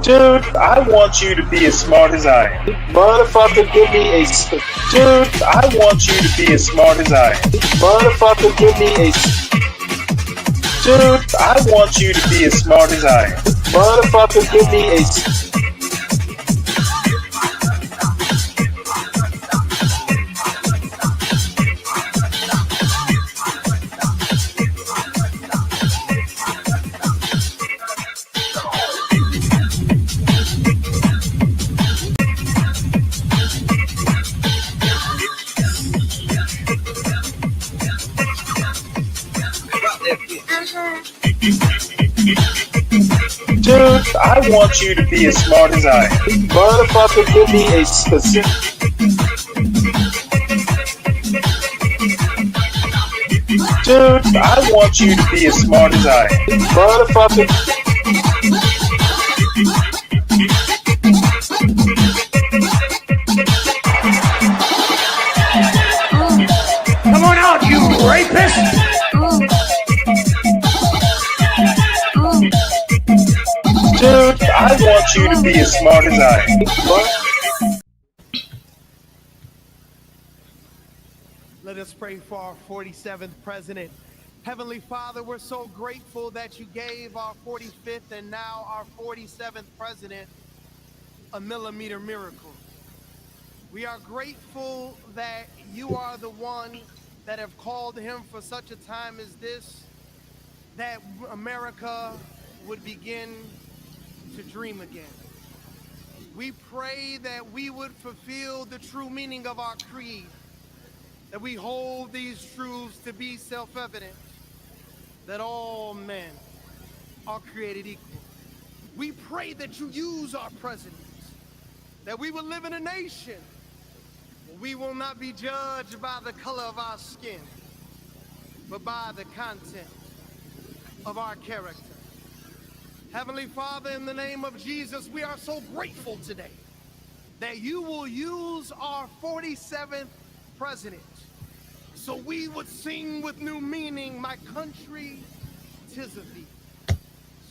Dude, I want you to be as smart as I am. Motherfucker, give me a... Dude, I want you to be as smart as I am. Motherfucker, give me a... Dude, I want you to be as smart as I am. Motherfucker, give me a... Dude, I want you to be as smart as I am. Motherfucker, give me a specific... Dude, I want you to be as smart as I am. Motherfucker... Come on out, you rapist! Dude, I want you to be as smart as I am. Let us pray for our 47th president. Heavenly Father, we're so grateful that you gave our 45th and now our 47th president a millimeter miracle. We are grateful that you are the one that have called him for such a time as this, that America would begin to dream again. We pray that we would fulfill the true meaning of our creed, that we hold these truths to be self-evident, that all men are created equal. We pray that you use our presidents, that we will live in a nation where we will not be judged by the color of our skin, but by the content of our character. Heavenly Father, in the name of Jesus, we are so grateful today that you will use our 47th president so we would sing with new meaning, my country, 'tis of thee.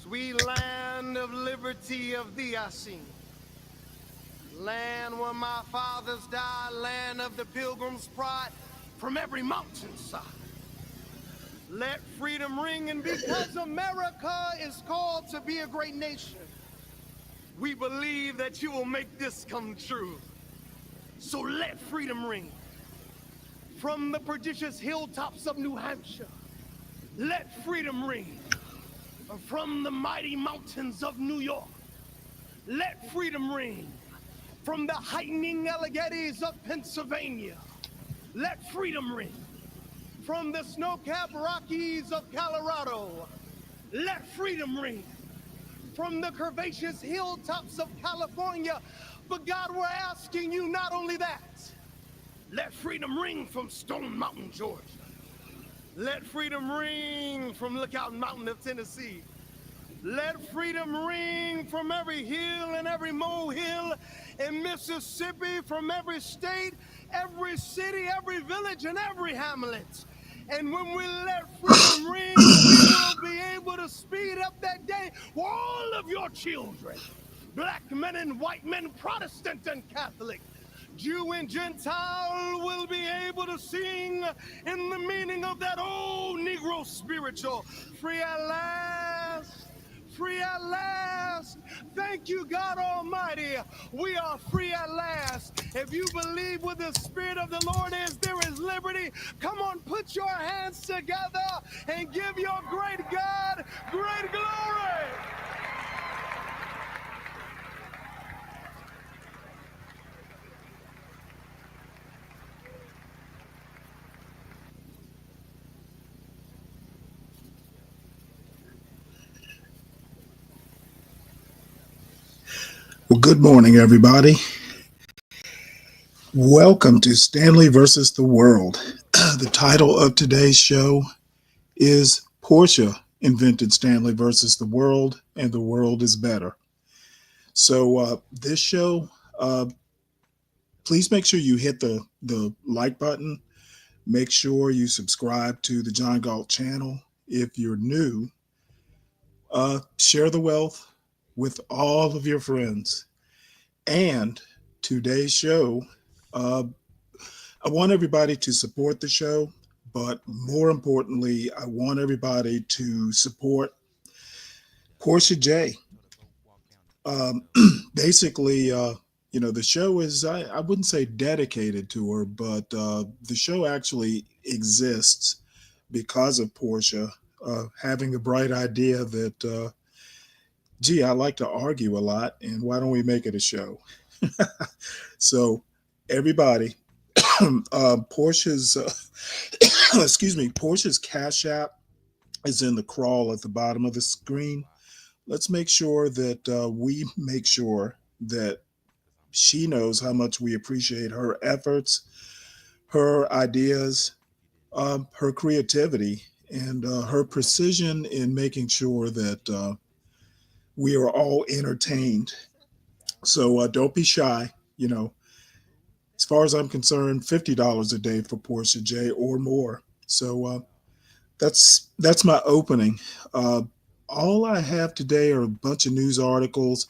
Sweet land of liberty, of thee I sing. Land where my fathers died, land of the pilgrim's pride, from every mountainside. Let freedom ring, and because America is called to be a great nation, we believe that you will make this come true. So let freedom ring. From the prodigious hilltops of New Hampshire, let freedom ring. From the mighty mountains of New York, let freedom ring. From the heightening Alleghenies of Pennsylvania, let freedom ring. From the snow-capped Rockies of Colorado, let freedom ring. From the curvaceous hilltops of California, but God, we're asking you not only that, let freedom ring from Stone Mountain, Georgia. Let freedom ring from Lookout Mountain of Tennessee. Let freedom ring from every hill and every molehill in Mississippi, from every state, every city, every village, and every hamlet. And when we let freedom ring, we will be able to speed up that day for all of your children, black men and white men, Protestant and Catholic, Jew and Gentile, will be able to sing in the meaning of that old Negro spiritual. Free at last, free at last. Thank you, God Almighty. We are free at last. If you believe where the Spirit of the Lord is, there is liberty. Come on, put your hands together and give your great God great glory. Well, good morning, everybody. Welcome to Stanley versus the World. The title of today's show is Porsha Invented Stanley versus the World, and the World is Better. So this show, please make sure you hit the like button. Make sure you subscribe to the John Galt channel. If you're new, share the wealth with all of your friends. And today's show, uh, I want everybody to support the show, but more importantly, I want everybody to support Porsha J. Um, basically, the show is, I wouldn't say dedicated to her, but the show actually exists because of Porsha having the bright idea that, gee, I like to argue a lot, and why don't we make it a show? So, everybody, Portia's, excuse me, Portia's Cash App is in the crawl at the bottom of the screen. Let's make sure that we make sure that she knows how much we appreciate her efforts, her ideas, her creativity, and her precision in making sure that we are all entertained. So don't be shy. As far as I'm concerned, $50 a day for Porsha J or more. So that's my opening. All I have today are a bunch of news articles.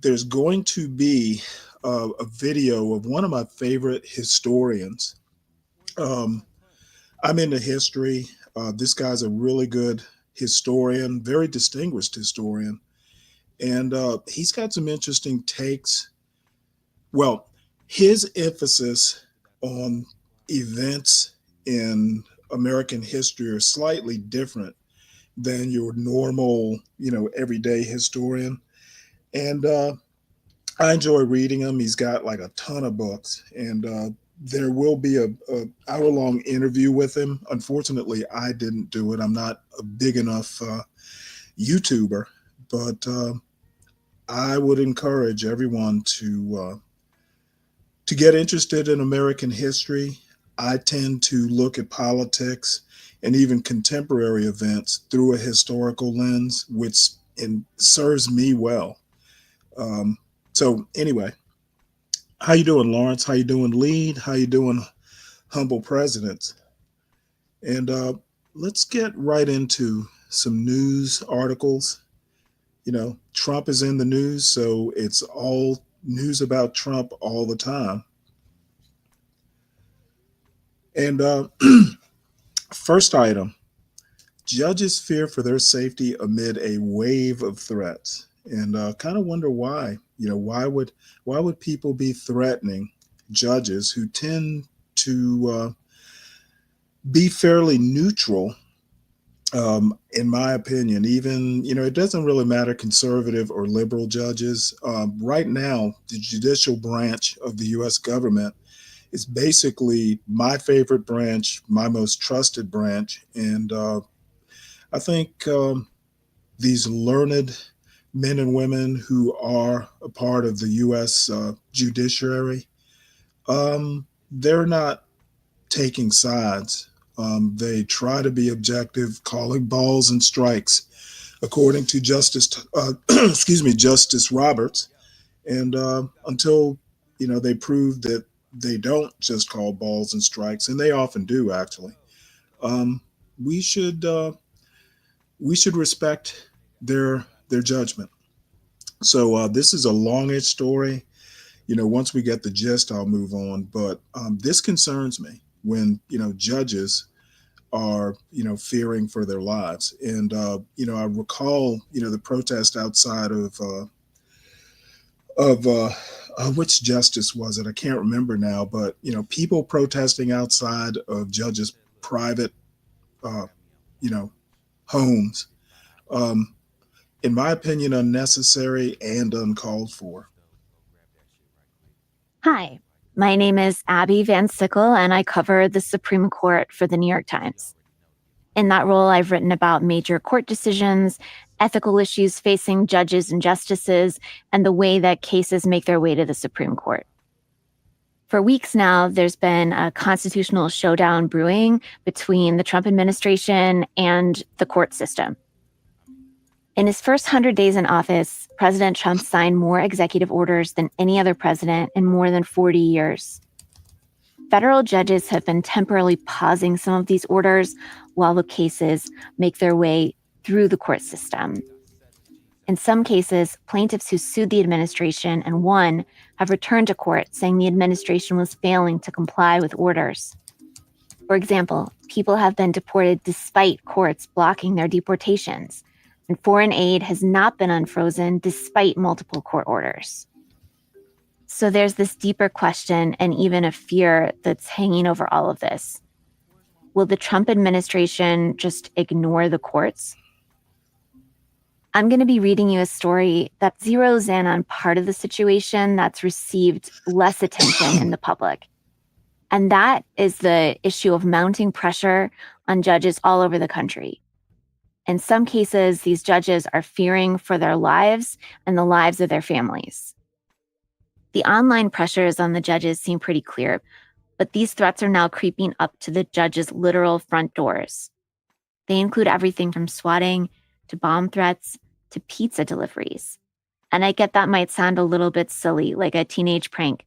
There's going to be a video of one of my favorite historians. I'm into history. This guy's a really good historian, very distinguished historian. And he's got some interesting takes. Well, his emphasis on events in American history are slightly different than your normal, everyday historian. And I enjoy reading him. He's got like a ton of books, and there will be a hour-long interview with him. Unfortunately, I didn't do it. I'm not a big enough YouTuber, but I would encourage everyone to get interested in American history. I tend to look at politics and even contemporary events through a historical lens, which serves me well. So anyway, how you doing, Lawrence? How you doing, Lead? How you doing, Humble Presidents? And let's get right into some news articles. Trump is in the news, so it's all news about Trump all the time. And first item, judges fear for their safety amid a wave of threats. And kind of wonder why. Why would people be threatening judges who tend to be fairly neutral? In my opinion, even, it doesn't really matter conservative or liberal judges. Right now, the judicial branch of the U.S. government is basically my favorite branch, my most trusted branch. And I think these learned men and women who are a part of the U.S. Judiciary, they're not taking sides. They try to be objective, calling balls and strikes, according to Justice Roberts. And until they prove that they don't just call balls and strikes, and they often do actually, we should respect their judgment. So this is a longish story. Once we get the gist, I'll move on. But this concerns me when judges are fearing for their lives. And I recall the protest outside of which justice was it? I can't remember now. But people protesting outside of judges' private homes. In my opinion, unnecessary and uncalled for. Hi, my name is Abby Van Sickle, and I cover the Supreme Court for the New York Times. In that role, I've written about major court decisions, ethical issues facing judges and justices, and the way that cases make their way to the Supreme Court. For weeks now, there's been a constitutional showdown brewing between the Trump administration and the court system. In his first 100 days in office, President Trump signed more executive orders than any other president in more than 40 years. Federal judges have been temporarily pausing some of these orders while the cases make their way through the court system. In some cases, plaintiffs who sued the administration and won have returned to court saying the administration was failing to comply with orders. For example, people have been deported despite courts blocking their deportations, and foreign aid has not been unfrozen despite multiple court orders. So there's this deeper question and even a fear that's hanging over all of this. Will the Trump administration just ignore the courts? I'm going to be reading you a story that zeroes in on part of the situation that's received less attention in the public. And that is the issue of mounting pressure on judges all over the country. In some cases, these judges are fearing for their lives and the lives of their families. The online pressures on the judges seem pretty clear, but these threats are now creeping up to the judges' literal front doors. They include everything from swatting to bomb threats to pizza deliveries. And I get that might sound a little bit silly, like a teenage prank,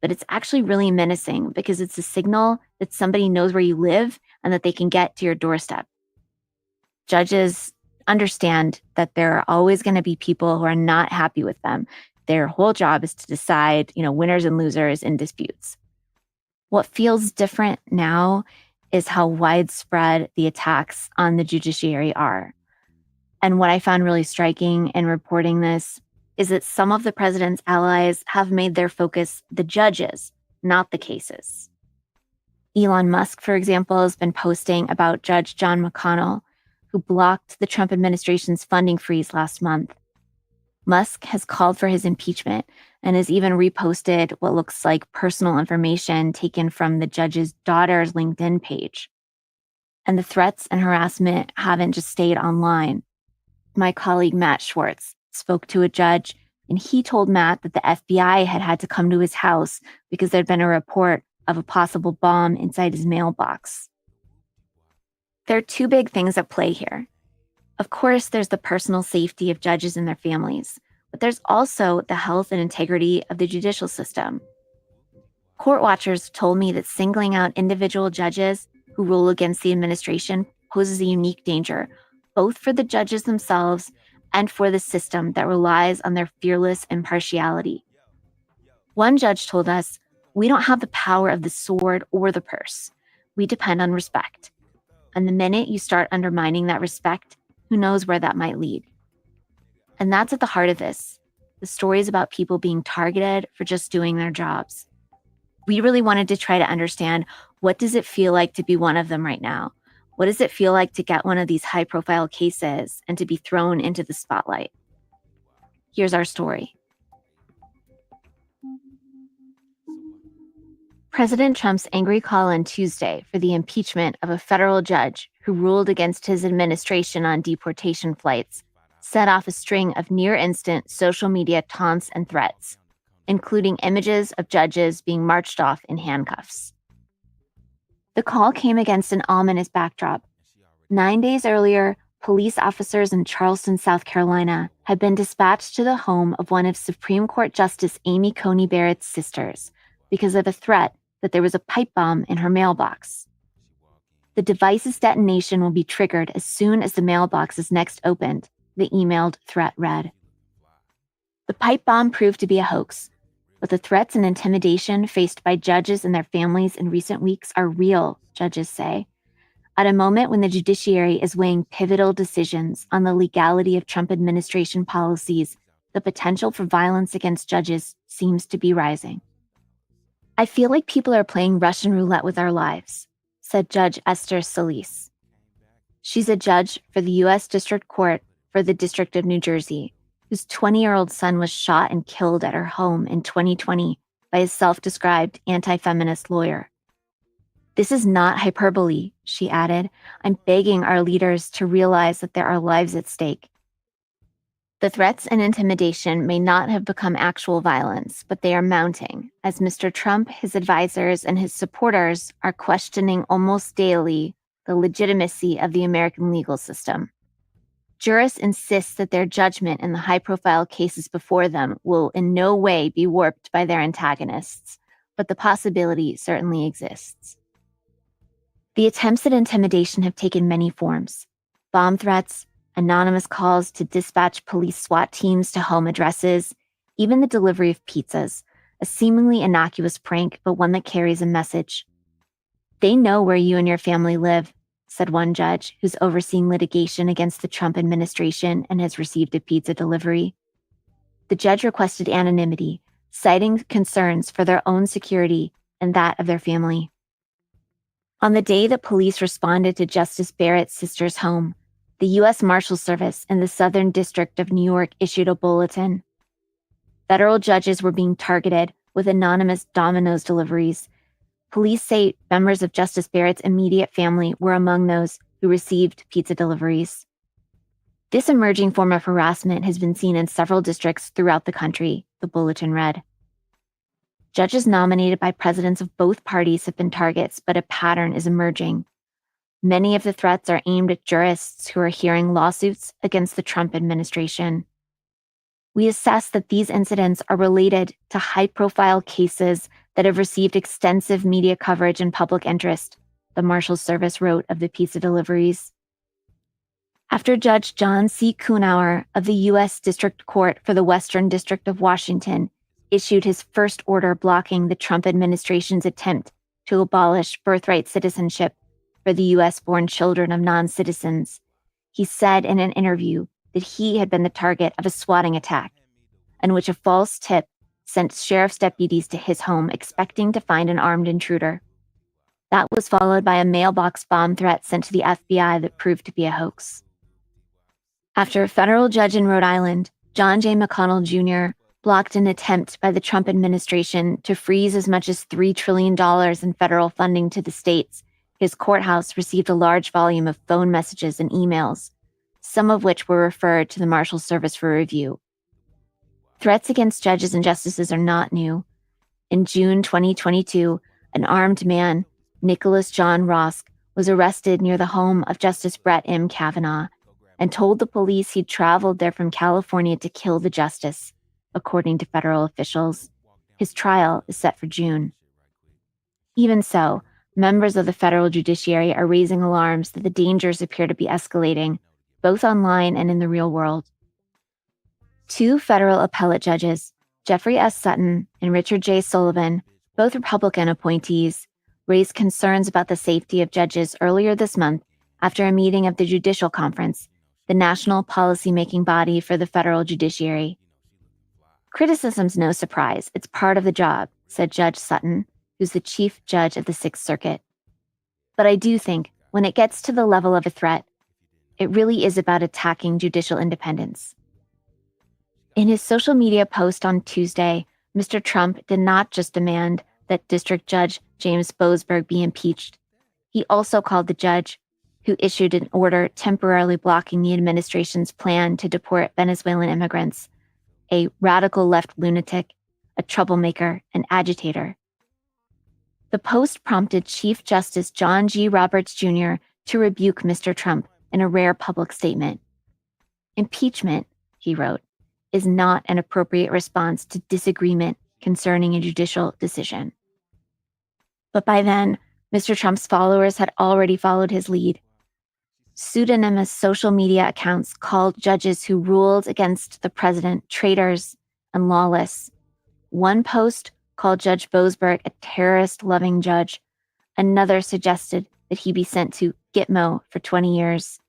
but it's actually really menacing because it's a signal that somebody knows where you live and that they can get to your doorstep. Judges understand that there are always going to be people who are not happy with them. Their whole job is to decide, winners and losers in disputes. What feels different now is how widespread the attacks on the judiciary are. And what I found really striking in reporting this is that some of the president's allies have made their focus the judges, not the cases. Elon Musk, for example, has been posting about Judge John McConnell, who blocked the Trump administration's funding freeze last month. Musk has called for his impeachment and has even reposted what looks like personal information taken from the judge's daughter's LinkedIn page. And the threats and harassment haven't just stayed online. My colleague Matt Schwartz spoke to a judge, and he told Matt that the FBI had to come to his house because there'd been a report of a possible bomb inside his mailbox. There are two big things at play here. Of course, there's the personal safety of judges and their families, but there's also the health and integrity of the judicial system. Court watchers told me that singling out individual judges who rule against the administration poses a unique danger, both for the judges themselves and for the system that relies on their fearless impartiality. One judge told us, "We don't have the power of the sword or the purse. We depend on respect. And the minute you start undermining that respect, who knows where that might lead?" And that's at the heart of this. The stories about people being targeted for just doing their jobs. We really wanted to try to understand, what does it feel like to be one of them right now? What does it feel like to get one of these high-profile cases and to be thrown into the spotlight? Here's our story. President Trump's angry call on Tuesday for the impeachment of a federal judge who ruled against his administration on deportation flights set off a string of near-instant social media taunts and threats, including images of judges being marched off in handcuffs. The call came against an ominous backdrop. 9 days earlier, police officers in Charleston, South Carolina, had been dispatched to the home of one of Supreme Court Justice Amy Coney Barrett's sisters because of a threat that there was a pipe bomb in her mailbox. The device's detonation will be triggered as soon as the mailbox is next opened, the emailed threat read. The pipe bomb proved to be a hoax, but the threats and intimidation faced by judges and their families in recent weeks are real, judges say. At a moment when the judiciary is weighing pivotal decisions on the legality of Trump administration policies, the potential for violence against judges seems to be rising. "I feel like people are playing Russian roulette with our lives," said Judge Esther Solis. She's a judge for the U.S. District Court for the District of New Jersey, whose 20-year-old son was shot and killed at her home in 2020 by a self-described anti-feminist lawyer. "This is not hyperbole," she added. "I'm begging our leaders to realize that there are lives at stake." The threats and intimidation may not have become actual violence, but they are mounting, as Mr. Trump, his advisors, and his supporters are questioning almost daily the legitimacy of the American legal system. Jurists insist that their judgment in the high-profile cases before them will in no way be warped by their antagonists, but the possibility certainly exists. The attempts at intimidation have taken many forms: bomb threats, anonymous calls to dispatch police SWAT teams to home addresses, even the delivery of pizzas, a seemingly innocuous prank, but one that carries a message. "They know where you and your family live," said one judge who's overseeing litigation against the Trump administration and has received a pizza delivery. The judge requested anonymity, citing concerns for their own security and that of their family. On the day that police responded to Justice Barrett's sister's home, the U.S. Marshals Service in the Southern District of New York issued a bulletin. Federal judges were being targeted with anonymous Domino's deliveries. Police say members of Justice Barrett's immediate family were among those who received pizza deliveries. This emerging form of harassment has been seen in several districts throughout the country, the bulletin read. Judges nominated by presidents of both parties have been targets, but a pattern is emerging. Many of the threats are aimed at jurists who are hearing lawsuits against the Trump administration. We assess that these incidents are related to high-profile cases that have received extensive media coverage and public interest, the Marshals Service wrote of the pizza deliveries. After Judge John C. Kuhnauer of the U.S. District Court for the Western District of Washington issued his first order blocking the Trump administration's attempt to abolish birthright citizenship for the U.S.-born children of non-citizens, he said in an interview that he had been the target of a swatting attack, in which a false tip sent sheriff's deputies to his home expecting to find an armed intruder. That was followed by a mailbox bomb threat sent to the FBI that proved to be a hoax. After a federal judge in Rhode Island, John J. McConnell Jr., blocked an attempt by the Trump administration to freeze as much as $3 trillion in federal funding to the states, his courthouse received a large volume of phone messages and emails, some of which were referred to the Marshals Service for review. Threats against judges and justices are not new. In June 2022, an armed man, Nicholas John Rosk, was arrested near the home of Justice Brett M. Kavanaugh and told the police he'd traveled there from California to kill the justice, according to federal officials. His trial is set for June. Even so, members of the federal judiciary are raising alarms that the dangers appear to be escalating, both online and in the real world. Two federal appellate judges, Jeffrey S. Sutton and Richard J. Sullivan, both Republican appointees, raised concerns about the safety of judges earlier this month after a meeting of the Judicial Conference, the national policymaking body for the federal judiciary. "Criticism's no surprise. It's part of the job," said Judge Sutton, who's the chief judge of the Sixth Circuit. "But I do think, when it gets to the level of a threat, it really is about attacking judicial independence." In his social media post on Tuesday, Mr. Trump did not just demand that District Judge James Boasberg be impeached. He also called the judge, who issued an order temporarily blocking the administration's plan to deport Venezuelan immigrants, a radical left lunatic, a troublemaker, and agitator. The post prompted Chief Justice John G. Roberts Jr. to rebuke Mr. Trump in a rare public statement. "Impeachment," he wrote, "is not an appropriate response to disagreement concerning a judicial decision." But by then, Mr. Trump's followers had already followed his lead. Pseudonymous social media accounts called judges who ruled against the president traitors and lawless. One post called Judge Boasberg a terrorist-loving judge. Another suggested that he be sent to Gitmo for 20 years.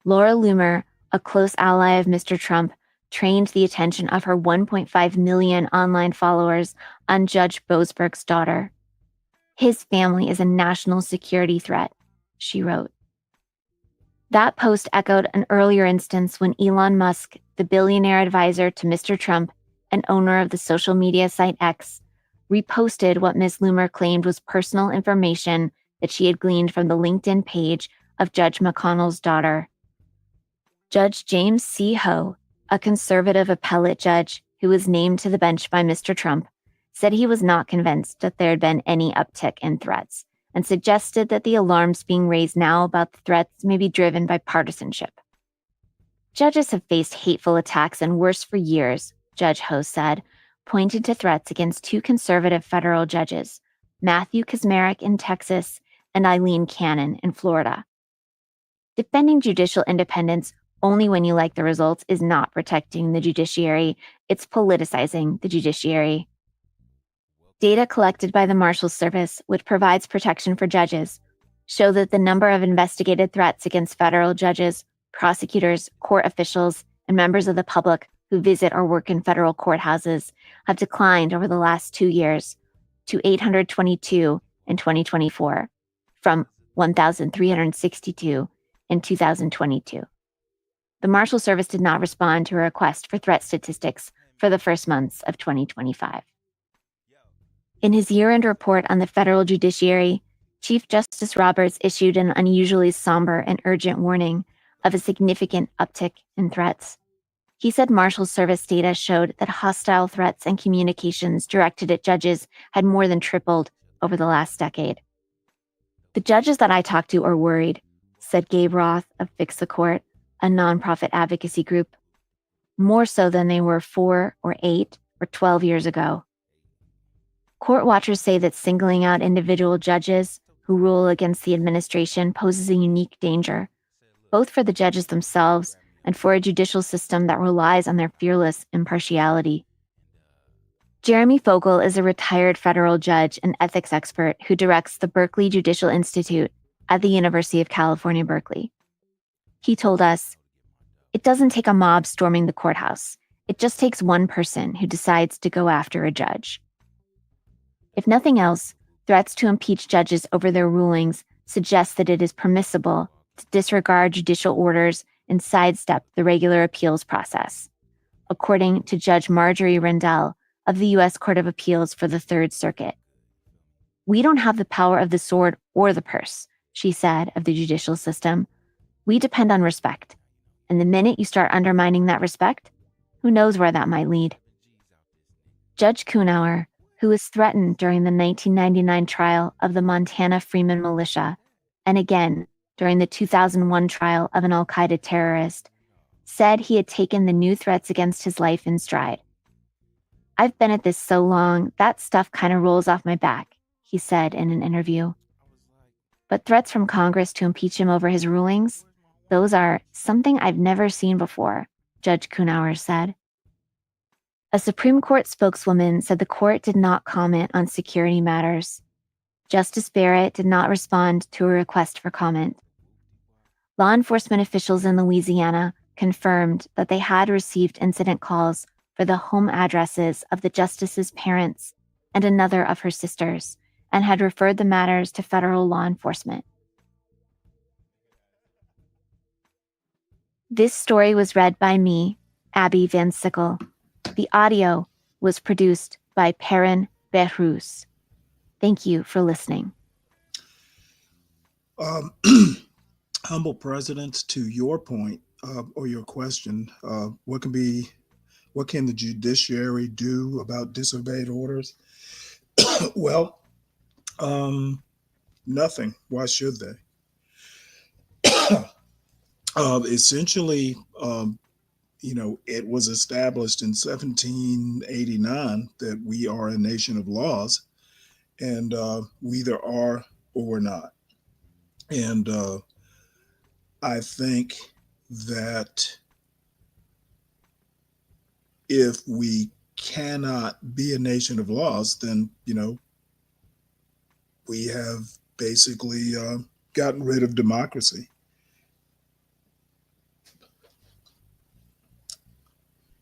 Laura Loomer, a close ally of Mr. Trump, trained the attention of her 1.5 million online followers on Judge Boasberg's daughter. "His family is a national security threat," she wrote. That post echoed an earlier instance when Elon Musk, the billionaire advisor to Mr. Trump and owner of the social media site X, reposted what Ms. Loomer claimed was personal information that she had gleaned from the LinkedIn page of Judge McConnell's daughter. Judge James C. Ho, a conservative appellate judge who was named to the bench by Mr. Trump, said he was not convinced that there had been any uptick in threats, and suggested that the alarms being raised now about the threats may be driven by partisanship. "Judges have faced hateful attacks and worse for years," Judge Ho said, pointed to threats against two conservative federal judges, Matthew Kaczmarek in Texas and Eileen Cannon in Florida. Defending judicial independence only when you like the results is not protecting the judiciary, it's politicizing the judiciary. Data collected by the Marshals Service, which provides protection for judges, show that the number of investigated threats against federal judges, prosecutors, court officials, and members of the public who visit or work in federal courthouses have declined over the last 2 years to 822 in 2024 from 1,362 in 2022. The Marshal Service did not respond to a request for threat statistics for the first months of 2025. In his year-end report on the federal judiciary, Chief Justice Roberts issued an unusually somber and urgent warning of a significant uptick in threats. He said Marshal Service data showed that hostile threats and communications directed at judges had more than tripled over the last decade. The judges that I talked to are worried, said Gabe Roth of Fix the Court, a nonprofit advocacy group, more so than they were 4 or 8 or 12 years ago. Court watchers say that singling out individual judges who rule against the administration poses a unique danger, both for the judges themselves and for a judicial system that relies on their fearless impartiality. Jeremy Fogel is a retired federal judge and ethics expert who directs the Berkeley Judicial Institute at the University of California, Berkeley. He told us, "It doesn't take a mob storming the courthouse. It just takes one person who decides to go after a judge." If nothing else, threats to impeach judges over their rulings suggest that it is permissible to disregard judicial orders and sidestep the regular appeals process, according to Judge Marjorie Rendell of the U.S. Court of Appeals for the Third Circuit. "We don't have the power of the sword or the purse," she said of the judicial system. "We depend on respect. And the minute you start undermining that respect, who knows where that might lead." Judge Kuhnauer, who was threatened during the 1999 trial of the Montana Freeman militia, and again during the 2001 trial of an al-Qaeda terrorist, said he had taken the new threats against his life in stride. "I've been at this so long, that stuff kind of rolls off my back," he said in an interview. But threats from Congress to impeach him over his rulings, those are something I've never seen before, Judge Kuhnauer said. A Supreme Court spokeswoman said the court did not comment on security matters. Justice Barrett did not respond to a request for comment. Law enforcement officials in Louisiana confirmed that they had received incident calls for the home addresses of the justice's parents and another of her sisters, and had referred the matters to federal law enforcement. This story was read by me, Abby Van Sickle. The audio was produced by Perrin Behrus. Thank you for listening. Humble President, to your point or your question, what can the judiciary do about disobeyed orders? Well, nothing. Why should they? Essentially, it was established in 1789 that we are a nation of laws, and we either are or we're not. And I think that if we cannot be a nation of laws, then, we have basically gotten rid of democracy.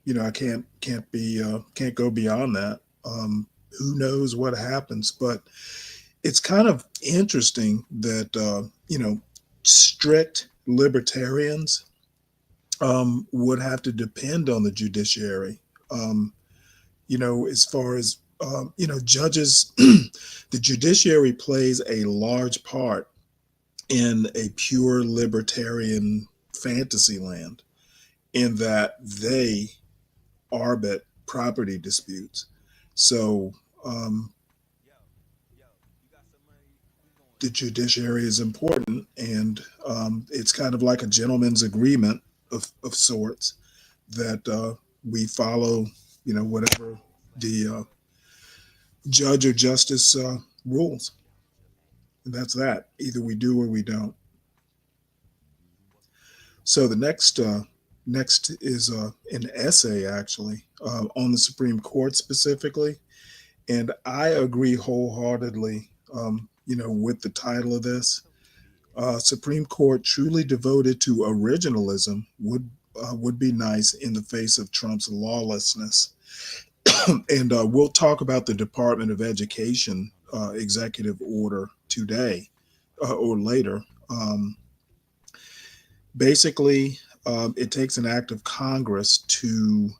I can't go beyond that. Who knows what happens? But it's kind of interesting that strict libertarians would have to depend on the judiciary. As far as judges, the judiciary plays a large part in a pure libertarian fantasy land, in that they arbit property disputes. So the judiciary is important, and it's kind of like a gentleman's agreement of sorts that we follow, whatever the judge or justice rules. And that's that. Either we do or we don't. So the next is an essay, actually, on the Supreme Court specifically. And I agree wholeheartedly, with the title of this. Supreme Court truly devoted to originalism would be nice in the face of Trump's lawlessness. And we'll talk about the Department of Education executive order today or later. Basically, it takes an act of Congress to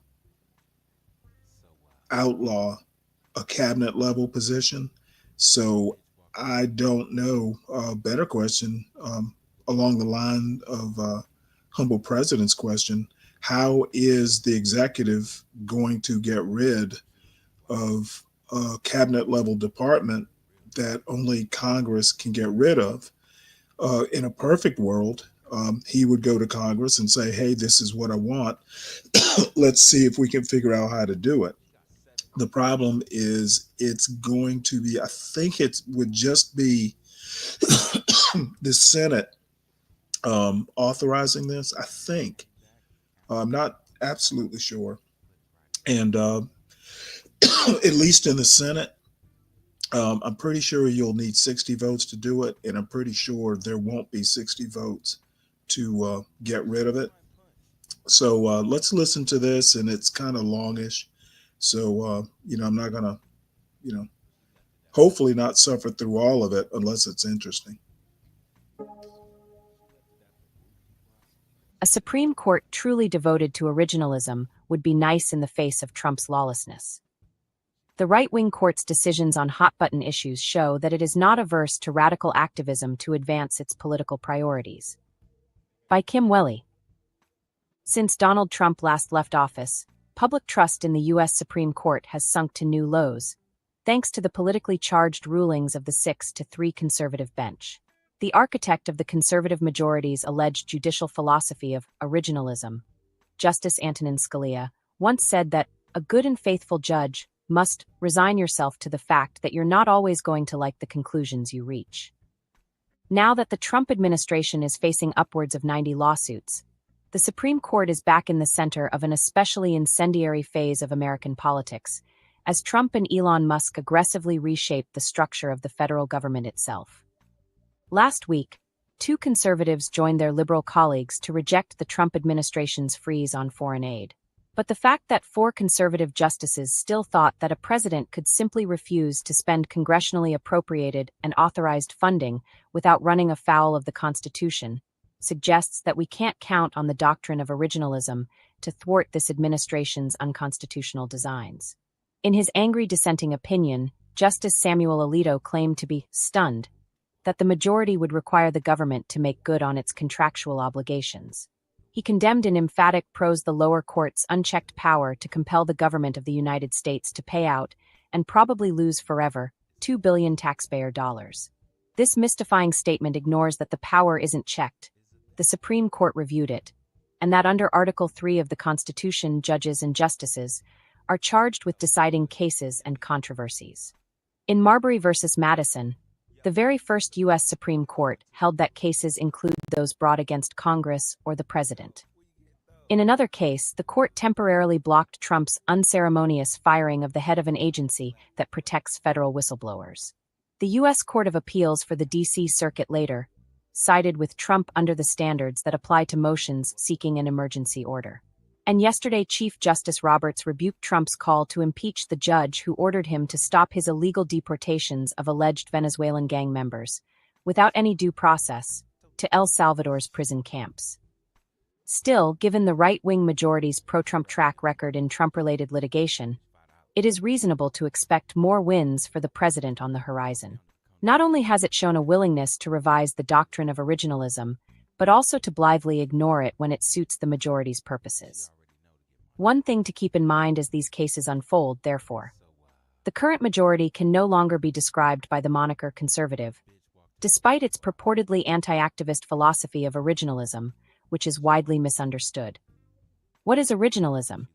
outlaw a cabinet level position. So I don't know. Better question along the line of Humble President's question. How is the executive going to get rid of a cabinet level department that only Congress can get rid of? In a perfect world, he would go to Congress and say, hey, this is what I want. Let's see if we can figure out how to do it. The problem is it's going to be, I think it would just be the Senate authorizing this, I think. I'm not absolutely sure. And at least in the Senate, I'm pretty sure you'll need 60 votes to do it. And I'm pretty sure there won't be 60 votes to get rid of it. So let's listen to this. And it's kind of longish. So, I'm not going to, hopefully not suffer through all of it unless it's interesting. A Supreme Court truly devoted to originalism would be nice in the face of Trump's lawlessness. The right-wing court's decisions on hot-button issues show that it is not averse to radical activism to advance its political priorities. By Kim Welly. Since Donald Trump last left office, public trust in the U.S. Supreme Court has sunk to new lows, thanks to the politically charged rulings of the 6-3 conservative bench. The architect of the conservative majority's alleged judicial philosophy of originalism, Justice Antonin Scalia, once said that a good and faithful judge must resign yourself to the fact that you're not always going to like the conclusions you reach. Now that the Trump administration is facing upwards of 90 lawsuits, the Supreme Court is back in the center of an especially incendiary phase of American politics, as Trump and Elon Musk aggressively reshape the structure of the federal government itself. Last week, 2 conservatives joined their liberal colleagues to reject the Trump administration's freeze on foreign aid. But the fact that 4 conservative justices still thought that a president could simply refuse to spend congressionally appropriated and authorized funding without running afoul of the Constitution suggests that we can't count on the doctrine of originalism to thwart this administration's unconstitutional designs. In his angry dissenting opinion, Justice Samuel Alito claimed to be stunned that the majority would require the government to make good on its contractual obligations. He condemned in emphatic prose the lower court's unchecked power to compel the government of the United States to pay out, and probably lose forever, $2 billion taxpayer dollars. This mystifying statement ignores that the power isn't checked. The Supreme Court reviewed it, and that under Article 3 of the Constitution, judges and justices are charged with deciding cases and controversies. In Marbury v. Madison, the very first U.S. Supreme Court held that cases include those brought against Congress or the president. In another case, the court temporarily blocked Trump's unceremonious firing of the head of an agency that protects federal whistleblowers. The U.S. Court of Appeals for the D.C. Circuit later sided with Trump under the standards that apply to motions seeking an emergency order. And yesterday, Chief Justice Roberts rebuked Trump's call to impeach the judge who ordered him to stop his illegal deportations of alleged Venezuelan gang members, without any due process, to El Salvador's prison camps. Still, given the right-wing majority's pro-Trump track record in Trump-related litigation, it is reasonable to expect more wins for the president on the horizon. Not only has it shown a willingness to revise the doctrine of originalism, but also to blithely ignore it when it suits the majority's purposes. One thing to keep in mind as these cases unfold, therefore. The current majority can no longer be described by the moniker conservative, despite its purportedly anti-activist philosophy of originalism, which is widely misunderstood. What is originalism?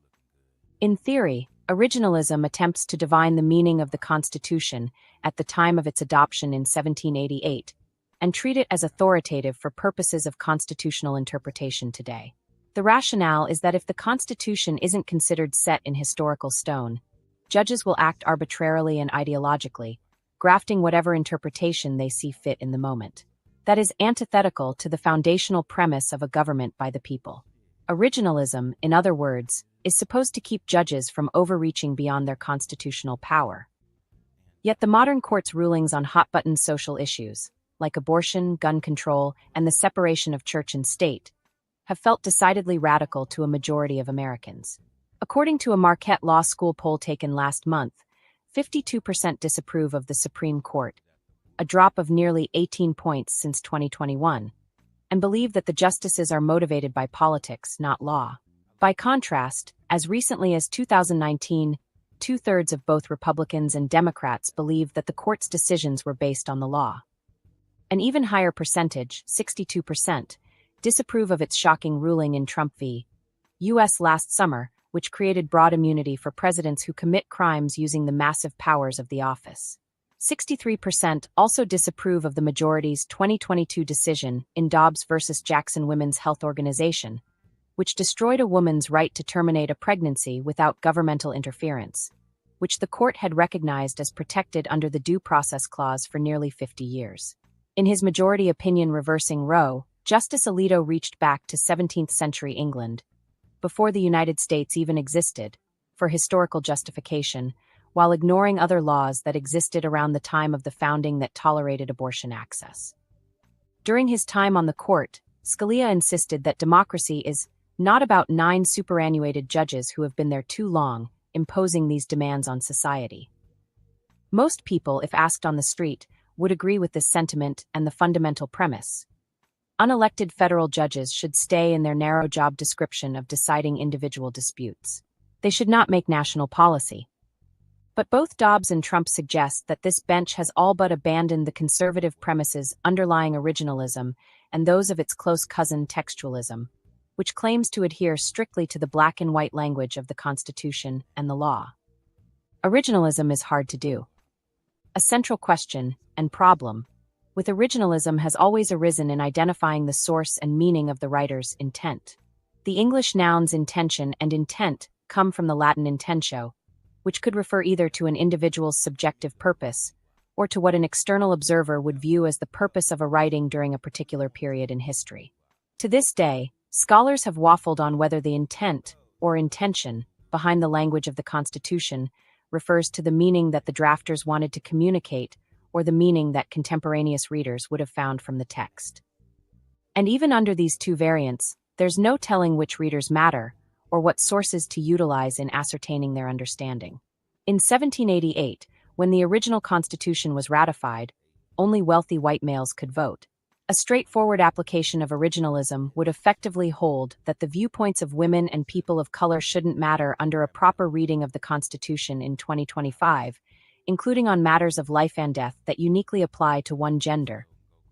In theory, Originalism attempts to divine the meaning of the Constitution at the time of its adoption in 1788 and treat it as authoritative for purposes of constitutional interpretation today. The rationale is that if the Constitution isn't considered set in historical stone, judges will act arbitrarily and ideologically, grafting whatever interpretation they see fit in the moment. That is antithetical to the foundational premise of a government by the people. Originalism, in other words, is supposed to keep judges from overreaching beyond their constitutional power. Yet the modern court's rulings on hot-button social issues, like abortion, gun control, and the separation of church and state, have felt decidedly radical to a majority of Americans. According to a Marquette Law School poll taken last month, 52% disapprove of the Supreme Court, a drop of nearly 18 points since 2021, and believe that the justices are motivated by politics, not law. By contrast, as recently as 2019, two-thirds of both Republicans and Democrats believed that the court's decisions were based on the law. An even higher percentage, 62%, disapprove of its shocking ruling in Trump v. U.S. last summer, which created broad immunity for presidents who commit crimes using the massive powers of the office. 63% also disapprove of the majority's 2022 decision in Dobbs v. Jackson Women's Health Organization, which destroyed a woman's right to terminate a pregnancy without governmental interference, which the court had recognized as protected under the Due Process Clause for nearly 50 years. In his majority opinion reversing Roe, Justice Alito reached back to 17th-century England, before the United States even existed, for historical justification, while ignoring other laws that existed around the time of the founding that tolerated abortion access. During his time on the court, Scalia insisted that democracy is not about 9 superannuated judges who have been there too long, imposing these demands on society. Most people, if asked on the street, would agree with this sentiment and the fundamental premise. Unelected federal judges should stay in their narrow job description of deciding individual disputes. They should not make national policy. But both Dobbs and Trump suggest that this bench has all but abandoned the conservative premises underlying originalism and those of its close cousin textualism, which claims to adhere strictly to the black and white language of the Constitution and the law. Originalism is hard to do. A central question and problem with originalism has always arisen in identifying the source and meaning of the writer's intent. The English nouns intention and intent come from the Latin intentio, which could refer either to an individual's subjective purpose or to what an external observer would view as the purpose of a writing during a particular period in history. To this day, scholars have waffled on whether the intent or intention behind the language of the Constitution refers to the meaning that the drafters wanted to communicate or the meaning that contemporaneous readers would have found from the text. And even under these two variants, there's no telling which readers matter or what sources to utilize in ascertaining their understanding. In 1788, when the original Constitution was ratified, only wealthy white males could vote. A straightforward application of originalism would effectively hold that the viewpoints of women and people of color shouldn't matter under a proper reading of the Constitution in 2025, including on matters of life and death that uniquely apply to one gender,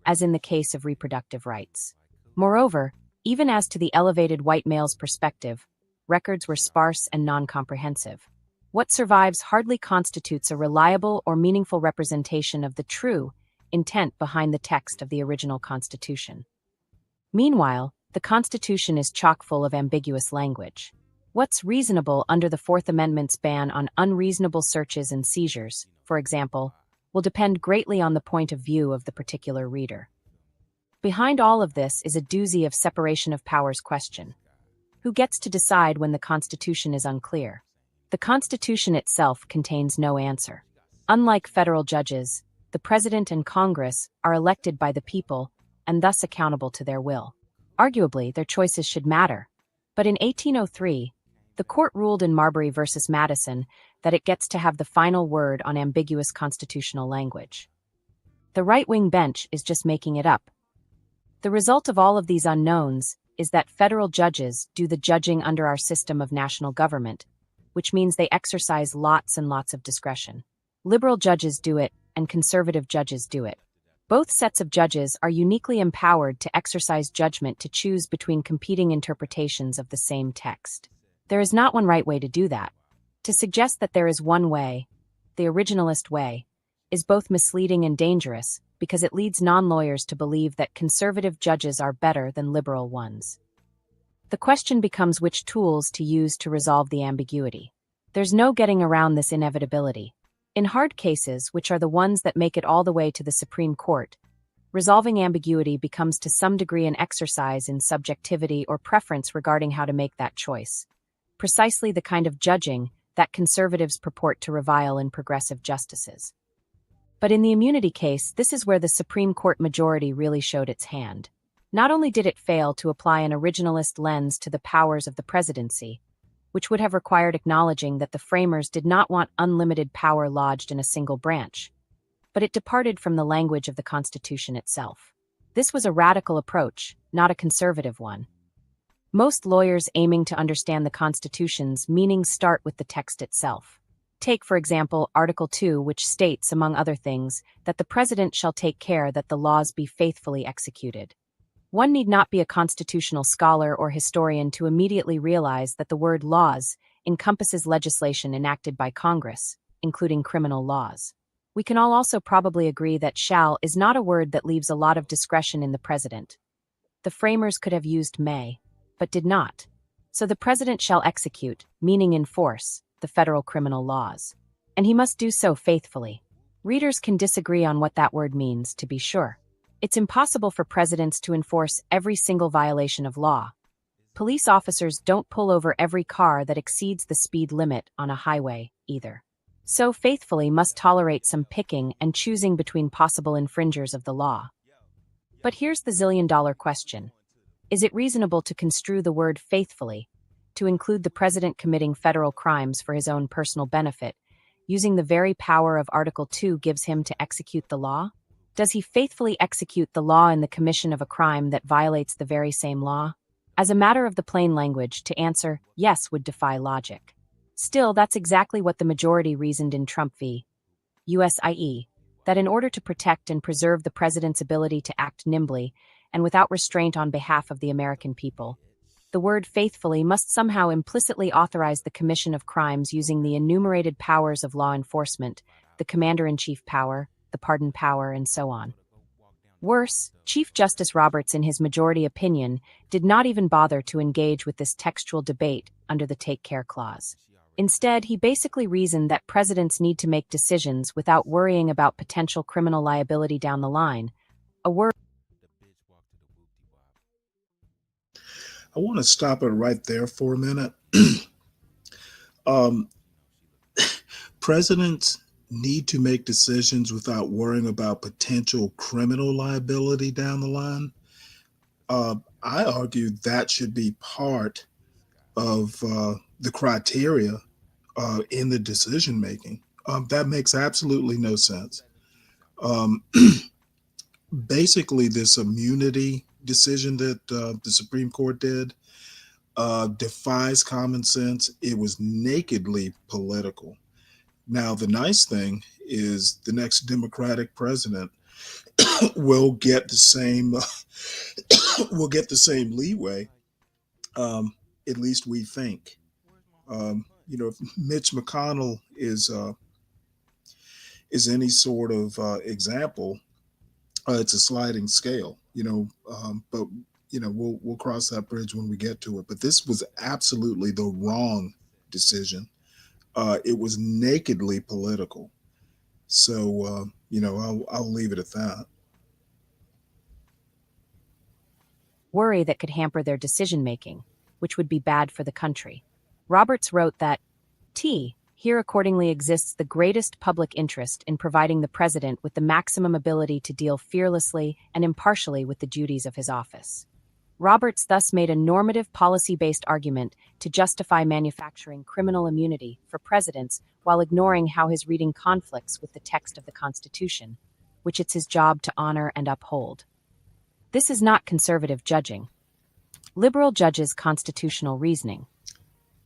as in the case of reproductive rights. Moreover, even as to the elevated white male's perspective, records were sparse and non-comprehensive. What survives hardly constitutes a reliable or meaningful representation of the true intent behind the text of the original Constitution. Meanwhile, the Constitution is chock full of ambiguous language. What's reasonable under the Fourth Amendment's ban on unreasonable searches and seizures, for example, will depend greatly on the point of view of the particular reader. Behind all of this is a doozy of separation of powers question. Who gets to decide when the Constitution is unclear? The Constitution itself contains no answer. Unlike federal judges, the President and Congress are elected by the people and thus accountable to their will. Arguably, their choices should matter. But in 1803, the court ruled in Marbury v. Madison that it gets to have the final word on ambiguous constitutional language. The right-wing bench is just making it up. The result of all of these unknowns is that federal judges do the judging under our system of national government, which means they exercise lots and lots of discretion. Liberal judges do it, and conservative judges do it. Both sets of judges are uniquely empowered to exercise judgment to choose between competing interpretations of the same text. There is not one right way to do that. To suggest that there is one way, the originalist way, is both misleading and dangerous because it leads non-lawyers to believe that conservative judges are better than liberal ones. The question becomes which tools to use to resolve the ambiguity. There's no getting around this inevitability. In hard cases, which are the ones that make it all the way to the Supreme Court, resolving ambiguity becomes to some degree an exercise in subjectivity or preference regarding how to make that choice. Precisely the kind of judging that conservatives purport to revile in progressive justices. But in the immunity case, this is where the Supreme Court majority really showed its hand. Not only did it fail to apply an originalist lens to the powers of the presidency, which would have required acknowledging that the framers did not want unlimited power lodged in a single branch, but it departed from the language of the Constitution itself. This was a radical approach, not a conservative one. Most lawyers aiming to understand the Constitution's meaning start with the text itself. Take, for example, Article 2, which states, among other things, that the President shall take care that the laws be faithfully executed. One need not be a constitutional scholar or historian to immediately realize that the word laws encompasses legislation enacted by Congress, including criminal laws. We can all also probably agree that shall is not a word that leaves a lot of discretion in the President. The framers could have used may, but did not. So the President shall execute, meaning enforce, the federal criminal laws. And he must do so faithfully. Readers can disagree on what that word means, to be sure. It's impossible for presidents to enforce every single violation of law. Police officers don't pull over every car that exceeds the speed limit on a highway, either. So faithfully must tolerate some picking and choosing between possible infringers of the law. But here's the zillion-dollar question. Is it reasonable to construe the word faithfully to include the president committing federal crimes for his own personal benefit, using the very power of Article 2 gives him to execute the law? Does he faithfully execute the law in the commission of a crime that violates the very same law? As a matter of the plain language, to answer yes would defy logic. Still, that's exactly what the majority reasoned in Trump v. US, i.e., that in order to protect and preserve the president's ability to act nimbly and without restraint on behalf of the American people, the word faithfully must somehow implicitly authorize the commission of crimes using the enumerated powers of law enforcement, the commander-in-chief power, the pardon power, and so on. Worse, Chief Justice Roberts, in his majority opinion, did not even bother to engage with this textual debate under the Take Care Clause. Instead, he basically reasoned that presidents need to make decisions without worrying about potential criminal liability down the line, a word. I want to stop it right there for a minute. Presidents need to make decisions without worrying about potential criminal liability down the line. I argue that should be part of the criteria in the decision making. That makes absolutely no sense. Basically, this immunity decision that the Supreme Court did defies common sense. It was nakedly political. Now, the nice thing is the next Democratic president will get the same leeway. At least we think. If Mitch McConnell is any sort of example, it's a sliding scale. But we'll cross that bridge when we get to it. But this was absolutely the wrong decision. It was nakedly political. So, I'll leave it at that. Worry that could hamper their decision-making, which would be bad for the country. Roberts wrote that, here accordingly exists the greatest public interest in providing the president with the maximum ability to deal fearlessly and impartially with the duties of his office. Roberts thus made a normative policy-based argument to justify manufacturing criminal immunity for presidents while ignoring how his reading conflicts with the text of the Constitution, which it's his job to honor and uphold. This is not conservative judging. Liberal judges' constitutional reasoning.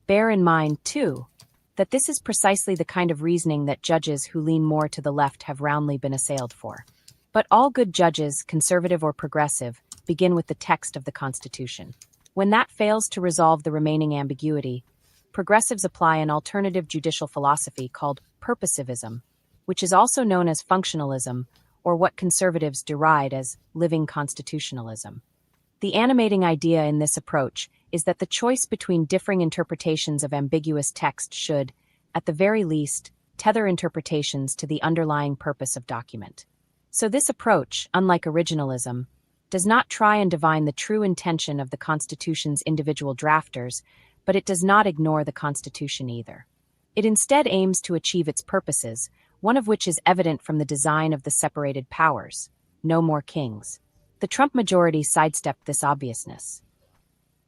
Bear in mind, too, that this is precisely the kind of reasoning that judges who lean more to the left have roundly been assailed for. But all good judges, conservative or progressive, begin with the text of the Constitution. When that fails to resolve the remaining ambiguity, progressives apply an alternative judicial philosophy called purposivism, which is also known as functionalism, or what conservatives deride as living constitutionalism. The animating idea in this approach is that the choice between differing interpretations of ambiguous text should, at the very least, tether interpretations to the underlying purpose of document. So this approach, unlike originalism, does not try and divine the true intention of the Constitution's individual drafters, but it does not ignore the Constitution either. It instead aims to achieve its purposes, one of which is evident from the design of the separated powers: no more kings. The Trump majority sidestepped this obviousness.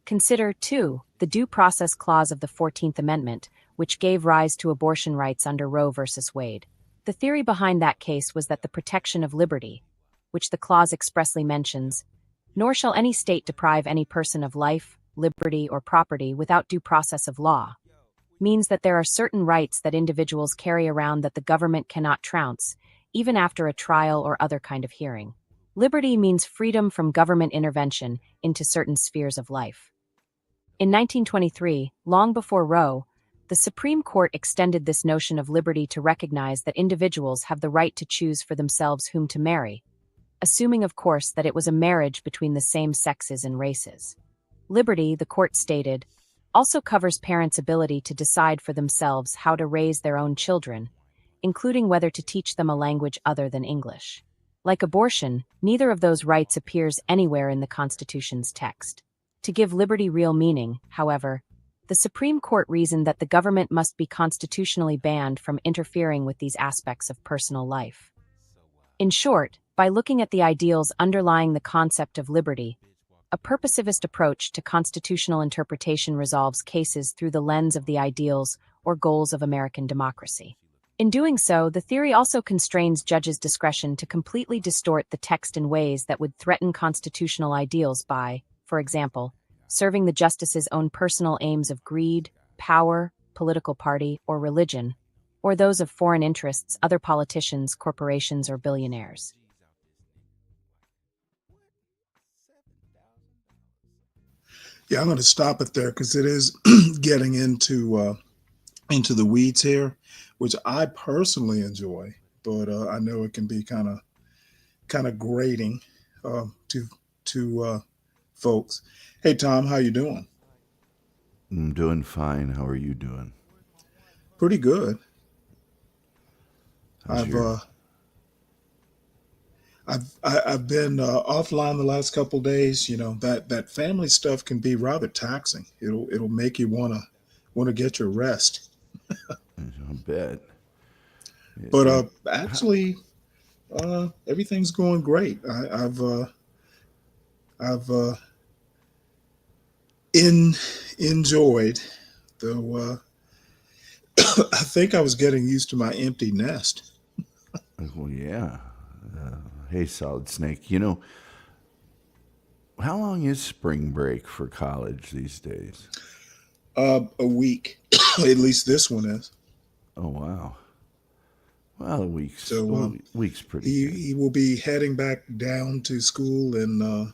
Consider, too, the Due Process Clause of the 14th Amendment, which gave rise to abortion rights under Roe v. Wade. The theory behind that case was that the protection of liberty, which the clause expressly mentions, nor shall any state deprive any person of life, liberty, or property without due process of law, means that there are certain rights that individuals carry around that the government cannot trounce, even after a trial or other kind of hearing. Liberty means freedom from government intervention into certain spheres of life. In 1923, long before Roe, the Supreme Court extended this notion of liberty to recognize that individuals have the right to choose for themselves whom to marry, assuming, of course, that it was a marriage between the same sexes and races. Liberty, the court stated, also covers parents' ability to decide for themselves how to raise their own children, including whether to teach them a language other than English. Like abortion, neither of those rights appears anywhere in the Constitution's text. To give liberty real meaning, however, the Supreme Court reasoned that the government must be constitutionally banned from interfering with these aspects of personal life. In short, by looking at the ideals underlying the concept of liberty, a purposivist approach to constitutional interpretation resolves cases through the lens of the ideals or goals of American democracy. In doing so, the theory also constrains judges' discretion to completely distort the text in ways that would threaten constitutional ideals by, for example, serving the justice's own personal aims of greed, power, political party, or religion, or those of foreign interests, other politicians, corporations, or billionaires. Yeah, I'm going to stop it there because it is getting into the weeds here, which I personally enjoy, but I know it can be kind of grating to folks. Hey Tom, how you doing? I'm doing fine. How are you doing? Pretty good. I've been offline the last couple days. You know, that family stuff can be rather taxing. It'll make you want to get your rest. I bet. But actually, everything's going great. I've enjoyed, though. I think I was getting used to my empty nest. Well, yeah. Hey, Solid Snake. You know, how long is spring break for college these days? A week, at least this one is. Oh, wow. Well, a week's, So week's pretty good. he will be heading back down to school in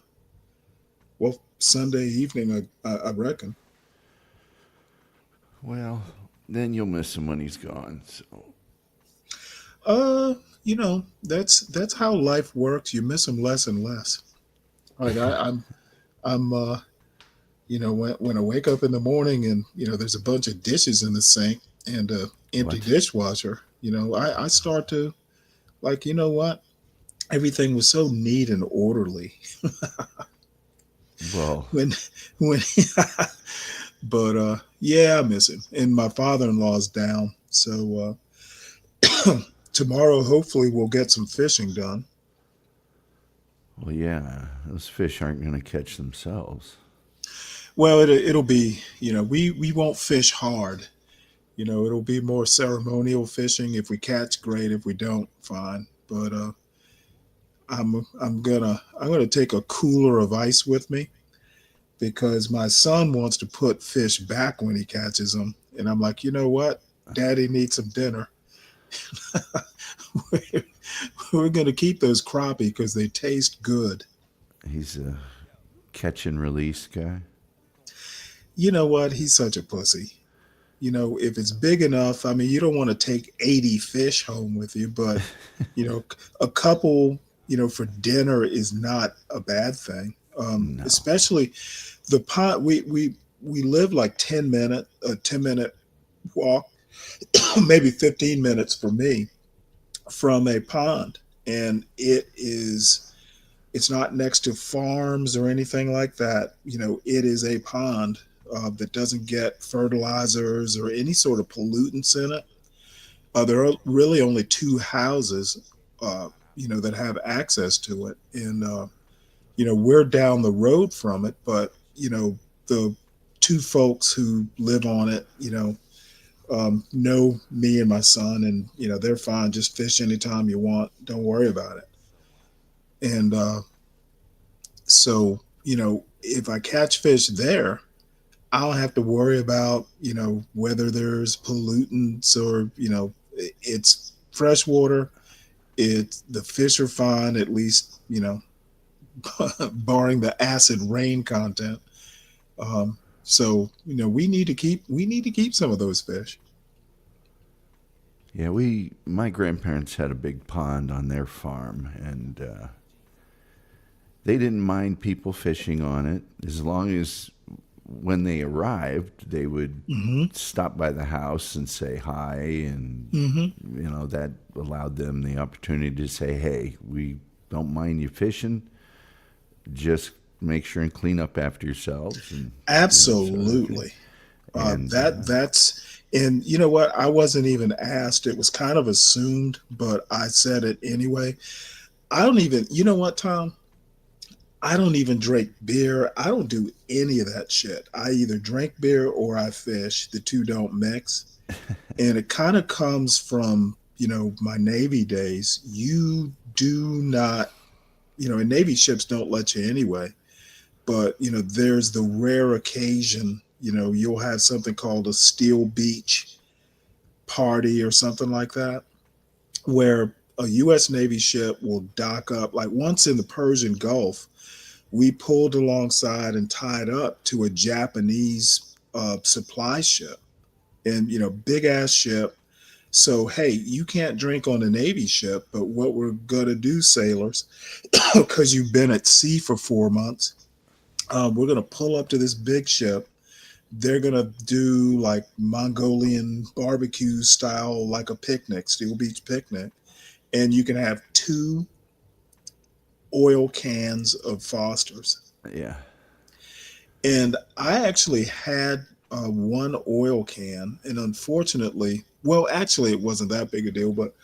Sunday evening, I reckon. Well, then you'll miss him when he's gone. So, You know, that's how life works. You miss them less and less. Like I'm you know, when I wake up in the morning and you know there's a bunch of dishes in the sink and a empty What? dishwasher, you know, I start to like, you know what? Everything was so neat and orderly. well, when but yeah, I miss him. And my father-in-law's down, so tomorrow hopefully we'll get some fishing done. well, yeah, those fish aren't going to catch themselves. Well, it'll be, you know, we won't fish hard. You know, it'll be more ceremonial fishing. If we catch, great. If we don't, fine. But I'm gonna take a cooler of ice with me because my son wants to put fish back when he catches them, and I'm like, you know what, Daddy needs some dinner. We're gonna keep those crappie because they taste good. He's a catch and release guy. You know what? He's such a pussy. if it's big enough, I mean, you don't want to take 80 fish home with you, but, a couple, for dinner is not a bad thing. No. Especially the pond. We live like 10-minute walk, maybe 15 minutes for me from a pond. And it's not next to farms or anything like that. It is a pond that doesn't get fertilizers or any sort of pollutants in it. There are really only two houses, that have access to it. And, we're down the road from it, but, the two folks who live on it, know me and my son, and, they're fine. Just fish anytime you want. Don't worry about it. And so, if I catch fish there, I don't have to worry about, whether there's pollutants or, it's fresh water. The fish are fine, at least, barring the acid rain content. So, we need to keep some of those fish. Yeah, my grandparents had a big pond on their farm, and they didn't mind people fishing on it as long as when they arrived, they would stop by the house and say hi, and that allowed them the opportunity to say, "Hey, we don't mind you fishing. Just make sure and clean up after yourselves." And, absolutely. And you know what? I wasn't even asked. It was kind of assumed, but I said it anyway. I don't even, you know what, Tom? I don't even drink beer. I don't do any of that shit. I either drink beer or I fish. The two don't mix. And it kind of comes from, my Navy days. You do not, and Navy ships don't let you anyway. But, there's the rare occasion, you'll have something called a Steel Beach party or something like that, where a U.S. Navy ship will dock up. Like once in the Persian Gulf, we pulled alongside and tied up to a Japanese supply ship, and, big ass ship. So, hey, you can't drink on a Navy ship, but what we're going to do, sailors, because you've been at sea for 4 months, we're going to pull up to this big ship. They're going to do like Mongolian barbecue style, like a picnic, Steel Beach picnic. And you can have 2 oil cans of Foster's. Yeah. And I actually had one oil can, and unfortunately, well, actually, it wasn't that big a deal, but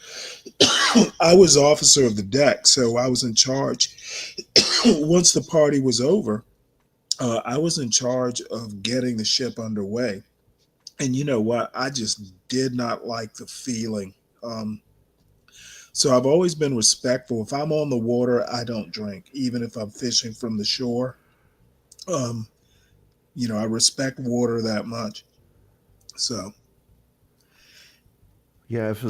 I was officer of the deck, so I was in charge. Once the party was over, I was in charge of getting the ship underway. And you know what? I just did not like the feeling. So I've always been respectful. If I'm on the water, I don't drink, even if I'm fishing from the shore. I respect water that much. So yeah, as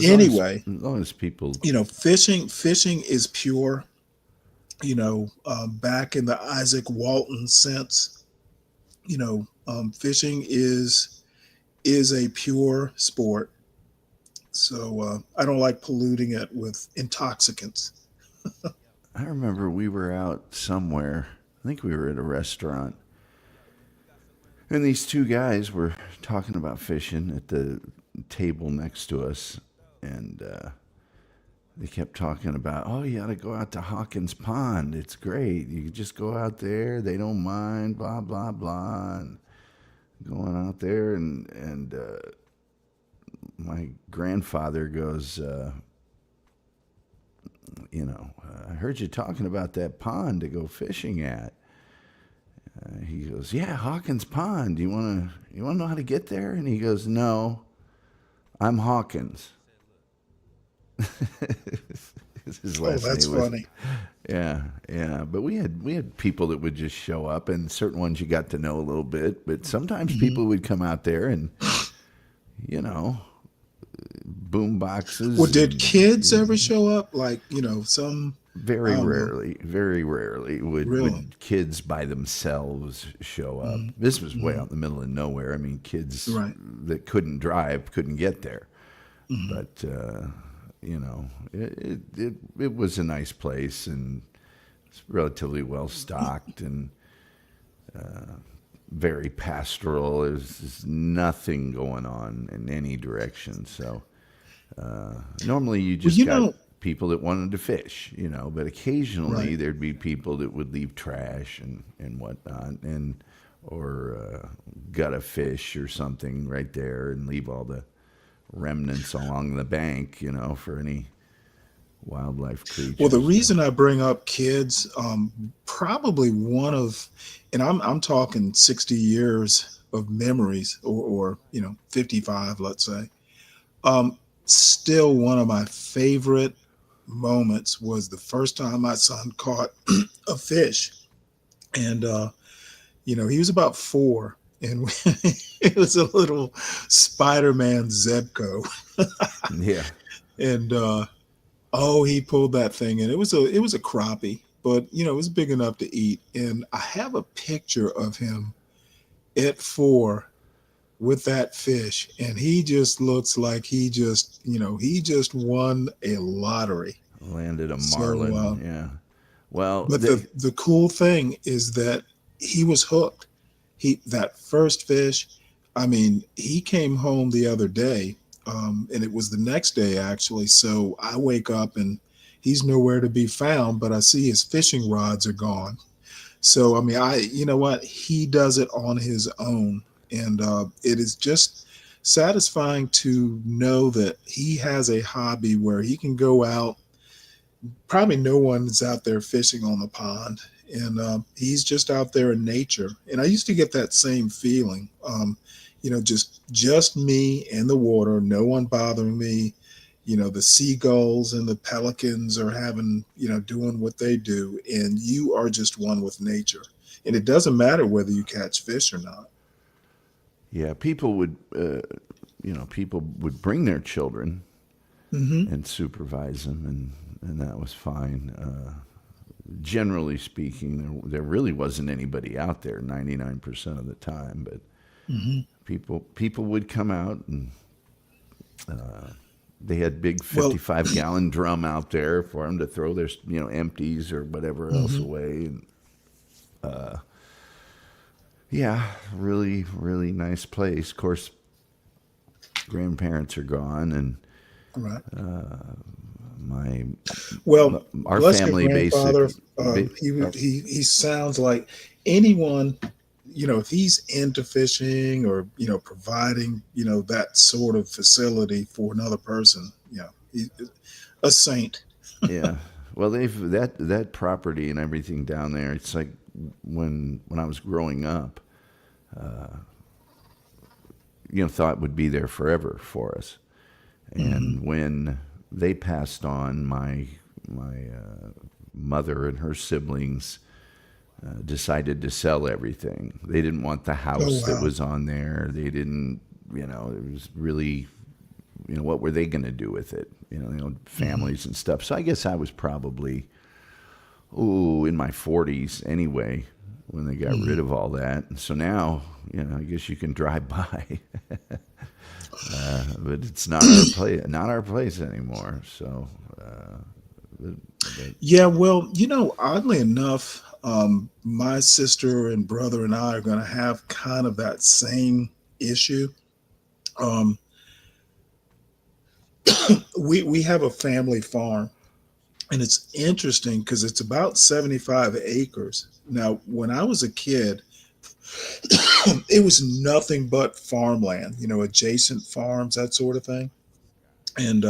long as people, fishing is pure. Back in the Isaac Walton sense, fishing is a pure sport. So I don't like polluting it with intoxicants. I remember we were out somewhere. I think we were at a restaurant. And these two guys were talking about fishing at the table next to us. And they kept talking about, oh, you ought to go out to Hawkins Pond. It's great. You can just go out there. They don't mind, blah, blah, blah. And going out there. And my grandfather goes, I heard you talking about that pond to go fishing at. He goes, yeah, Hawkins Pond. You want to know how to get there? And he goes, no, I'm Hawkins. His last that's name was, funny. Yeah. But we had people that would just show up, and certain ones you got to know a little bit. But sometimes people would come out there and, boom boxes. Well, did and- kids ever show up? Like, some Very I don't know. rarely Really? would kids by themselves show up. This was way out in the middle of nowhere. I mean, kids Right. that couldn't drive couldn't get there. But it was a nice place, and it's relatively well stocked and very pastoral. There's nothing going on in any direction. So normally you just got people that wanted to fish, but occasionally there'd be people that would leave trash and whatnot, or gut a fish or something right there and leave all the remnants along the bank, for any wildlife creatures. Well, the reason I bring up kids, probably one of, and I'm talking 60 years of memories, or 55, let's say. Still, one of my favorite moments was the first time my son caught a fish, and he was about 4, and it was a little Spider-Man Zebco. Yeah. And he pulled that thing, and it was a crappie, but it was big enough to eat. And I have a picture of him at 4 with that fish, and he just looks like he just won a lottery. Landed a marlin. Yeah. Well, but the cool thing is that he was hooked. That first fish, I mean, he came home the other day, and it was the next day actually. So I wake up and he's nowhere to be found, but I see his fishing rods are gone. So, I mean, you know what? He does it on his own. And it is just satisfying to know that he has a hobby where he can go out. Probably no one's out there fishing on the pond, and he's just out there in nature. And I used to get that same feeling, just me and the water, no one bothering me. The seagulls and the pelicans are doing what they do, and you are just one with nature. And it doesn't matter whether you catch fish or not. Yeah, people would bring their children and supervise them, and that was fine. Generally speaking, there really wasn't anybody out there 99% of the time, but people would come out, and they had big 55-gallon drum out there for them to throw their empties or whatever else away. And yeah, really, really nice place. Of course, grandparents are gone, and our family grandfather, basically. He sounds like anyone, if he's into fishing or providing that sort of facility for another person, he's a saint. Yeah, well, they've that property and everything down there. It's like when I was growing up, thought would be there forever for us. And when they passed on, my mother and her siblings decided to sell everything. They didn't want the house that was on there. They didn't, it was really, what were they going to do with it? Families and stuff. So I guess I was probably, in my 40s anyway, when they got rid of all that. And so now, I guess you can drive by, but it's not our place anymore. So, yeah, well, oddly enough, my sister and brother and I are going to have kind of that same issue. We have a family farm, and it's interesting because it's about 75 acres. Now, when I was a kid, it was nothing but farmland, adjacent farms, that sort of thing. And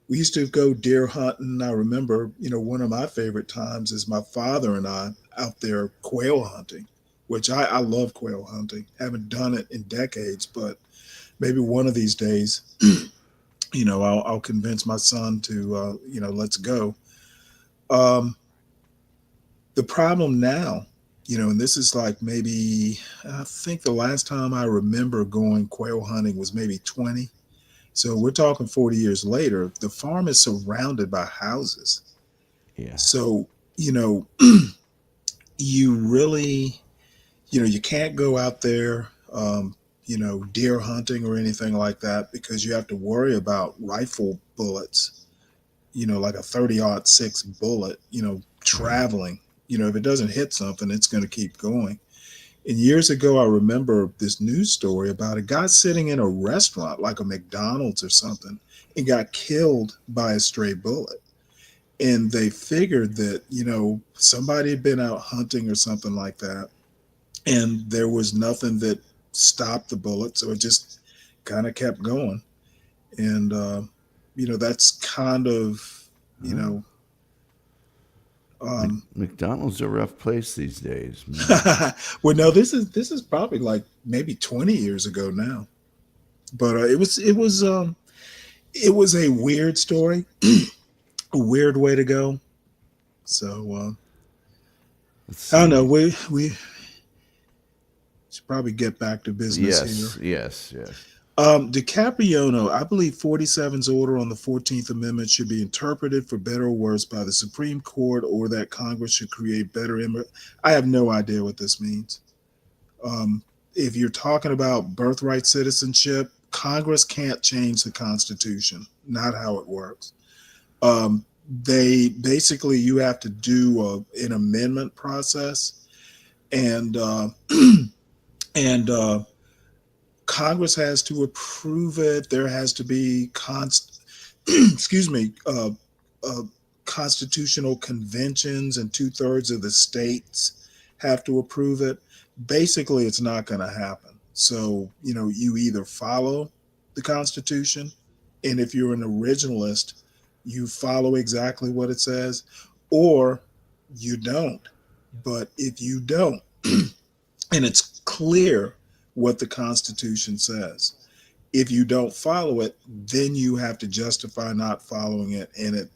we used to go deer hunting. I remember, one of my favorite times is my father and I out there quail hunting, which I love quail hunting. Haven't done it in decades, but maybe one of these days, I'll convince my son to, let's go. The problem now, and this is like maybe, I think the last time I remember going quail hunting was maybe 20 So we're talking 40 years later. The farm is surrounded by houses. Yeah. So, you really, you can't go out there, deer hunting or anything like that because you have to worry about rifle bullets, like a 30-06 bullet, traveling. If it doesn't hit something, it's going to keep going. And years ago, I remember this news story about a guy sitting in a restaurant, like a McDonald's or something, and got killed by a stray bullet. And they figured that, somebody had been out hunting or something like that. And there was nothing that stopped the bullet. So it just kind of kept going. And, that's kind of, McDonald's a rough place these days. well, no, this is probably like maybe 20 years ago now, but it was a weird story, a weird way to go. So I don't know. We should probably get back to business here. Yes. DiCaprio, I believe 47's order on the 14th Amendment should be interpreted for better or worse by the Supreme Court, or that Congress should create better. I have no idea what this means. If you're talking about birthright citizenship, Congress can't change the Constitution. Not how it works. They basically, you have to do an amendment process, and Congress has to approve it. There has to be constitutional conventions, and 2/3 of the states have to approve it. Basically, it's not going to happen. So, you either follow the Constitution, and if you're an originalist, you follow exactly what it says, or you don't. But if you don't, and it's clear what the Constitution says, if you don't follow it, then you have to justify not following it, and it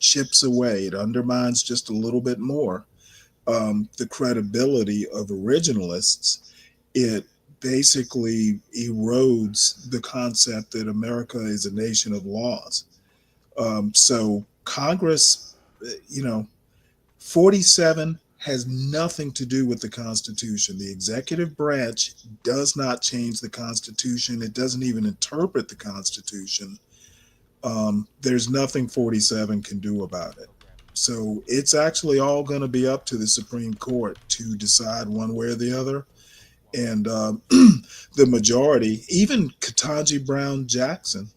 chips away. It undermines just a little bit more the credibility of originalists. It basically erodes the concept that America is a nation of laws. So Congress, 47 has nothing to do with the Constitution. The executive branch does not change the Constitution. It doesn't even interpret the Constitution. There's nothing 47 can do about it. So it's actually all going to be up to the Supreme Court to decide one way or the other. And the majority, even Ketanji Brown Jackson,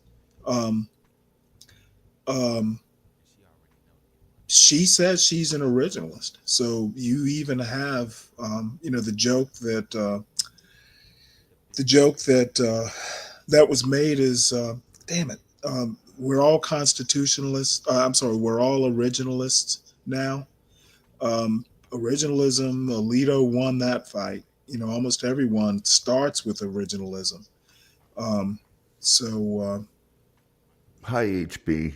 she says she's an originalist. So you even have, the joke that was made is, damn it, we're all constitutionalists. We're all originalists now. Originalism, Alito won that fight. Almost everyone starts with originalism. Hi, HB.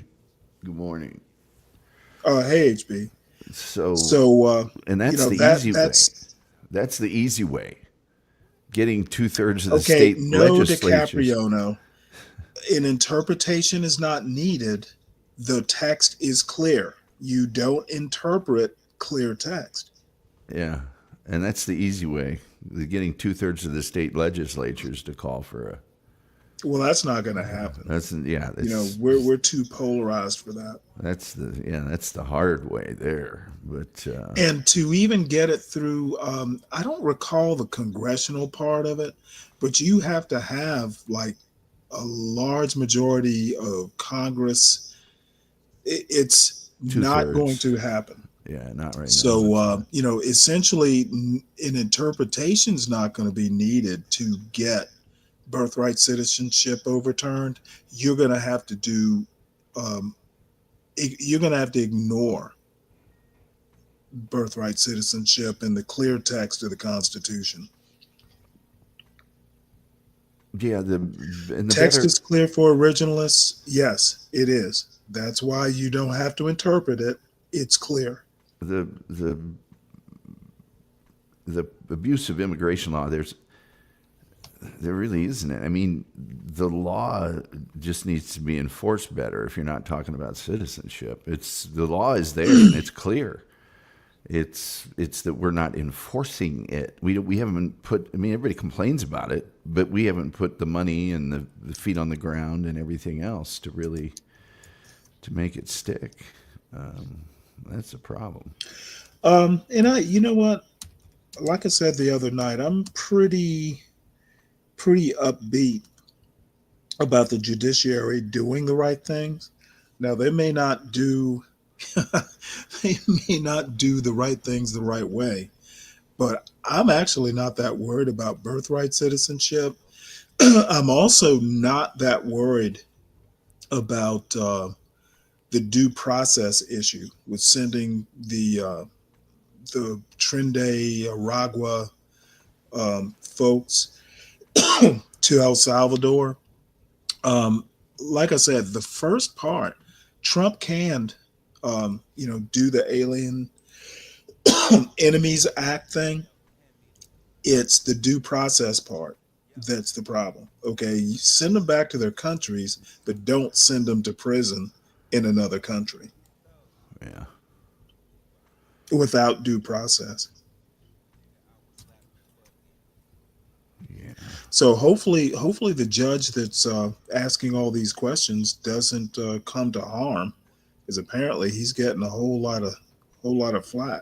Good morning. Hey, HB. And that's the easy way. That's the easy way. Getting 2/3 of the state legislatures. DiCaprio, no. An interpretation is not needed. The text is clear. You don't interpret clear text. Yeah, and that's the easy way. Getting 2/3 of the state legislatures to call for a. Well, that's not going to happen. That's we're too polarized for that. That's the hard way there. But and to even get it through, I don't recall the congressional part of it, but you have to have like a large majority of Congress. It's not going to happen. Yeah, not right now. So essentially, an interpretation is not going to be needed to get birthright citizenship overturned. You're going to have to do. You're going to have to ignore birthright citizenship in the clear text of the Constitution. Yeah, the text is clear for originalists. Yes, it is. That's why you don't have to interpret it. It's clear. The abuse of immigration law. There really isn't it. I mean, the law just needs to be enforced better. If you're not talking about citizenship, the law is there and it's clear. It's that we're not enforcing it. We haven't put. I mean, everybody complains about it, but we haven't put the money and the feet on the ground and everything else to really to make it stick. That's a problem. And you know what? Like I said the other night, I'm pretty upbeat about the judiciary doing the right things. Now they may not do they may not do the right things the right way, but I'm actually not that worried about birthright citizenship. I'm also not that worried about the due process issue with sending the Trinidad Aragua folks to El Salvador. Like I said, the first part, Trump can, do the Alien Enemies Act thing. It's the due process part that's the problem. Okay, you send them back to their countries, but don't send them to prison in another country. Yeah. Without due process. Yeah. So hopefully the judge that's asking all these questions doesn't come to harm, because apparently he's getting a whole lot of flack.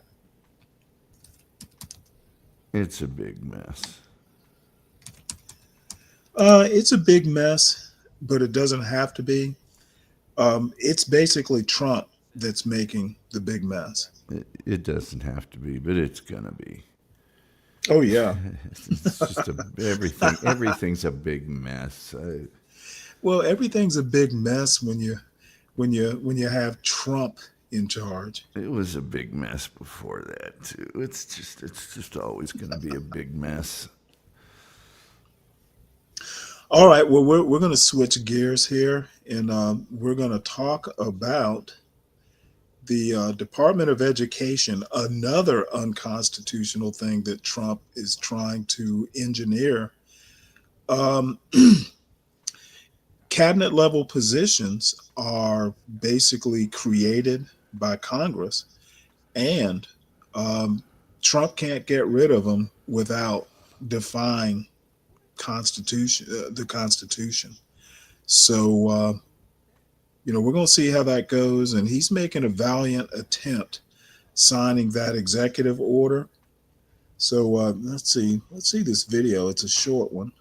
It's a big mess. It's a big mess, but it doesn't have to be. It's basically Trump that's making the big mess. It doesn't have to be, but it's gonna be. Oh yeah. It's just everything. Everything's a big mess. Well, everything's a big mess when you have Trump in charge. It was a big mess before that too. It's just always going to be a big mess. All right. Well, we're going to switch gears here, and we're going to talk about the Department of Education, another unconstitutional thing that Trump is trying to engineer. Cabinet level positions are basically created by Congress, and Trump can't get rid of them without defying the Constitution. So, we're going to see how that goes. And he's making a valiant attempt signing that executive order. So let's see this video. It's a short one.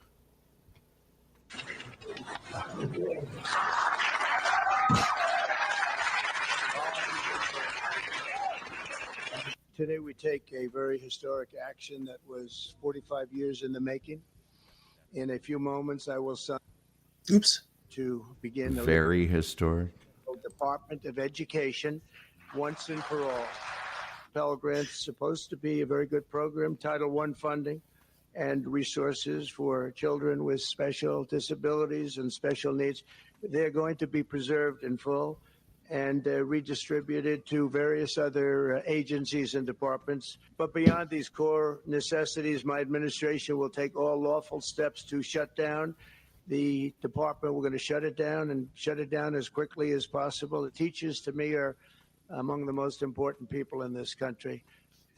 Today we take a very historic action that was 45 years in the making. In a few moments, I will sign. Oops. To begin the very historic Department of Education once and for all. Pell Grant's supposed to be a very good program, Title I funding and resources for children with special disabilities and special needs. They're going to be preserved in full and redistributed to various other agencies and departments. But beyond these core necessities, my administration will take all lawful steps to shut down the department. We're going to shut it down and shut it down as quickly as possible. The teachers, to me, are among the most important people in this country,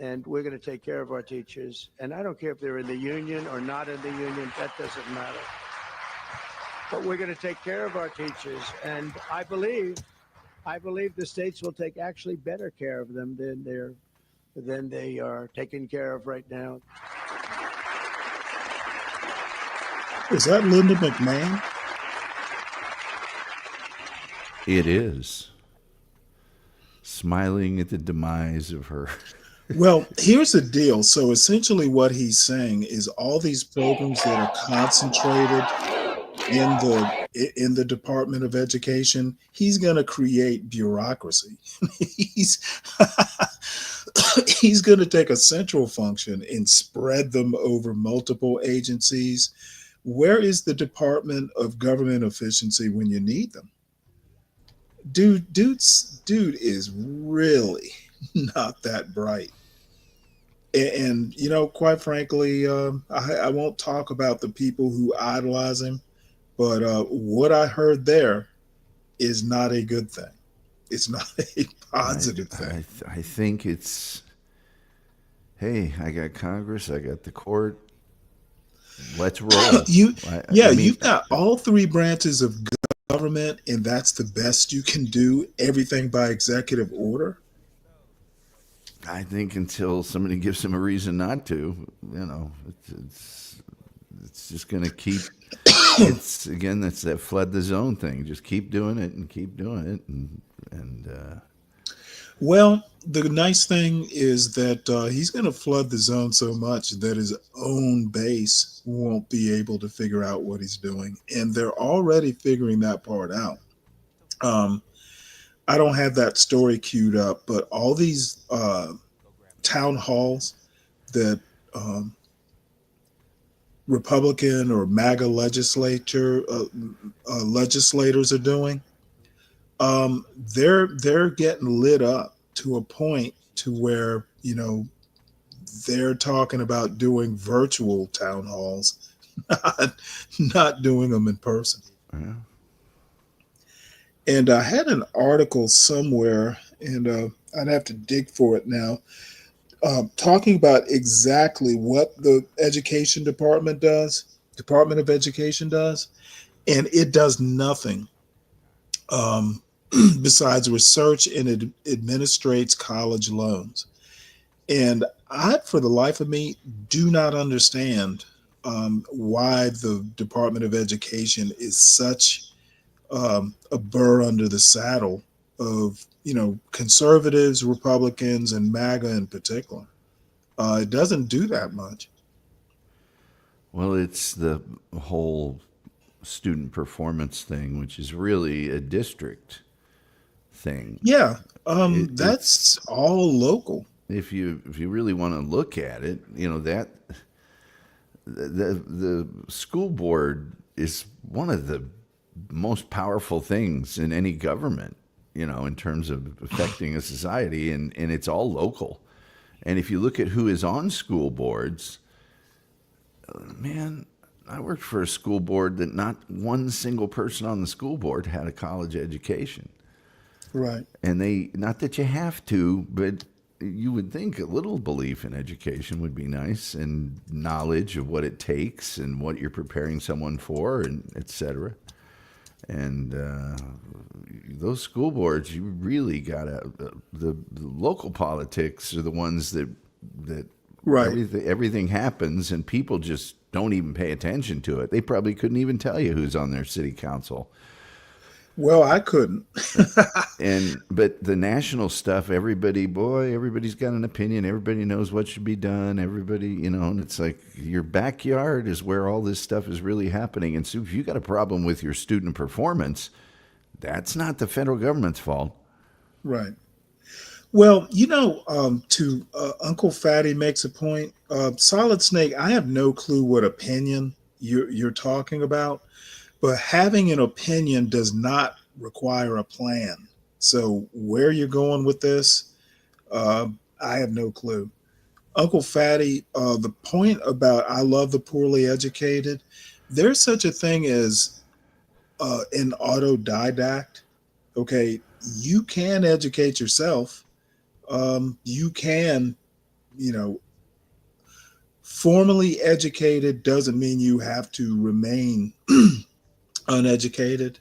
and we're going to take care of our teachers. And I don't care if they're in the union or not in the union. That doesn't matter. But we're going to take care of our teachers, and I believe the states will take actually better care of them than they are taken care of right now. Is that Linda McMahon? It is. Smiling at the demise of her. Well, here's the deal. So essentially what he's saying is all these programs that are concentrated in the Department of Education, he's going to create bureaucracy. He's going to take a central function and spread them over multiple agencies. Where is the Department of Government Efficiency when you need them? Dude is really not that bright. And you know, quite frankly, I won't talk about the people who idolize him, but what I heard there is not a good thing. It's not a positive thing. I think it's, hey, I got Congress, I got the court. Let's roll. You've got all three branches of government, and that's the best you can do. Everything by executive order. I think until somebody gives him a reason not to, you know, it's just going to keep. It's again, that's that flood the zone thing. Just keep doing it and keep doing it, and. Well, the nice thing is that he's going to flood the zone so much that his own base won't be able to figure out what he's doing, and they're already figuring that part out. I don't have that story queued up, but all these town halls that Republican or MAGA legislators are doing, they're getting lit up to a point to where, you know, they're talking about doing virtual town halls, not doing them in person. Yeah. And I had an article somewhere, and I'd have to dig for it now, talking about exactly what the Department of Education does, and it does nothing besides research, and it administrates college loans. And I, for the life of me, do not understand why the Department of Education is such a burr under the saddle of, you know, conservatives, Republicans, and MAGA in particular. It doesn't do that much. Well, it's the whole student performance thing, which is really a district thing. Yeah, that's all local. If you really want to look at it, you know, that the school board is one of the most powerful things in any government, you know, in terms of affecting a society, and it's all local. And if you look at who is on school boards, man, I worked for a school board that not one single person on the school board had a college education. Right. And they, not that you have to, but you would think a little belief in education would be nice, and knowledge of what it takes and what you're preparing someone for, and et cetera. And those school boards, you really got to, the local politics are the ones that right. Everything happens, and people just don't even pay attention to it. They probably couldn't even tell you who's on their city council. Well, I couldn't. But the national stuff, everybody's got an opinion. Everybody knows what should be done. Everybody, you know, and it's like your backyard is where all this stuff is really happening. And so if you got a problem with your student performance, that's not the federal government's fault. Right. Well, you know, to Uncle Fatty makes a point. Solid Snake, I have no clue what opinion you're talking about. But having an opinion does not require a plan. So where you're going with this, I have no clue. Uncle Fatty, the point about I love the poorly educated, there's such a thing as an autodidact. Okay, you can educate yourself. You can, you know, formally educated doesn't mean you have to remain uneducated.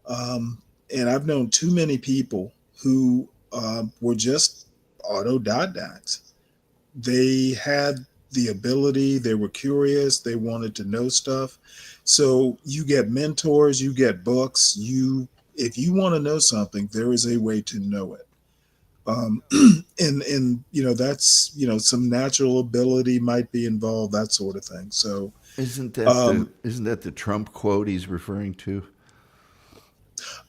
And I've known too many people who were just autodidacts. They had the ability, they were curious, they wanted to know stuff. So you get mentors, you get books, if you want to know something, there is a way to know it. And you know, that's, you know, some natural ability might be involved, that sort of thing. So isn't that the Trump quote he's referring to?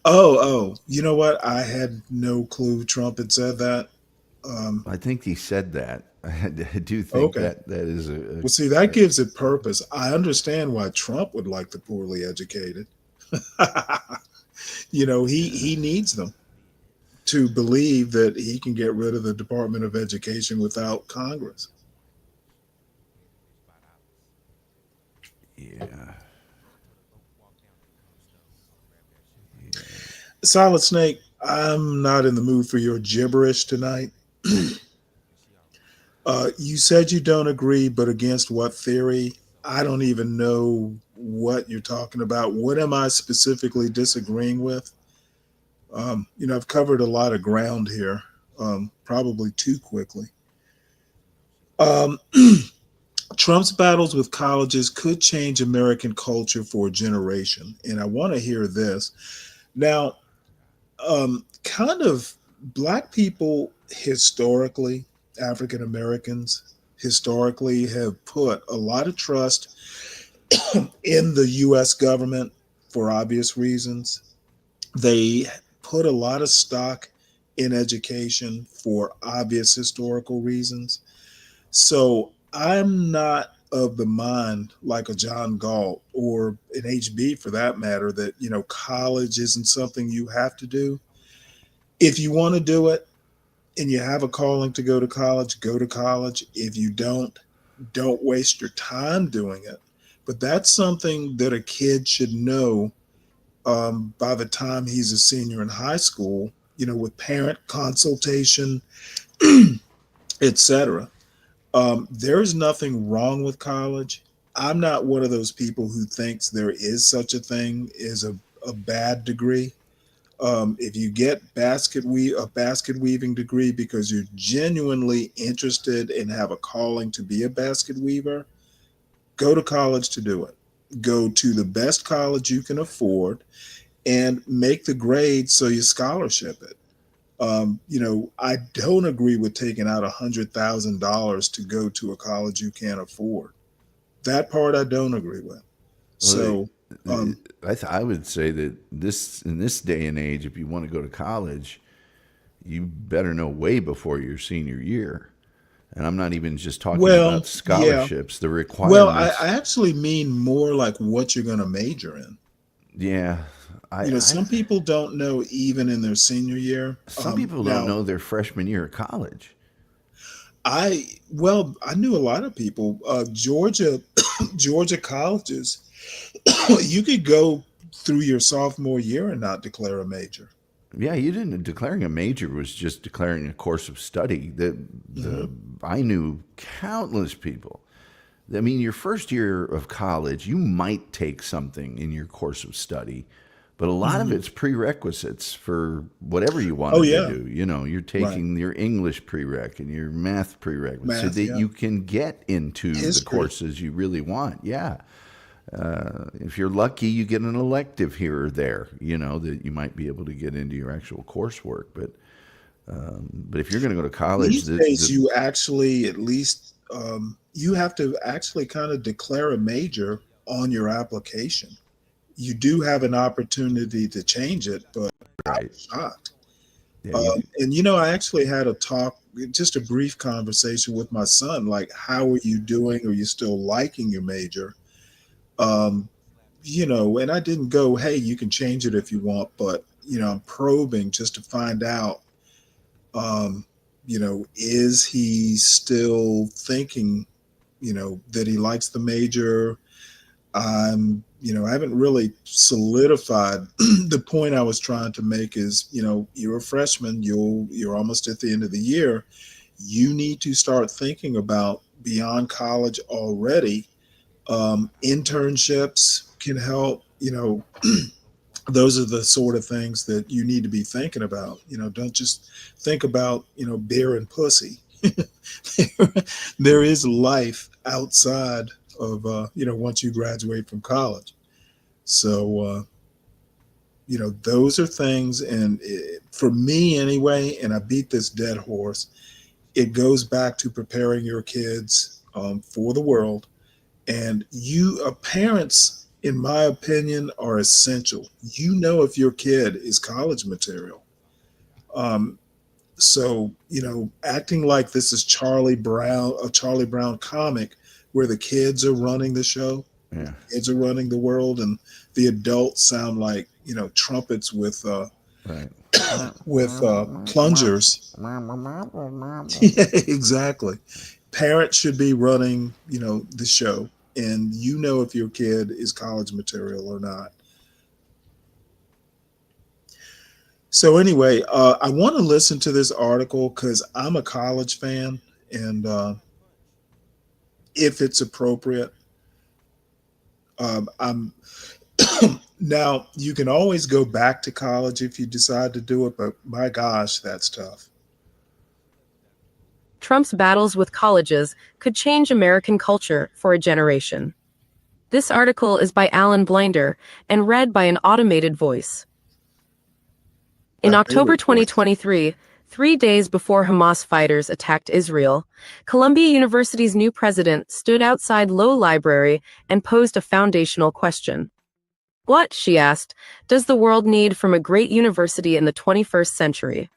Oh, you know what? I had no clue Trump had said that. I think he said that. I do think that is a well, see, that gives it purpose. I understand why Trump would like the poorly educated. You know, he needs them to believe that he can get rid of the Department of Education without Congress. Yeah. Solid Snake, I'm not in the mood for your gibberish tonight. You said you don't agree, but against what theory? I don't even know what you're talking about. What am I specifically disagreeing with? I've covered a lot of ground here, probably too quickly. Um, Trump's battles with colleges could change American culture for a generation. And I want to hear this. Now, kind of black people historically, African Americans historically have put a lot of trust in the US government for obvious reasons. They put a lot of stock in education for obvious historical reasons. So I'm not of the mind like a John Galt or an HB for that matter that, college isn't something you have to do. If you want to do it and you have a calling to go to college, go to college. If you don't waste your time doing it. But that's something that a kid should know by the time he's a senior in high school, with parent consultation, etc. There's nothing wrong with college. I'm not one of those people who thinks there is such a thing as a bad degree. If you get a basket weaving degree because you're genuinely interested and have a calling to be a basket weaver, go to college to do it. Go to the best college you can afford and make the grade so you scholarship it. I don't agree with taking out $100,000 to go to a college you can't afford. That part I don't agree with. So I would say that in this day and age, if you want to go to college, you better know way before your senior year. And I'm not even just talking about scholarships, the requirements. Well, I actually mean more like what you're going to major in. Yeah. Some people don't know even in their senior year. Some people don't know their freshman year of college. I knew a lot of people. Georgia colleges, you could go through your sophomore year and not declare a major. Yeah, you didn't. Declaring a major was just declaring a course of study. I knew countless people. I mean, your first year of college, you might take something in your course of study, but a lot of it's prerequisites for whatever you want to do. You're taking your English prereq and your math prereq so that you can get into the courses you really want. Yeah. If you're lucky, you get an elective here or there, that you might be able to get into your actual coursework. But if you're going to go to college, these days you actually at least you have to actually kind of declare a major on your application. You do have an opportunity to change it, but I was shocked. Yeah, I actually had just a brief conversation with my son, like, how are you doing? Are you still liking your major? And I didn't go, hey, you can change it if you want, but, I'm probing just to find out, is he still thinking, that he likes the major? I haven't really solidified the point I was trying to make is, you're a freshman, you're almost at the end of the year. You need to start thinking about beyond college already. Internships can help, those are the sort of things that you need to be thinking about. Don't just think about, beer and pussy. There is life outside of, once you graduate from college. So, those are things. And for me anyway, and I beat this dead horse, it goes back to preparing your kids for the world. And parents, in my opinion, are essential. If your kid is college material. So, acting like this is a Charlie Brown comic where the kids are running the show, kids are running the world, and the adults sound like, trumpets with plungers. Yeah, exactly. Parents should be running, the show. and you know if your kid is college material or not. So anyway, I want to listen to this article because I'm a college fan, and if it's appropriate, I'm now you can always go back to college if you decide to do it, but my gosh, that's tough. Trump's battles with colleges could change American culture for a generation. This article is by Alan Blinder and read by an automated voice. In October 2023, 3 days before Hamas fighters attacked Israel, Columbia University's new president stood outside Low Library and posed a foundational question. What, she asked, does the world need from a great university in the 21st century?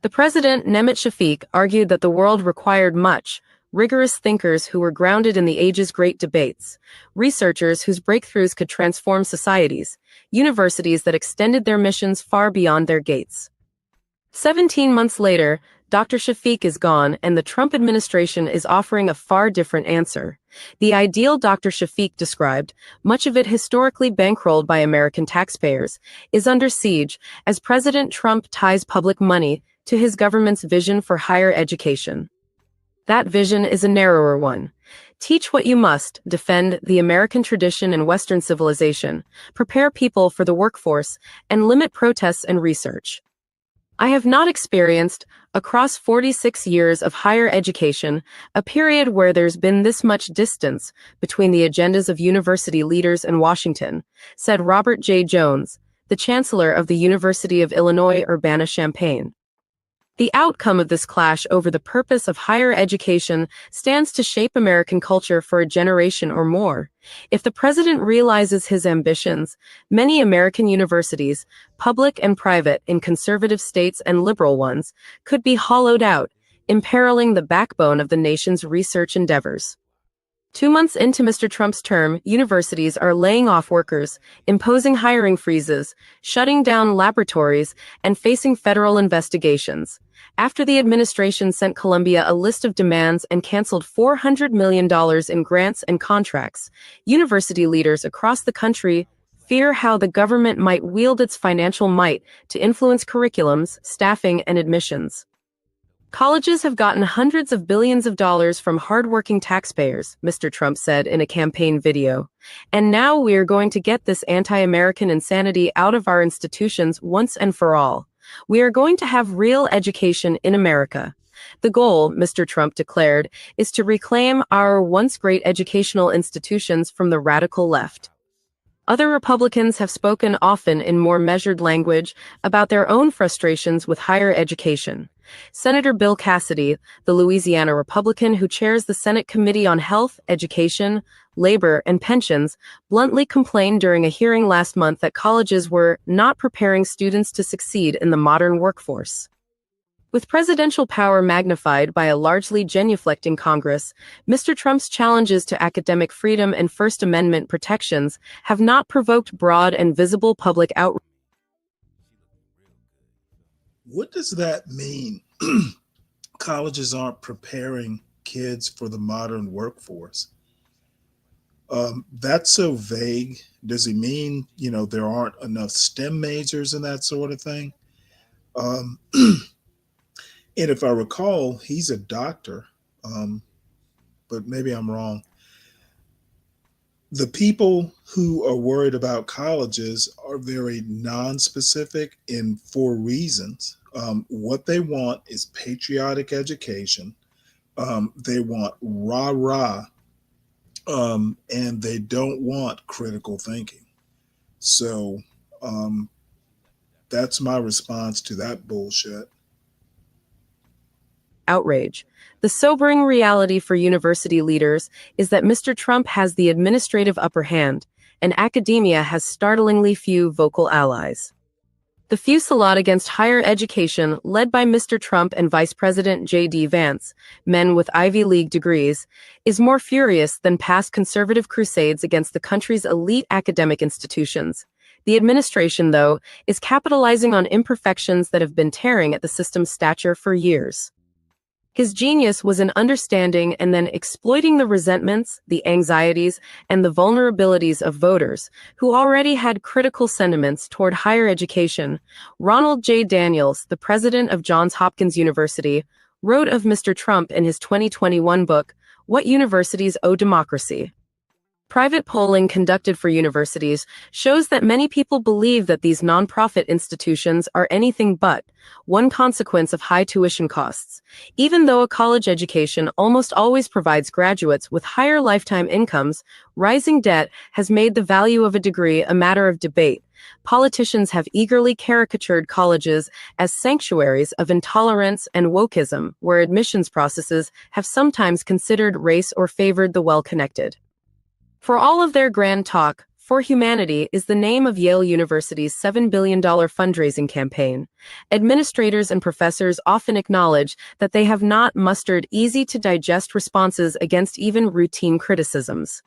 The president, Mehmet Shafik, argued that the world required much, rigorous thinkers who were grounded in the age's great debates, researchers whose breakthroughs could transform societies, universities that extended their missions far beyond their gates. 17 months later, Dr. Shafik is gone, and the Trump administration is offering a far different answer. The ideal Dr. Shafik described, much of it historically bankrolled by American taxpayers, is under siege as President Trump ties public money to his government's vision for higher education. That vision is a narrower one. Teach what you must, defend the American tradition and Western civilization, prepare people for the workforce, and limit protests and research. I have not experienced, across 46 years of higher education, a period where there's been this much distance between the agendas of university leaders and Washington, said Robert J. Jones, the chancellor of the University of Illinois Urbana-Champaign. The outcome of this clash over the purpose of higher education stands to shape American culture for a generation or more. If the president realizes his ambitions, many American universities, public and private in conservative states and liberal ones, could be hollowed out, imperiling the backbone of the nation's research endeavors. 2 months into Mr. Trump's term, universities are laying off workers, imposing hiring freezes, shutting down laboratories, and facing federal investigations. After the administration sent Columbia a list of demands and canceled $400 million in grants and contracts, university leaders across the country fear how the government might wield its financial might to influence curriculums, staffing, and admissions. Colleges have gotten hundreds of billions of dollars from hardworking taxpayers, Mr. Trump said in a campaign video. And now we are going to get this anti-American insanity out of our institutions once and for all. We are going to have real education in America. The goal, Mr. Trump declared, is to reclaim our once great educational institutions from the radical left. Other Republicans have spoken often in more measured language about their own frustrations with higher education. Senator Bill Cassidy, the Louisiana Republican who chairs the Senate Committee on Health, Education, Labor, and Pensions, bluntly complained during a hearing last month that colleges were not preparing students to succeed in the modern workforce. With presidential power magnified by a largely genuflecting Congress, Mr. Trump's challenges to academic freedom and First Amendment protections have not provoked broad and visible public outrage. What does that mean? Colleges aren't preparing kids for the modern workforce. That's so vague. Does he mean, there aren't enough STEM majors and that sort of thing? And if I recall, he's a doctor, but maybe I'm wrong. The people who are worried about colleges are very non-specific and for reasons. What they want is patriotic education. They want rah-rah, and they don't want critical thinking. So that's my response to that bullshit. Outrage. The sobering reality for university leaders is that Mr. Trump has the administrative upper hand, and academia has startlingly few vocal allies. The fusillade against higher education, led by Mr. Trump and Vice President J.D. Vance, men with Ivy League degrees, is more furious than past conservative crusades against the country's elite academic institutions. The administration, though, is capitalizing on imperfections that have been tearing at the system's stature for years. His genius was in understanding and then exploiting the resentments, the anxieties, and the vulnerabilities of voters who already had critical sentiments toward higher education. Ronald J. Daniels, the president of Johns Hopkins University, wrote of Mr. Trump in his 2021 book, What Universities Owe Democracy. Private polling conducted for universities shows that many people believe that these nonprofit institutions are anything but one consequence of high tuition costs. Even though a college education almost always provides graduates with higher lifetime incomes, rising debt has made the value of a degree a matter of debate. Politicians have eagerly caricatured colleges as sanctuaries of intolerance and wokeism, where admissions processes have sometimes considered race or favored the well-connected. For all of their grand talk, For Humanity is the name of Yale University's $7 billion fundraising campaign. Administrators and professors often acknowledge that they have not mustered easy-to-digest responses against even routine criticisms.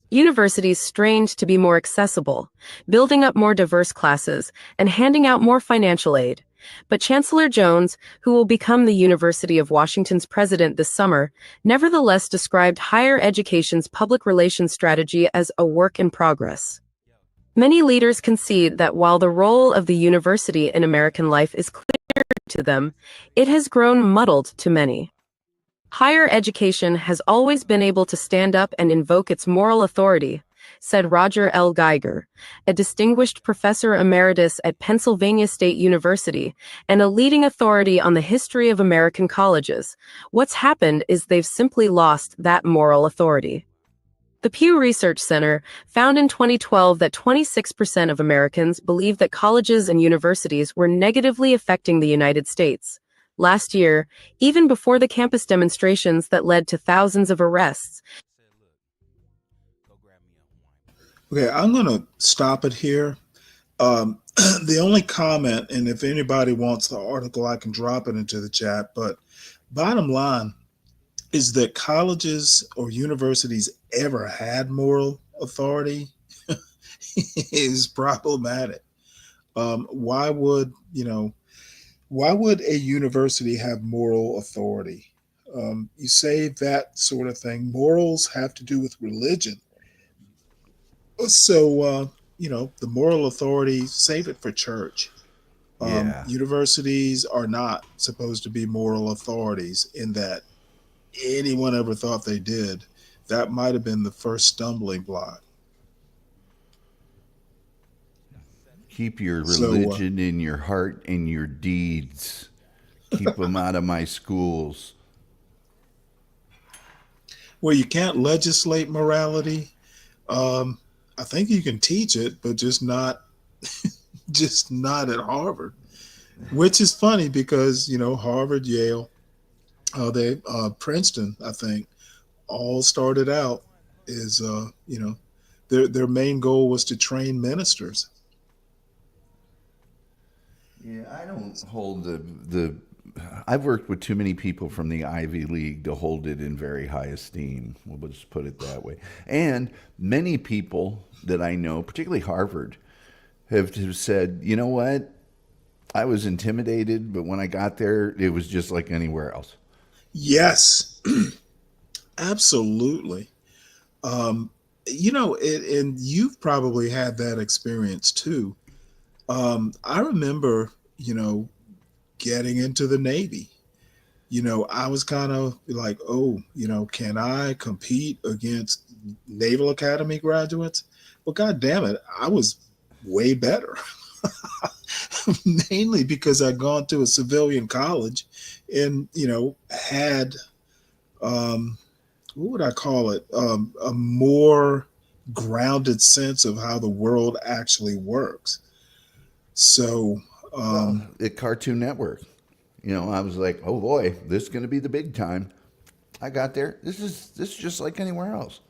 Universities strained to be more accessible, building up more diverse classes, and handing out more financial aid. But Chancellor Jones, who will become the University of Washington's president this summer, nevertheless described higher education's public relations strategy as a work in progress. Many leaders concede that while the role of the university in American life is clear to them, it has grown muddled to many. Higher education has always been able to stand up and invoke its moral authority, said Roger L. Geiger, a distinguished professor emeritus at Pennsylvania State University and a leading authority on the history of American colleges. What's happened is they've simply lost that moral authority. The Pew Research Center found in 2012 that 26% of Americans believe that colleges and universities were negatively affecting the United States. Last year, even before the campus demonstrations that led to thousands of arrests. Okay, I'm going to stop it here. The only comment, and if anybody wants the article, I can drop it into the chat. But bottom line is that colleges or universities ever had moral authority is problematic. Why would a university have moral authority? You say that sort of thing. Morals have to do with religion. So, the moral authority, save it for church. Universities are not supposed to be moral authorities in that anyone ever thought they did. That might have been the first stumbling block. Keep your religion in your heart and your deeds. Keep them out of my schools. Well, you can't legislate morality. I think you can teach it, but just not at Harvard, which is funny because, Harvard, Yale, Princeton, I think, all started out is, their main goal was to train ministers. Yeah, I don't hold I've worked with too many people from the Ivy League to hold it in very high esteem. We'll just put it that way. And many people that I know, particularly Harvard, have said, you know what? I was intimidated, but when I got there, it was just like anywhere else. Yes, absolutely. And you've probably had that experience too. I remember, getting into the Navy. I was kind of like, can I compete against Naval Academy graduates? Well, God damn it, I was way better. Mainly because I'd gone to a civilian college and, had, what would I call it? A more grounded sense of how the world actually works. So, at Cartoon Network, I was like, oh boy, this is going to be the big time. I got there. This is just like anywhere else.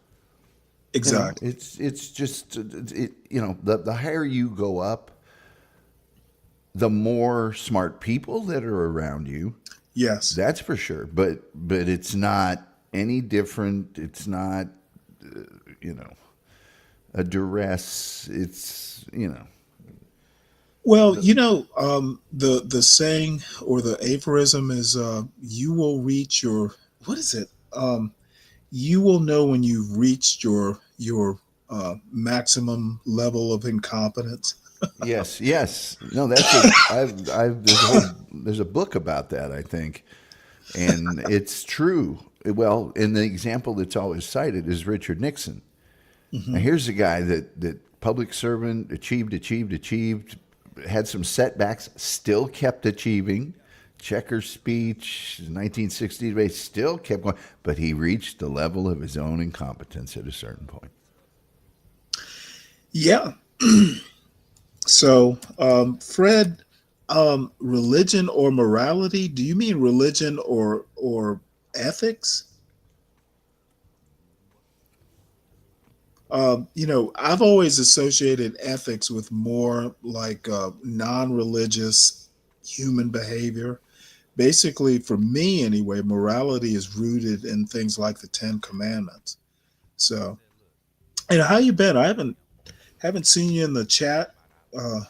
Exactly. It's just the higher you go up, the more smart people that are around you. Yes, that's for sure. But it's not any different. It's not a duress. It's Well, the saying or the aphorism is, you will reach your, what is it? You will know when you've reached your maximum level of incompetence. Yes, yes. No, there's a book about that, I think, and it's true. Well, and the example that's always cited is Richard Nixon. Now, here's a guy that public servant, achieved, had some setbacks, still kept achieving. Checker speech, 1960s, still kept going, but he reached the level of his own incompetence at a certain point. Yeah. So, Fred, religion or morality? Do you mean religion or ethics? I've always associated ethics with more like non-religious human behavior. Basically, for me anyway, morality is rooted in things like the Ten Commandments. So, and how you been? I haven't seen you in the chat. Of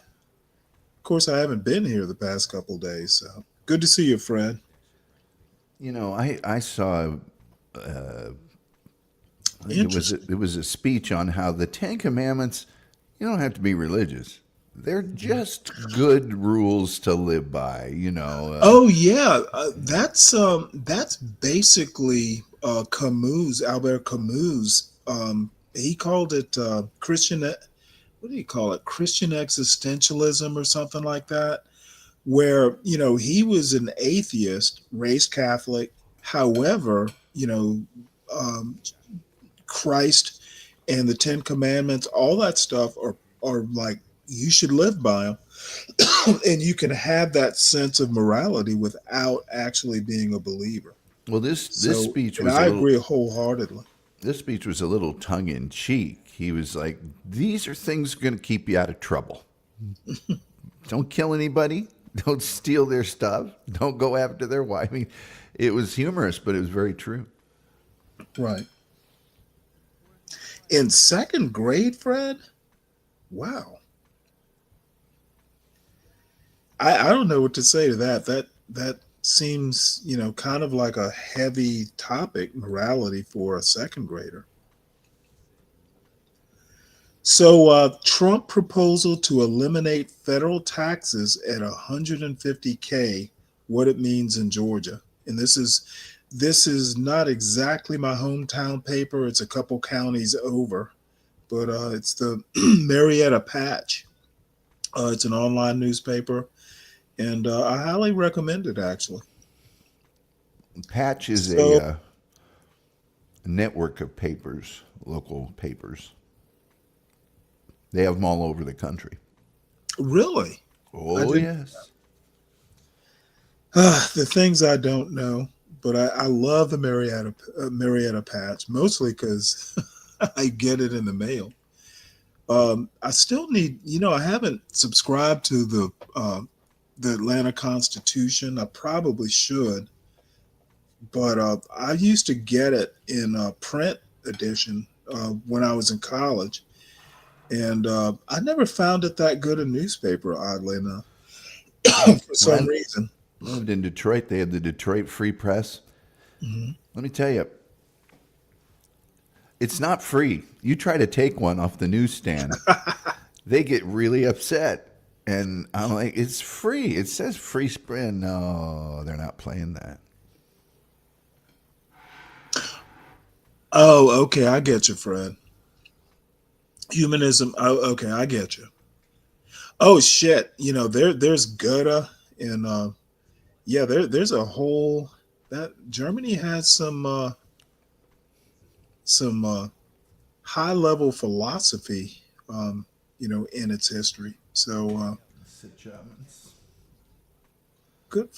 course, I haven't been here the past couple days. So, good to see you, Fred. I saw. I think it was a speech on how the Ten Commandments. You don't have to be religious. They're just good rules to live by. Oh yeah, that's basically Camus, Albert Camus. He called it Christian. What do you call it? Christian existentialism or something like that. Where he was an atheist, raised Catholic. However, Christ and the Ten Commandments, all that stuff are like you should live by them, and you can have that sense of morality without actually being a believer. Well, this speech was. I agree wholeheartedly. This speech was a little tongue in cheek. He was like, "These are things going to keep you out of trouble. Don't kill anybody. Don't steal their stuff. Don't go after their wife." I mean, it was humorous, but it was very true. Right. In second grade, Fred? Wow. I don't know what to say to that. That seems, kind of like a heavy topic, morality for a second grader. So Trump proposal to eliminate federal taxes at 150K, what it means in Georgia. And this is not exactly my hometown paper. It's a couple counties over, but it's the Marietta Patch. It's an online newspaper, and I highly recommend it, actually. Patch is a network of papers, local papers. They have them all over the country. Really? Oh, yes. The things I don't know. But I love the Marietta Patch, mostly because I get it in the mail. I still need, I haven't subscribed to the Atlanta Constitution. I probably should, but I used to get it in print edition when I was in college, and I never found it that good a newspaper, oddly enough, for some reason. Lived in Detroit. They had the Detroit Free Press. Mm-hmm. Let me tell you, it's not free. You try to take one off the newsstand, they get really upset. And I'm like, it's free. It says free sprint. No, they're not playing that. Oh, okay. I get you, Fred. Humanism. Oh, okay. I get you. Oh, shit. There's Goethe and there's a whole that Germany has some high level philosophy, in its history. So good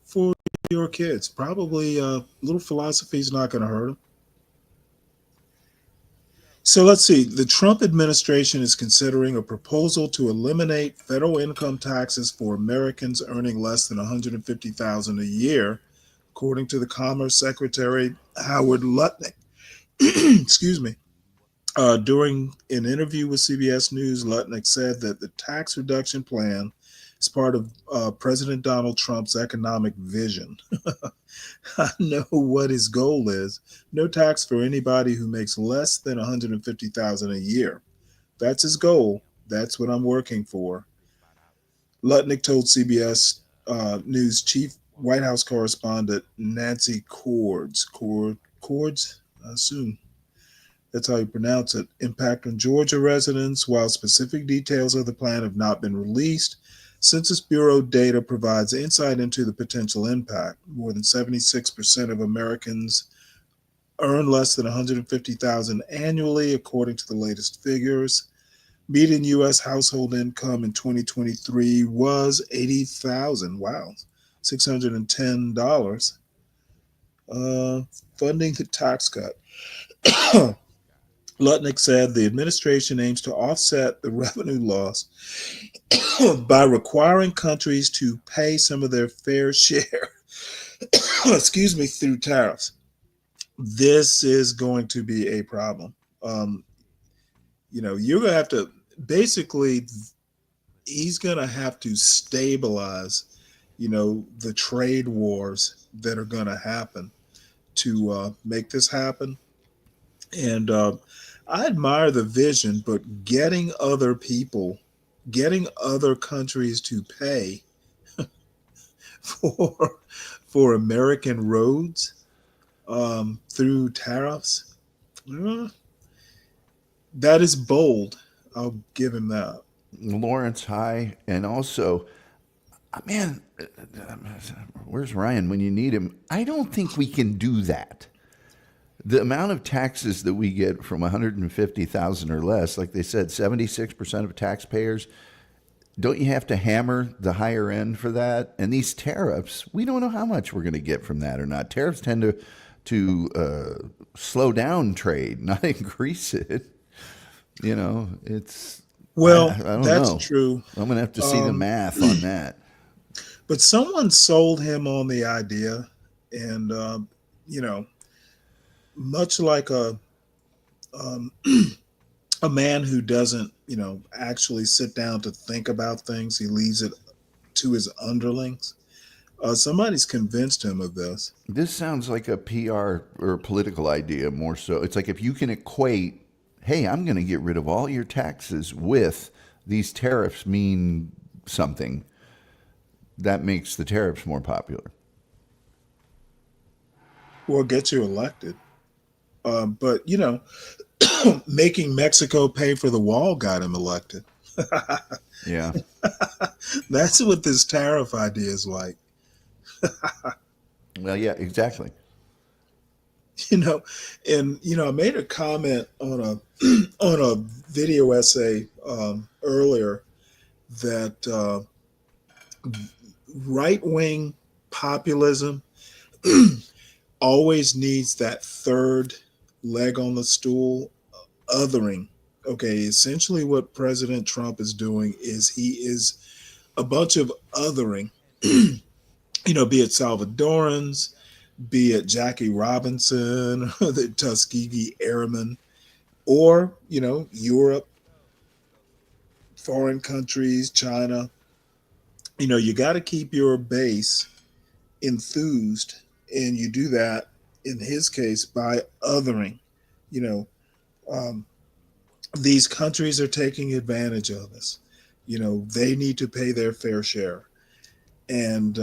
for your kids. Probably a little philosophy is not going to hurt them. So let's see. The Trump administration is considering a proposal to eliminate federal income taxes for Americans earning less than $150,000 a year, according to the Commerce Secretary Howard Lutnick. Excuse me. During an interview with CBS News, Lutnick said that the tax reduction plan is part of President Donald Trump's economic vision. I know what his goal is. No tax for anybody who makes less than 150,000 a year. That's his goal. That's what I'm working for. Lutnick told CBS News chief White House correspondent Nancy Cords, I assume that's how you pronounce it, impact on Georgia residents. While specific details of the plan have not been released, Census Bureau data provides insight into the potential impact. More than 76% of Americans earn less than 150,000 annually, according to the latest figures. Median U.S. household income in 2023 was 80,000. Wow, $610. Funding the tax cut. Lutnick said the administration aims to offset the revenue loss by requiring countries to pay some of their fair share, excuse me, through tariffs. This is going to be a problem. You're going to have to basically, he's going to have to stabilize, the trade wars that are going to happen to make this happen. And I admire the vision, but getting other countries to pay for American roads through tariffs, that is bold. I'll give him that. Lawrence, hi. And also, man, where's Ryan when you need him? I don't think we can do that. The amount of taxes that we get from 150,000 or less, like they said, 76% of taxpayers, don't you have to hammer the higher end for that? And these tariffs, we don't know how much we're going to get from that or not. Tariffs tend to slow down trade, not increase it. It's well, I don't that's know. true. I'm going to have to see the math on that. But someone sold him on the idea, and much like a man who doesn't, actually sit down to think about things, he leaves it to his underlings. Somebody's convinced him of this. This sounds like a PR or political idea more so. It's like if you can equate, hey, I'm going to get rid of all your taxes with these tariffs mean something, that makes the tariffs more popular. Well, get you elected. But, making Mexico pay for the wall got him elected. Yeah. That's what this tariff idea is like. Well, yeah, exactly. I made a comment on a video essay earlier that right-wing populism always needs that third leg on the stool, othering. Okay, essentially what President Trump is doing is he is a bunch of othering, be it Salvadorans, be it Jackie Robinson, the Tuskegee Airmen, or, Europe, foreign countries, China. You got to keep your base enthused, and you do that, in his case, by othering. These countries are taking advantage of us. They need to pay their fair share. And,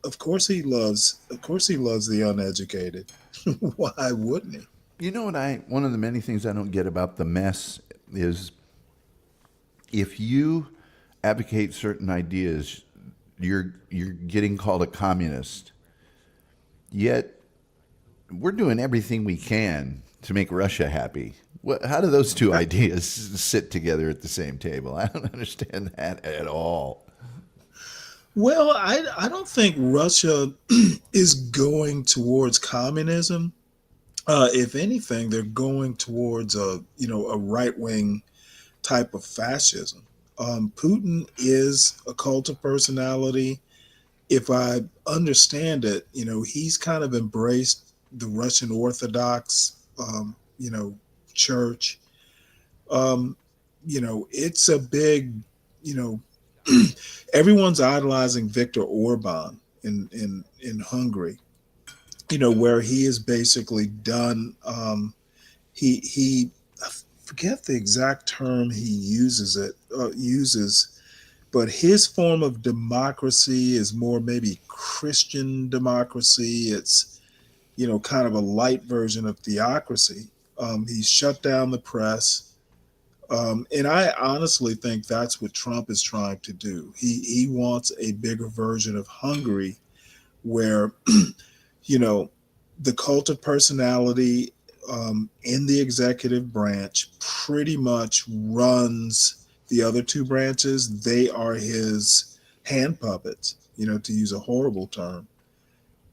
of course he loves the uneducated. Why wouldn't he? One of the many things I don't get about the mess is if you advocate certain ideas, you're getting called a communist. Yet we're doing everything we can to make Russia happy. How do those two ideas sit together at the same table? I don't understand that at all. Well, I don't think Russia is going towards communism. If anything, they're going towards a right-wing type of fascism. Putin is a cult of personality. If I understand it, he's kind of embraced the Russian Orthodox you know, church. Um, it's a big, you know, everyone's idolizing Viktor Orban in Hungary. Where he has basically done. He I forget the exact term he uses, but his form of democracy is more maybe Christian democracy. It's kind of a light version of theocracy. He's shut down the press. And I honestly think that's what Trump is trying to do. He wants a bigger version of Hungary where, you know, the cult of personality in the executive branch pretty much runs the other two branches. They are his hand puppets, to use a horrible term.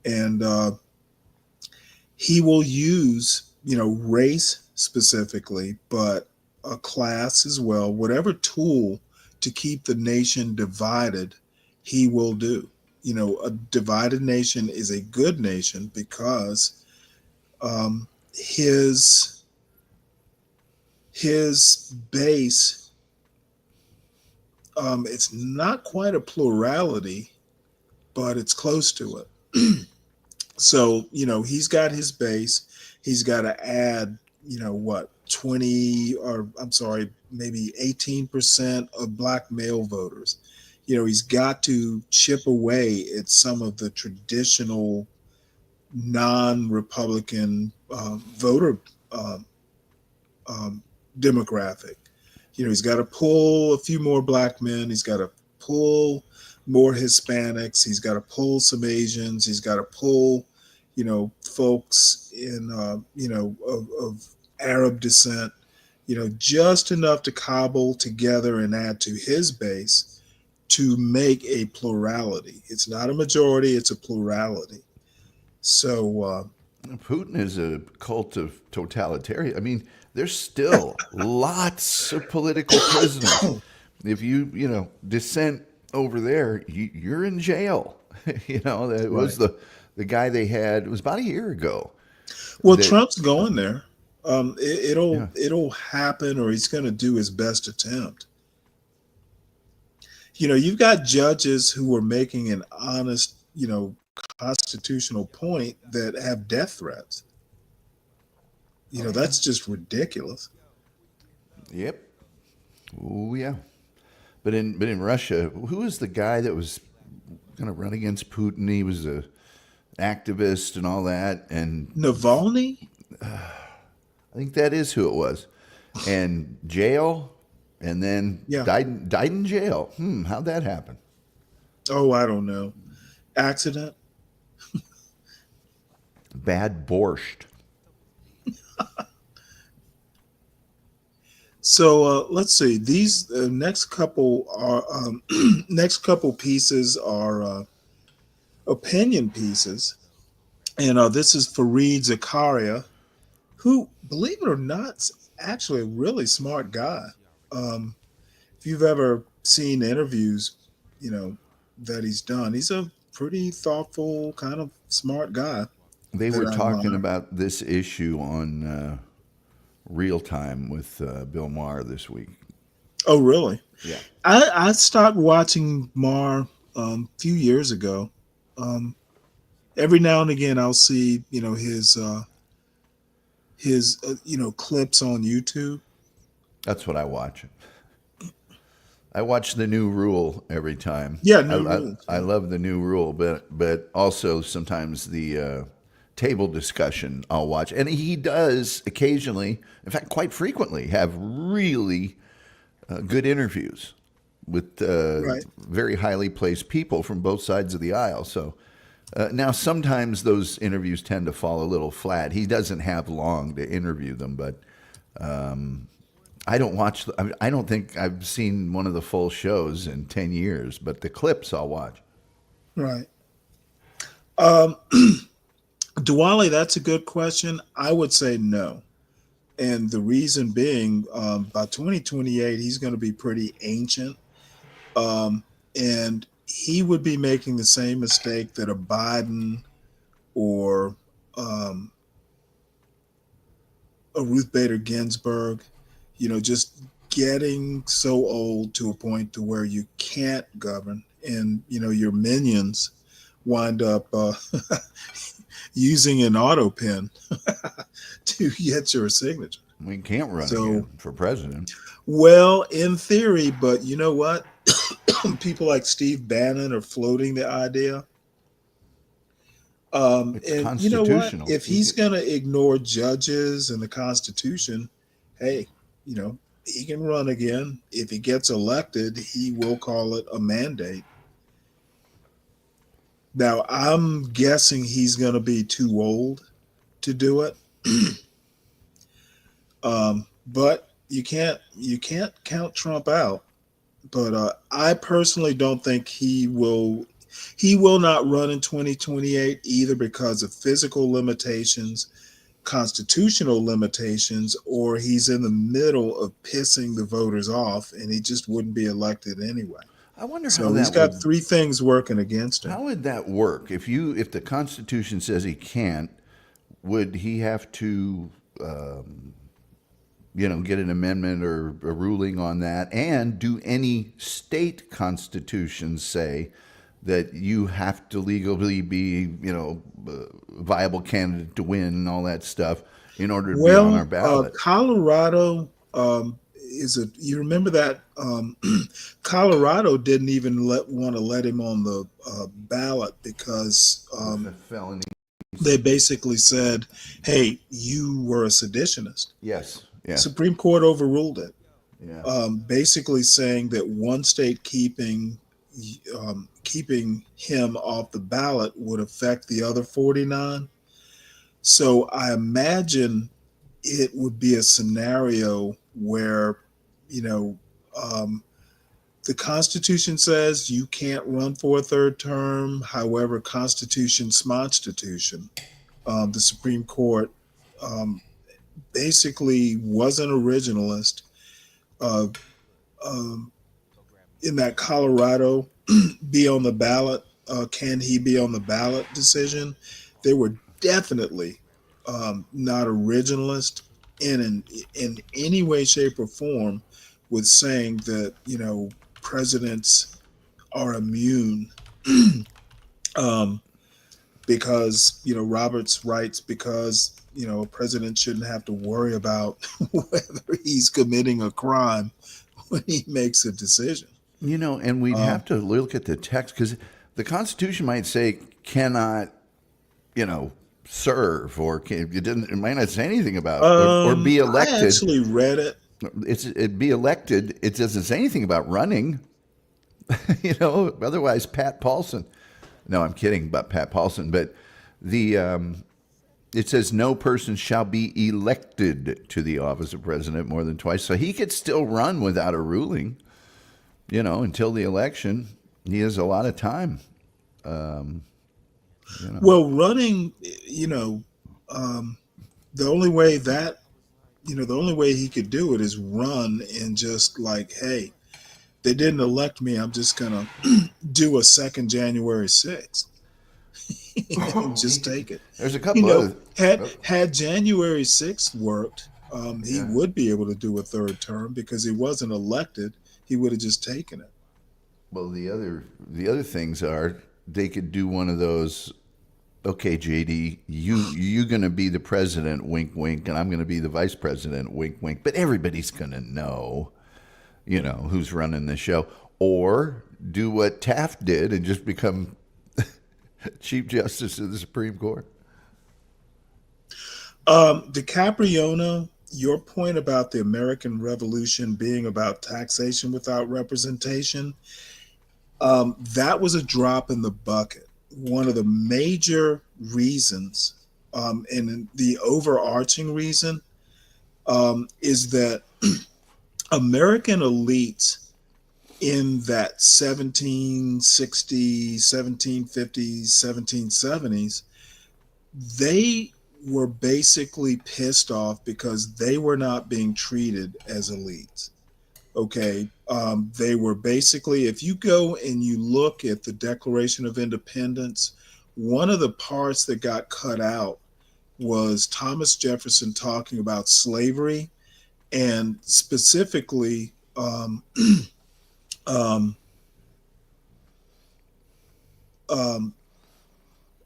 And he will use, race specifically, but a class as well, whatever tool to keep the nation divided, he will do. A divided nation is a good nation because his base, it's not quite a plurality, but it's close to it. So, he's got his base. He's got to add, 20 or I'm sorry, maybe 18% of black male voters. He's got to chip away at some of the traditional non-Republican voter demographic. He's got to pull a few more black men. He's got to pull more Hispanics. He's got to pull some Asians. He's got to pull, folks in, of Arab descent, just enough to cobble together and add to his base to make a plurality. It's not a majority, it's a plurality. So Putin is a cult of totalitarian. I mean, there's still lots of political prisoners. If you dissent over there, you're in jail. That was the guy they had. It was about a year ago. Well, Trump's going there. It'll happen, or he's going to do his best attempt. You've got judges who are making an honest, constitutional point that have death threats. That's just ridiculous. Yep. Oh yeah. But in Russia, who was the guy that was going to run against Putin? He was a activist and all that, and Navalny. I think that is who it was, and jail, and then died in jail. How'd that happen? Oh, I don't know. Accident. Bad borscht. So let's see. These next couple pieces are opinion pieces, and this is Fareed Zakaria, who, believe it or not, is actually a really smart guy. If you've ever seen interviews, that he's done, he's a pretty thoughtful, kind of smart guy. They were talking about this issue on Real Time with Bill Maher this week. Oh, really? Yeah. I stopped watching Maher a few years ago. Every now and again, I'll see his clips on YouTube. That's what I watch. I watch The New Rule every time. Yeah, I love The New Rule, but also sometimes the table discussion I'll watch. And he does occasionally, in fact, quite frequently, have really good interviews with very highly placed people from both sides of the aisle. So now sometimes those interviews tend to fall a little flat. He doesn't have long to interview them, but I don't think I've seen one of the full shows in 10 years, but the clips I'll watch. Right. Diwali, that's a good question. I would say no. And the reason being, by 2028, he's going to be pretty ancient. And he would be making the same mistake that a Biden or a Ruth Bader Ginsburg, just getting so old to a point to where you can't govern, and your minions wind up using an auto pen to get your signature. We can't run again for president. Well, in theory, but you know what? People like Steve Bannon are floating the idea. It's and you know what? constitutional. If he's going to ignore judges and the Constitution, hey, he can run again. If he gets elected, he will call it a mandate. Now, I'm guessing he's going to be too old to do it. But you can't count Trump out. But I personally don't think he will not run in 2028 either because of physical limitations, constitutional limitations, or he's in the middle of pissing the voters off and he just wouldn't be elected anyway. I wonder so how that he's got would, three things working against him. How would that work? If the Constitution says he can't, would he have to get an amendment or a ruling on that? And do any state constitutions say that you have to legally be, a viable candidate to win and all that stuff in order to be on our ballot? Colorado you remember that Colorado didn't even want to let him on the ballot because felony. They basically said, hey, you were a seditionist. Yes. Yeah. Supreme Court overruled it. Yeah. Basically saying that one state keeping him off the ballot would affect the other 49. So I imagine it would be a scenario where, the Constitution says you can't run for a third term. However, Constitution, the Supreme Court basically was an originalist. In that Colorado be on the ballot, can he be on the ballot decision? They were definitely not originalist in any way, shape, or form with saying that, presidents are immune because, Roberts writes because, a president shouldn't have to worry about whether he's committing a crime when he makes a decision. And we'd have to look at the text because the Constitution might say cannot, serve or it might not say anything about or be elected. I actually read it. It'd be elected. It doesn't say anything about running. Otherwise, Pat Paulson. No, I'm kidding about Pat Paulson, but it says no person shall be elected to the office of president more than twice. So he could still run without a ruling, until the election. He has a lot of time. Well, running, the only way the only way he could do it is run and just like, hey, they didn't elect me. I'm just going to do a second January 6th. Just take it. There's a couple other. Had January 6th worked, he would be able to do a third term because he wasn't elected. He would have just taken it. Well, the other things are they could do one of those. Okay, JD, you're going to be the president, wink, wink, and I'm going to be the vice president, wink, wink. But everybody's going to know, who's running the show. Or do what Taft did and just become Chief Justice of the Supreme Court. DiCapriono, your point about the American Revolution being about taxation without representation, that was a drop in the bucket. One of the major reasons, and the overarching reason, is that American elites in that 1760s, 1750s, 1770s, they were basically pissed off because they were not being treated as elites. Okay. They were basically, if you go and you look at the Declaration of Independence, one of the parts that got cut out was Thomas Jefferson talking about slavery and specifically um, um,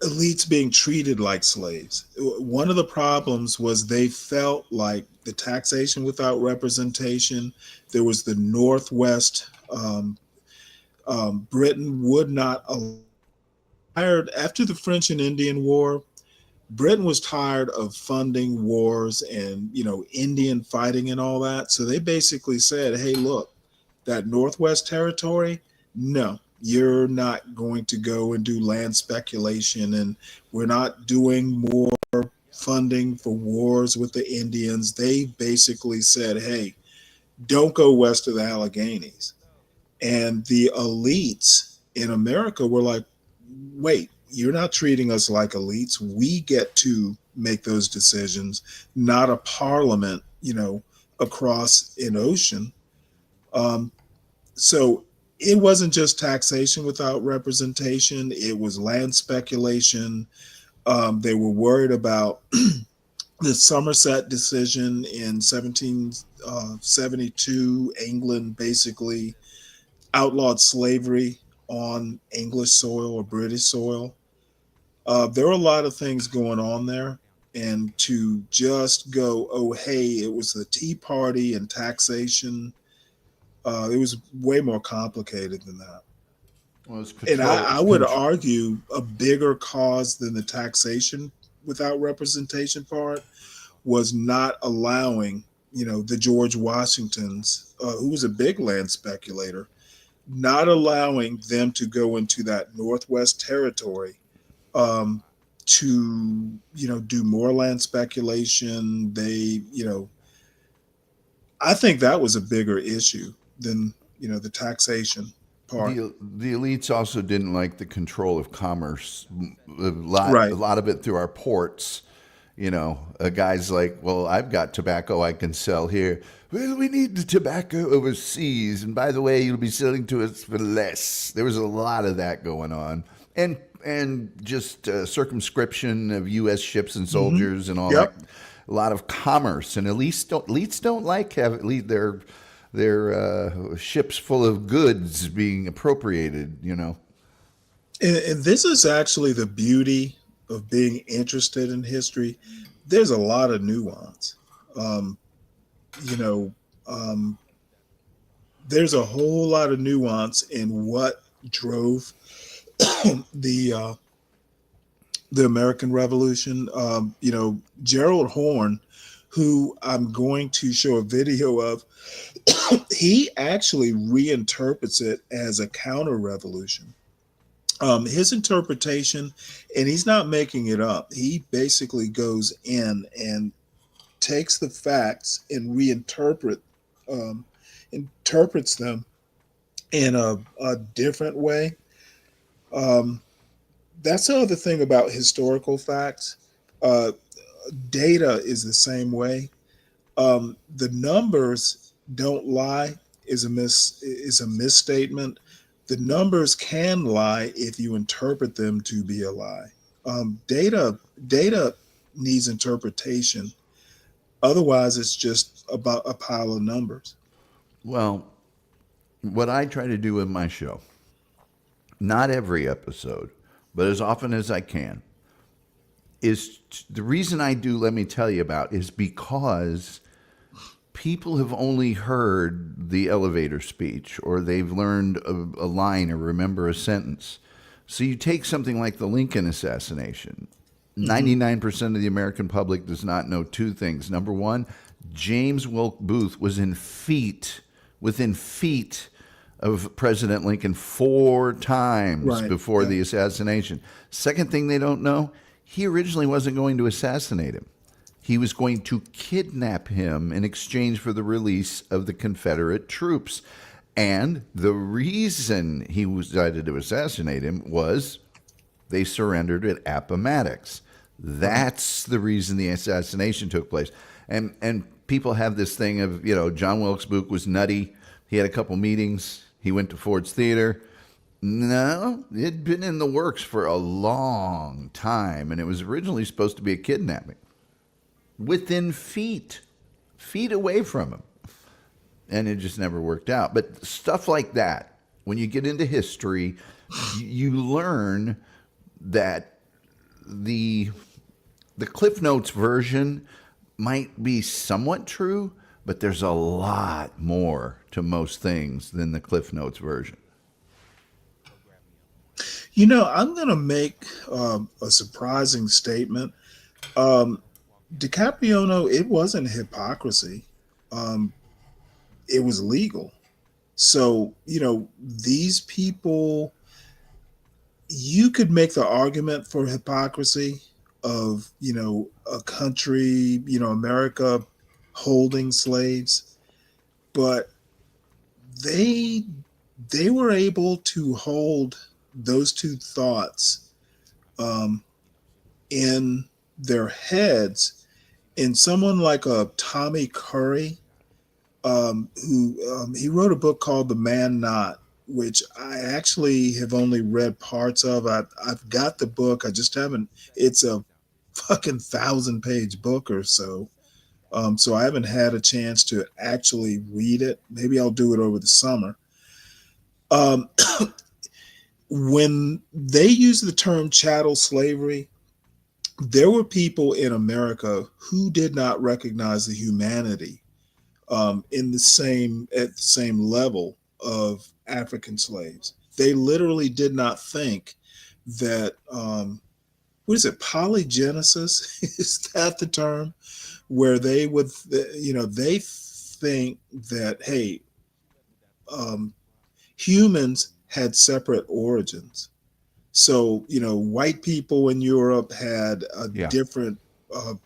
elites being treated like slaves. One of the problems was they felt like the taxation without representation. There was the Northwest. Britain would not allow. After the French and Indian War, Britain was tired of funding wars and, Indian fighting and all that. So they basically said, hey, look, that Northwest territory, no, you're not going to go and do land speculation. And we're not doing more funding for wars with the Indians. They basically said, hey, don't go west of the Alleghenies. And the elites in America were like, wait, you're not treating us like elites. We get to make those decisions, not a parliament, across an ocean. So it wasn't just taxation without representation. It was land speculation. They were worried about the Somerset decision in 1772. England basically outlawed slavery on English soil or British soil. There were a lot of things going on there. And to just go, oh, hey, it was the Tea Party and taxation, it was way more complicated than that. Well, and I would argue a bigger cause than the taxation without representation part was not allowing, the George Washingtons, who was a big land speculator, not allowing them to go into that Northwest territory to, do more land speculation. They, I think that was a bigger issue than, the taxation part. The elites also didn't like the control of commerce. A Right. lot of it through our ports. Guys like, well, I've got tobacco I can sell here. Well, we need the tobacco overseas. And by the way, you'll be selling to us for less. There was a lot of that going on. And just circumscription of U.S. ships and soldiers and all Yep. that. A lot of commerce. And elites don't like having their ships full of goods being appropriated, And this is actually the beauty of being interested in history. There's a lot of nuance. There's a whole lot of nuance in what drove the American Revolution. Gerald Horne, who I'm going to show a video of, he actually reinterprets it as a counter-revolution. His interpretation, and he's not making it up, he basically goes in and takes the facts and interprets them in a different way. That's the other thing about historical facts. Data is the same way. The numbers don't lie is a misstatement. The numbers can lie if you interpret them to be a lie. Data needs interpretation. Otherwise, it's just about a pile of numbers. Well, what I try to do with my show, not every episode, but as often as I can, is the reason I do, let me tell you about, is because people have only heard the elevator speech, or they've learned a line or remember a sentence. So you take something like the Lincoln assassination. 99% of the American public does not know two things. Number one, James Wilkes Booth was within feet of President Lincoln 4 times before the assassination. Second thing they don't know, he originally wasn't going to assassinate him. He was going to kidnap him in exchange for the release of the Confederate troops. And the reason he decided to assassinate him was they surrendered at Appomattox. That's the reason the assassination took place. And people have this thing of, John Wilkes Booth was nutty. He had a couple meetings. He went to Ford's Theater. No, it'd been in the works for a long time, and it was originally supposed to be a kidnapping. Within feet away from him. And it just never worked out. But stuff like that, when you get into history, you learn that the Cliff Notes version might be somewhat true, but there's a lot more to most things than the Cliff Notes version. You know, I'm going to make a surprising statement. DiCaprio, it wasn't hypocrisy. It was legal. So, you know, these people, you could make the argument for hypocrisy of, you know, a country, you know, America holding slaves, but they were able to hold those two thoughts in their heads. And someone like a Tommy Curry, who he wrote a book called The Man Not, which I actually have only read parts of. I've got the book. I just haven't. It's a fucking 1,000-page book or so. So I haven't had a chance to actually read it. Maybe I'll do it over the summer. When they use the term chattel slavery, there were people in America who did not recognize the humanity at the same level of African slaves. They literally did not think that what is it, polygenesis? Is that the term? Where they would, you know, they think that, hey, humans had separate origins. So, you know, white people in Europe had a different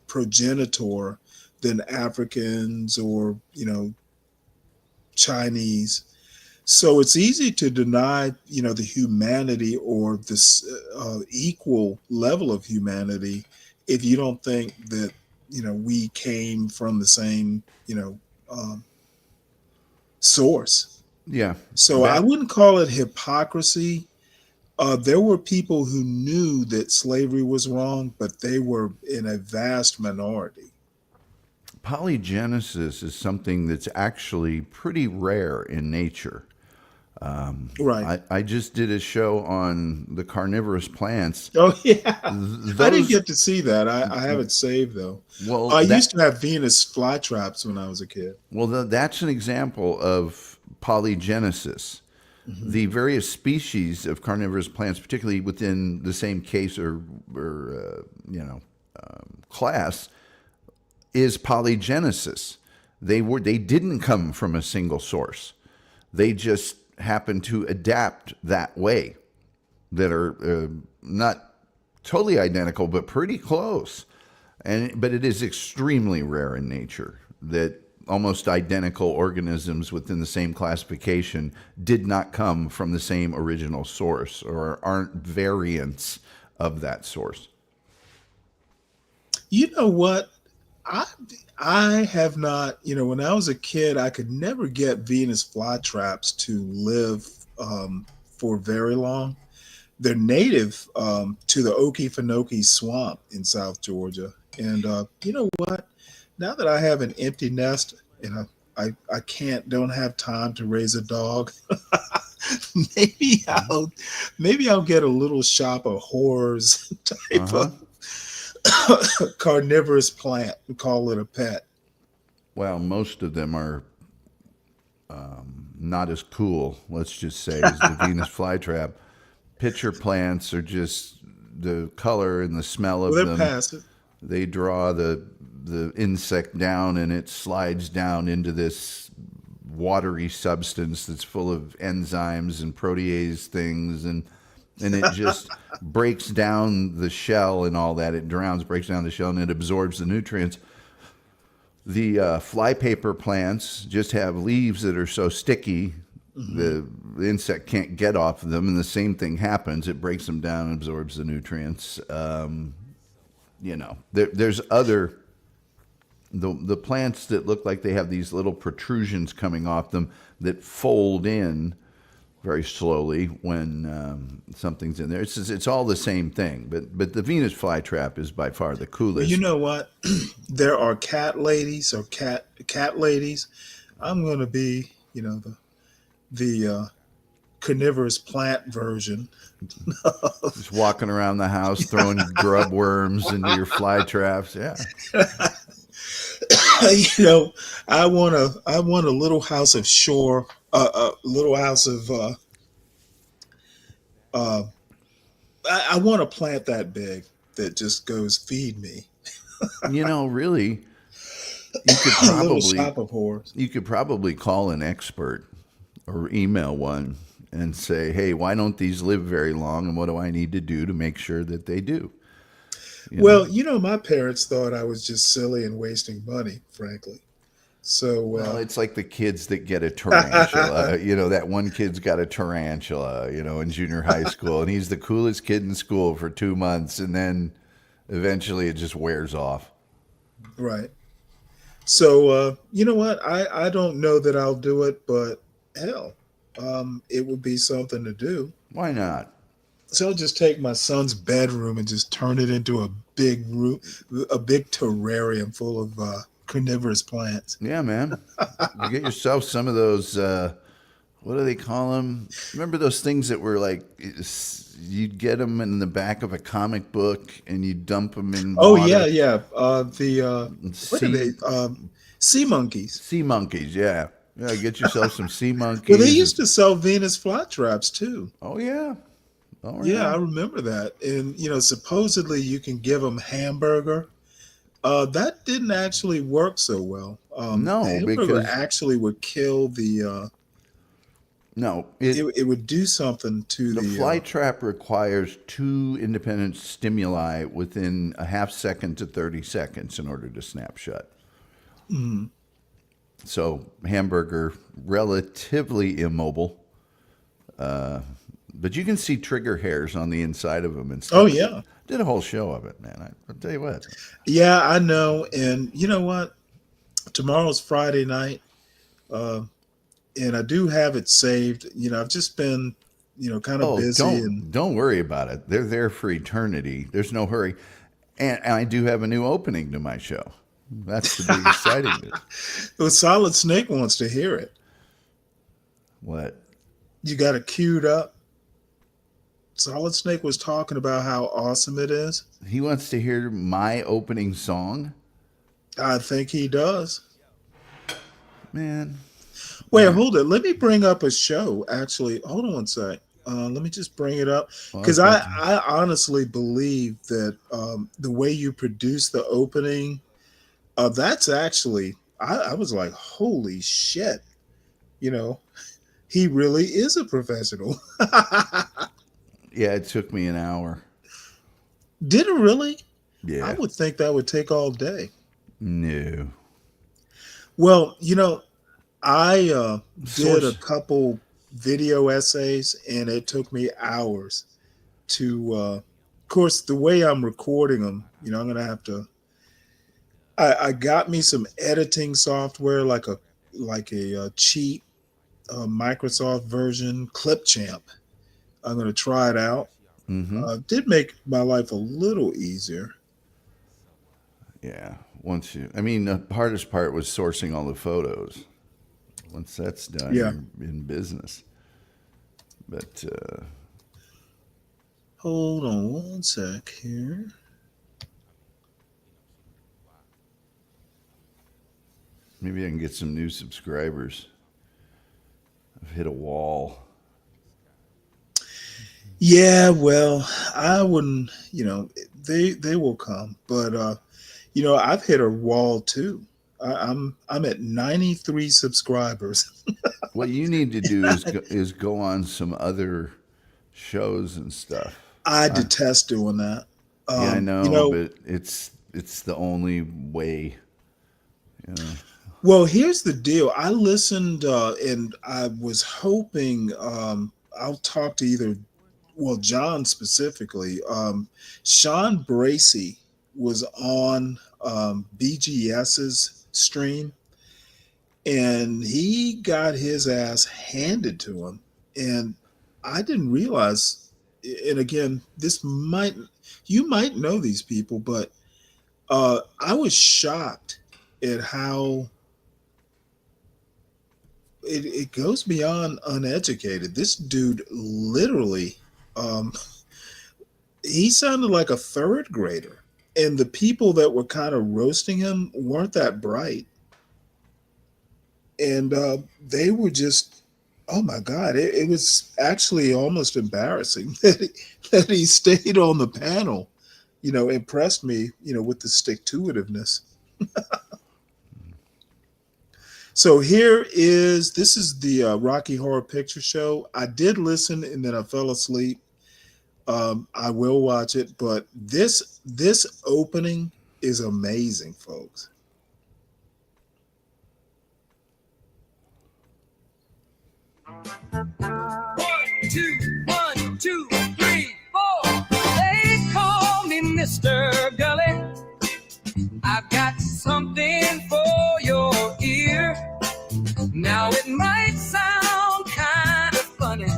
progenitor than Africans or, you know, Chinese. So it's easy to deny, you know, the humanity or this equal level of humanity if you don't think that, you know, we came from the same, you know, source. Yeah. So I wouldn't call it hypocrisy. There were people who knew that slavery was wrong, but they were in a vast minority. Polygenesis is something that's actually pretty rare in nature. Right. I just did a show on the carnivorous plants. Oh, yeah. I didn't get to see that. I have it saved, though. Well, I used to have Venus flytraps when I was a kid. Well, that's an example of polygenesis. Mm-hmm. The various species of carnivorous plants, particularly within the same case or class, is polygenesis. They didn't come from a single source. They just happen to adapt that way, that are not totally identical, but pretty close. But it is extremely rare in nature that almost identical organisms within the same classification did not come from the same original source or aren't variants of that source. You know what? I have not, you know, when I was a kid, I could never get Venus flytraps to live for very long. They're native to the Okefenokee swamp in South Georgia. And you know what? Now that I have an empty nest and I don't have time to raise a dog, maybe I'll get a little shop of horrors type of carnivorous plant and call it a pet. Well, most of them are not as cool, let's just say, as the Venus flytrap. Pitcher plants are just the color and the smell of them. Passive. They draw the insect down and it slides down into this watery substance that's full of enzymes and protease things, and it just breaks down the shell and all that. It breaks down the shell, and it absorbs the nutrients. The flypaper plants just have leaves that are so sticky, the insect can't get off of them, and the same thing happens. It breaks them down and absorbs the nutrients. There's other... The plants that look like they have these little protrusions coming off them that fold in very slowly when something's in there. It's all the same thing, but the Venus flytrap is by far the coolest. You know what? There are cat ladies or cat ladies. I'm going to be, the carnivorous plant version. Just walking around the house throwing grub worms into your fly traps. Yeah. I want a little house of shore, a little house of. I want a plant that big that just goes feed me. Really, you could A little probably shop of horrors. you could probably call an expert or email one and say, "Hey, why don't these live very long, and what do I need to do to make sure that they do?" Well, my parents thought I was just silly and wasting money, frankly. So, Well, it's like the kids that get a tarantula. That one kid's got a tarantula, in junior high school, and he's the coolest kid in school for 2 months, and then eventually it just wears off. right. So, you know what? I don't know that I'll do it, but hell, it would be something to do. Why not? So I'll just take my son's bedroom and just turn it into a big terrarium full of carnivorous plants. Yeah, man. You get yourself some of those, what do they call them? Remember those things that were like, you'd get them in the back of a comic book and you dump them in Oh, water? yeah. What are they? Sea monkeys. Sea monkeys, yeah. Yeah, get yourself some sea monkeys. Well, they used to sell Venus flytraps too. Oh, yeah. Oh, Yeah, I remember that. And, supposedly you can give them hamburger. That didn't actually work so well. No, hamburger because actually would kill the. No, it would do something to the fly trap requires 2 independent stimuli within a half second to 30 seconds in order to snap shut. Mm. So hamburger, relatively immobile, but you can see trigger hairs on the inside of them and stuff. Oh, yeah. Did a whole show of it, man. I'll tell you what. Yeah, I know. And you know what? Tomorrow's Friday night. And I do have it saved. I've just been, kind of busy. Don't worry about it. They're there for eternity. There's no hurry. And I do have a new opening to my show. That's the big exciting news. Well, Solid Snake wants to hear it. What? You got it queued up? Solid Snake was talking about how awesome it is. He wants to hear my opening song? I think he does. Man. Wait, hold it. Let me bring up a show, actually. Hold on one sec. Let me just bring it up. Because I honestly believe that the way you produce the opening, that's actually, I was like, holy shit. He really is a professional. Yeah, it took me an hour. Did it really? Yeah. I would think that would take all day. No. Well, I did a couple video essays and it took me hours to, of course, the way I'm recording them, I'm going to have to, I got me some editing software, like a cheap Microsoft version, Clipchamp. I'm going to try it out. Mm-hmm. Did make my life a little easier. Yeah. The hardest part was sourcing all the photos. Once that's done, Yeah. you're in business. But hold on one sec here. maybe I can get some new subscribers. I've hit a wall. Yeah, well, I wouldn't, they will come, but I've hit a wall too. I'm at 93 subscribers. What you need to do is go on some other shows and stuff. I detest doing that. Yeah, I know, but it's the only way. Well, here's the deal. I listened and I was hoping I'll talk to John specifically. Sean Bracey was on BGS's stream and he got his ass handed to him. And I didn't realize, and again, you might know these people, but I was shocked at how it goes beyond uneducated. This dude literally, um, he sounded like a third grader. And the people that were kind of roasting him weren't that bright. And they were just, oh my God, it was actually almost embarrassing that he stayed on the panel. Impressed me, with the stick to itiveness. So this is the Rocky Horror Picture Show. I did listen and then I fell asleep. I will watch it, but this opening is amazing, folks. One, two, 3, 4. They call me Mr. Gully. I've got something for your ear. Now it might sound kind of funny,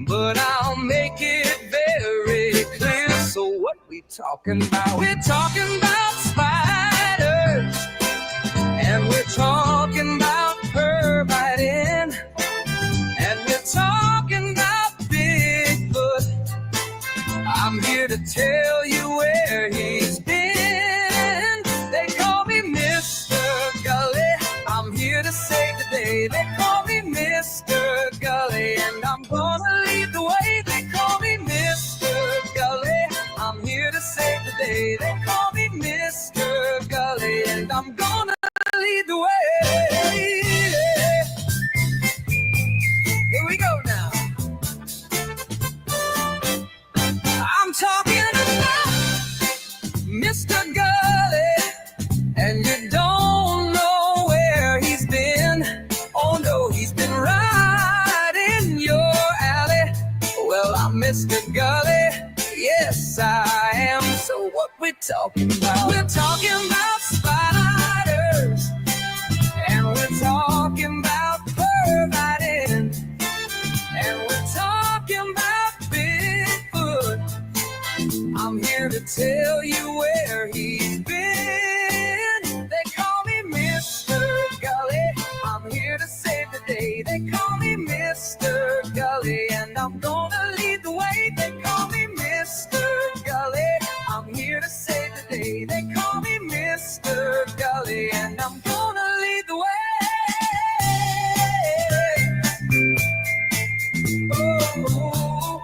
but I'll make it very clear. So what we talking about? We're talking about spiders, and we're talking about fur biting, and we're talking about Bigfoot. I'm here to tell you where he's been. They call me Mr. Gully. I'm here to save the day. They call me Mr. Gully, and I'm gonna lead the way. They call me Mr. Gully. I'm here to save the day. They call me Mr. Gully, and I'm gonna lead the way. Here we go now. I'm talking about Mr. Gully, and you don't know where he's been. Oh no, he's been right in your alley. Well, I'm Mr. Gully, yes I am. So what we talking about? We're talking about spiders, and we're talking about fur biting, and we're talking about Bigfoot. I'm here to tell you where he's been. They call me Mr. Gully. I'm here to save the day. They call me Mr. Gully, and I'm gonna lead the way. They call me Mr. Gully. I'm here to save the day. They call me Mr. Gully, and I'm gonna lead the way. Oh.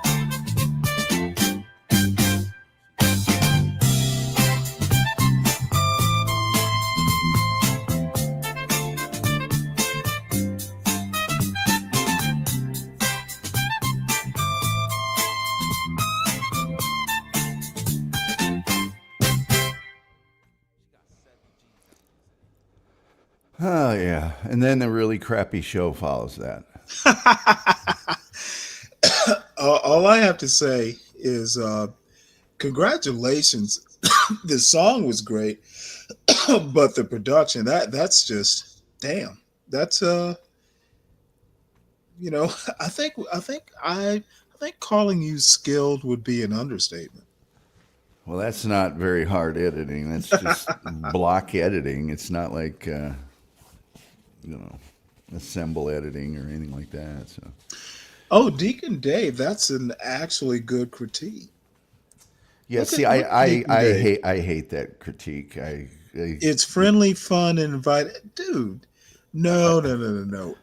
Oh, yeah. And then a really crappy show follows that. All I have to say is congratulations. The song was great, but the production, that's just damn. That's I think calling you skilled would be an understatement. Well, that's not very hard editing. That's just block editing. It's not like assemble editing or anything like that. So, oh, Deacon Dave, that's an actually good critique. Yeah, see, I hate that critique. It's friendly, fun, and invited, dude. No.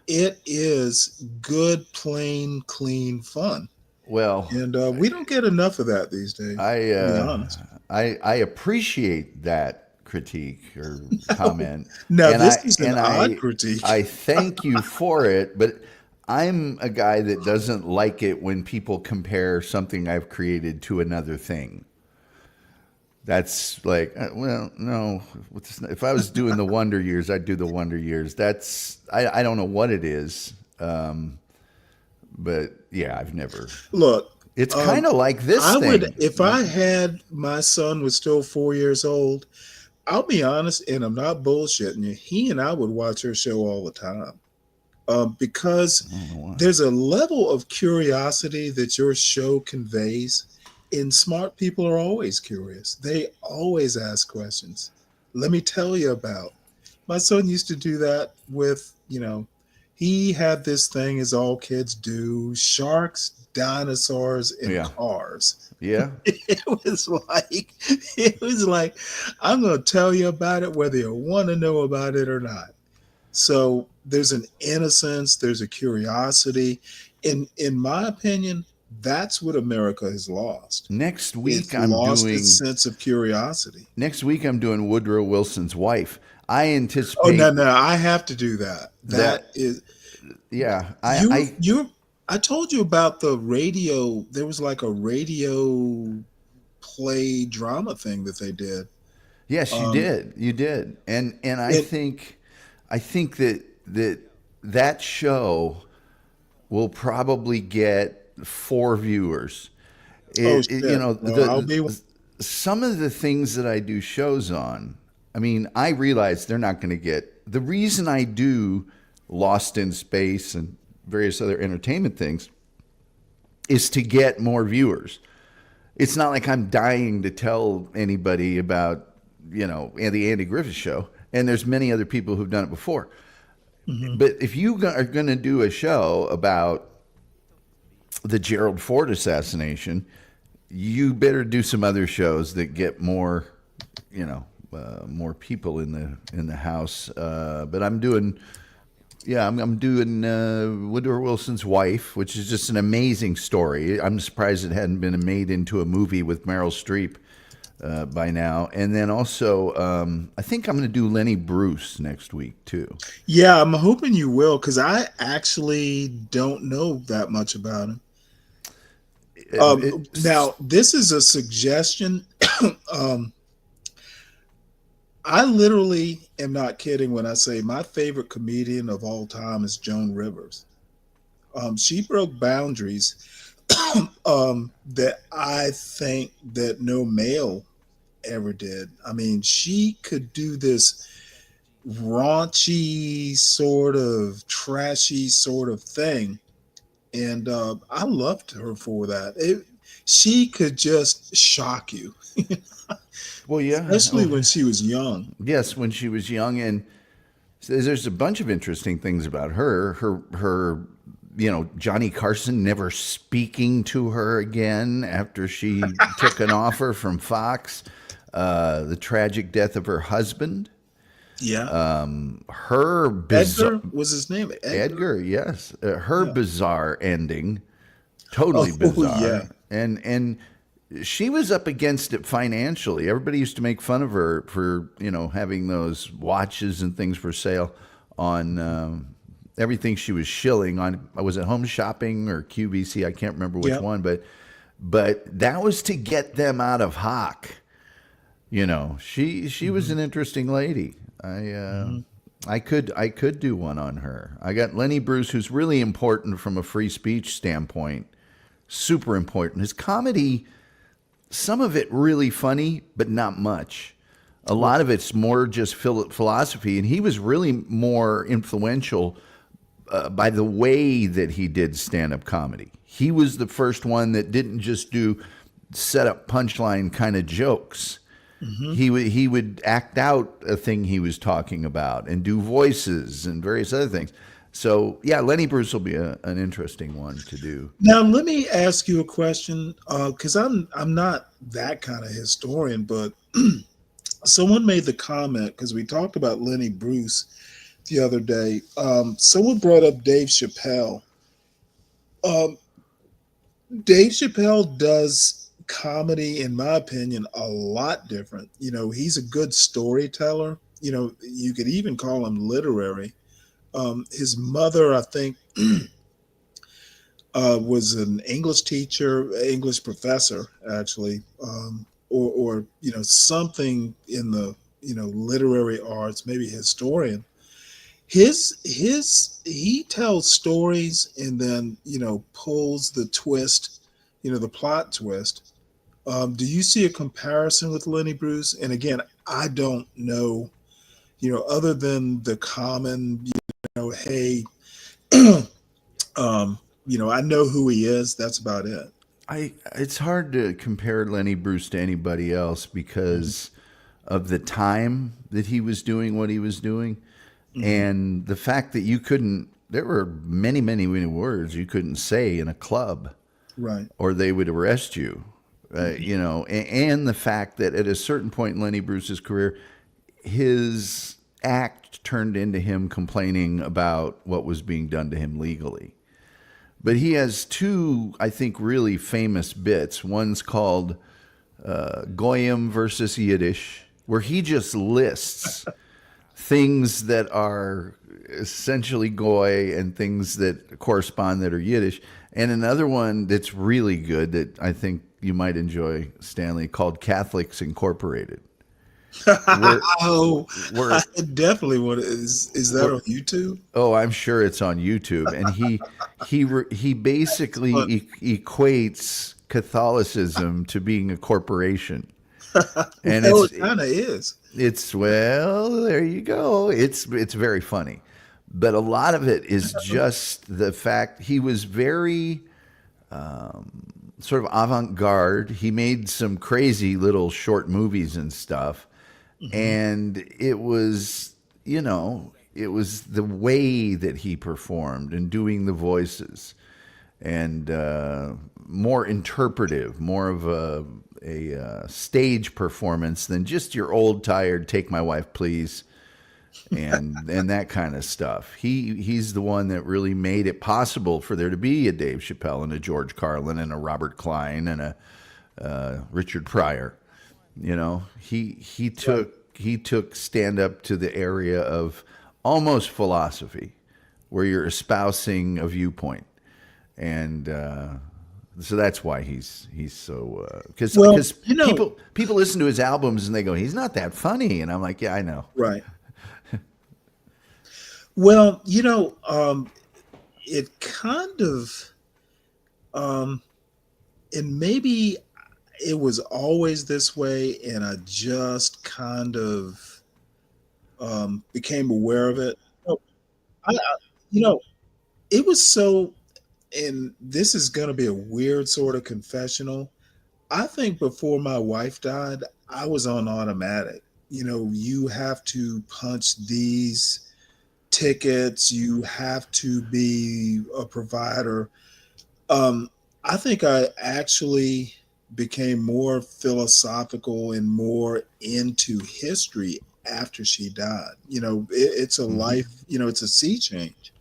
It is good, plain, clean fun. Well, and we don't get enough of that these days. To be honest, I appreciate that critique or comment. Now, this is an odd critique. I thank you for it, but I'm a guy that doesn't like it when people compare something I've created to another thing. That's like, well, no. If I was doing the Wonder Years, I'd do the Wonder Years. I don't know what it is, but yeah, I've never. Look, it's kind of like this thing. If I had my son was still 4 years old, I'll be honest, and I'm not bullshitting you. He and I would watch her show all the time. because there's a level of curiosity that your show conveys, and smart people are always curious. They always ask questions. Let me tell you about. My son used to do that with, he had this thing as all kids do: sharks, dinosaurs, and cars. Yeah. It was like, I'm going to tell you about it whether you want to know about it or not. So there's an innocence, there's a curiosity. In my opinion, that's what America has lost. Next week, it's lost its sense of curiosity. Next week, I'm doing Woodrow Wilson's wife. I anticipate. Oh no! I have to do that. That is, yeah. I told you about the radio. There was like a radio play drama thing that they did. Yes, you did. You did, and I think that show will probably get 4 viewers. Some of the things that I do shows on, I mean, I realize they're not going to get. The reason I do Lost in Space and various other entertainment things is to get more viewers. It's not like I'm dying to tell anybody about, the Andy Griffith Show, and there's many other people who've done it before. Mm-hmm. But if you are going to do a show about the Gerald Ford assassination, you better do some other shows that get more, more people in the house. But I'm doing, I'm doing Woodrow Wilson's wife, which is just an amazing story. I'm surprised it hadn't been made into a movie with Meryl Streep by now. And then also, I think I'm going to do Lenny Bruce next week too. Yeah, I'm hoping you will, because I actually don't know that much about him. Now, this is a suggestion. I literally am not kidding when I say my favorite comedian of all time is Joan Rivers. She broke boundaries that I think that no male ever did. I mean, she could do this raunchy sort of trashy sort of thing, and I loved her for that. She could just shock you. Well, yeah, especially when she was young. Yes, when she was young, and there's a bunch of interesting things about her. Her Johnny Carson never speaking to her again after she took an offer from Fox. The tragic death of her husband. Yeah. Edgar was his name. Edgar, yes. Her bizarre ending. Totally bizarre. Yeah. And she was up against it financially. Everybody used to make fun of her for, having those watches and things for sale on everything she was shilling on. Was it Home Shopping or QVC? I can't remember which one, but that was to get them out of hock. She was an interesting lady. I could do one on her. I got Lenny Bruce, who's really important from a free speech standpoint. Super important. His comedy, some of it really funny, but not much. A lot of it's more just philosophy, and he was really more influential by the way that he did stand-up comedy. He was the first one that didn't just do set-up punchline kind of jokes. Mm-hmm. He would act out a thing he was talking about and do voices and various other things. So yeah, Lenny Bruce will be an interesting one to do. Now let me ask you a question, because I'm not that kind of historian, but someone made the comment, because we talked about Lenny Bruce the other day. Someone brought up Dave Chappelle. Dave Chappelle does comedy, in my opinion, a lot different. He's a good storyteller. You could even call him literary. His mother, I think, was an English teacher, English professor, actually, or something in the literary arts, maybe historian. He tells stories and then pulls the twist, the plot twist. Do you see a comparison with Lenny Bruce? And again, I don't know, other than the common, hey, I know who he is. That's about it. It's hard to compare Lenny Bruce to anybody else because of the time that he was doing what he was doing, and the fact that you couldn't. There were many, many, many words you couldn't say in a club, Right. or they would arrest you. And the fact that at a certain point in Lenny Bruce's career, his act turned into him complaining about what was being done to him legally. But he has two, I think, really famous bits. One's called Goyim versus Yiddish, where he just lists things that are essentially Goy and things that correspond that are Yiddish. And another one that's really good that I think you might enjoy, Stanley, called Catholics Incorporated. I definitely want to. Is that on YouTube? Oh, I'm sure it's on YouTube. And he basically equates Catholicism to being a corporation. And it kind of is. There you go. It's very funny. But a lot of it is just the fact he was very sort of avant-garde. He made some crazy little short movies and stuff. And it was, it was the way that he performed and doing the voices and more interpretive, more of a stage performance than just your old tired "Take My Wife Please" and that kind of stuff. He's the one that really made it possible for there to be a Dave Chappelle and a George Carlin and a Robert Klein and a Richard Pryor. He took stand up to the area of almost philosophy, where you're espousing a viewpoint, and so that's why he's so because people listen to his albums and they go, he's not that funny, and I'm like, yeah, I know, right. Well, it kind of, and maybe it was always this way, and I just kind of became aware of it. It was so, and this is going to be a weird sort of confessional. I think before my wife died, I was on automatic. You have to punch these tickets, you have to be a provider. I think I actually became more philosophical and more into history after she died. It's a life, it's a sea change.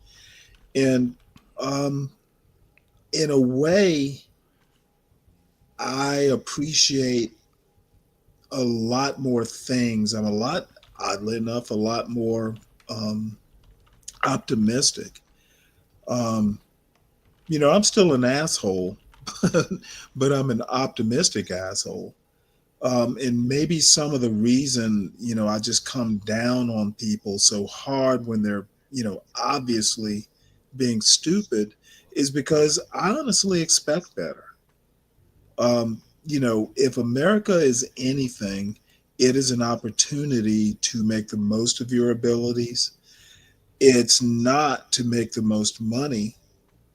And in a way, I appreciate a lot more things. Oddly enough, a lot more optimistic. I'm still an asshole, but I'm an optimistic asshole. And maybe some of the reason, I just come down on people so hard when they're, obviously being stupid is because I honestly expect better. If America is anything, it is an opportunity to make the most of your abilities. It's not to make the most money.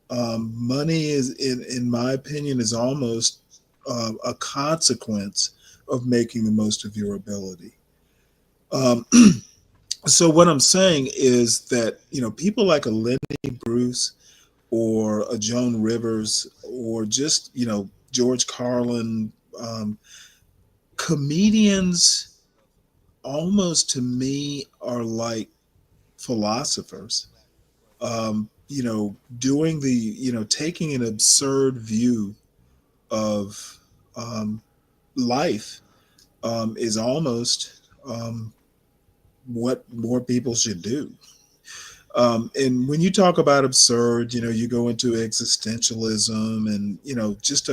Money is, in my opinion, is almost a consequence of making the most of your ability. So what I'm saying is that, people like a Lenny Bruce or a Joan Rivers or just, George Carlin, comedians almost to me are like philosophers, doing taking an absurd view of life is almost what more people should do. And when you talk about absurd, you go into existentialism and, just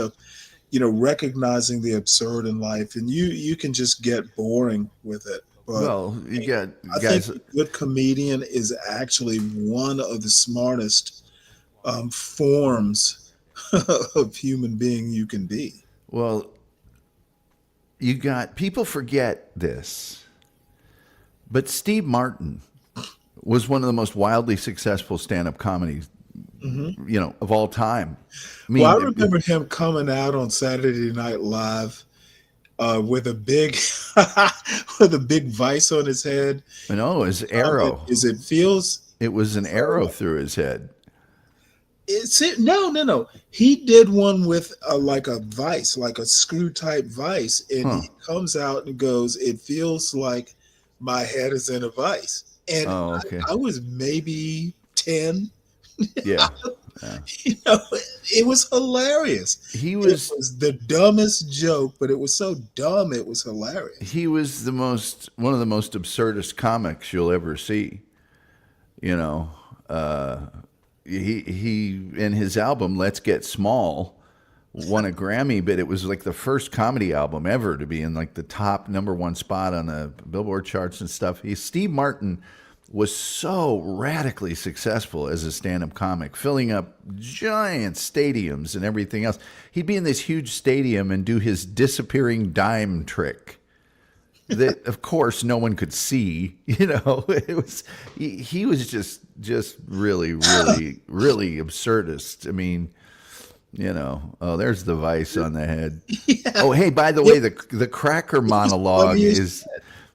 recognizing the absurd in life, and you can just get boring with it. But well, you got I guys. think a good comedian is actually one of the smartest forms of human being you can be. Well, you got people forget this, but Steve Martin was one of the most wildly successful stand-up comedies, of all time. I mean, Well, I remember him coming out on Saturday Night Live with a big with a big vice on his head. No, his arrow. It was an arrow through his head. No. He did one with like a vice, like a screw type vice, and he comes out and goes, "It feels like my head is in a vice." And I was maybe 10. Yeah. It was hilarious. It was the dumbest joke, but it was so dumb it was hilarious. He was one of the most absurdist comics you'll ever see. He in his album Let's Get Small won a Grammy, but it was like the first comedy album ever to be in like the top #1 spot on the Billboard charts and stuff. Steve Martin was so radically successful as a stand-up comic, filling up giant stadiums and everything else. He'd be in this huge stadium and do his disappearing dime trick that, of course, no one could see. It was he was just really, really, really absurdist. I mean, there's the vice on the head. Yeah. Oh, hey, by the way, the cracker monologue is.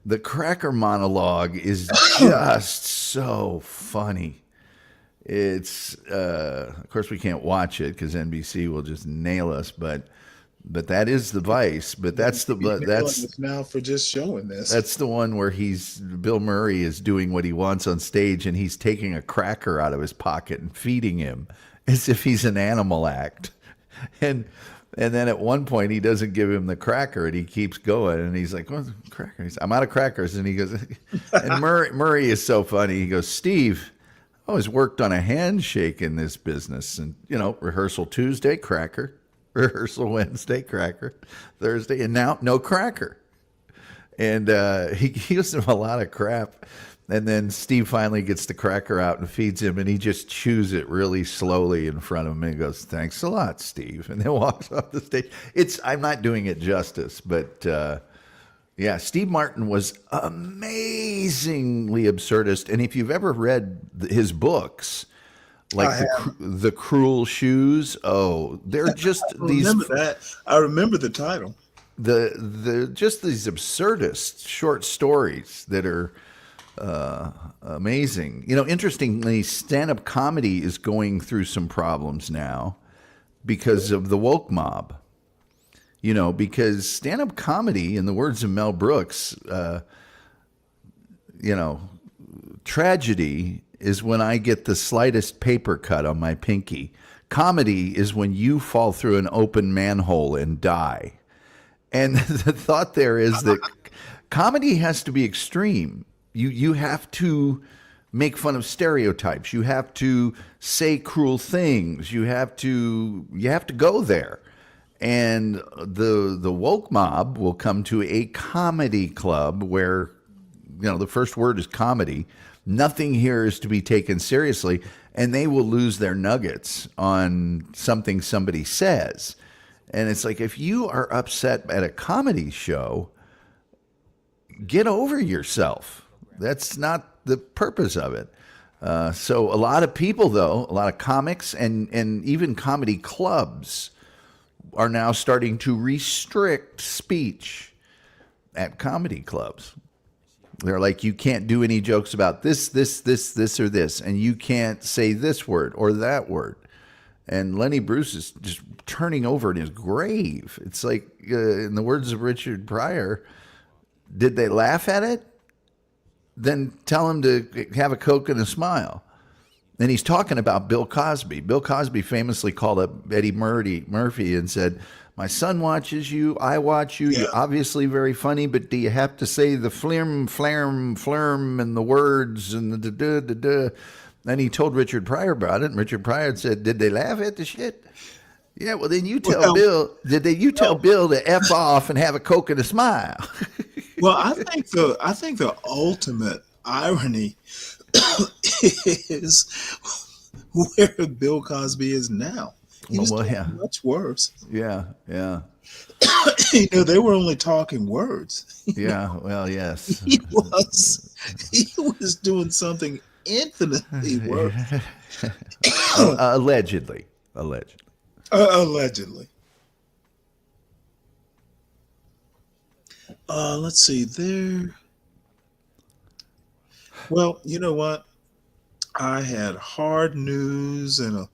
The cracker monologue is just so funny. It's, of course, we can't watch it because NBC will just nail us. But that is the vice. But that's now for just showing this. That's the one where Bill Murray is doing what he wants on stage, and he's taking a cracker out of his pocket and feeding him as if he's an animal act, And then at one point he doesn't give him the cracker, and he keeps going, and he's like, "What's the cracker?" He's, "I'm out of crackers," and he goes, and Murray is so funny. He goes, "Steve, I always worked on a handshake in this business, and rehearsal Tuesday, cracker, rehearsal Wednesday, cracker, Thursday, and now no cracker." And he gives him a lot of crap. And then Steve finally gets the cracker out and feeds him, and he just chews it really slowly in front of him. And he goes, "Thanks a lot, Steve," and then walks off the stage. I'm not doing it justice, but Steve Martin was amazingly absurdist. And if you've ever read his books, like the Cruel Shoes, they're just these. I remember the title. Just these absurdist short stories that are. Amazing. Interestingly, stand-up comedy is going through some problems now because of the woke mob. Because stand-up comedy, in the words of Mel Brooks, tragedy is when I get the slightest paper cut on my pinky. Comedy is when you fall through an open manhole and die. And the thought there is that comedy has to be extreme. You have to make fun of stereotypes. You have to say cruel things. You have to go there. And the woke mob will come to a comedy club where the first word is comedy. Nothing here is to be taken seriously, and they will lose their nuggets on something somebody says. And it's like, if you are upset at a comedy show, get over yourself. That's not the purpose of it. So a lot of people, though, a lot of comics and even comedy clubs are now starting to restrict speech at comedy clubs. They're like, you can't do any jokes about this, or this, and you can't say this word or that word. And Lenny Bruce is just turning over in his grave. It's like, in the words of Richard Pryor, did they laugh at it? Then tell him to have a Coke and a smile. And he's talking about Bill Cosby. Bill Cosby famously called up Eddie Murphy and said, "My son watches you, I watch you, You're obviously very funny, but do you have to say the flirm, and the words and the da-da-da-da?" Then he told Richard Pryor about it, and Richard Pryor said, "Did they laugh at the shit?" "Yeah, well, then you tell Bill, you tell Bill to F off and have a Coke and a smile?" Well, I think the ultimate irony is where Bill Cosby is now. He's much worse. Yeah. They were only talking words. Yeah, well, yes. He was doing something infinitely worse. Allegedly. Allegedly. Let's see there. Well, you know what? I had hard news and a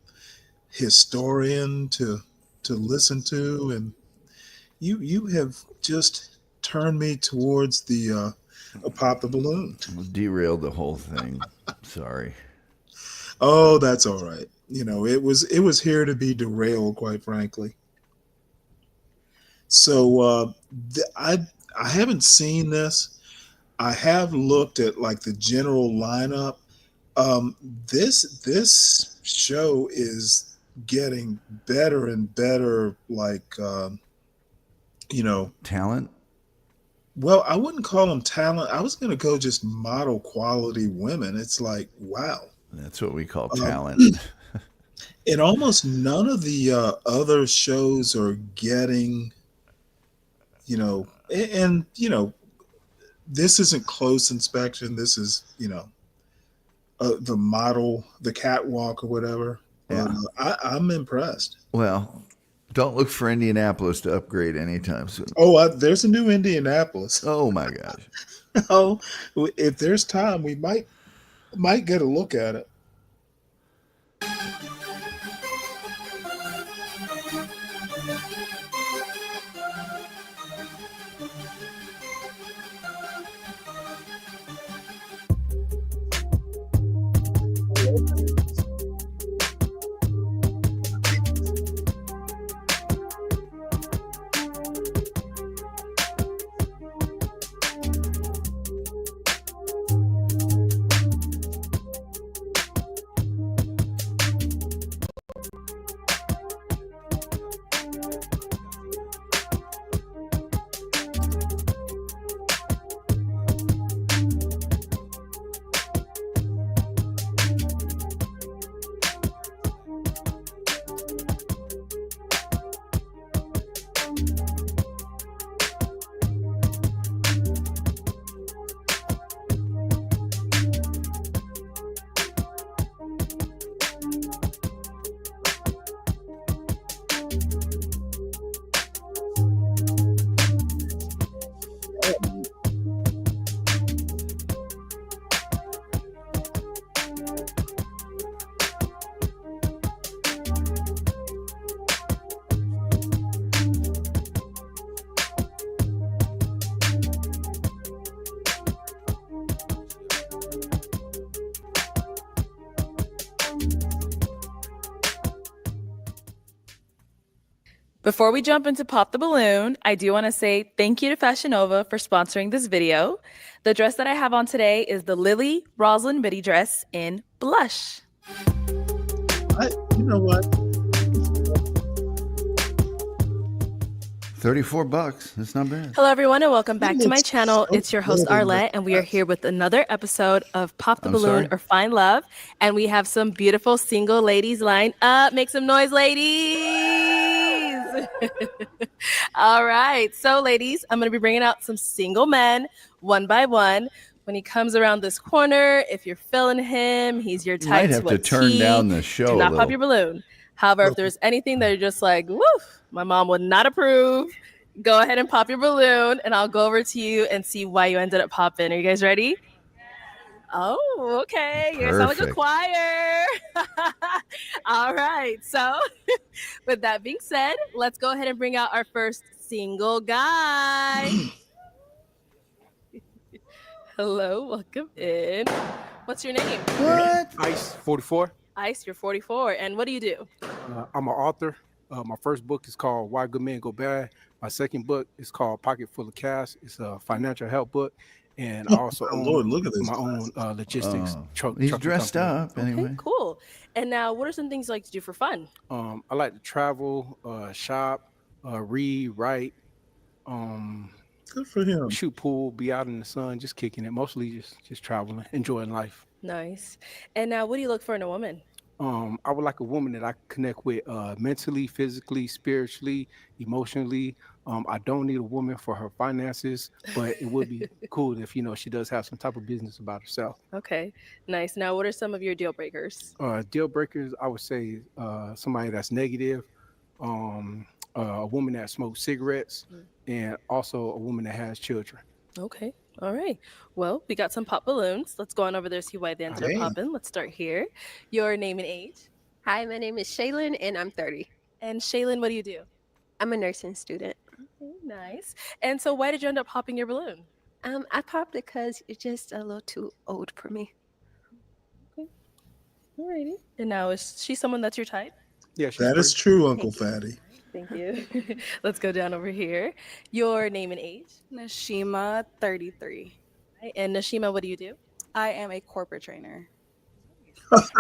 historian to listen to, and you have just turned me towards the pop the balloon. Derailed the whole thing. Sorry. Oh, that's all right. You know, it was here to be derailed, quite frankly. So I haven't seen this. I have looked at like the general lineup. Um, this show is getting better and better. Like you know, Talent? well, I wouldn't call them talent. I was going to go just model quality women. It's like wow. That's what we call Um, talent. and almost none of the other shows are getting, you know, and you know, this isn't close inspection. This is, you know, the model, the catwalk or whatever. But Yeah. I'm impressed. Well, don't look for Indianapolis to upgrade anytime soon. Oh, there's a new Indianapolis. Oh my gosh. Oh, if there's time, we might get a look at it. Before we jump into Pop the Balloon, I do want to say thank you to Fashion Nova for sponsoring this video. The dress that I have on today is the Lily Roslyn Biddy dress in blush. You know what? $34. That's not bad. Hello, everyone, and welcome back to my looks channel. so It's your host, good in the Arlette, and we are here with another episode of Pop the I'm Balloon sorry? or Find Love. And we have some beautiful single ladies lined up. Make some noise, ladies. All right. So, ladies, I'm going to be bringing out some single men one by one. When he comes around this corner, if you're feeling him, he's your You might type have to to turn down the show Do a not pop little. your balloon. However, if there's anything that you're just like, woof, my mom would not approve, go ahead and pop your balloon, and I'll go over to you and see why you ended up popping. Are you guys ready? Oh, okay. You guys sound like a Perfect. choir. All right. So, with that being said, let's go ahead and bring out our first single guy. Hello, welcome in. What's your name? What? Ice 44. Ice, you're 44. And what do you do? I'm an author. My first book is called Why Good Men Go Bad. My second book is called Pocket Full of Cash. It's a financial help book. And I also Oh, own Lord, look at this. my own logistics truck. He's trucking dressed company. up anyway. Okay, cool. And now, what are some things you like to do for fun? I like to travel, shop, read, write, Good for him. shoot pool, be out in the sun, just kicking it. Mostly just traveling, enjoying life. Nice. And now, what do you look for in a woman? I would like a woman that I connect with mentally, physically, spiritually, emotionally. I don't need a woman for her finances, but it would be cool if she does have some type of business about herself. Okay, nice. Now, what are some of your deal breakers? Deal breakers, I would say somebody that's negative, a woman that smokes cigarettes, and also a woman that has children. Okay. All right. Well, we got some pop balloons. Let's go on over there, see why they ended up Damn. popping. Let's start here. Your name and age. Hi, my name is Shaylin, and I'm 30. And Shaylin, what do you do? I'm a nursing student. Okay, nice. And so why did you end up popping your balloon? I popped it because you're just a little too old for me. Okay. Alrighty. And now, is she someone that's your type? Yeah, That is true, Uncle Fatty. Thank you. Let's go down over here. Your name and age. Nashima, 33. Right. And Nashima, what do you do? I am a corporate trainer.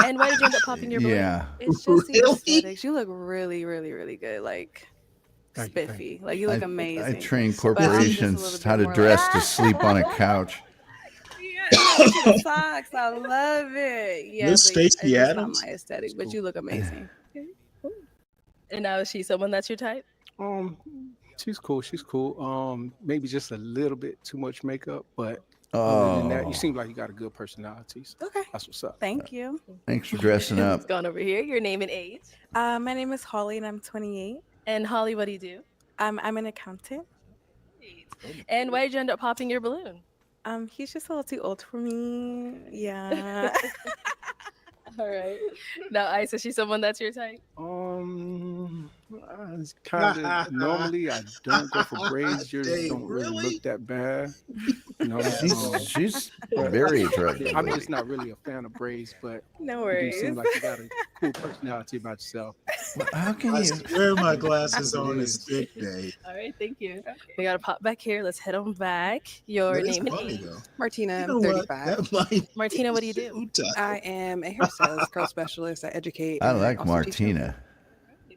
And why did you end up popping your balloon? Yeah. It's just the aesthetics. You look really, really, really good. Like spiffy. Like you look amazing. I train But I'm just a corporations little bit how to more dress like- to sleep on a couch. The socks, I love it. Yeah, Miss but it's Stacey just Adams? not my aesthetic, but you look amazing. And now, is she someone that's your type? She's cool. She's cool. Maybe just a little bit too much makeup, but other than that, you seem like you got a good personality. So Okay. that's what's up. Thank you. Thanks for dressing up. Let's go on over here. Your name and age. My name is Holly, and I'm 28. And Holly, what do you do? I'm an accountant. And why did you end up popping your balloon? He's just a little too old for me. Yeah. All right. Now, Ice, is she someone that's your type? It's kind of normally I don't go for braids. Yours Dang, don't really really? look that bad. You know, She's but very attractive. I'm just not really a fan of braids, but No you do seem worries. like you got a cool personality about yourself. How can I you? swear my glasses on is thick day. All right, thank you. We got to pop back here. Let's head on back. Your That is name and funny, age. though. Martina, You know I'm what? 35. That might Martina, what do you be do? too tough. I am a hairstylist, curl specialist. I educate. I and like also teach them. Martina.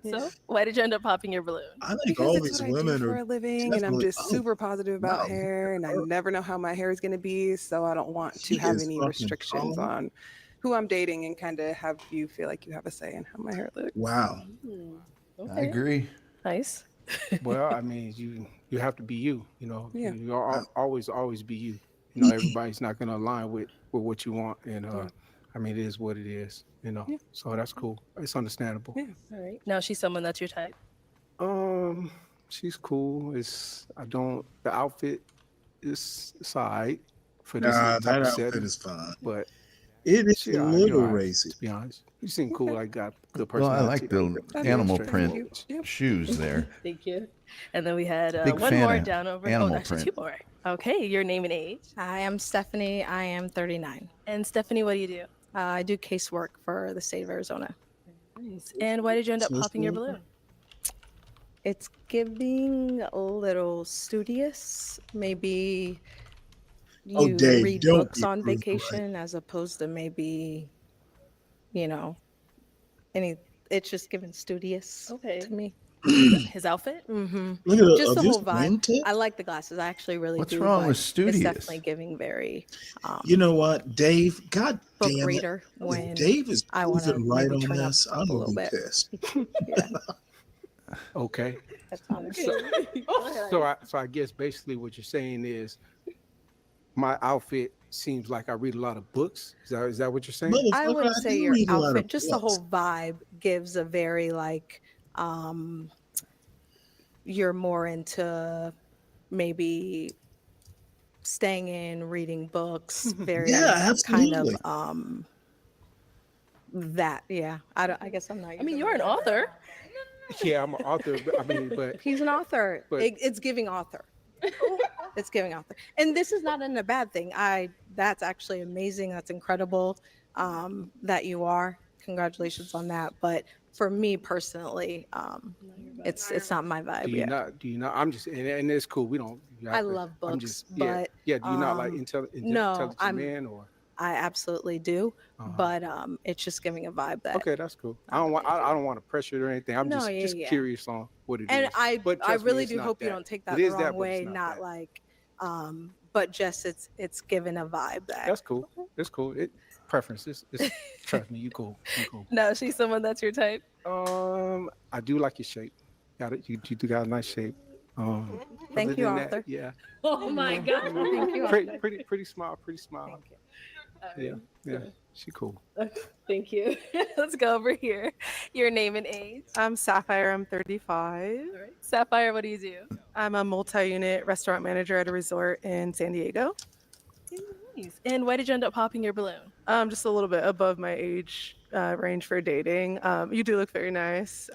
So, why did you end up popping your balloon? I think Because all it's these what I do women for are a living, and I'm definitely- just super positive about wow. hair, and I never know how my hair is going to be, so I don't want She to have is any fucking restrictions tall. on who I'm dating and kind of have you feel like you have a say in how my hair looks. Wow. I agree. Nice. Well, I mean, you have to be you. You know, Yeah. you always be you. You know, everybody's not going to align with what you want, and I mean, it is what it is. You know, Yeah. so that's cool. It's understandable. Yeah. All right. Now, she's someone that's your type. She's cool. The outfit is alright for this Nah, type that of outfit setting, is fine. but It is she a alright, you little alright, racy. to be honest. You seem cool. I got good Well, I personality. like the That's animal nice. print Thank you. Yep. shoes there. Thank you. And then we had Big one fan more of down over. animal Actually, print. two more. Okay, your name and age. Hi, I'm Stephanie. I am 39. And Stephanie, what do you do? I do casework for the state of Arizona. Nice. And why did you end up So popping your cool. balloon? It's giving a little studious. Maybe you Oh, Dave, read don't books be on rude, right? vacation as opposed to maybe, it's just giving studious Okay. to me. His outfit? Mm-hmm. Look at Just the this whole vibe. wingtip. I like the glasses. I actually really What's do. wrong but with It's studious? definitely giving very You know what, Dave? God book damn it! reader If when Dave is I want to proven right maybe on turn up this, a I'm gonna little be bit. pissed. Yeah, Okay. that's honest. So I guess basically what you're saying is my outfit seems like I read a lot of books. Is that what you're saying? I Motherfucker, wouldn't I say do your read a lot of outfit, just the books. whole vibe gives a very you're more into maybe staying in, reading books, very Yeah, kind of absolutely. that. Yeah, I guess I'm not. I mean, you're an author. Yeah, I'm an author. But, I mean, but He's an author. But- It's giving author. It's giving author, and this is not in a bad thing. That's actually amazing. That's incredible that you are. Congratulations on that. But for me personally, it's not my vibe. do you Yeah. not? Do you not? I'm just and it's cool. We don't. You I have to- love I'm books, just, but yeah. Do you not like no, intelligent I'm- man or? I absolutely do, Uh-huh. but it's just giving a vibe that. Okay, that's cool. I don't want to pressure it or anything. I'm No, just yeah, yeah. curious on what it is. And I But I trust me, really it's do not hope you that. don't take that It the is that, wrong but way. it's Not that. like, but just it's given a vibe that. That's cool. It's cool. preference. It's trust me, you cool. You cool. No, she's someone that's your type. I do like your shape. You do got a nice shape. Thank Other you, than Arthur. that, yeah. Oh my God. Thank you, Arthur. Pretty smile. Pretty smile. Yeah. She cool. Okay, thank you. Let's go over here. Your name and age. I'm Sapphire. I'm 35. All right. Sapphire, what do you do? I'm a multi-unit restaurant manager at a resort in San Diego. Nice. And why did you end up popping your balloon? Just a little bit above my age range for dating. You do look very nice.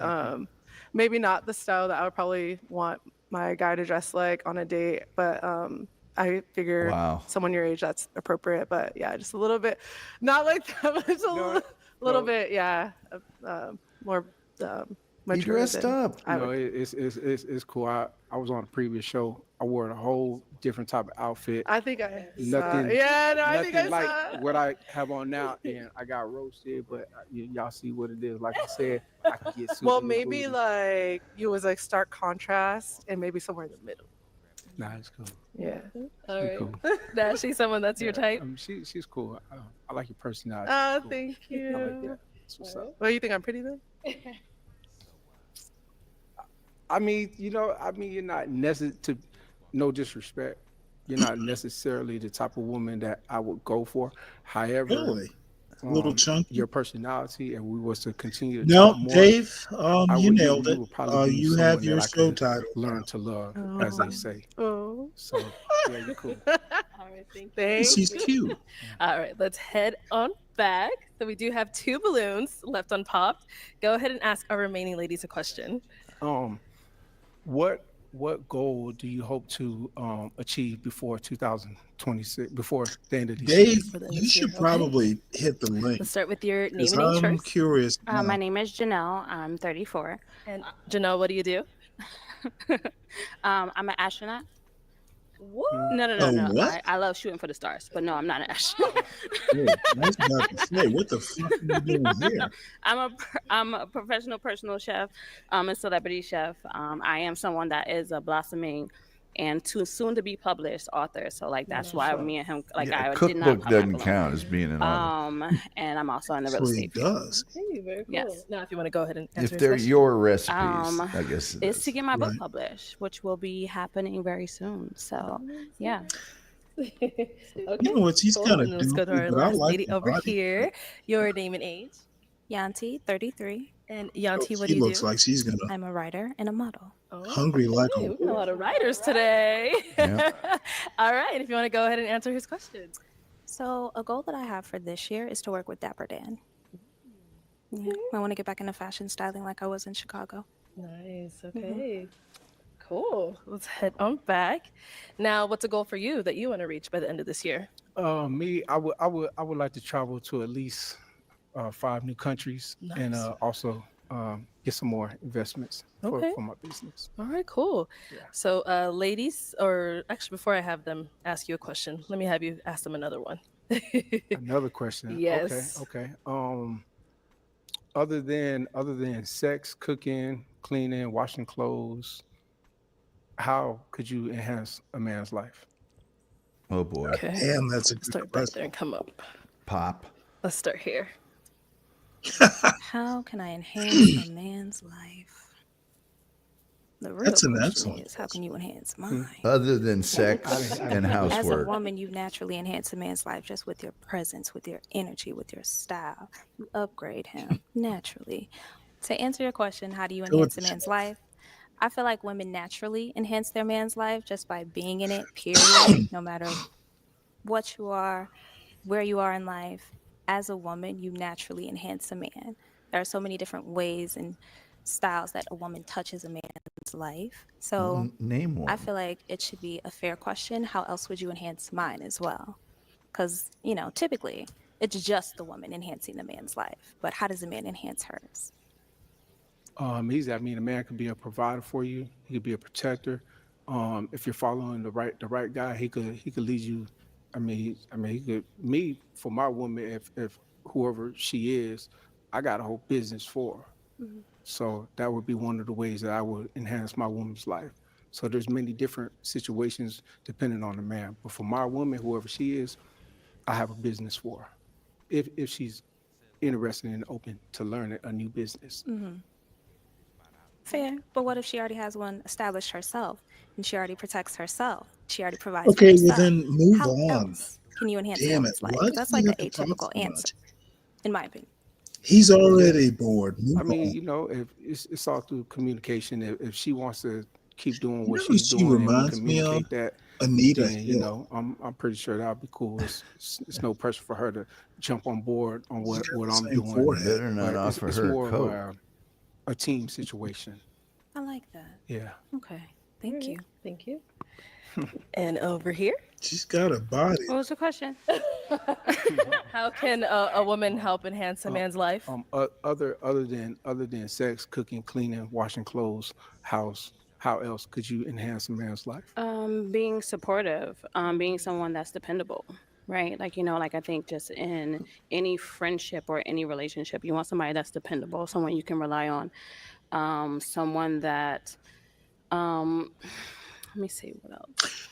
Maybe not the style that I would probably want my guy to dress like on a date, but I figure someone your age, that's appropriate. But yeah, just a little bit, not like that, but just a little bit, yeah, more. You dressed up. It's cool. I was on a previous show. I wore a whole different type of outfit. I think I nothing. Yeah, no, I think I like saw it. what I have on now, and I got roasted. But y'all see what it is. Like I said, I can get super Well, maybe booty. like you was like stark contrast, and maybe somewhere in the middle. Nah, it's cool. Yeah. All right. Cool. Now she's someone that's your type. She's cool. I like your personality. Oh, Cool. thank I like you. that. That's what's up. Well, you think I'm pretty then? I mean, you're not necessarily, no disrespect. You're not necessarily the type of woman that I would go for. However, Really? A little chunky. Your personality, and we was to continue to No, talk more. Dave, I you would- nailed it. would probably be You have someone your that I show could title. Learn to love, as they say. Oh. So yeah, you're cool. All right, thank you. She's cute. All right, let's head on back. So we do have 2 balloons left unpopped. Go ahead and ask our remaining ladies a question. What goal do you hope to achieve before 2026? Before the end of this year? Dave, you should probably hit the link. Let's start with your name 'cause and age I'm first. curious. My now. name is Janelle. I'm 34. And Janelle, what do you do? I'm an astronaut. What? No. what? I love shooting for the stars, but no, I'm not an astronaut. Yeah, I was about to say, what the fuck are you doing here? I'm a professional personal chef. I'm a celebrity chef. I am someone that is a blossoming and too soon to be published author. So like that's why me and him I did not cookbook come doesn't out count as being an author. And I'm also in the real So he estate field. does. Okay, very cool. Yes. Now, if you want to go ahead and answer If his they're question. your recipes, I guess it It's is. to get my book Right. published, which will be happening very soon. So yeah. Okay, You know what? She's cool. kind of And let's go to our but I last like lady the over body. here. Your name and age. Yanti, 33. And Yanti, what She do you looks do? like she's gonna I'm a writer and a model. hungry like Hey, a we got a lot of writers today. All right, if you want to go ahead and answer his questions. So, a goal that I have for this year is to work with Dapper Dan. Yeah, I want to get back into fashion styling like I was in Chicago. Nice. Okay. Cool. Let's head on back. Now, what's a goal for you that you want to reach by the end of this year? Me, I would like to travel to at least 5 new countries, and Nice. also get some more investments for Okay. my business. All right, cool. So, ladies, or actually, before I have them ask you a question, let me have you ask them another one. Another question. Yes. Okay. Other than sex, cooking, cleaning, washing clothes, how could you enhance a man's life? Oh boy. Okay. Damn, that's a Let's good start back question. there and come up. Pop. Let's start here. How can I enhance a man's life? The real That's an question excellent is, how can you enhance mine? Other than sex and As a housework. woman, you naturally enhance a man's life just with your presence, with your energy, with your style. You upgrade him naturally. To answer your question, how do you Go enhance a with- man's life? I feel like women naturally enhance their man's life just by being in it, period. No matter what you are, where you are in life, as a woman, you naturally enhance a man. There are so many different ways and styles that a woman touches a man's life. So Name one. I feel like it should be a fair question. How else would you enhance mine as well? Because, typically it's just the woman enhancing the man's life. But how does a man enhance hers? Easy. I mean, a man could be a provider for you. He could be a protector. If you're following the right guy, he could lead you. He could. Me, for my woman, if whoever she is, I got a whole business for her. Mhm. So that would be one of the ways that I would enhance my woman's life. So there's many different situations depending on the man. But for my woman, whoever she is, I have a business for her. if she's interested and open to learning a new business. Mm-hmm. Fair, but what if she already has one established herself and she already protects herself? She already provides for Okay, well herself. then move How on. else can you enhance Damn it! someone's life? Why do That's you like an have to talk atypical so answer, much? in my opinion. He's already bored. Move I mean, on. you know, if it's all through communication. If she wants to keep doing You what know who she's she doing and we reminds me of? communicate that, Anita then you Hill. know, I'm pretty sure that'll be cool. It's no pressure for her to jump on board on She's got what the I'm same doing. forehead. Better not But offer it's her a more of coat. a team situation. I like that. Yeah. Okay. Thank you. Thank you. And over here, She's got a body. What was the question? how can a woman help enhance a man's life? Other than sex, cooking, cleaning, washing clothes, house, how else could you enhance a man's life? Being supportive, being someone that's dependable, right? Like, you know, like I think just in any friendship or any relationship, you want somebody that's dependable, someone you can rely on, someone that, let me see what else.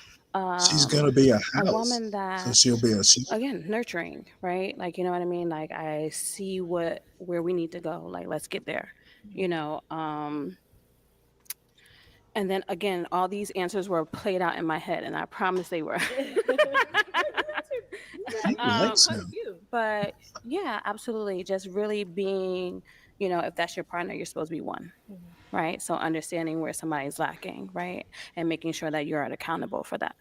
She's gonna be a A house, woman so that, she'll be a shelter. again, nurturing, right? Like, you know what I mean? Like, I see where we need to go. Like, let's get there, you know? And then again, all these answers were played out in my head, and I promise they were. She likes him. But yeah, absolutely. Just really being, you know, if that's your partner, you're supposed to be one, right? So understanding where somebody's lacking, right? And making sure that you're accountable for that.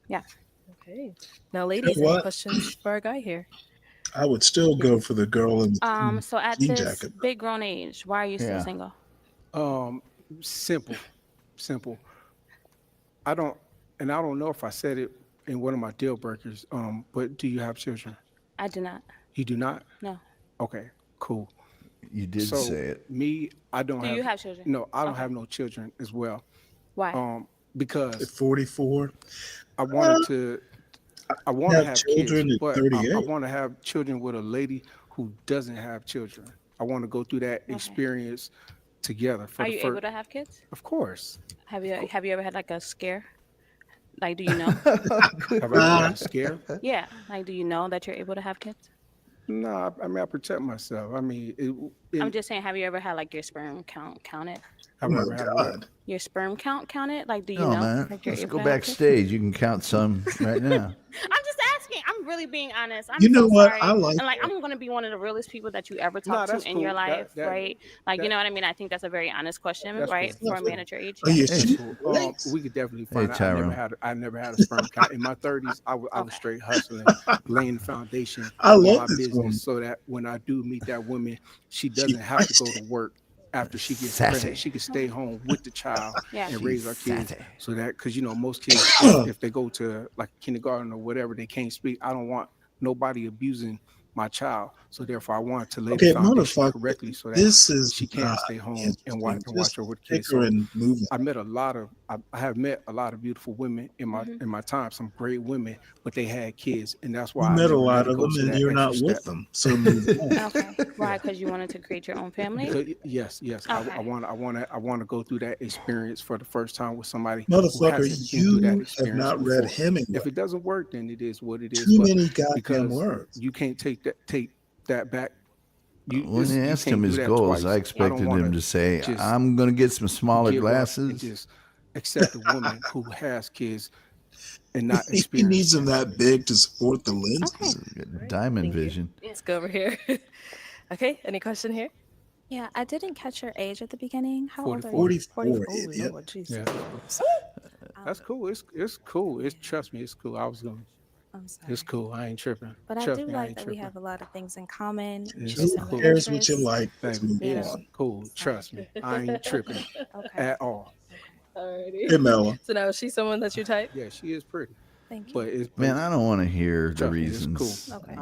Yeah. Okay. Now, ladies, You know any what? questions for our guy here? I would still go for the girl in the So at jean this jacket. big grown age, why are you still Yeah. single? Simple. I don't know if I said it in one of my deal breakers. But do you have children? I do not. You do not? No. Okay, cool. You did So say it. me, I don't Do have. you have children? No, I don't Okay. have no children as well. Why? At Because 44, I wanted to. I want to have have children kids, at but I 38. want to have children with a lady who doesn't have children. I want to go through that experience together for Are the you first. able to have kids? Of course. Have you ever had like a scare? Like, do you know? Have I ever had a scare? Yeah. Like, do you know that you're able to have kids? No, I mean I protect myself. I mean, I'm just saying, have you ever had like your sperm count counted? Oh Have I my ever had a God. Your sperm count counted? Like, do you No, know? man. Like, you're Let's able go to have kids? backstage. You can count some right now. I'm just asking. I'm really being honest. I'm You know so what? sorry. I like and like, that. I'm gonna be one of the realest people that you ever No, talk to that's in your cool. life, That right? Like, you that know what I mean? I think that's a very honest question, that's right? cool. For a man at your age. Oh, yeah, That's she cool. relates. We could definitely Hey, find out. Tyrone. I never had a sperm count. In my 30s, I was Okay. straight hustling, laying the foundation I for love my this business, woman. so that when I do meet that woman, she She doesn't have to go feisty. to work after she gets Sassy. pregnant. She can stay home with the child Yeah. and She's raise our kids. sassy. So that, because you know, most kids, if they go to like kindergarten or whatever, they can't speak. I don't want nobody abusing my child. So therefore, I want to lay the Okay, foundation motherfucker, correctly so that this is she can not stay home and interesting. watch Just over the pick kids. her So and move on. I have met a lot of beautiful women in my time, some great women, but they had kids, and that's why You I met a never lot let it of go them to and that you're extra not step. with them. So move on. Okay. Why? Because you wanted to create your own family? Because, yes. Okay. I want to go through that experience for the first time with somebody who Motherfucker, hasn't been through that you have experience not read before. Hemingway. If it doesn't work, then it is what it is. Too But many goddamn because words. you can't take that back, When I asked him can't do his that goals, twice. I expected him to say, just I'm going to get some smaller give up and glasses. just accept a woman who has kids and not He experience needs them that big to support the lenses. Diamond vision. Let's go over here. Okay. Any question here? Yeah, I didn't catch your age at the beginning. How old are you? 44, 44. Oh, idiot. Lord, jeez. Yeah. That's cool. It's cool. Trust me, it's cool. I'm sorry. It's cool. I ain't tripping. But I Trust do me, I like ain't that we tripping. have a lot of things in common. We It's share Who cool. similar cares what you interests. like? Let's Baby, move it's on. cool. Trust me, I ain't tripping Okay. at all. Alrighty. Hey, Mella. So now is she someone that's your type? Yeah, she is pretty. Thank you. But it's Man, I don't want to hear the Trust me, it's reasons. cool. Okay.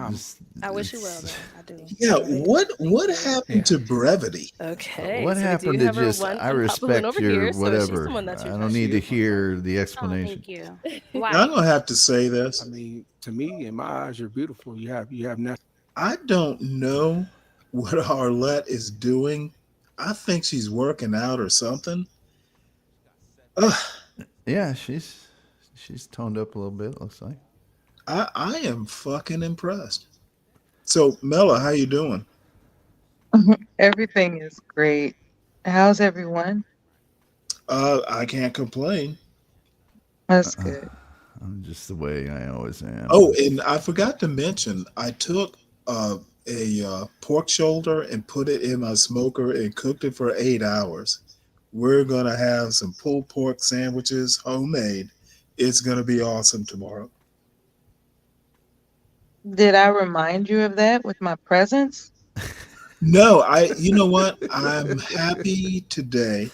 I wish you well, though. I do. Yeah, what happened to brevity? Okay. What so we happened do to have our just, one I unpopular one respect over your here, so is she whatever. someone that's your I don't type? need to hear the Oh, explanation. thank you. I'm Why? gonna have to say this. I mean, to me, in my eyes, you're beautiful. You have nothing. I don't know what Arlette is doing. I think she's working out or something. Ugh, Yeah, she's toned up a little bit, looks like. I am fucking impressed. So, Mela, how you doing? Everything is great. How's everyone? I can't complain. That's good. I'm just the way I always Oh, am. and I forgot to mention, I took a pork shoulder and put it in my smoker and cooked it for 8 hours. We're gonna have some pulled pork sandwiches, homemade. It's gonna be awesome tomorrow. Did I remind you of that with my presence? No, you know what? I'm happy today.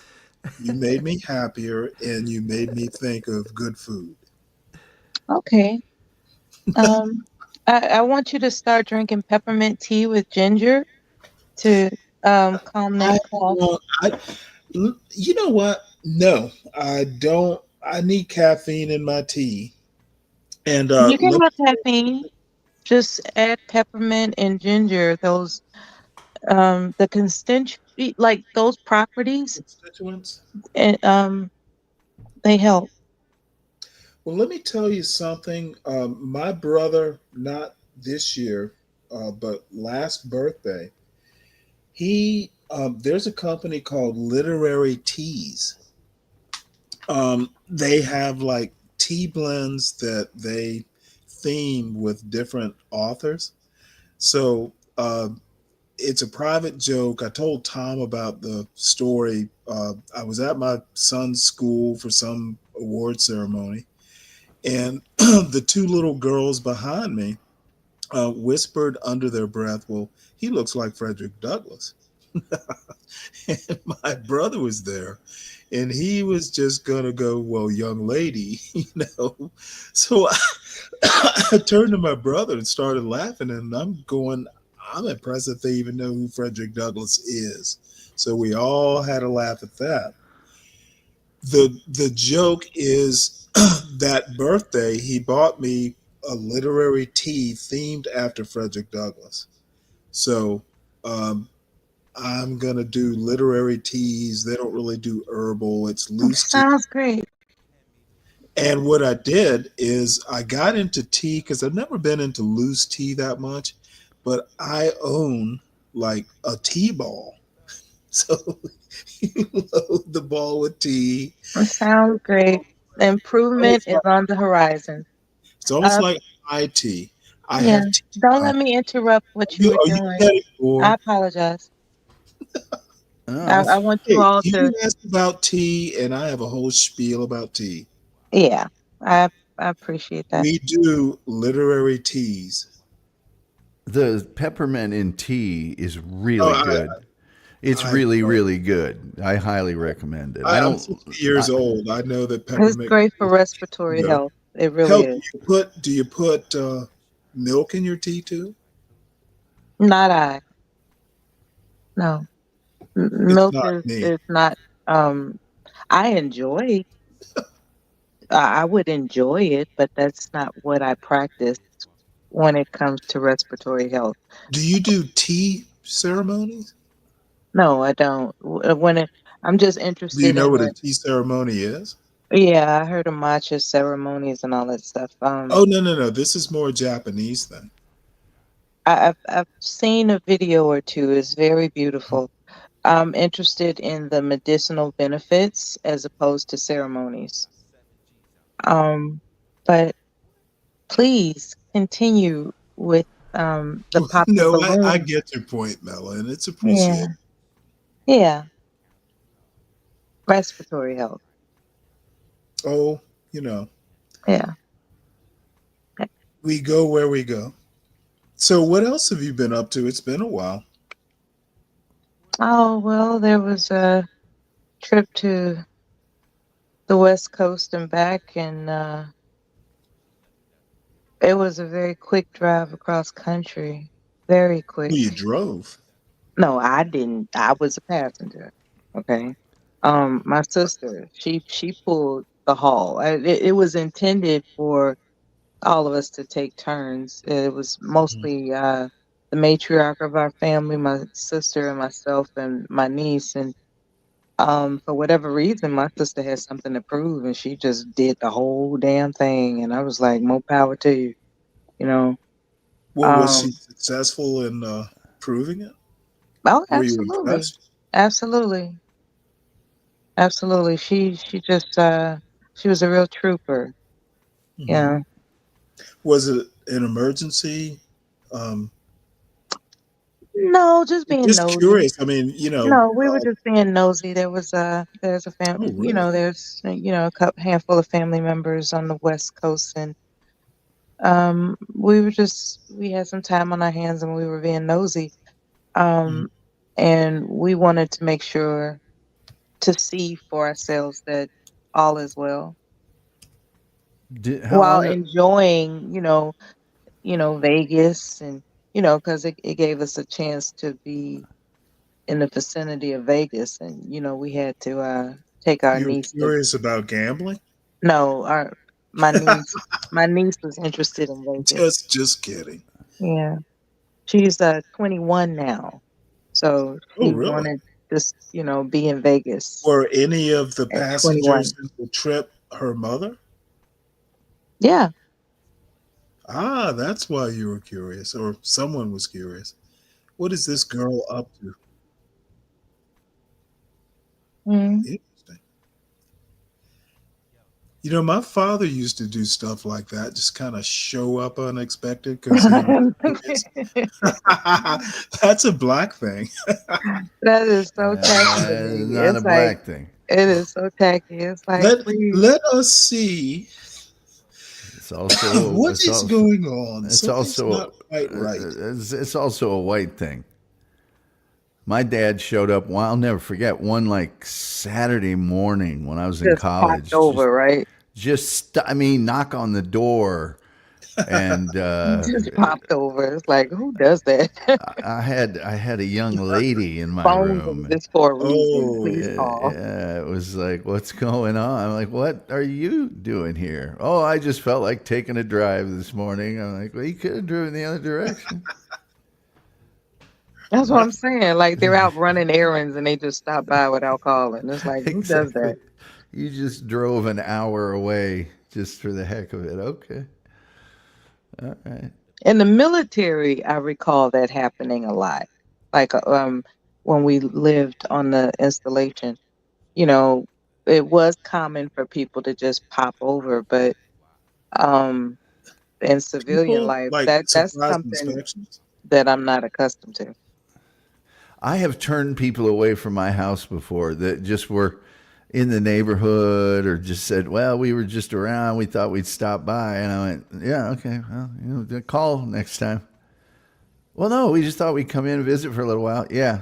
You made me happier and you made me think of good food. Okay. Um, I want you to start drinking peppermint tea with ginger to calm that I cough. want, you know what? No, I don't. I need caffeine in my tea. And You can let have caffeine. Just add peppermint and ginger. Those the constituent like those properties constituents. and they help. Well, let me tell you something. My brother, not this year, but last birthday, he there's a company called Literary Teas. They have like tea blends that they theme with different authors. So it's a private joke. I told Tom about the story. I was at my son's school for some award ceremony, and the two little girls behind me whispered under their breath, "Well, he looks like Frederick Douglass." And my brother was there, and he was just gonna go, "Well, young lady," So I turned to my brother and started laughing, and I'm going, "I'm impressed that they even know who Frederick Douglass is." So we all had a laugh at that. The joke is that birthday he bought me a literary tea themed after Frederick Douglass. So um, I'm gonna do literary teas. They don't really do herbal. It's loose tea. Sounds great. And what I did is I got into tea because I've never been into loose tea that much, but I own like a tea ball. So you load the ball with tea. It sounds great. The improvement is on the horizon. It's almost Uh, like high tea. I yeah. have tea. Don't let me interrupt what you were Are you doing. getting I bored? apologize. Oh, I want you Hey, all you to. asked about tea, and I have a whole spiel about tea. Yeah, I appreciate that. We do literary teas. The peppermint in tea is Oh, really good. It's I really, know. really good. I highly recommend it. I'm 60 years old. I know that It's peppermint great for respiratory can health. It really help. is. Do you put milk in your tea too? Not I. No. It's Milk not is me. is not. Um, I enjoy. I would enjoy it, but that's not what I practice when it comes to respiratory health. Do you do tea ceremonies? No, I don't. I'm just Do you interested know in what a the. tea ceremony is? Yeah, I heard of matcha ceremonies and all that stuff. Oh, no, no, no. This is more Japanese then. I've seen a video or two. It's very beautiful. I'm interested in the medicinal benefits as opposed to ceremonies. Um, but please continue with the pop the No, I balloon. get your point, Mela, and it's Yeah, appreciated. yeah. Respiratory health. Oh, you know, Yeah. we go where we go. So, what else have you been up to? It's been a while. Oh, well, there was a trip to the West Coast and back, and it was a very quick drive across country. Very quick. Well, you drove. No, I didn't. I was a passenger. Okay. My sister, she pulled the haul. It was intended for all of us to take turns. It was mostly the matriarch of our family, my sister and myself and my niece. And for whatever reason, my sister had something to prove, and she just did the whole damn thing. And I was like, more power to you, you know. Well, was she successful in proving it? Oh, Were you absolutely, impressed? absolutely, absolutely. She just she was a real trooper. Mhm. Yeah. Was it an emergency? Um, No, just being just nosy. curious. I mean, No, we were just being nosy. There's a oh, family, really? there's a handful of family members on the West Coast, and we had some time on our hands, and we were being nosy. Mhm. Um, and we wanted to make sure to see for ourselves that all is well How while long? enjoying, Vegas, and because it gave us a chance to be in the vicinity of Vegas, and we had to take our You were niece to. curious about gambling? No, our my niece my niece was interested in Vegas. Just kidding. Yeah, she's 21 now, so Oh, she really? wanted to be in Vegas Were any of the at 21. passengers in the trip her mother? Yeah. Ah, that's why you were curious, or someone was curious. What is this girl up to? Mm. Interesting. My father used to do stuff like that, just kind of show up unexpected because he was curious. That's a black thing. That is so tacky to me. Not a It's like black thing. it is so tacky. It's like, let please. let us see It's also what is going on. it's Something's also not quite right. it's also a white thing. My dad showed up. Well, I'll never forget one like Saturday morning when I was in Just popped college. over, right? Knock on the door, and Just popped over. It's like, who does that? I had a young lady in my Phones room. exist for a reason. Oh, Please call. Yeah, it was like, what's going on? I'm like, what are you doing here? Oh, I just felt like taking a drive this morning. I'm like, well, you could have driven the other direction. That's what I'm saying. Like they're out running errands and they just stop by without calling. It's like, who does that? Exactly. You just drove an hour away just for the heck of it. Okay. All right. In the military, I recall that happening a lot. Like when we lived on the installation, you know, it was common for people to just pop over, but um in civilian people life, like that's surprise something inspections. that I'm not accustomed to. I have turned people away from my house before that just were in the neighborhood or just said, well, we were just around. We thought we'd stop by. And I went, yeah, okay. Well, call next time. Well, no, we just thought we'd come in and visit for a little while. Yeah.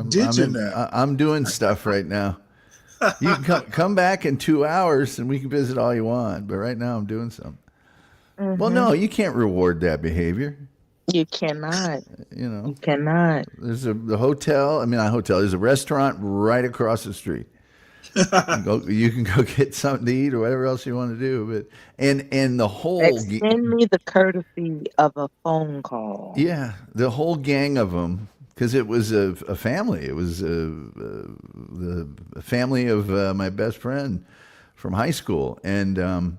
Did you now? I'm doing stuff right now. You can come back in 2 hours and we can visit all you want. But right now I'm doing something. Well, no, you can't reward that behavior. You cannot. You cannot. There's the hotel. I mean, not hotel. There's a restaurant right across the street. You can go get something to eat or whatever else you want to do. But and the whole Extend me the courtesy of a phone call. yeah, the whole gang of them, because it was a family. It was the family of my best friend from high school, and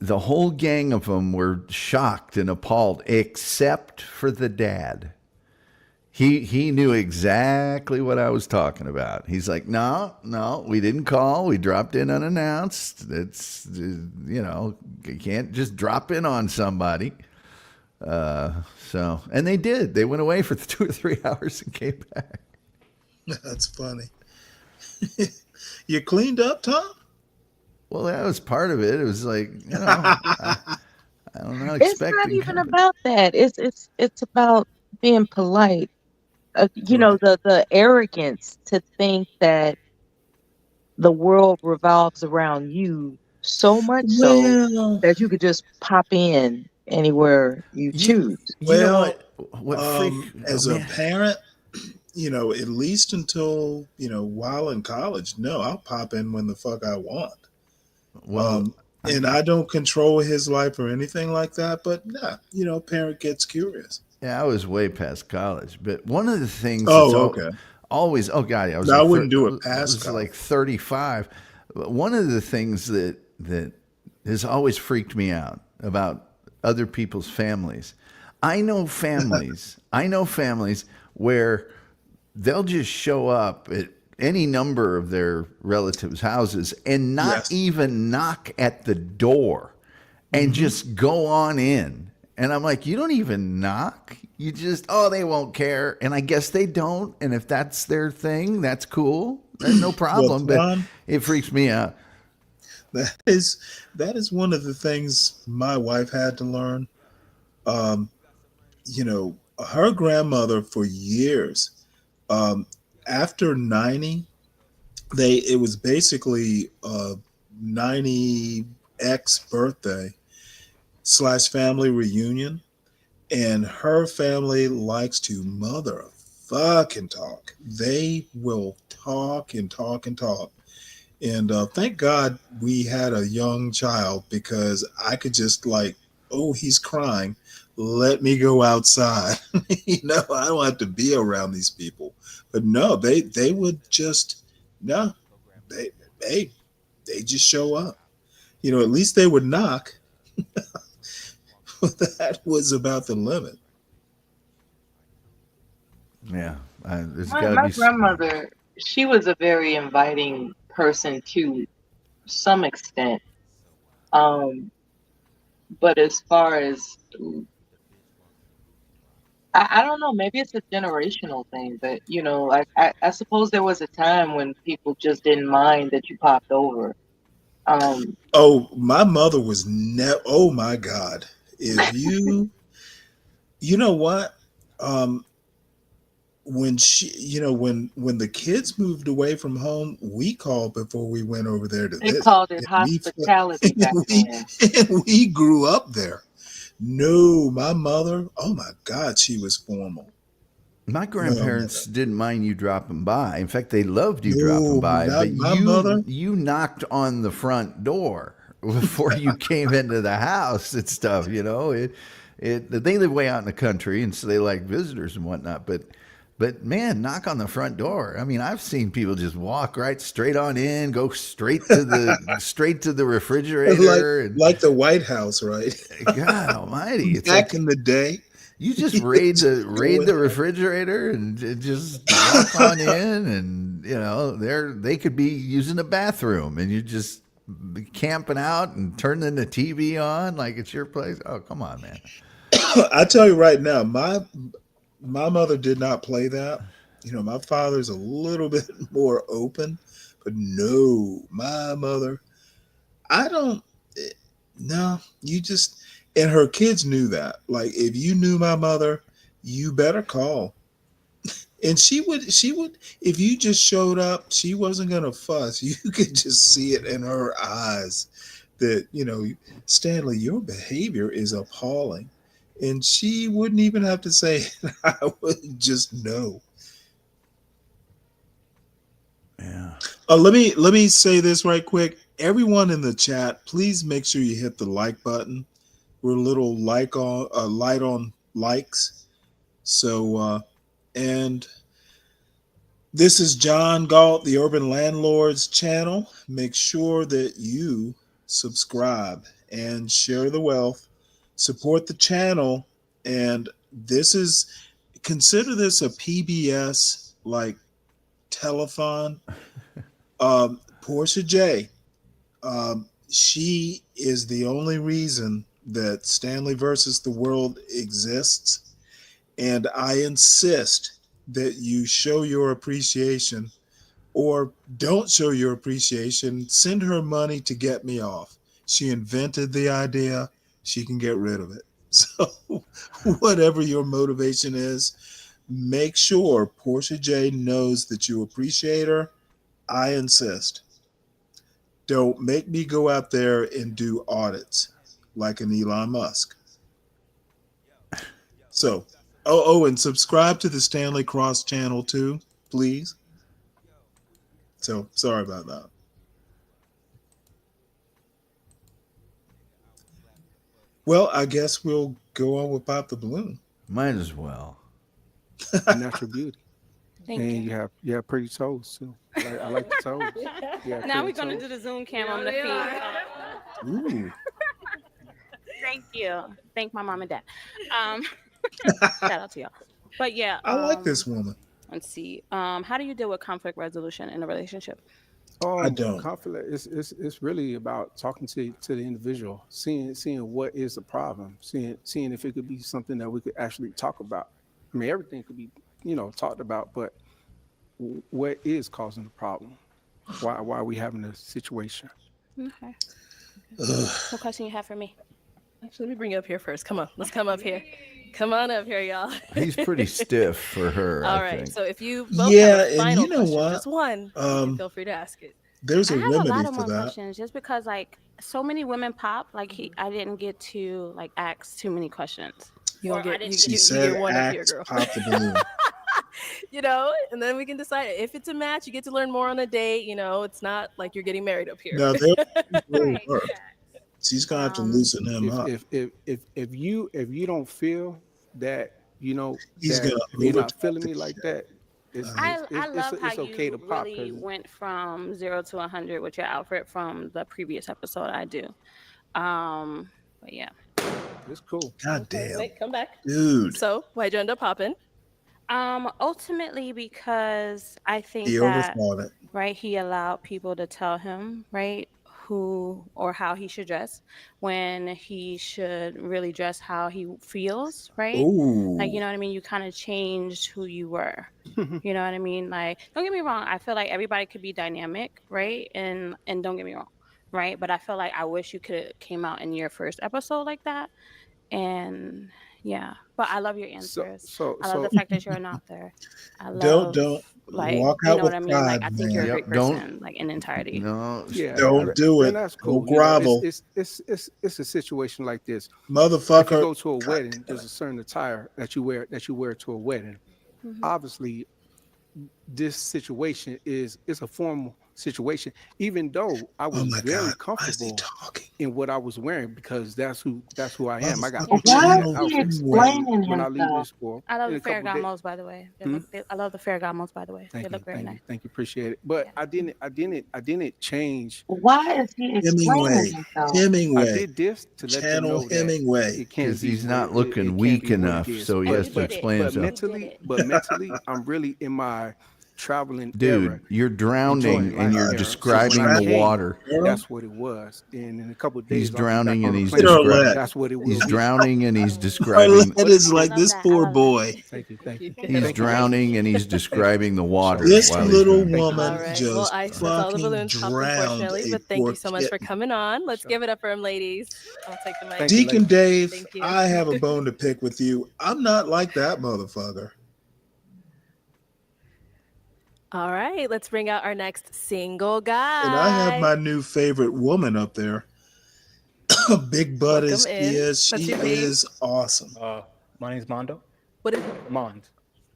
the whole gang of them were shocked and appalled, except for the dad. He knew exactly what I was talking about. He's like, no, we didn't call. We dropped in unannounced. It's, you can't just drop in on somebody. And they did. They went away for 2 or 3 hours and came back. That's funny. You cleaned up, Tom? Well, that was part of it. It was like, I'm not It's expecting. not even about that. It's about being polite. The arrogance to think that the world revolves around you so much so that you could just pop in anywhere you choose. Well, what as a parent, at least until, while in college, no, I'll pop in when the fuck I want. Well, and I don't control his life or anything like that, but parent gets curious. Yeah, I was way past college, but one of the things okay. Always, oh God, I was. No, I wouldn't do it past I was college. like 35. But one of the things that has always freaked me out about other people's families. I know families. I know families where they'll just show up at any number of their relatives' houses and not even knock at the door and just go on in. And I'm like, you don't even knock. You just, oh, they won't care. And I guess they don't. And if that's their thing, that's cool. There's no problem. Well, but it freaks me out. That is one of the things my wife had to learn. You know, her grandmother for years, after 90, it was basically 90X birthday / family reunion, and her family likes to motherfucking talk. They will talk and talk and talk. And thank God we had a young child, because I could just like, oh, he's crying. Let me go outside. You know, I don't have to be around these people. But no, they would just, no, they just show up. You know, at least they would knock. That was about the limit. Yeah. My grandmother, she was a very inviting person to some extent. But as far as, I don't know, maybe it's a generational thing, but you know, like I suppose there was a time when people just didn't mind that you popped over. Oh, my mother was oh my God. If you know what? When when the kids moved away from home, we called before we went over there to They visit. called it hospitality back then. And we grew up there. No, my mother, oh my God, she was formal. My grandparents didn't mind you dropping by. In fact, they loved you No, dropping by. not But my mother. you knocked on the front door before you came into the house and stuff. You know, they live way out in the country, and so they like visitors and whatnot. But man, knock on the front door. I mean, I've seen people just walk right straight on in, go straight to the refrigerator, like the White House, right? God Almighty! It's Back like, in the day, you just raid the refrigerator and just walk on in, and you know they could be using the bathroom, and you just camping out and turning the TV on like it's your place. Oh, come on, man! I tell you right now, my mother did not play that. You know, my father's a little bit more open, but no, my mother, I don't. No, you just, and her kids knew that. Like, if you knew my mother, you better call. And she would, if you just showed up, she wasn't going to fuss. You could just see it in her eyes that, you know, Stanley, your behavior is appalling. And she wouldn't even have to say it. I would just know. Yeah. Let me say this right quick. Everyone in the chat, please make sure you hit the like button. We're a little light on likes. So and this is John Galt, the Urban Landlord's channel. Make sure that you subscribe and share the wealth. Support the channel, and consider this a PBS like telethon. Porsha J, she is the only reason that Stanley versus the World exists, and I insist that you show your appreciation, or don't show your appreciation. Send her money to get me off. She invented the idea. She can get rid of it. So whatever your motivation is, make sure Porsha J knows that you appreciate her. I insist. Don't make me go out there and do audits like an Elon Musk. So, and subscribe to the Stanley Cross channel too, please. So, sorry about that. Well, I guess we'll go on with Pop the Balloon. Might as well. Natural beauty. Thank and you. you have pretty toes too. I like the toes. Now we're gonna do the zoom cam on the feet. Ooh. Thank you. Thank my mom and dad. Shout out to y'all. But yeah, I like this woman. let's see. How do you deal with conflict resolution in a relationship? I don't. Conflict it's really about talking to the individual, seeing what is the problem, seeing if it could be something that we could actually talk about. I mean, everything could be, talked about, but what is causing the problem? Why are we having a situation? Okay. What question you have for me? Actually, let me bring you up here first. Come on, let's come up here. Come on up here, y'all. He's pretty stiff for her. All I right. think. So if you both Yeah, have a and final you know question, what? just one, you can feel free to ask it. There's a I have a remedy lot of for more that. questions just because like so many women pop. Like I didn't get to like ask too many questions. You don't Or I get didn't She you said, get one up here, "Axe girl. pop the balloon." And then we can decide if it's a match. You get to learn more on a date. It's not like you're getting married up here. Now there will work. She's gonna have to loosen him up. If you don't feel that He's that gonna if you're not overtalk feeling the me like that, I love how it's okay you to pop. really went from 0 to 100 with your outfit from the previous episode. I do. But yeah, it's cool. God damn, Wait, come back, dude. So why'd you end up popping? Ultimately because I think He that overthought it. right he allowed people to tell him right who or how he should dress when he should really dress how he feels, right? Like, Ooh. you know what I mean? You kind of changed who you were. You know what I mean? Like, don't get me wrong. I feel like everybody could be dynamic, right? And don't get me wrong, right? But I feel like I wish you could have came out in your first episode like that. And yeah, but I love your answers. I love the fact that you're an author. I love Don't like walk you out know with what I mean. Like pride, I think you're a man. great person, like in entirety. No, Yeah, don't do it. And that's Don't cool. grovel. It's a situation like this. Motherfucker. If you go to a wedding, there's a certain attire that you wear to a wedding. Obviously, this situation is a formal situation, even though I was very comfortable in what I was wearing because that's who I am. I got outfits when I leave this school. I love in the a couple days. Ferragamos, by the way. I love the Ferragamos, by the way. They look very nice. Thank you, appreciate it. But I didn't change. Why is he explaining himself? Hemingway. I did this to let them Channel know that Hemingway. it can't Because be he's what not it looking can't weak be what it enough, is. so he has to explain himself. But mentally, I'm really in my traveling Dude, era. you're drowning enjoying and life you're era. describing So when I the came, water. That's what it was. And in a couple of days, He's I'll be back drowning on and the he's plane. Arlette. That's what it will He's be. drowning and he's describing. Arlette is like this poor boy. Thank you. He's drowning and he's describing the water. This while he's little drowning. woman All right. just Well, I that's all the fucking balloons popped, drowned unfortunately. a But thank poor you so much for kitten. coming on. Let's give it up for him, ladies. I'll take the mic. Deacon Dave, Thank you. I have a bone to pick with you. I'm not like that motherfucker. All right, let's bring out our next single guy. And I have my new favorite woman up there. Big butt as Welcome she in. is. What's She your name? is awesome. My name's Mondo. What is it? Mond.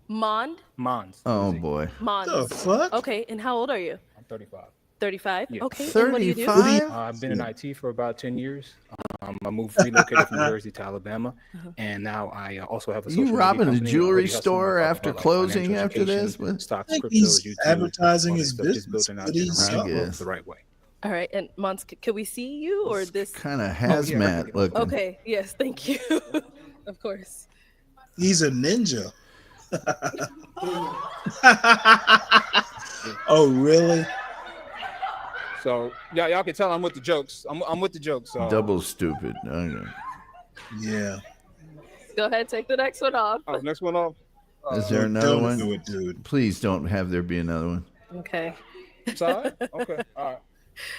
Mond? Mons. Oh boy. Mons. The fuck? Okay, and how old are you? I'm 35. 35? Yeah. Okay, and what do you do? I've been in IT for about 10 years. I relocated from Jersey to Alabama, and now I also have a social You media robbing a company. I jewelry already hustle store about, after like, closing financial after this? education, What? stocks, I think cryptos, he's YouTube, advertising all that his stuff, just business, building out but he's generational something. wealth the right way. All right, and Mons, could we see you or this? Kind of hazmat looking. Okay, yes, thank you. Of course. He's a ninja. Oh, really? So y'all can tell I'm with the jokes. I'm with the jokes. So. Double stupid. Okay. Yeah. Go ahead, take the next one off. Oh, next one off. Is there another don't one? do it, dude. Please don't have there be another one. Okay. Sorry? Okay. All right.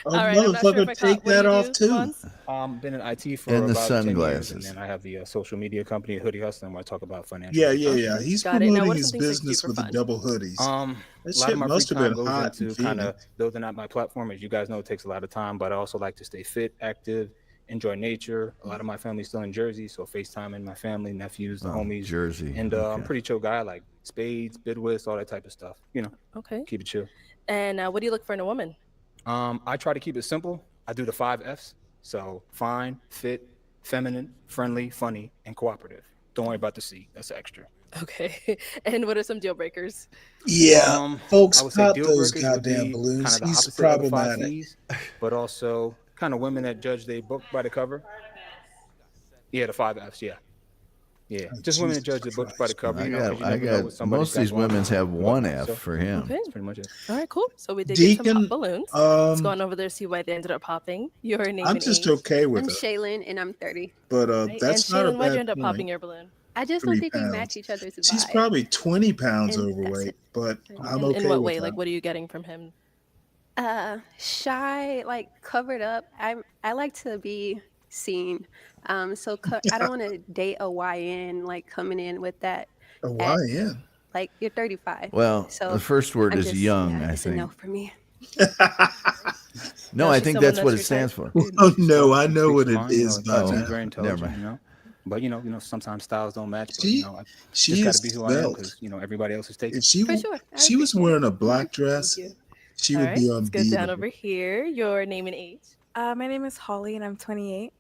Oh, All right, I'm not sure if I motherfucker, take caught- what do that you off do, too. Mons? Been in IT for And the about 10 years, sunglasses. and then I have the social media company, Hoodie Hustling, where I talk about financial. Yeah. education. He's Got it. Now, promoting what are his some things that you do business for with the fun? double hoodies. A That lot shit of my must free have time been goes hot into in kind of Phoenix. building out my platform. As you guys know, it takes a lot of time, but I also like to stay fit, active, enjoy nature. A lot of my family's still in Jersey, so FaceTime my family, nephews, the homies. Jersey. And I'm a pretty chill guy, like spades, bidwits, all that type of stuff. You know, Okay. keep it chill. And what do you look for in a woman? I try to keep it simple. I do the 5 Fs. So fine, fit, feminine, friendly, funny, and cooperative. Don't worry about the C. That's extra. Okay. And what are some deal breakers? Yeah, folks, I would say pop deal those breakers would goddamn be balloons. kind of the He's opposite of the 5 problematic. Cs, but also kind of women that judge their book by the cover. Yeah, the 5 Fs. Yeah. Yeah. Just women to judge the book by the cover. I You know, 'cause got, you I never know what got. somebody's Most of got these going on women's have and one whatnot, F so for him. Okay. that's pretty much it. All right, cool. So we did get some Deacon, pop balloons. Let's go um, on over there, see why they ended up popping. Your name I'm and just age. okay with I'm it, Shaylin, and I'm 30. but Right. And that's not a Shaylin, why'd you bad end up popping point. your balloon? I just don't 3 think we match pounds. each other's She's vibe. probably 20 pounds And that's overweight, it. but I'm In okay what with way? Like, that. what are you getting from him? Shy, like covered up. I like to be seen. So I don't want to date a YN like coming in with that A at YN. like you're 35. Well, So the first word I'm is just, young, yeah, I it's a no think. for me. No, No, I she's think someone that's that's what it your stands type. for. Oh no, I It know speaks what her it mind, you know, is like, by she seems now. very Never intelligent, mind. you know. But you know, sometimes styles don't match. But She you know, I she just got to is be who I am svelte. because you know everybody else is taken. If she For sure. I she was appreciate wearing it. a black dress, you. she All would right, be let's go down unbeatable. over here. Your name and age. My name is Holly, and I'm 28.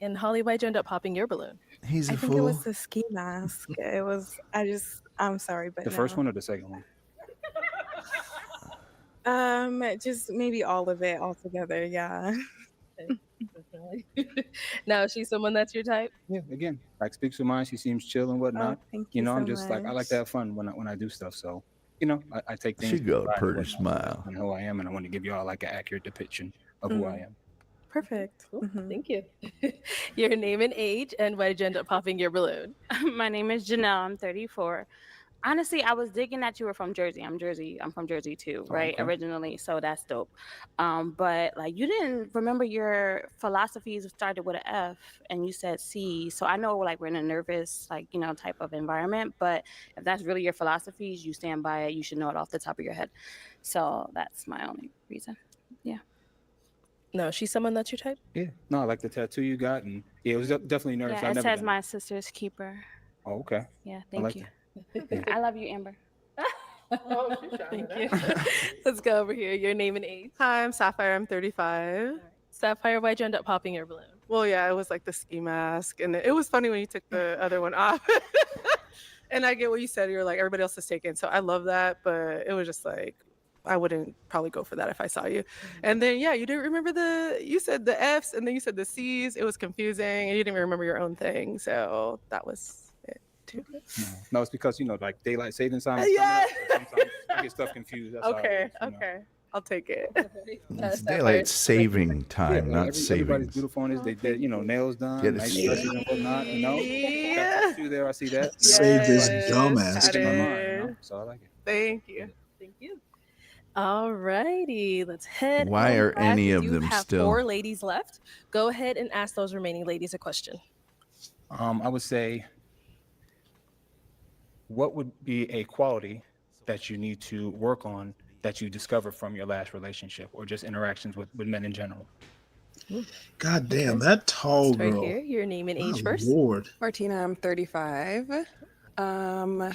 And Holly, why'd you end up popping your balloon? He's I a think it was fool. the ski mask. I'm sorry, but The no. first one or the second one? Just maybe all of it all together. Yeah. Now, is she someone that's your type? Yeah, again, like speaks her mind. She seems chill and Oh, whatnot. thank You you know, so I'm just like I like much. to have fun when I do stuff. So, you know, I take She things in got a stride and pretty whatnot smile. on who I am, and I want to give you all like an accurate depiction of who I am. Perfect. Cool. Thank you. Your name and age, and why did you end up popping your balloon? My name is Janelle. I'm 34. Honestly, I was digging that you were from Jersey. I'm from Jersey too, Oh, right? okay. Originally, so that's dope. But like you didn't remember your philosophies started with an F and you said C. So I know like we're in a nervous, like, you know, type of environment, but if that's really your philosophies, you stand by it. You should know it off the top of your head. So that's my only reason. Yeah. No, she's someone that's your type? Yeah. No, I like the tattoo you got, and yeah, it was definitely nervous. Yeah, I've it never says done my sister's keeper. it. Oh, okay. Yeah, I thank like you. that. I love you, Amber. Thank you. Let's go over here. Your name and age. Hi, I'm Sapphire. I'm 35. Sapphire, why'd you end up popping your balloon? Well, yeah, it was like the ski mask, and it was funny when you took the other one off. And I get what you said. You're like everybody else is taken, so I love that. But it was just like I wouldn't probably go for that if I saw you. And then yeah, you didn't remember you said the F's, and then you said the C's. It was confusing, and you didn't even remember your own thing. So that was it too. No, it's because you know, like daylight savings time. Yeah. Sometimes I get stuff confused. That's all it Okay, is, you know. okay, I'll take it. It's daylight saving time, Yeah, not everybody's savings. beautiful on this. They you know, nails done, Get it nice straight. dresses and whatnot. You know, got you there. I see that. You know? Save this Yes, dumbass It's in my time. mind, you know? So I like it. Thank you. Thank you. All righty, let's head. Why on are back. any We of do them have still? 4 ladies left. Go ahead and ask those remaining ladies a question. I would say, what would be a quality that you need to work on that you discovered from your last relationship or just interactions with men in general? God damn, that tall Right girl. here, your name and age My first. Lord. Martina, I'm 35. I don't know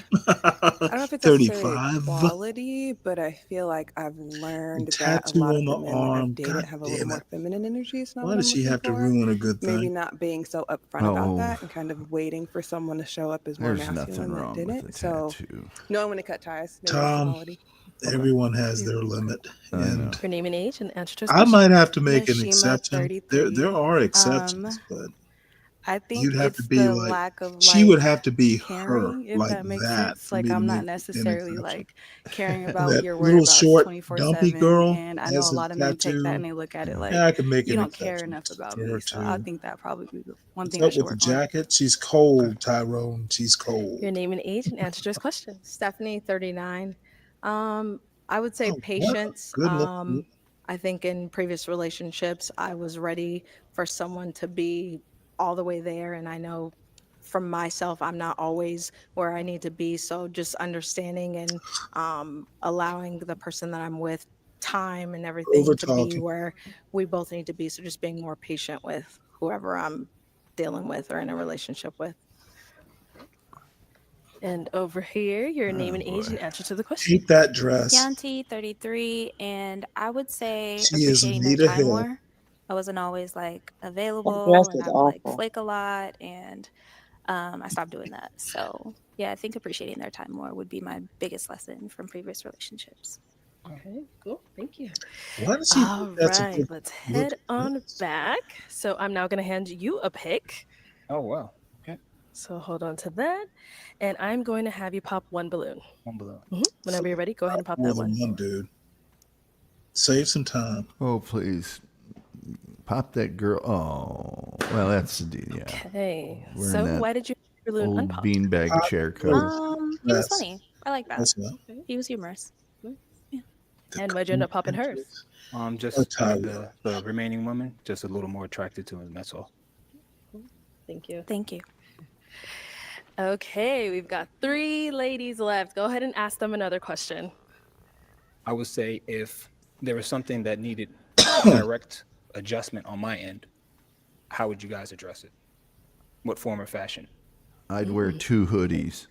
if it's necessarily 35. quality, but I feel like I've learned that a Tattoo lot on of the the men that I've arm. dated God have a little damn more it. feminine energy. It's not Why what I'm does she looking have to for. ruin a good Maybe thing? not being so upfront about Oh, that and kind of waiting for someone to show up as more there's nothing masculine that wrong with didn't. the So tattoo. knowing when to cut ties, maybe that's the Tom, quality. everyone has their limit. I know. And Your name and age and answer to his I question. might have to make an Nashima, exception. 33. There are exceptions, but I think you'd have to it's be the like, lack of she would like have to be her, caring, if like that makes that, sense. for Like me to I'm make not an necessarily exception. like caring And about that your little whereabouts short, dumpy 24/7. girl And I know has a a lot of men take that tattoo. and they look at it like Yeah, I can make you an don't care exception enough about for me. her So I too. think that probably be the one What's thing I up should with the work on. jacket? She's cold, Tyrone. She's cold. Your name and age and answer to his question. Stephanie, 39. I would say Oh, what? patience. Good look. I think in previous relationships, I was ready for someone to be all the way there. And I know from myself, I'm not always where I need to be. So just understanding and allowing the person that I'm with time and everything Over to be talking. where we both need to be. So just being more patient with whoever I'm dealing with or in a relationship with. And over here, your name and age boy. and answer to the question. Keep that dress. Yanti, 33, and I would say She is appreciating their Anita time Hill. more. I wasn't always like That available, dress and is I would like awful. flake a lot, and I stopped doing that. So yeah, I think appreciating their time more would be my biggest lesson from previous relationships. Okay, cool. Thank you. Why does she All think that's a right, good let's look? head on back. So I'm now going to hand you a pick. Oh, wow. Okay. So hold on to that. And I'm going to have you pop one balloon. One balloon. Whenever you're ready, go ahead and pop More that than one. one, dude. Save some time. Oh, please. Pop that girl. Oh, well, that's yeah. Okay. We're So in that why did you have your balloon old unpopped? beanbag chair cover. He was funny. I like that. That's what. He was humorous. And why'd you end up popping hers? Just out of the remaining women, just a little more attracted to him. That's all. Thank you. Thank you. Okay, we've got 3 ladies left. Go ahead and ask them another question. I would say if there was something that needed direct adjustment on my end, how would you guys address it? What form or fashion? I'd wear 2 hoodies.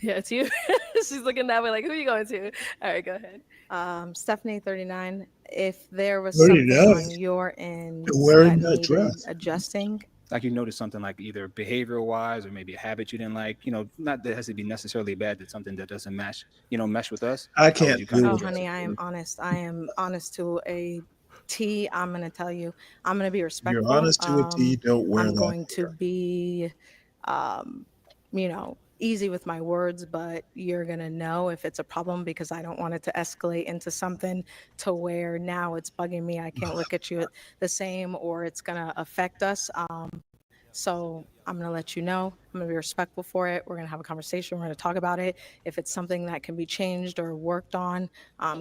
Yeah, it's you. She's looking that way like, who are you going to? All right, go ahead. Stephanie 39. If there was something 39. on your end Wearing that that needed dress. adjusting, Like you noticed something like either behavioral wise or maybe a habit you didn't like, not that it has to be necessarily bad, but something that doesn't mesh with us. I How would can't you kind deal of oh with address honey, it? I am honest. I am honest to a T. I'm gonna tell you. I'm gonna be respectful. You're honest to a T. Don't wear I'm that. going to be, easy with my words, but you're gonna know if it's a problem because I don't want it to escalate into something to where now it's bugging me. I can't look at you the same, or it's gonna affect us. So I'm gonna let you know. I'm gonna be respectful for it. We're gonna have a conversation. We're gonna talk about it. If it's something that can be changed or worked on,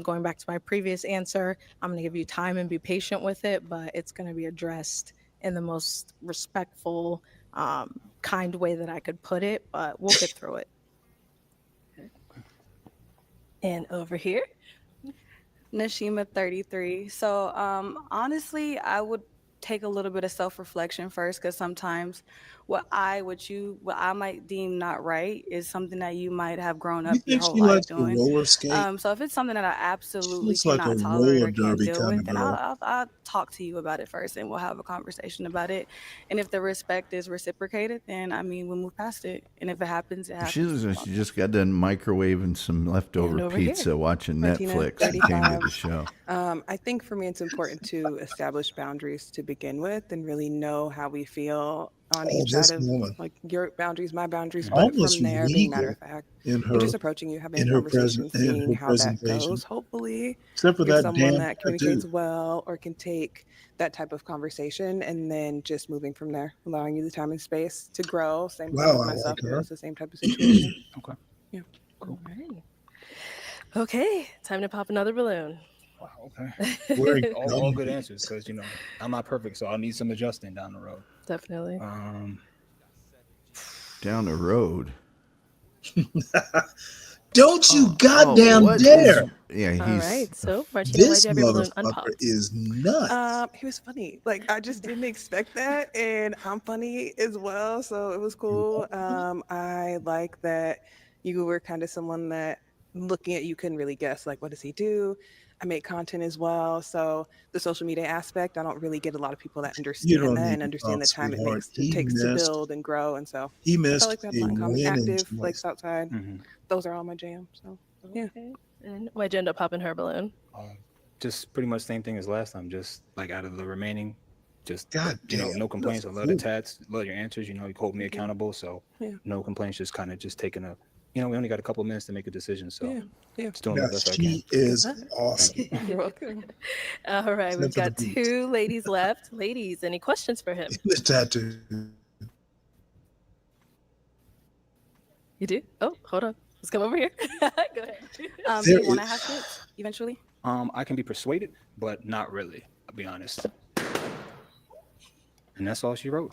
going back to my previous answer, I'm gonna give you time and be patient with it, but it's gonna be addressed in the most respectful, kind way that I could put it. But we'll get through it. And over here, Nashima 33. So honestly, I would take a little bit of self-reflection first, because sometimes what I might deem not right is something that you might have grown up You your think whole she life likes to doing. roller skate? So if it's something that I She absolutely looks like a cannot tolerate roller or can't derby deal kind with, of then girl. I'll talk to you about it first, and we'll have a conversation about it. And if the respect is reciprocated, then I mean we'll move past it. And if it happens, it happens. She just got done microwaving some leftover over here, pizza watching Martina, Netflix and came to the 35. show. I think for me, it's important to establish boundaries to begin with and really know how we feel on Oh, each this side of woman. like your boundaries, my boundaries, but Almost from there, being matter legal of fact, in and just her approaching you, having a conversation, seeing how that presentation. goes. Hopefully, Except for you're that someone damn that tattoo. communicates well or can take that type of conversation and then just moving from there, allowing you the time and space to grow. Same thing Wow, with I like myself. It her. was the same type of situation. Okay. Yeah. All right. Okay, time to pop another balloon. Wow. Okay. all good answers, because I'm not perfect, so I'll need some adjusting down the road. Definitely. Down the road. Don't you goddamn what dare! Yeah, All he's right, so Martina, why'd This you have your balloon motherfucker unpopped? is nuts. He was funny. Like I just didn't expect that, and I'm funny as well, so it was cool. I like that you were kind of someone that looking at you couldn't really guess like what does he do. I make content as well, so the social media aspect, I don't really get a lot of people that You understand don't that need and to understand talk, the time sweetheart. it takes to build and grow, and so He I felt missed like we have a a lot in common. win and Active, twice. lakes outside, Mm-hmm. those are all my jams. So yeah. Okay. And why'd you end up popping her balloon? Just pretty much same thing as last time. Just like out of the remaining, just God damn, no complaints. I that's love the cool. tats, love your answers. You hold me accountable, so Yeah. no complaints. Just kind of just taking a, we only got a couple minutes to make a decision, so Yeah. just doing the best I can. She is awesome. You're welcome. All right, we've Except for got the beat. 2 ladies left. Ladies, any questions for him? The tattoo. You do? Oh, hold on. Let's come over here. Go ahead. Do you want to have kids eventually? I can be persuaded, but not really. I'll be honest. And that's all she wrote.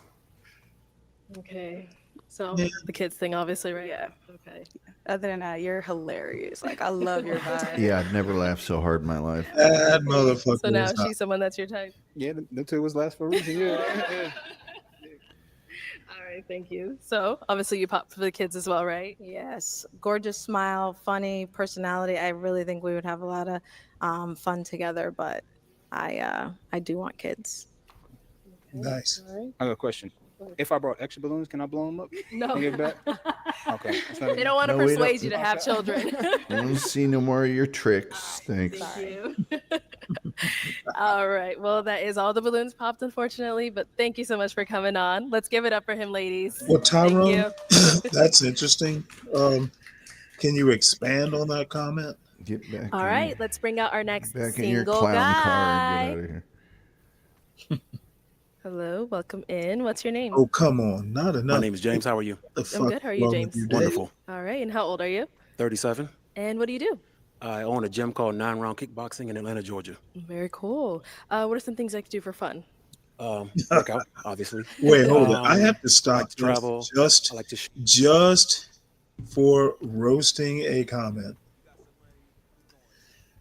Okay. So Yeah. the kids thing, obviously, right? Yeah. Okay. Other than that, you're hilarious. Like I love your vibe. Yeah, I'd never laughed so hard in my life. That motherfucker. So now is hot. she's someone that's your type. Yeah, the 2 was last for a reason. Yeah. All right, thank you. So obviously you pop for the kids as well, right? Yes, gorgeous smile, funny personality. I really think we would have a lot of fun together. But I do want kids. Nice. All right. I got a question. If I brought extra balloons, can I blow them up? No. And give it back? Okay. They don't want to No, we persuade don't. you to have children. I don't see no more of your tricks. Thanks. Thank you. All right. Well, that is all the balloons popped, unfortunately, but thank you so much for coming on. Let's give it up for him, ladies. Well, Thank Tyrone, you. that's interesting. Can you expand on that comment? Get back. All right. Let's bring out our next Back in your single clown car guy. and get out of here. Hello. Welcome in. What's your name? Oh, come on. Not enough. My name is James. How are you? The I'm fuck good. How are you, wrong with James? you, Dave? Wonderful. All right. And how old are you? 37. And what do you do? I own a gym called 9 Round Kickboxing in Atlanta, Georgia. Very cool. What are some things I could do for fun? Workout, obviously. Wait, hold on. I have to stop. I like to travel. Just, I like to just for roasting a comment.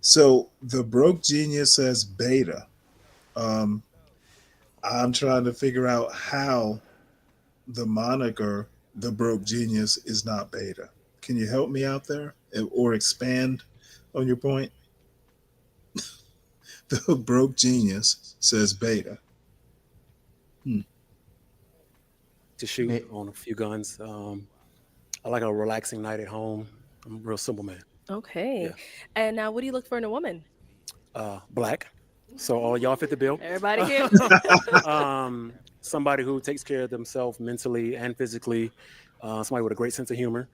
So the broke genius says beta. I'm trying to figure out how the moniker the broke genius is not beta. Can you help me out there or expand on your point? The broke genius says beta. to shoot, own a few guns. I like a relaxing night at home. I'm a real simple man. Okay. Yeah. And now, what do you look for in a woman? Black. So all y'all fit the bill. Everybody here. Somebody who takes care of themselves mentally and physically. Somebody with a great sense of humor.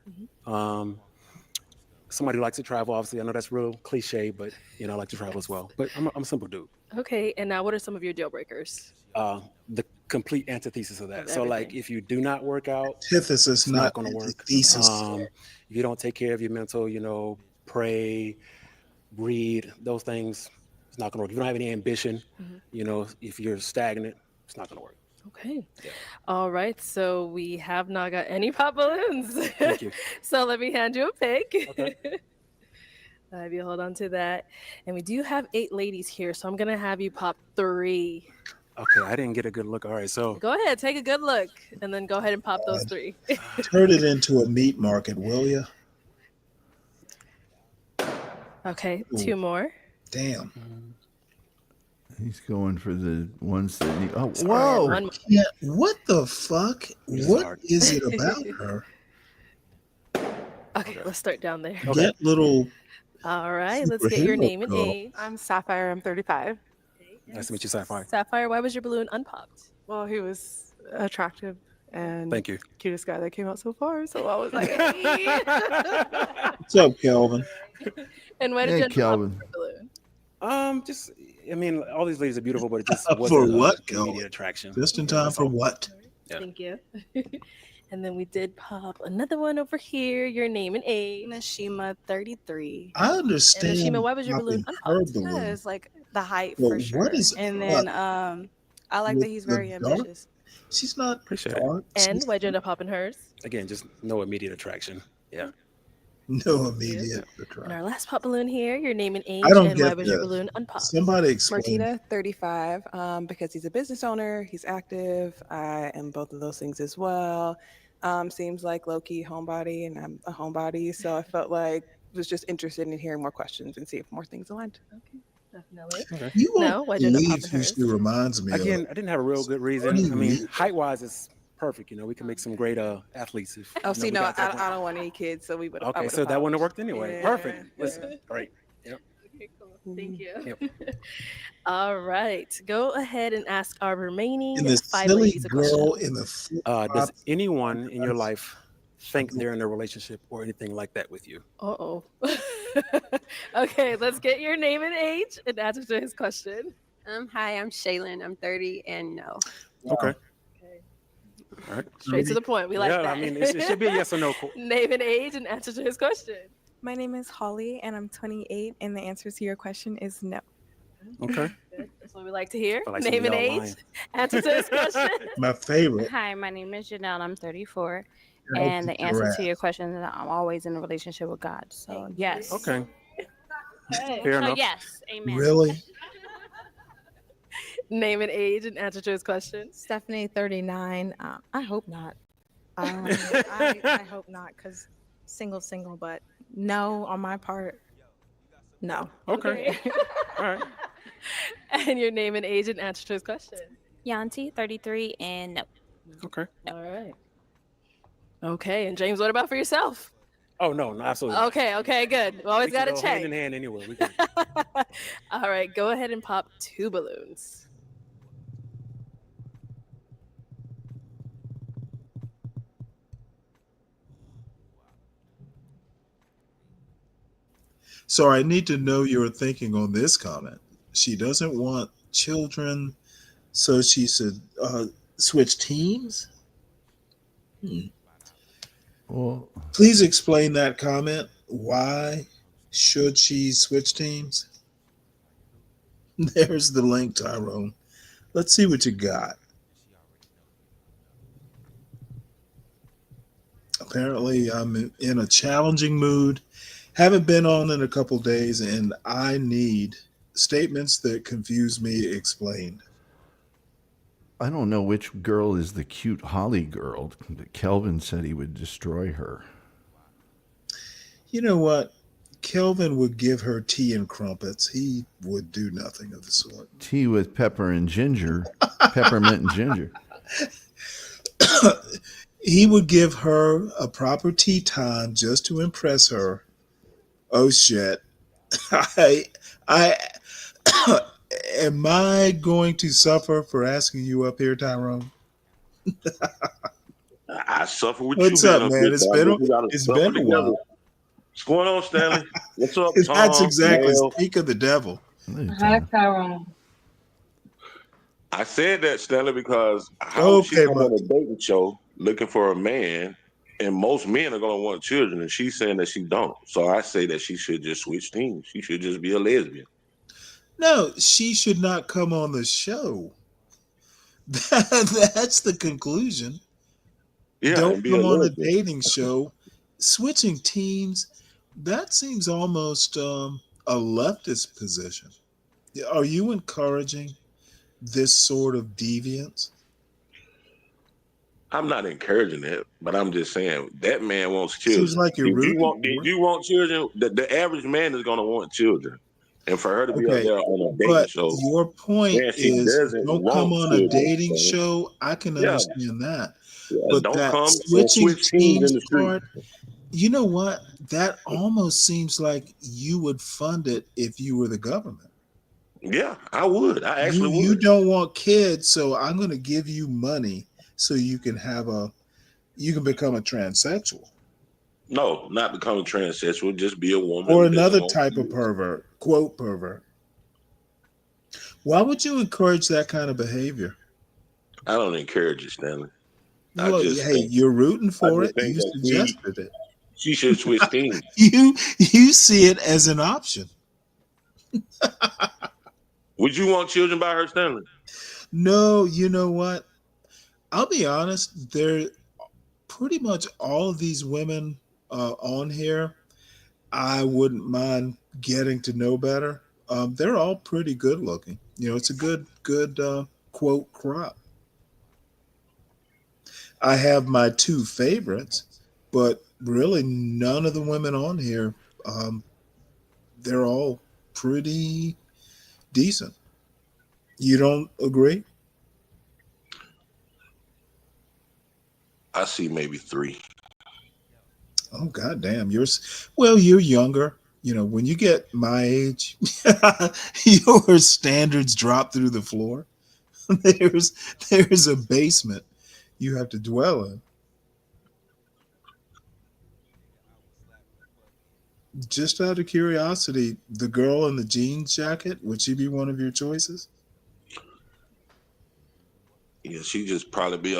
Somebody who likes to travel. Obviously, I know that's real cliche, but I like to travel as well. But I'm a simple dude. Okay. And now, what are some of your deal breakers? The complete antithesis of that. Of So, like, everything. if you do not work out, Antithesis, it's not not going to work. antithesis. If you don't take care of your mental, pray, read, those things, it's not going to work. If you don't have any ambition, if you're stagnant, it's not going to work. Okay. All right. So we have not got any pop balloons. Thank you. So let me hand you a pick. Okay. Have you hold on to that. And we do have 8 ladies here, so I'm gonna have you pop 3. Okay, I didn't get a good look. All right, so Go ahead, take a good look, and then go ahead and pop those 3. Turn it into a meat market, will you? Okay, Ooh. 2 more. Damn. He's going for the ones that need. Oh, Sorry, whoa! one more. Yeah, what the fuck? This is What hard. is it about her? Okay, let's start down there. Okay. That little. All right, let's get your Superhero name and girl. age. I'm Sapphire. I'm 35. Nice to meet you, Sapphire. Sapphire, why was your balloon unpopped? Well, he was attractive and Thank you. cutest guy that came out so far. So I was like, hey. What's up, Kelvin? And why did Hey, you unpop Kelvin. your balloon? All these ladies are beautiful, but it just For wasn't what, an immediate attraction. Just in time That's for all. what? Yeah. Thank you. And then we did pop another one over here. Your name and age. Nashima 33. I understand. Nashima, why was your balloon popping her unpopped? balloon. It's like the height Well, for what sure. is And up then I like with that he's the very dark? ambitious. She's not Appreciate it. dark. And She's why'd you end up popping hers? Again, just no immediate attraction. Yeah. no immediate And attraction. our last pop balloon here. Your name and age. I don't And why get was your that. balloon unpopped? Somebody explain. Martina, 35, because he's a business owner, he's active. I am both of those things as well. Seems like low-key homebody, and I'm a homebody, so I felt like was just interested in hearing more questions and see if more things aligned. Okay, definitely. Okay. You No, won't why'd you end up believe popping who hers? she reminds me Again, of. I didn't have a real good reason. What do you I mean, mean? height-wise, it's perfect. We can make some great athletes. If, Oh, see, we no, got that I don't want any kids, so we would. Okay, so that wouldn't have worked anyway. Yeah, Perfect. yeah. Listen, great. Yep. Okay, cool. Thank you. Yep. All right. Go ahead and ask our remaining And the 5 silly ladies a question. girl in the flip Does flops. anyone in your life think they're in a relationship or anything like that with you? Uh-oh. Okay, let's get your name and age and answer to his question. Hi, I'm Shaylin. I'm 30 and no. Okay. Okay. All right. Straight to the point. We like Yeah, that. I mean, it should be a yes or no. Name and age and answer to his question. My name is Holly, and I'm 28, and the answer to your question is no. Okay. Good. That's what we like to hear. Feel like some Name of and y'all age. lying. Answer to his question. My favorite. Hi, my name is Janelle. I'm 34. I'll And the kick your answer ass. to your question is that I'm always in a relationship with God. So, yes. Okay. Hey. Fair So, enough. yes. Amen. Really? Name and age and answer to his question. Stephanie, 39. I hope not. I hope not, because single, but no on my part. No. Okay. All right. And your name and age and answer to his question. Yanti, 33, and no. Okay. All right. Okay, and James, what about for yourself? Oh no, absolutely not. Okay, good. We always We can gotta go check. hand in hand anywhere. We can. All right, go ahead and pop 2 balloons. So I need to know your thinking on this comment. She doesn't want children, so she should switch teams. Well, Please explain that comment. Why should she switch teams? There's the link, Tyrone. Let's see what you got. Apparently, I'm in a challenging mood. Haven't been on in a couple days, and I need statements that confuse me explained. I don't know which girl is the cute Holly girl, but Kelvin said he would destroy her. You know what? Kelvin would give her tea and crumpets. He would do nothing of the sort. Tea with pepper and ginger, peppermint and ginger. He would give her a proper tea time just to impress her. Oh shit. I am I going to suffer for asking you up here, Tyrone? I suffer with What's you, up, man. man? It's been We gotta it's suffer been a together. while. What's going on, Stanley? What's up, That's Tom? exactly Mel? speak of the devil. Hi, Tyrone. I said that, Stanley, because how would she Okay, come on a dating show looking for a man, and most men are gonna want children, and she's saying that she don't. So I say that she should just switch teams. She should just be a lesbian. No, she should not come on the show. That's the conclusion. Yeah, Don't and be a come on a lesbian. dating show. Switching teams, that seems almost a leftist position. Are you encouraging this sort of deviance? I'm not encouraging it, but I'm just saying that man wants children. Seems like you're rooting for If it. you want children, the average man is gonna want children. And for her to be up Okay, there on a dating but show, your point man, she is doesn't don't come want on a children. dating So, show. I can yeah, understand that. yeah, But don't that come and switching switch teams teams in the street. part, you know what? That almost seems like you would fund it if you were the government. Yeah, I would. I You actually you would. don't want kids, so I'm going to give you money so you can become a transsexual No, not become a transsexual. Just be a woman or who doesn't another want type of kids. pervert, quote pervert. Why would you encourage that kind of behavior? I don't encourage it, Stanley. I Well, just hey, think you're rooting for it. that You suggested it. she should switch teams. You see it as an option. Would you want children by her, Stanley? No, you know what? I'll be honest. They're pretty much all of these women on here. I wouldn't mind getting to know better. They're all pretty good looking. You know, it's a good quote crop. I have my two favorites, but really none of the women on here. They're all pretty decent. You don't agree? I see maybe 3. Oh goddamn! You're younger. You know, when you get my age, your standards drop through the floor. There's a basement you have to dwell in. Just out of curiosity, the girl in the jeans jacket, would she be one of your choices? Yeah, she just probably be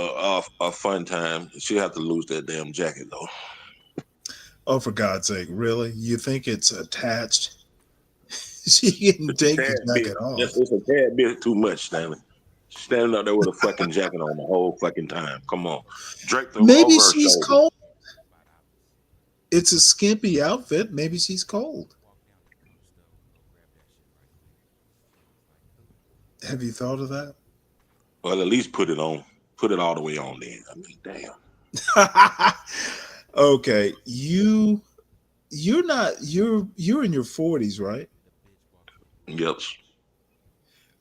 a fun time. She'll have to lose that damn jacket though. Oh, for God's sake, really? You think it's attached? She can It's a take tad the bit. jacket off. It's a tad bit too much, Stanley. Standing up there with a fucking jacket on the whole fucking time. Come on, draped Maybe over her she's shoulder. cold. It's a skimpy outfit. Maybe she's cold. Have you thought of that? Well, at least put it on. Put it all the way on then. I mean, damn. Okay, you're in your 40s, right? Yep.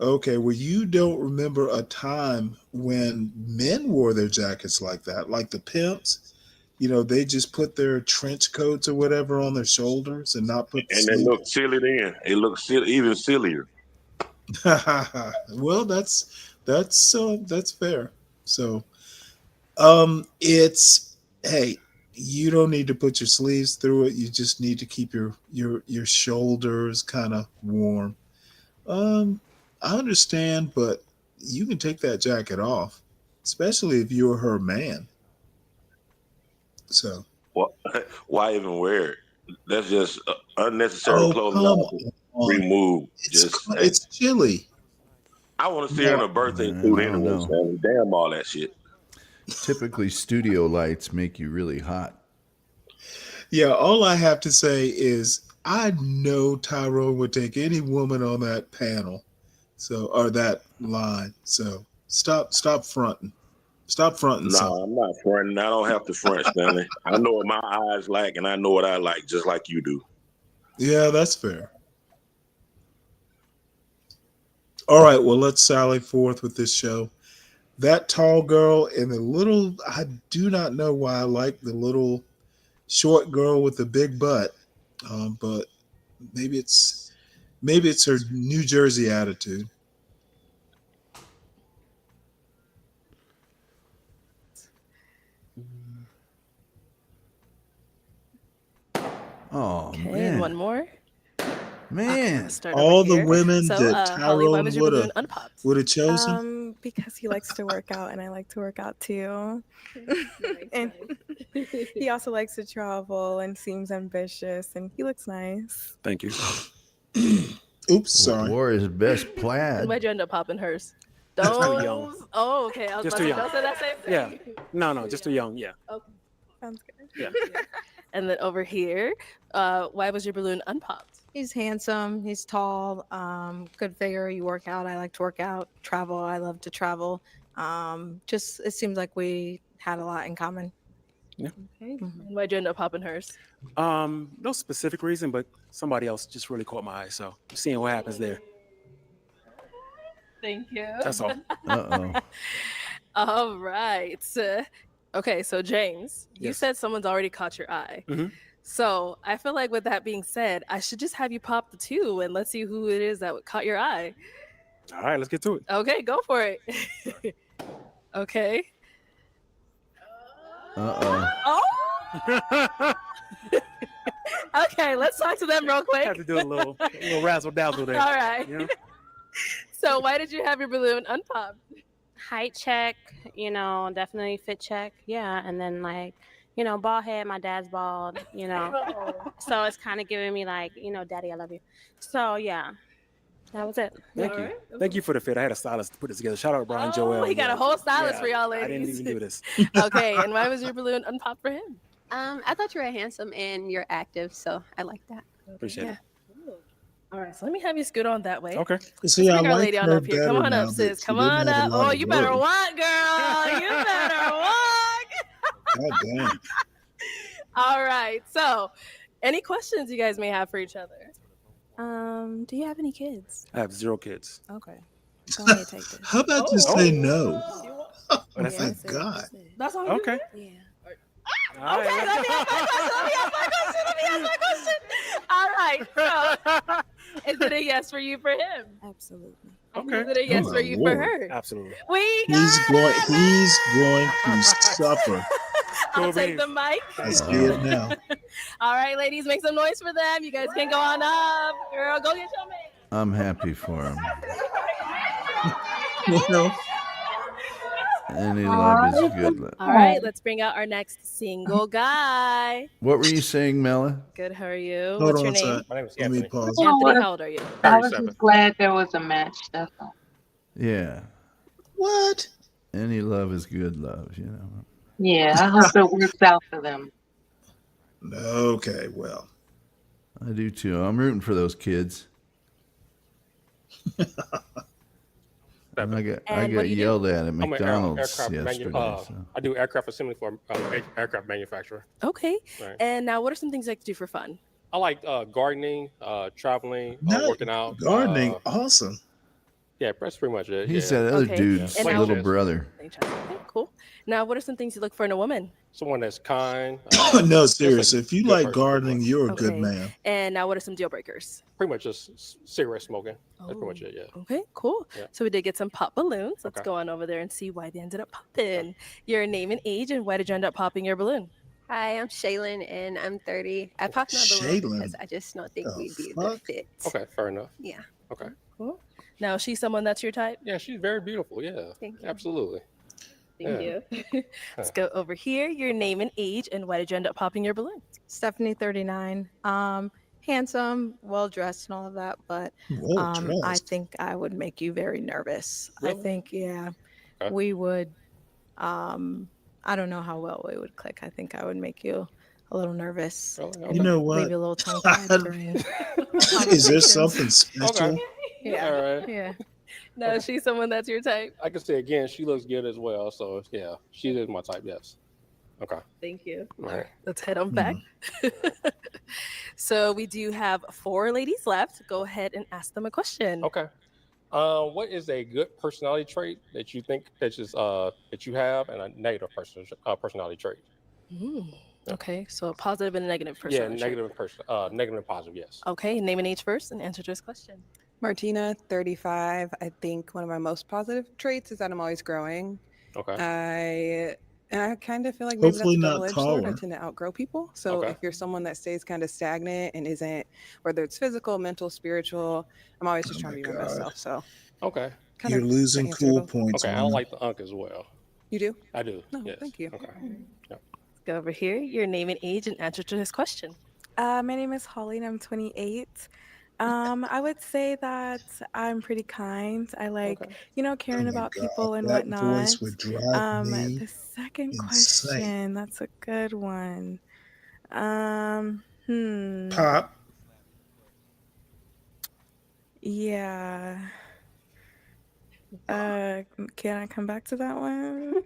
Okay, well, you don't remember a time when men wore their jackets like that, like the pimps. they just put their trench coats or whatever on their shoulders and not put the And they sleeve. look silly then. It looks silly, even sillier. Well, that's fair. So, it's hey, you don't need to put your sleeves through it. You just need to keep your shoulders kind of warm. I understand, but you can take that jacket off, especially if you're her man. So, Why even wear it? That's just unnecessary oh clothing. come To on, remove. it's chilly. I want to see her in a birthday Man, suit I don't anyway. know. Stanley. Damn all that shit. Typically, studio lights make you really hot. Yeah, all I have to say is I know Tyrone would take any woman on that panel, or that line. So stop fronting. Stop fronting something. No, I'm not fronting. I don't have to front, Stanley. I know what my eyes like, and I know what I like, just like you do. Yeah, that's fair. All right, well, let's sally forth with this show. That tall girl and I do not know why I like the little short girl with the big butt, but maybe it's her New Jersey attitude. Oh Okay, man, and one more. man! Start All over the here. women So, that Holly, why Tyrone was your balloon unpopped? would have chosen. Because he likes to work out and I like to work out too. And he also likes to travel and seems ambitious and he looks nice. Thank you. Oops, sorry. Wore his best And plaid. why'd you end up popping hers? Just too young. Oh, okay. I was Just about too to young. don't say that same thing. Yeah. No, just too young. Yeah. Okay. Sounds good. Yeah. And then over here, why was your balloon unpopped? He's handsome. He's tall. Good figure. You work out. I like to work out. Travel. I love to travel. Just it seems like we had a lot in common. Yeah. Okay. And why'd you end up popping hers? No specific reason, but somebody else just really caught my eye. So seeing what happens there. Thank you. That's all. Uh-oh. All right. Okay, so James, you Yes. said someone's already caught your eye. Mhm. So I feel like with that being said, I should just have you pop the two and let's see who it is that caught your eye. All right, let's get to it. Okay, go for it. Okay. Uh-oh. Oh. Okay, let's talk to them real quick. Have to do a little razzle dazzle there. All right. You know? So why did you have your balloon unpopped? Height check, definitely fit check. Yeah. And then bald head, my dad's bald, So it's kind of giving me daddy, I love you. So yeah, that was it. Thank you. Thank you for the fit. I had a stylist to put this together. Shout out to Brian Joel. He got a whole stylist Yeah, for y'all I didn't ladies. even do this. Okay, and why was your balloon unpopped for him? I thought you were handsome and you're active, so I like that. Appreciate it. All right, so let me have you scoot on that way. Okay. See, I Bring our like lady on her up here. better Come on now up, that sis. she Come didn't on have a up. lot Oh, of you better work. walk, girl. You better walk. God damn. All right. So, any questions you guys may have for each other? Do you have any kids? I have 0 kids. Okay. Go ahead, take this. How about you say no? Oh that's my it. God. That's all. Okay. Yeah. All Okay, right. let me ask my question. All right. So, is it a yes for you for him? Absolutely. Okay. Is it a yes Oh, for you Lord. for her? Absolutely. We He's got going to suffer. I'll Cool take beans. the mic. I see it now. All right, ladies, make some noise for them. You guys can go on up. Girl, go get your man. I'm happy for him. Well, Any love is good love. All right, let's bring out our next single guy. What were you saying, Mela? Good, how are you? hold What's on your a name? sec. My name is Let me Anthony. pause. Anthony, how old are you? I was 37. just glad there was a match. That's all. Yeah. What? Any love is good love, Yeah, I hope it works out for them. Okay, well. I do too. I'm rooting for those kids. I got And what do you do? yelled at at I'm an McDonald's aircraft yesterday. So. I do aircraft assembly for aircraft manufacturer. Okay. Right. And now, what are some things you like to do for fun? I like gardening, traveling, No, working out. gardening, awesome. Yeah, that's pretty much it. He's yeah. that other Okay. dude's And little now- brother. Okay, cool. Now, what are some things you look for in a woman? Someone that's kind. No, just a seriously. If you good like person, pretty gardening, much. you're a good Okay. man. And now, what are some deal breakers? Pretty much just cigarette smoking. That's pretty much it. Yeah. Okay, cool. Yeah. So we did get some pop balloons. Let's Okay. go on over there and see why they ended up popping. Your name and age, and why did you end up popping your balloon? Hi, I'm Shaylin and I'm 30. I popped my balloon Shaylin? because I just don't think The we'd be a fuck? good fit. Okay, fair enough. Yeah. Okay. Cool. Now, is she someone that's your type? Yeah, she's very beautiful. Yeah. Thank you. Absolutely. Thank you. Let's go over here. Your name and age, and why did you end up popping your balloon? Stephanie, 39. Handsome, well dressed, and all of that, but Well I dressed. think I would make you very nervous. I Really? think, yeah, Okay. we would. I don't know how well we would click. I think I would make you a little nervous. Really? You know Leave what? you a little tongue tied during Is there something special? Okay. Yeah. All right. Yeah. Now, is she someone that's your type? I can say again, she looks good as well. So yeah, she is my type. Yes. Okay. Thank you. All right. Let's head on back. So we do have 4 ladies left. Go ahead and ask them a question. Okay. What is a good personality trait that you think that is that you have, and a negative personality trait? Okay, so a positive and a negative Yeah, personality trait. negative and positive. Yes. Okay, name and age first and answer to this question. Martina, 35. I think one of my most positive traits is that I'm always growing. Okay. I kind of feel like maybe Hopefully that's a not double-edged sword. I taller. tend to outgrow people. So Okay. if you're someone that stays kind of stagnant and isn't, whether it's physical, mental, spiritual, I'm always just trying to be my best self. So Okay. kind You're of losing answer cool both. points Okay, I on don't them. like the unk as well. You do? I do. No, Yes. thank you. Okay. Yeah. Let's go over here. Your name and age and answer to this question. My name is Holly and I'm 28. I would say that I'm pretty kind. I like, caring Oh my about God, people and that whatnot. voice would drive me The second insane. question, that's a good one. Pop. Yeah. Can I come back to that one?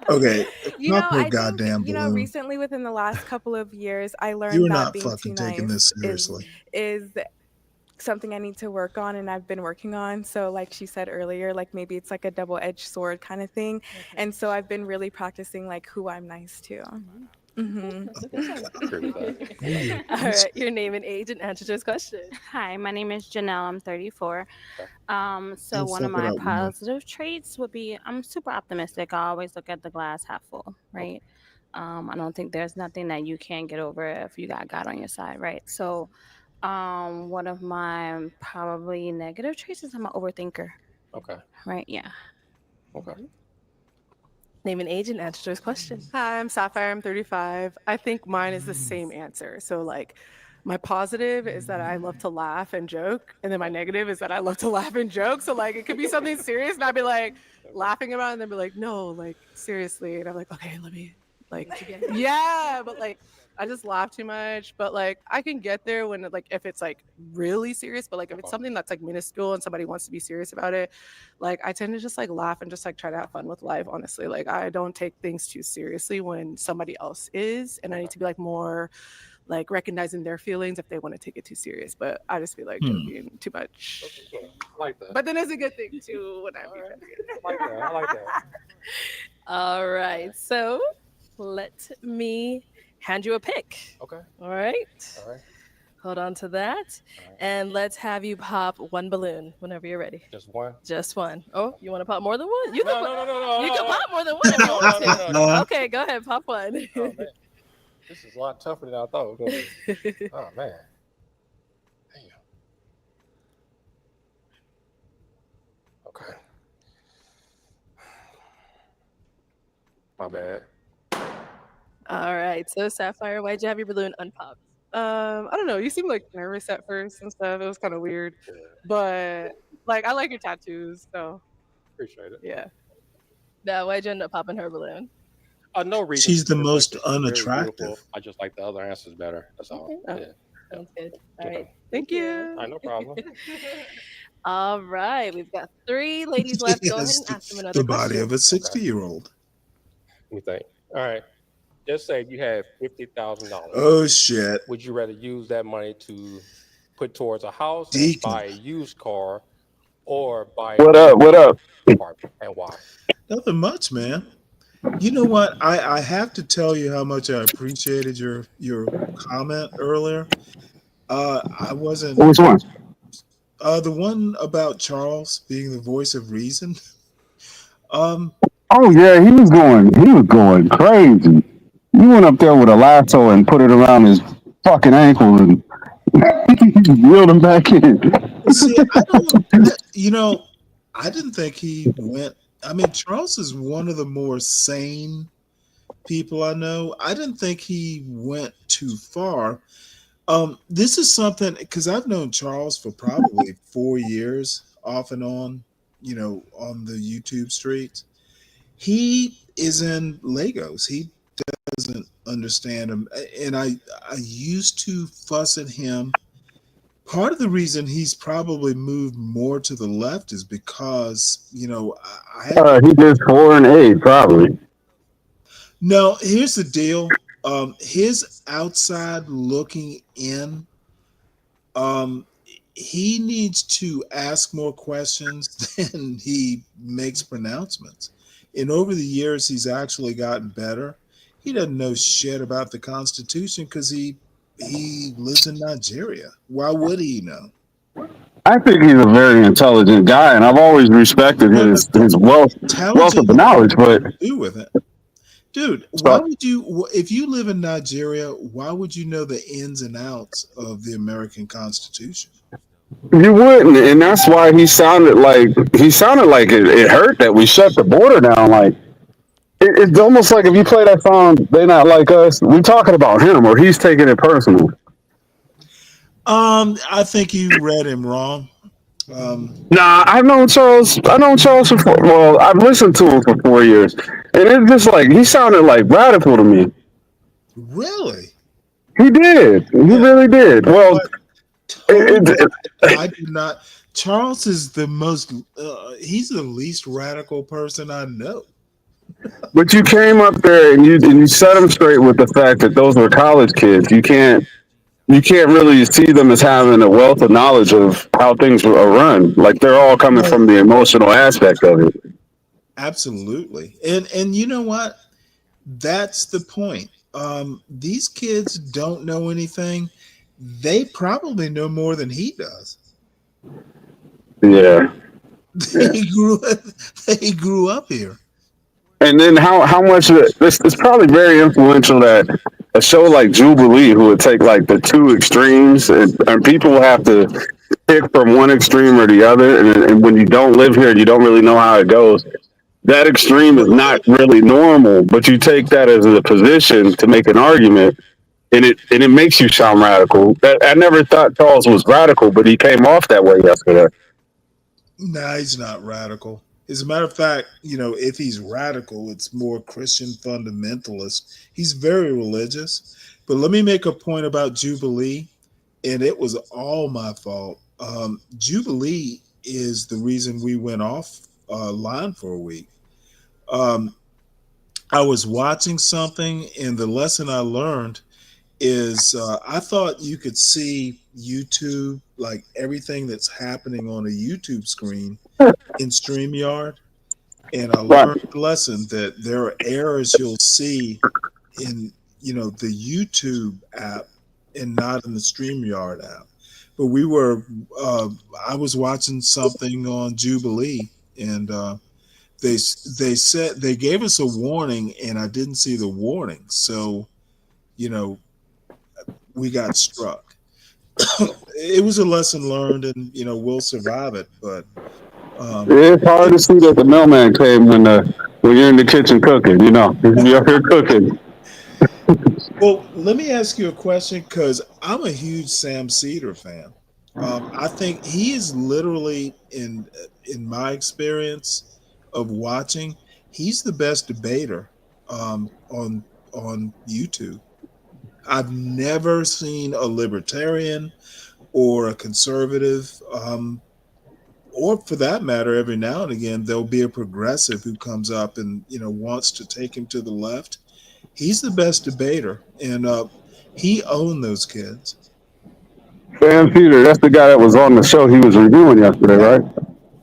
Okay, You know, pop your I think, goddamn balloon. recently within the last couple of years, I learned You're that not being fucking too taking nice this seriously. is something I need to work on and I've been working on. So like she said earlier, like maybe it's like a double-edged sword kind of thing. And so I've been really practicing like who I'm nice to. Agree with that. All right, your name and age and answer to this question. Hi, my name is Janelle. I'm 34. So Don't one of fuck it my up, woman. positive traits would be I'm super optimistic. I always look at the glass half full, right? I don't think there's nothing that you can't get over if you got God on your side, right? So one of my probably negative traits is I'm an overthinker, Okay. right? Yeah. Okay. Name and age and answer to this question. Hi, I'm Sapphire. I'm 35. I think mine is the same answer. So, like, my positive is that I love to laugh and joke, and then my negative is that I love to laugh and joke. So, like, it could be something serious, and I'd be like laughing about it, and then be like, no, like, seriously. And I'm like, okay, let me, like, yeah, but like, I just laugh too much. But like, I can get there when, like, if it's like really serious, but like, if it's something that's like minuscule and somebody wants to be serious about it, like, I tend to just like laugh and just like try to have fun with life, honestly. Like, I don't take things too seriously when somebody else is, and I need to be like more like recognizing their feelings if they want to take it too serious. But I just feel like joking too much. I like that. But then it's a good thing too when I I like that. All right, so let me hand you a pick. Okay. All right. All right. Hold on to that. And let's have you pop one balloon whenever you're ready. Just one. Just one. Oh, you want to pop more than one? You can No. You can pop more than one if you want to. No. Okay, go ahead, pop one. Oh, man. This is a lot tougher than I thought it was going to be. Oh, man. Damn. Okay. My bad. All right. So Sapphire, why'd you have your balloon unpopped? I don't know. You seemed like nervous at first and stuff. It was kind of weird, but like I like your tattoos, so appreciate it. Yeah. Now, why'd you end up popping her balloon? No reason. She's the Just most she's very unattractive. beautiful. I just like the other answers better. That's all. Okay. Yeah. Sounds good. All right. Thank you. All right, no problem. All right. We've got 3 ladies left. Go ahead and ask them another The question. body of a 60-year-old. Let me think. All right. Just say you had $50,000. Oh shit. Would you rather use that money to put towards a house and Deacon. buy a used car, or buy What up? What up? apartment, and why? Nothing much, man. You know what? I have to tell you how much I appreciated your comment earlier. I wasn't Which one? the one about Charles being the voice of reason. Oh yeah, he was going crazy. You went up there with a lasso and put it around his fucking ankle and reeled him back in. See, you know, I didn't think he went. I mean, Charles is one of the more sane people I know. I didn't think he went too far. This is something because I've known Charles for probably 4 years, off and on, on the YouTube streets. He is in Legos. He doesn't understand them, and I used to fuss at him. Part of the reason he's probably moved more to the left is because I have to. He did 4 and 8 probably. No, here's the deal. His outside looking in, he needs to ask more questions than he makes pronouncements. And over the years, he's actually gotten better. He doesn't know shit about the Constitution because he lives in Nigeria. Why would he know? I think he's a very intelligent guy, and I've always respected his wealth of knowledge. But do with it, dude. Why would you, if you live in Nigeria? Why would you know the ins and outs of the American Constitution? you wouldn't, and that's why he sounded like it hurt that we shut the border down. Like it's almost like if you play that song, "They Not Like Us," we talking about him, or he's taking it personal. I think you read him wrong. Nah, I've known Charles for I've listened to him for 4 years, and it's just like he sounded like radical to me. Really? He did. He really did. Well, I do not. Charles is the most. He's the least radical person I know. but you came up there and you set him straight with the fact that those were college kids. You can't really see them as having a wealth of knowledge of how things are run. Like they're all coming from the emotional aspect of it. Absolutely, and you know what? That's the point. These kids don't know anything. They probably know more than he does. Yeah. They grew up here. And then how much of it, it's probably very influential that a show like Jubilee, who would take like the two extremes, and people will have to pick from one extreme or the other, and when you don't live here, you don't really know how it goes. That extreme is not really normal, but you take that as a position to make an argument, and it makes you sound radical. I never thought Charles was radical, but he came off that way yesterday. Nah, he's not radical. As a matter of fact, if he's radical, it's more Christian fundamentalist. He's very religious. But let me make a point about Jubilee, and it was all my fault. Jubilee is the reason we went off line for a week. I was watching something, and the lesson I learned is I thought you could see YouTube, like everything that's happening on a YouTube screen in StreamYard. And I learned a lesson that there are errors you'll see in, the YouTube app and not in the StreamYard app. But I was watching something on Jubilee, and they said they gave us a warning, and I didn't see the warning. So, we got struck. It was a lesson learned, and we'll survive it. But it's hard to see that the mailman came when you're in the kitchen cooking. You're up here cooking. Well, let me ask you a question, because I'm a huge Sam Cedar fan. I think he is literally, in my experience of watching, he's the best debater on YouTube. I've never seen a libertarian or a conservative, or for that matter, every now and again, there'll be a progressive who comes up and, wants to take him to the left. He's the best debater, and he owned those kids. Dan Peter, that's the guy that was on the show he was reviewing yesterday, right?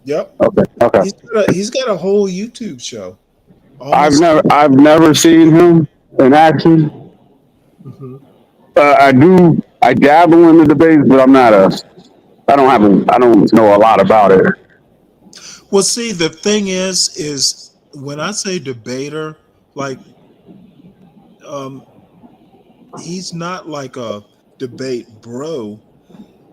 Yep. Okay. Okay. He's got a whole YouTube show. I've Almost. never seen him in action. Mhm. I dabble in the debates, but I don't know a lot about it. Well, see, the thing is when I say debater, like, he's not like a debate bro.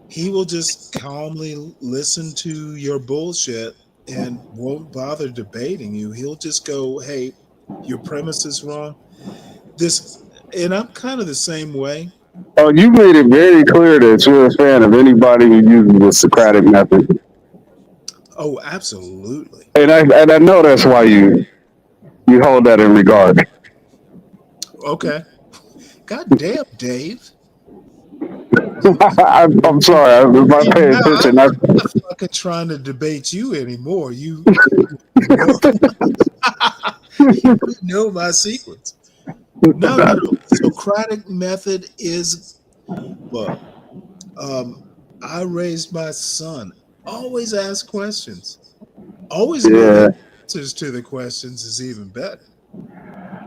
He will just calmly listen to your bullshit and won't bother debating you. He'll just go, "Hey, your premise is wrong." And I'm kind of the same way. Oh, you made it very clear that you're a fan of anybody who uses the Socratic method, Oh, absolutely. and I know that's why you hold that in regard. Okay. God damn, Dave. I'm sorry, if I See, pay now attention. I'm not fucking trying to debate you anymore. You know, you know my secrets. No. Socratic method is, look, I raised my son. Always ask questions. Always know Yeah, the answers to the questions is even better.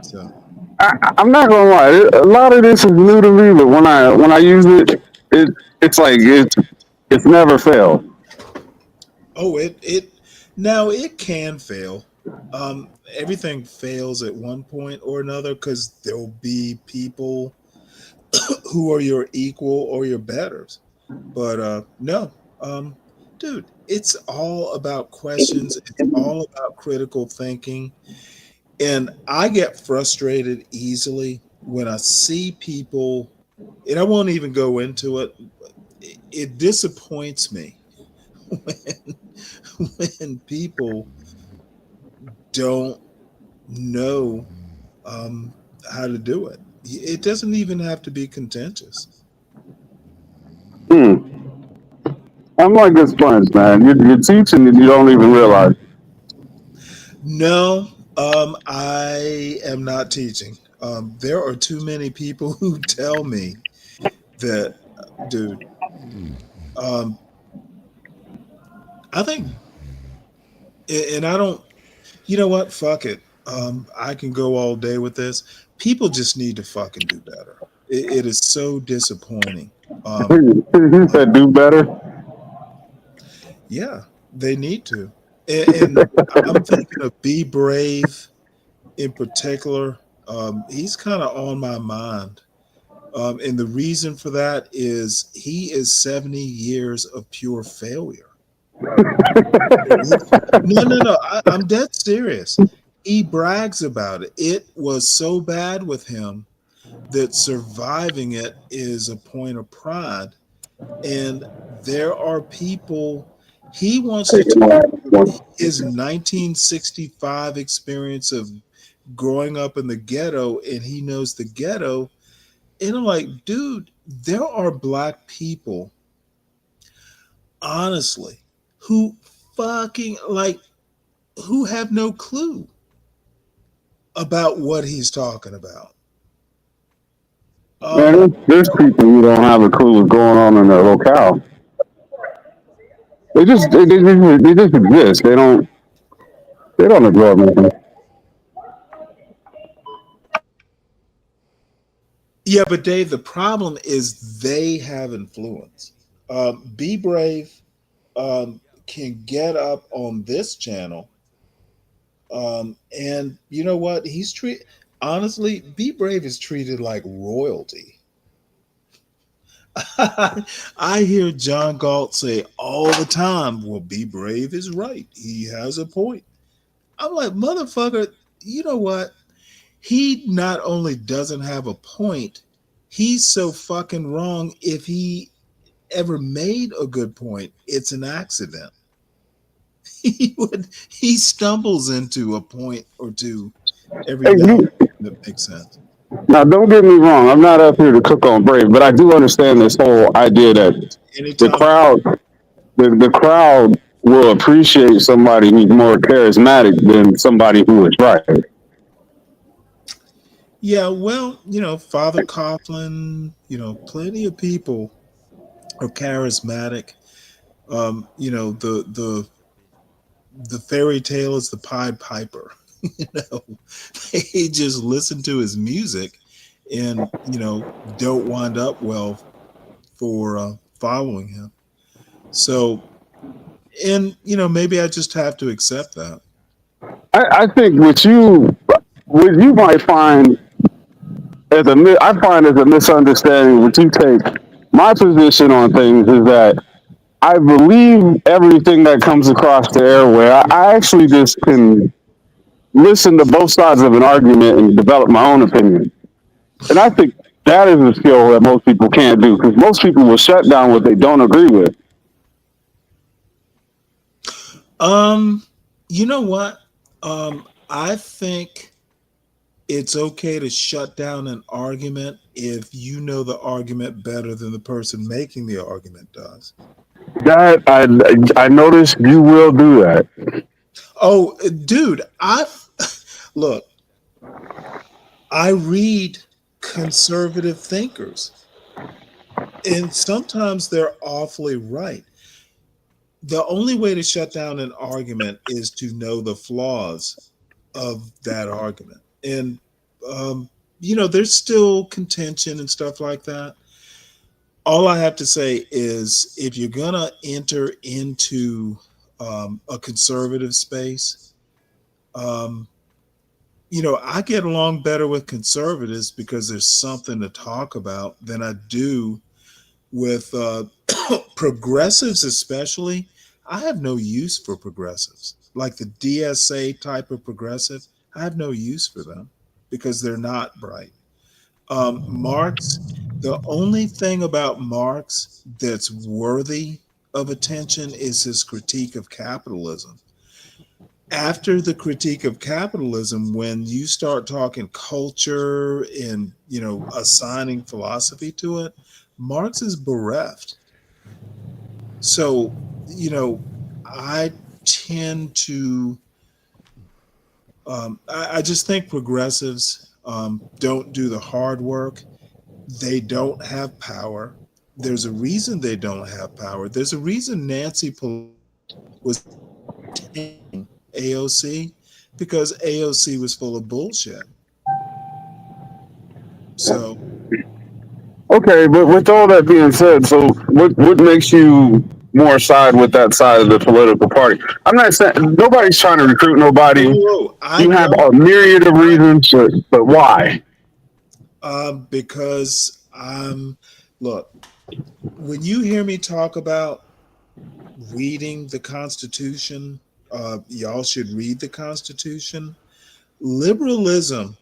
So I'm not gonna lie. A lot of this is new to me, but when I use it's like it's never failed. oh it now it can fail. Everything fails at one point or another because there'll be people who are your equal or your betters. But no, dude, it's all about questions. It's all about critical thinking. And I get frustrated easily when I see people, and I won't even go into it. It disappoints me when, when people don't know how to do it. It doesn't even have to be contentious. Hmm. I'm like this sponge, man. You're teaching and you don't even realize. No, I am not teaching. There are too many people who tell me that, dude, um, I think, and I don't, you know what? Fuck it. I can go all day with this. People just need to fucking do better. It is so disappointing. You said do better. Yeah, they need to. And I'm thinking of Be Brave in particular. He's kind of on my mind. And the reason for that is he is 70 years of pure failure. No. I'm dead serious. He brags about it. It was so bad with him that surviving it is a point of pride. And there are people, he wants to talk his 1965 experience of growing up in the ghetto, and he knows the ghetto. And I'm like, dude, there are black people, honestly, who fucking like, who have no clue about what he's talking about. Man, there's people who don't have a clue what's going on in their locale. They just exist. They don't absorb anything. Yeah, but Dave, the problem is they have influence. Be Brave can get up on this channel, and you know what? He's treat honestly, Be Brave is treated like royalty. I hear John Galt say all the time, "Well, Be Brave is right. He has a point." I'm like, motherfucker, you know what? He not only doesn't have a point, he's so fucking wrong. If he ever made a good point, it's an accident. He stumbles into a point or two every Hey, now and then that makes sense. now, don't get me wrong. I'm not up here to cook on Brave, but I do understand this whole idea that the Anytime. crowd, the crowd will appreciate somebody who's more charismatic than somebody who is right. Yeah, well, Father Coughlin, plenty of people or charismatic. You know, the fairy tale is the Pied Piper. You know, they just listen to his music and, you know, don't wind up well for following him. So, and, you know, maybe I just have to accept that. I think what you might find I find as a misunderstanding what you take. My position on things is that I believe everything that comes across the airway. I actually just can listen to both sides of an argument and develop my own opinion. And I think that is a skill that most people can't do because most people will shut down what they don't agree with. Um, you know what? I think it's okay to shut down an argument if you know the argument better than the person making the argument does. That I noticed you will do that. Oh, dude, look, I read conservative thinkers, and sometimes they're awfully right. The only way to shut down an argument is to know the flaws of that argument. And, you know, there's still contention and stuff like that. All I have to say is if you're going to enter into a conservative space, um, you know, I get along better with conservatives because there's something to talk about than I do with progressives, especially. I have no use for progressives, like the DSA type of progressive. I have no use for them because they're not bright. Marx, the only thing about Marx that's worthy of attention is his critique of capitalism. After the critique of capitalism, when you start talking culture and, you know, assigning philosophy to it, Marx is bereft. So, you know, I tend to, I just think progressives don't do the hard work. They don't have power. There's a reason they don't have power. There's a reason Nancy Pelosi was AOC because AOC was full of bullshit. So, Okay, but with all that being said, so what makes you more side with that side of the political party? I'm not saying nobody's trying to recruit nobody. I You have don't a myriad of reasons, but why? because look, when you hear me talk about reading the Constitution, y'all should read the Constitution. Liberalism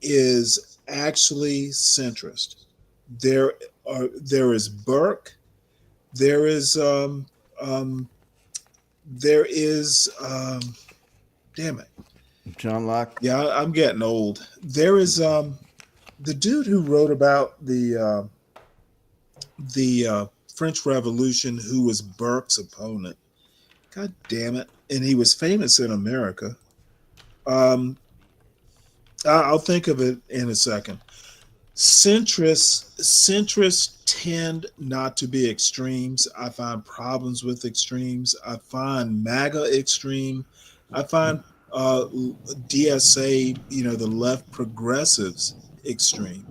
is actually centrist. There is Burke, there is um, there is damn it. John Locke. Yeah, I'm getting old. There is the dude who wrote about the French Revolution, who was Burke's opponent. God damn it! And he was famous in America. Um, I'll think of it in a second. Centrists tend not to be extremes. I find problems with extremes. I find MAGA extreme. I find DSA, you know, the left progressives extreme,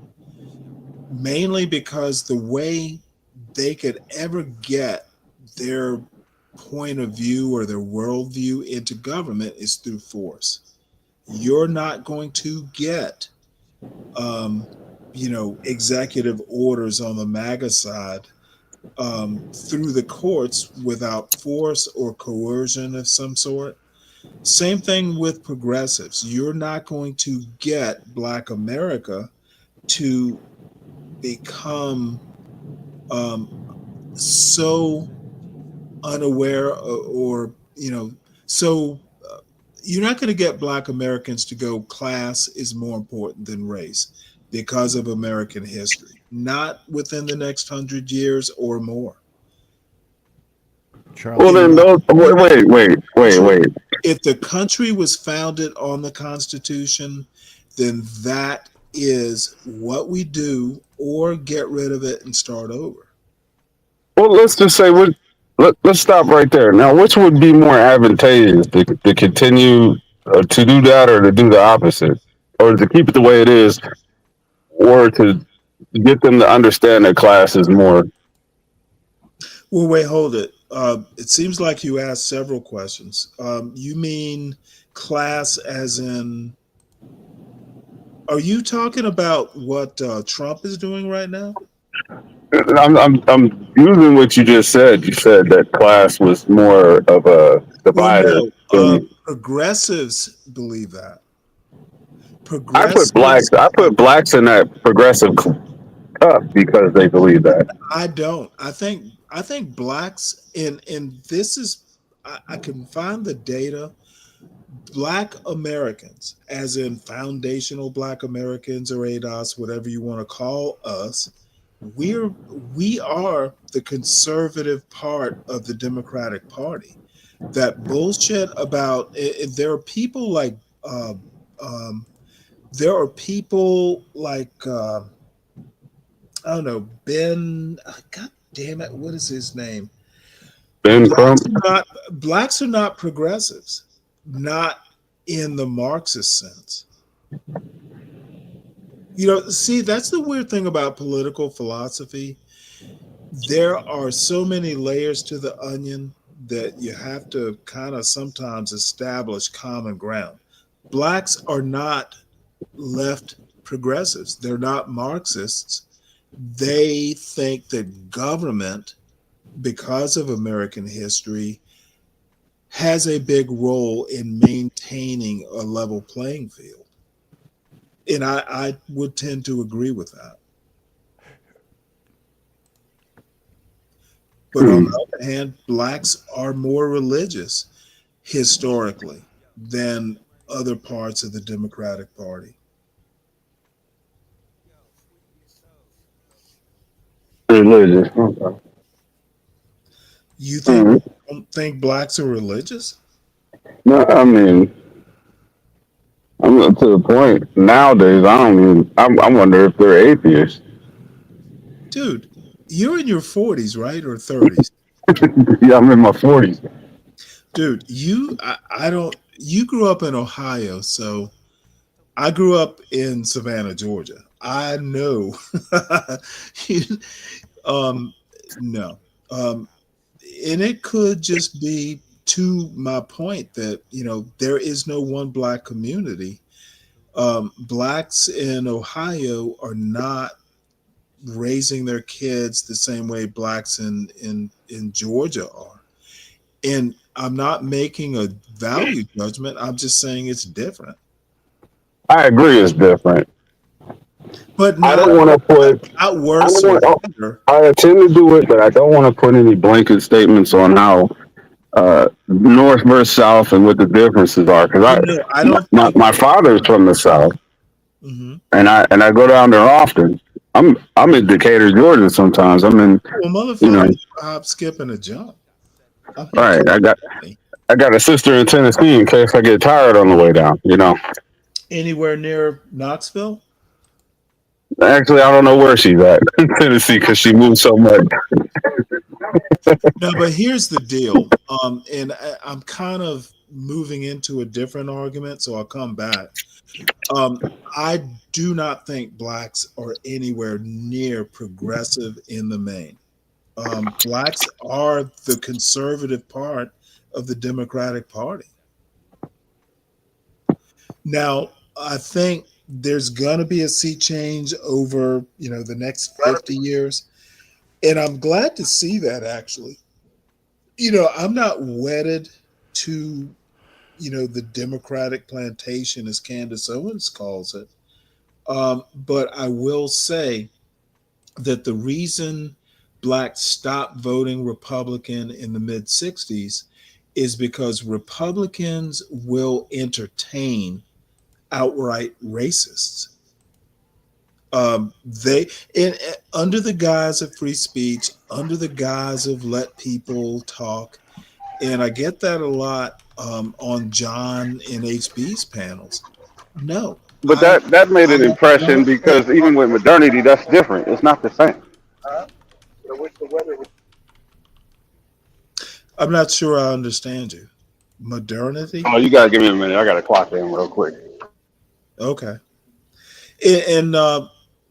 mainly because the way they could ever get their point of view or their worldview into government is through force. You're not going to get um, you know, executive orders on the MAGA side through the courts without force or coercion of some sort. Same thing with progressives. You're not going to get Black America to become so unaware or you know, so you're not going to get Black Americans to go, class is more important than race because of American history. Not within the next 100 years or more. Well, then, wait. If the country was founded on the Constitution, then that is what we do, or get rid of it and start over. Well, let's just say let's stop right there. Now, which would be more advantageous to continue to do that, or to do the opposite, or to keep it the way it is, or to get them to understand that class is more? Well, wait, hold it. It seems like you asked several questions. You mean class as in, are you talking about what Trump is doing right now? I'm using what you just said. You said that class was more of a Well, divider. no. Progressives believe that. I put blacks. Progressives. I put blacks in that progressive cup because they believe that. I don't. I think blacks and this is I can find the data. Black Americans, as in foundational Black Americans or ADOS, whatever you want to call us, we are the conservative part of the Democratic Party. That bullshit about there are people like um, there are people like I don't know, Ben. God damn it, what is his name? Ben Crump. Blacks are not progressives, not in the Marxist sense. You know, see, that's the weird thing about political philosophy. There are so many layers to the onion that you have to kind of sometimes establish common ground. Blacks are not left progressives. They're not Marxists. They think that government, because of American history, has a big role in maintaining a level playing field. And I would tend to agree with that. But on the other hand, blacks are more religious historically than other parts of the Democratic Party. Religious. Okay. You don't think blacks are religious? No, I mean, I'm to the point nowadays. I don't even. I wonder if they're atheists. Dude, you're in your 40s, right? Or 30s? Yeah, I'm in my 40s. Dude, I don't. You grew up in Ohio, so I grew up in Savannah, Georgia. I know. No. And it could just be to my point that, you know, there is no one black community. Blacks in Ohio are not raising their kids the same way blacks in Georgia are. And I'm not making a value judgment. I'm just saying it's different. I agree, it's different. But I don't want to put. Not worse or better. I tend to do it, but I don't want to put any blanket statements on how North versus South and what the differences are. Because I don't. My father's from the South, Mm-hmm. and I go down there often. I'm in Decatur, Georgia. Sometimes I'm in. Well, motherfucker, You know, hop, skip, and a jump. right. I got a sister in Tennessee in case I get tired on the way down. You know. Anywhere near Knoxville? Actually, I don't know where she's at in Tennessee because she moves so much. No, but here's the deal. And I'm kind of moving into a different argument, so I'll come back. I do not think blacks are anywhere near progressive in the main. Blacks are the conservative part of the Democratic Party. Now, I think there's gonna be a sea change over, you know, the next 50 years. And I'm glad to see that actually. You know, I'm not wedded to, you know, the Democratic plantation, as Candace Owens calls it. But I will say that the reason blacks stopped voting Republican in the mid 60s is because Republicans will entertain outright racists. They under the guise of free speech, under the guise of let people talk, and I get that a lot on John and HB's panels. No, But that made an impression because even with modernity, that's different. It's not the same. I'm not sure I understand you. Modernity? Oh, you gotta give me a minute. I gotta clock in real quick. Okay. And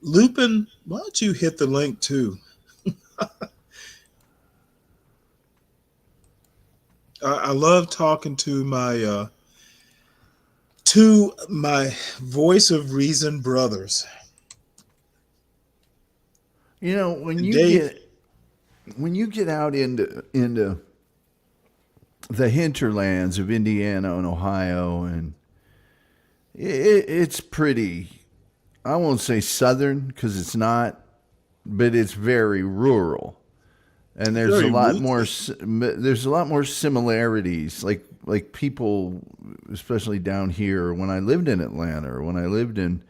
Lupin, why don't you hit the link too? I love talking to my voice of reason brothers. You know, when you Dave, get out into the hinterlands of Indiana and Ohio, and it's pretty, I won't say southern because it's not, but it's very rural. And there's Very a lot ruthless. more. There's a lot more similarities. Like people, especially down here, when I lived in Atlanta or when I lived in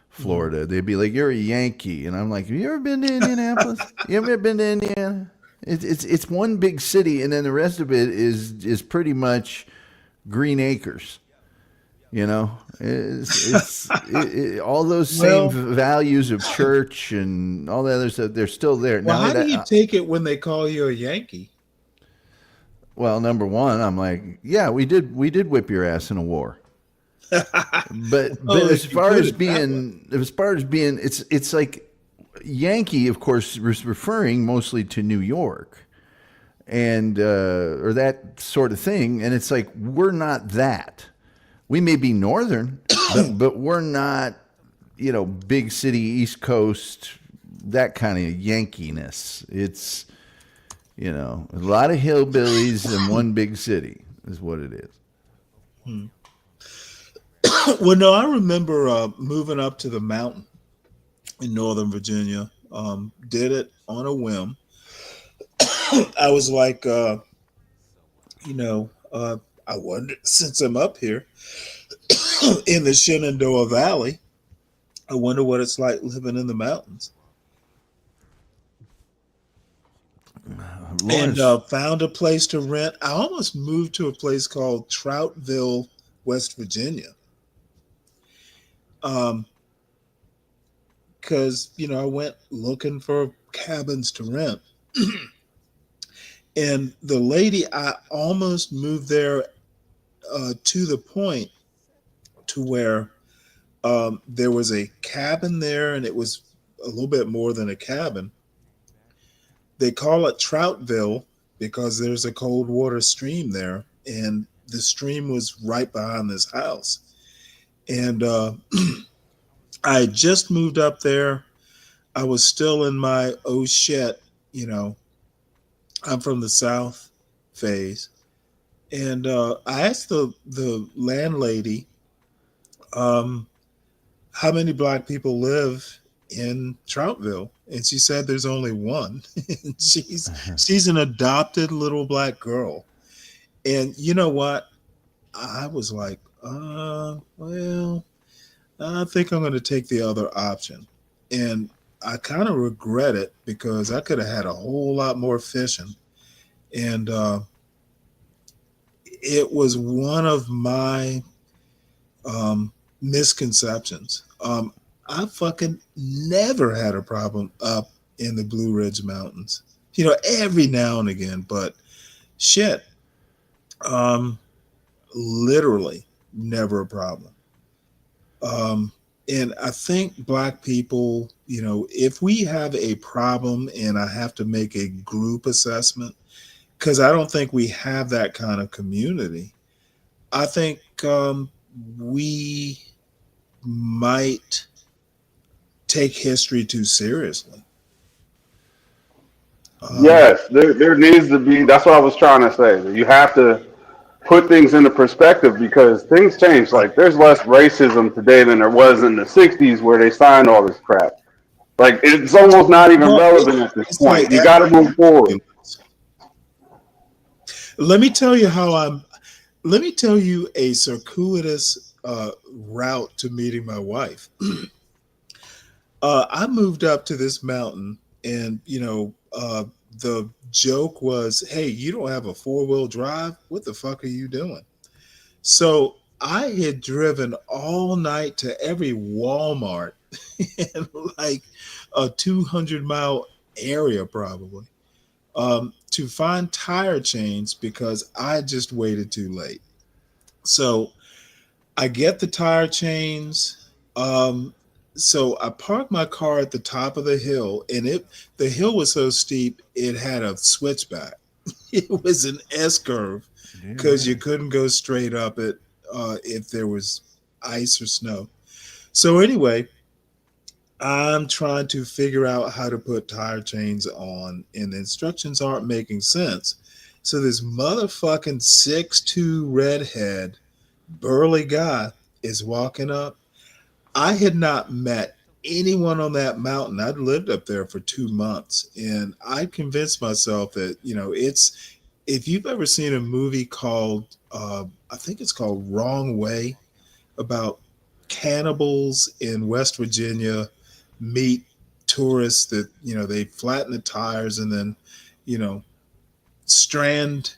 Florida, they'd be like, "You're a Yankee," and I'm like, "Have you ever been to Indianapolis? You ever been to Indiana?" It's one big city, and then the rest of it is pretty much Green Acres. You know, all those same values of church and all the other stuff, they're still there. Well, Now, how do you take it when they call you a Yankee? well, number one, I'm like, yeah, we did whip your ass in a war. But as far as being, it's like Yankee, of course, was referring mostly to New York and or that sort of thing. And it's like, we're not that. We may be northern, but we're not, big city, East Coast, that kind of Yankiness. It's, a lot of hillbillies in one big city is what it is. Well, no, I remember moving up to the mountain in Northern Virginia. Did it on a whim. I was like, I wonder, since I'm up here in the Shenandoah Valley, I wonder what it's like living in the mountains. And found a place to rent. I almost moved to a place called Troutville, West Virginia. Because, I went looking for cabins to rent. And the lady, I almost moved there to the point to where there was a cabin there, and it was a little bit more than a cabin. They call it Troutville because there's a cold water stream there, and the stream was right behind this house. And I had just moved up there. I was still in my oh shit, I'm from the South phase. And I asked the landlady, how many black people live in Troutville? And she said there's only one. she's an adopted little black girl. And you know what? I was like, well, I think I'm going to take the other option. And I kind of regret it because I could have had a whole lot more fishing. And it was one of my misconceptions. I fucking never had a problem up in the Blue Ridge Mountains. Every now and again, but shit, literally never a problem. And I think black people, if we have a problem and I have to make a group assessment, because I don't think we have that kind of community, I think we might take history too seriously. Yes, there needs to be. That's what I was trying to say. You have to put things into perspective because things change. Like there's less racism today than there was in the '60s where they signed all this crap. Like it's almost not even relevant at this point. Like You got to move forward. Let me tell you let me tell you a circuitous route to meeting my wife. I moved up to this mountain and, the joke was, hey, you don't have a 4-wheel drive? What the fuck are you doing? So I had driven all night to every Walmart in like a 200-mile area probably. to find tire chains because I just waited too late. So I get the tire chains. So I parked my car at the top of the hill, and the hill was so steep it had a switchback. It was an S curve because you couldn't go straight up it if there was ice or snow. So anyway, I'm trying to figure out how to put tire chains on, and the instructions aren't making sense. So this motherfucking 6'2" redhead, burly guy is walking up. I had not met anyone on that mountain. I'd lived up there for 2 months, and I convinced myself that, it's, if you've ever seen a movie called, I think it's called Wrong Way, about cannibals in West Virginia meet tourists that, they flatten the tires and then, strand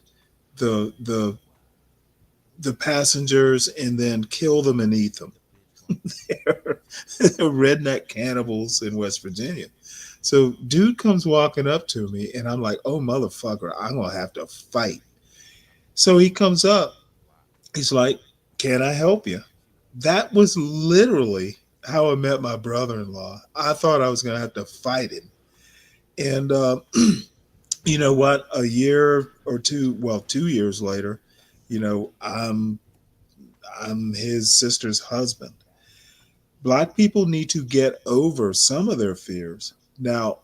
the passengers and then kill them and eat them. They're redneck cannibals in West Virginia. So dude comes walking up to me and I'm like, oh motherfucker, I'm gonna have to fight. So he comes up, he's like, can I help you? That was literally how I met my brother-in-law. I thought I was gonna have to fight him. And you know what? A year or two, well, 2 years later, I'm his sister's husband. Black people need to get over some of their fears. Now,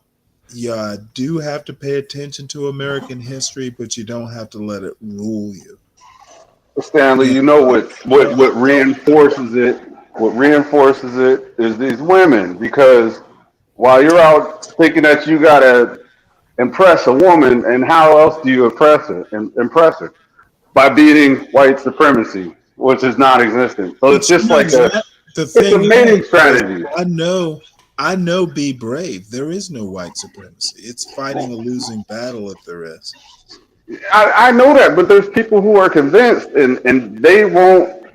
you do have to pay attention to American history, but you don't have to let it rule you. Stanley, you know what reinforces it? What reinforces it is these women, because while you're out thinking that you gotta impress a woman, and how else do you impress her? Impress her by beating white supremacy, which is non-existent. So it's just like it's a mating strategy. I know. Be brave. There is no white supremacy. It's fighting a losing battle if there is. I know that, but there's people who are convinced, and they won't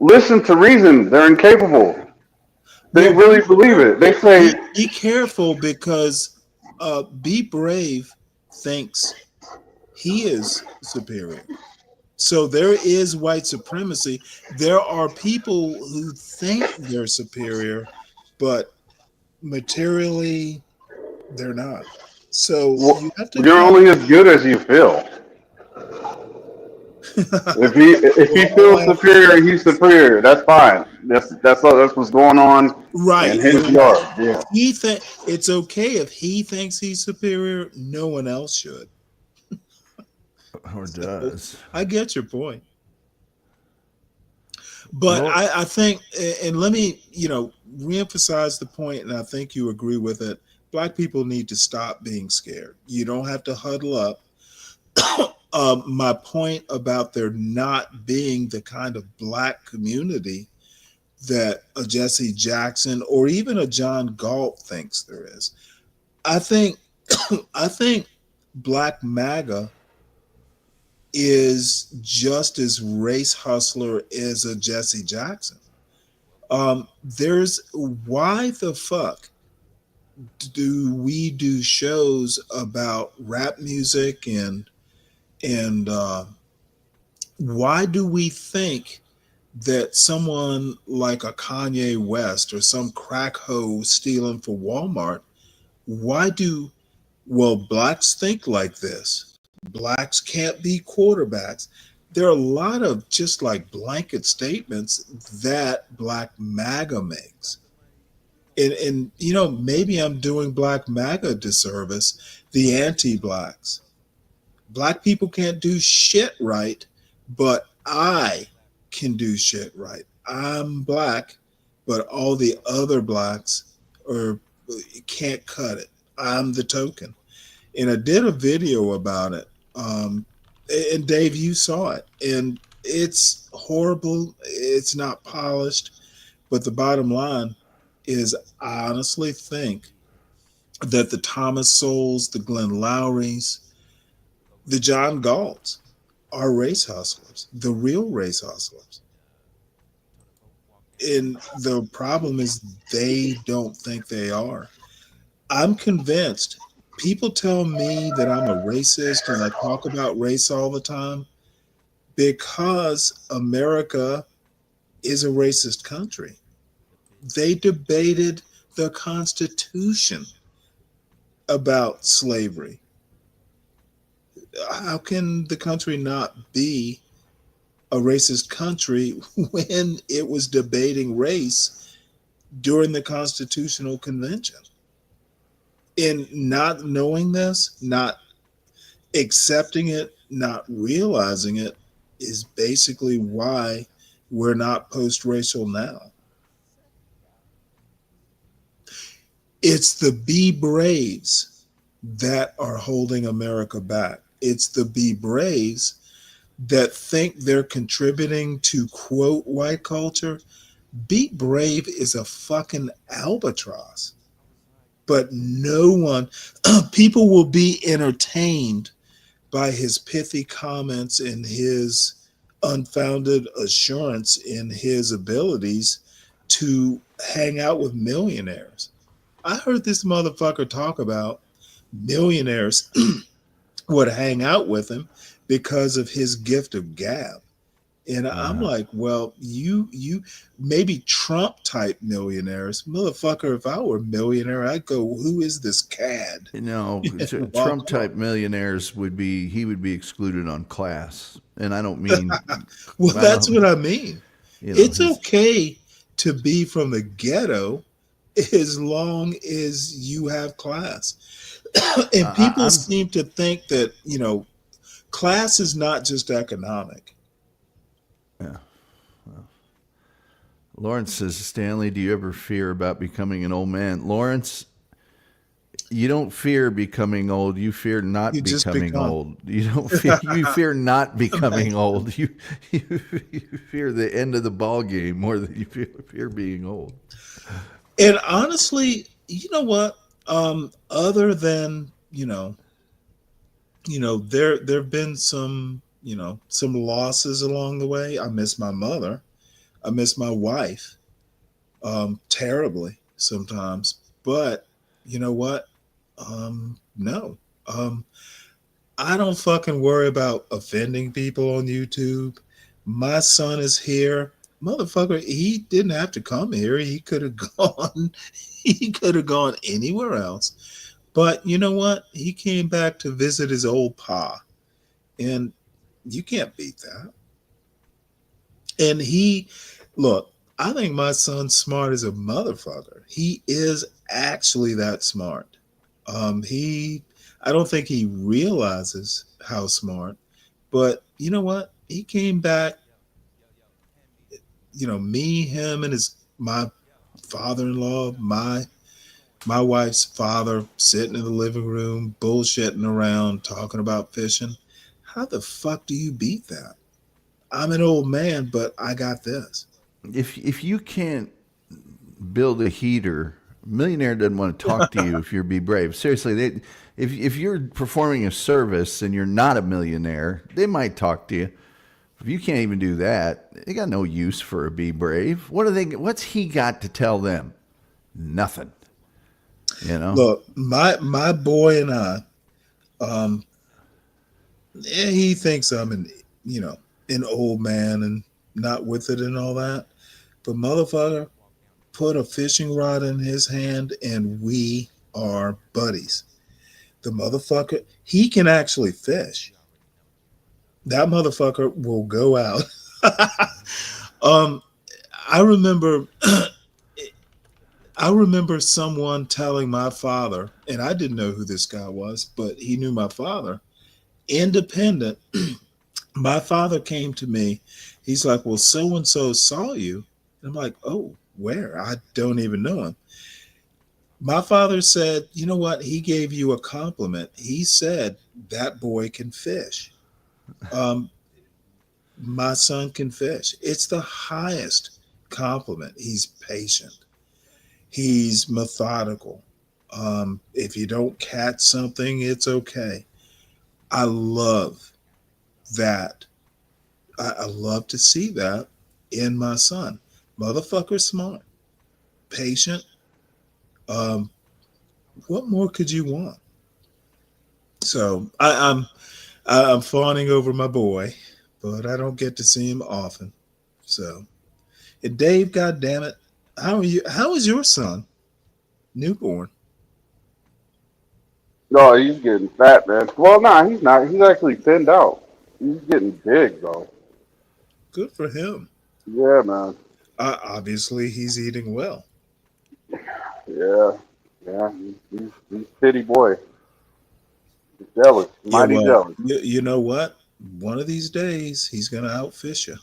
listen to reason. They're incapable. They really believe it. They say, be careful, because Be Brave thinks he is superior. So there is white supremacy. There are people who think they're superior, but materially they're not. So you have to. You're only as good as you feel. If he feels superior, he's superior. That's fine. That's what's going on. Right. In his yard. Yeah. It's okay if he thinks he's superior. No one else should. Or does. I get your point. But I think, and let me, reemphasize the point, and I think you agree with it. Black people need to stop being scared. You don't have to huddle up. My point about there not being the kind of black community that a Jesse Jackson or even a John Galt thinks there is. I think Black MAGA is just as race hustler as a Jesse Jackson. Why the fuck do we do shows about rap music and why do we think that someone like a Kanye West or some crack hoe stealing for Walmart, blacks think like this? Blacks can't be quarterbacks. There are a lot of just like blanket statements that Black MAGA makes. And maybe I'm doing Black MAGA a disservice, the anti-blacks. Black people can't do shit right, but I can do shit right. I'm black, but all the other blacks can't cut it. I'm the token. And I did a video about it. And Dave, you saw it. And it's horrible. It's not polished. But the bottom line is I honestly think that the Thomas Souls, the Glenn Lowrys, the John Galts are race hustlers, the real race hustlers. And the problem is they don't think they are. I'm convinced People tell me that I'm a racist and I talk about race all the time because America is a racist country. They debated the Constitution about slavery. How can the country not be a racist country when it was debating race during the Constitutional Convention? And not knowing this, not accepting it, not realizing it is basically why we're not post-racial now. It's the Be Braves that are holding America back. It's the Be Braves that think they're contributing to, quote, white culture. Be Brave is a fucking albatross. But no one, people will be entertained by his pithy comments and his unfounded assurance in his abilities to hang out with millionaires. I heard this motherfucker talk about millionaires would hang out with him because of his gift of gab. And I'm like, well, you maybe Trump type millionaires, motherfucker. If I were a millionaire, I'd go, who is this cad? Trump type millionaires would be excluded on class, and I don't mean. Well, that's what I mean. It's okay to be from the ghetto as long as you have class. And people seem to think that, class is not just economic. Yeah. Well, Lawrence says, Stanley, do you ever fear about becoming an old man? Lawrence, you don't fear becoming old. You fear not becoming old. You don't fear. You fear not becoming old. You fear the end of the ball game more than you fear being old. And honestly, you know what? Other than there have been some losses along the way. I miss my mother. I miss my wife terribly sometimes. But you know what? No. I don't fucking worry about offending people on YouTube. My son is here. Motherfucker, he didn't have to come here. He could have gone. He could have gone anywhere else. But you know what? He came back to visit his old pa. And you can't beat that. And I think my son's smart as a motherfucker. He is actually that smart. I don't think he realizes how smart, but you know what? He came back, me, him, and my father-in-law, my wife's father sitting in the living room, bullshitting around, talking about fishing. How the fuck do you beat that? I'm an old man, but I got this. If you can't build a heater, a millionaire doesn't want to talk to you if you're Be Brave. Seriously, if you're performing a service and you're not a millionaire, they might talk to you. If you can't even do that, they got no use for a Be Brave. What's he got to tell them? Nothing. Look, my boy and I, he thinks I'm an old man and not with it and all that. But motherfucker, put a fishing rod in his hand and we are buddies. The motherfucker, he can actually fish. That motherfucker will go out. I remember someone telling my father, and I didn't know who this guy was, but he knew my father, independent. My father came to me. He's like, well, so-and-so saw you. And I'm like, oh, where? I don't even know him. My father said, you know what? He gave you a compliment. He said, that boy can fish. My son can fish. It's the highest compliment. He's patient. He's methodical. If you don't catch something, it's okay. I love that. I love to see that in my son. Motherfucker smart, patient. What more could you want? So I'm fawning over my boy, but I don't get to see him often. So, and Dave, God damn it, how are you? How is your son, newborn? No, he's getting fat, man. Well, nah, he's not. He's actually thinned out. He's getting big, though. Good for him. Yeah, man. Obviously, he's eating well. Yeah, yeah. He's pretty boy. He's jealous, Yeah, mighty well, jealous. you know what? One of these days, he's gonna outfish you.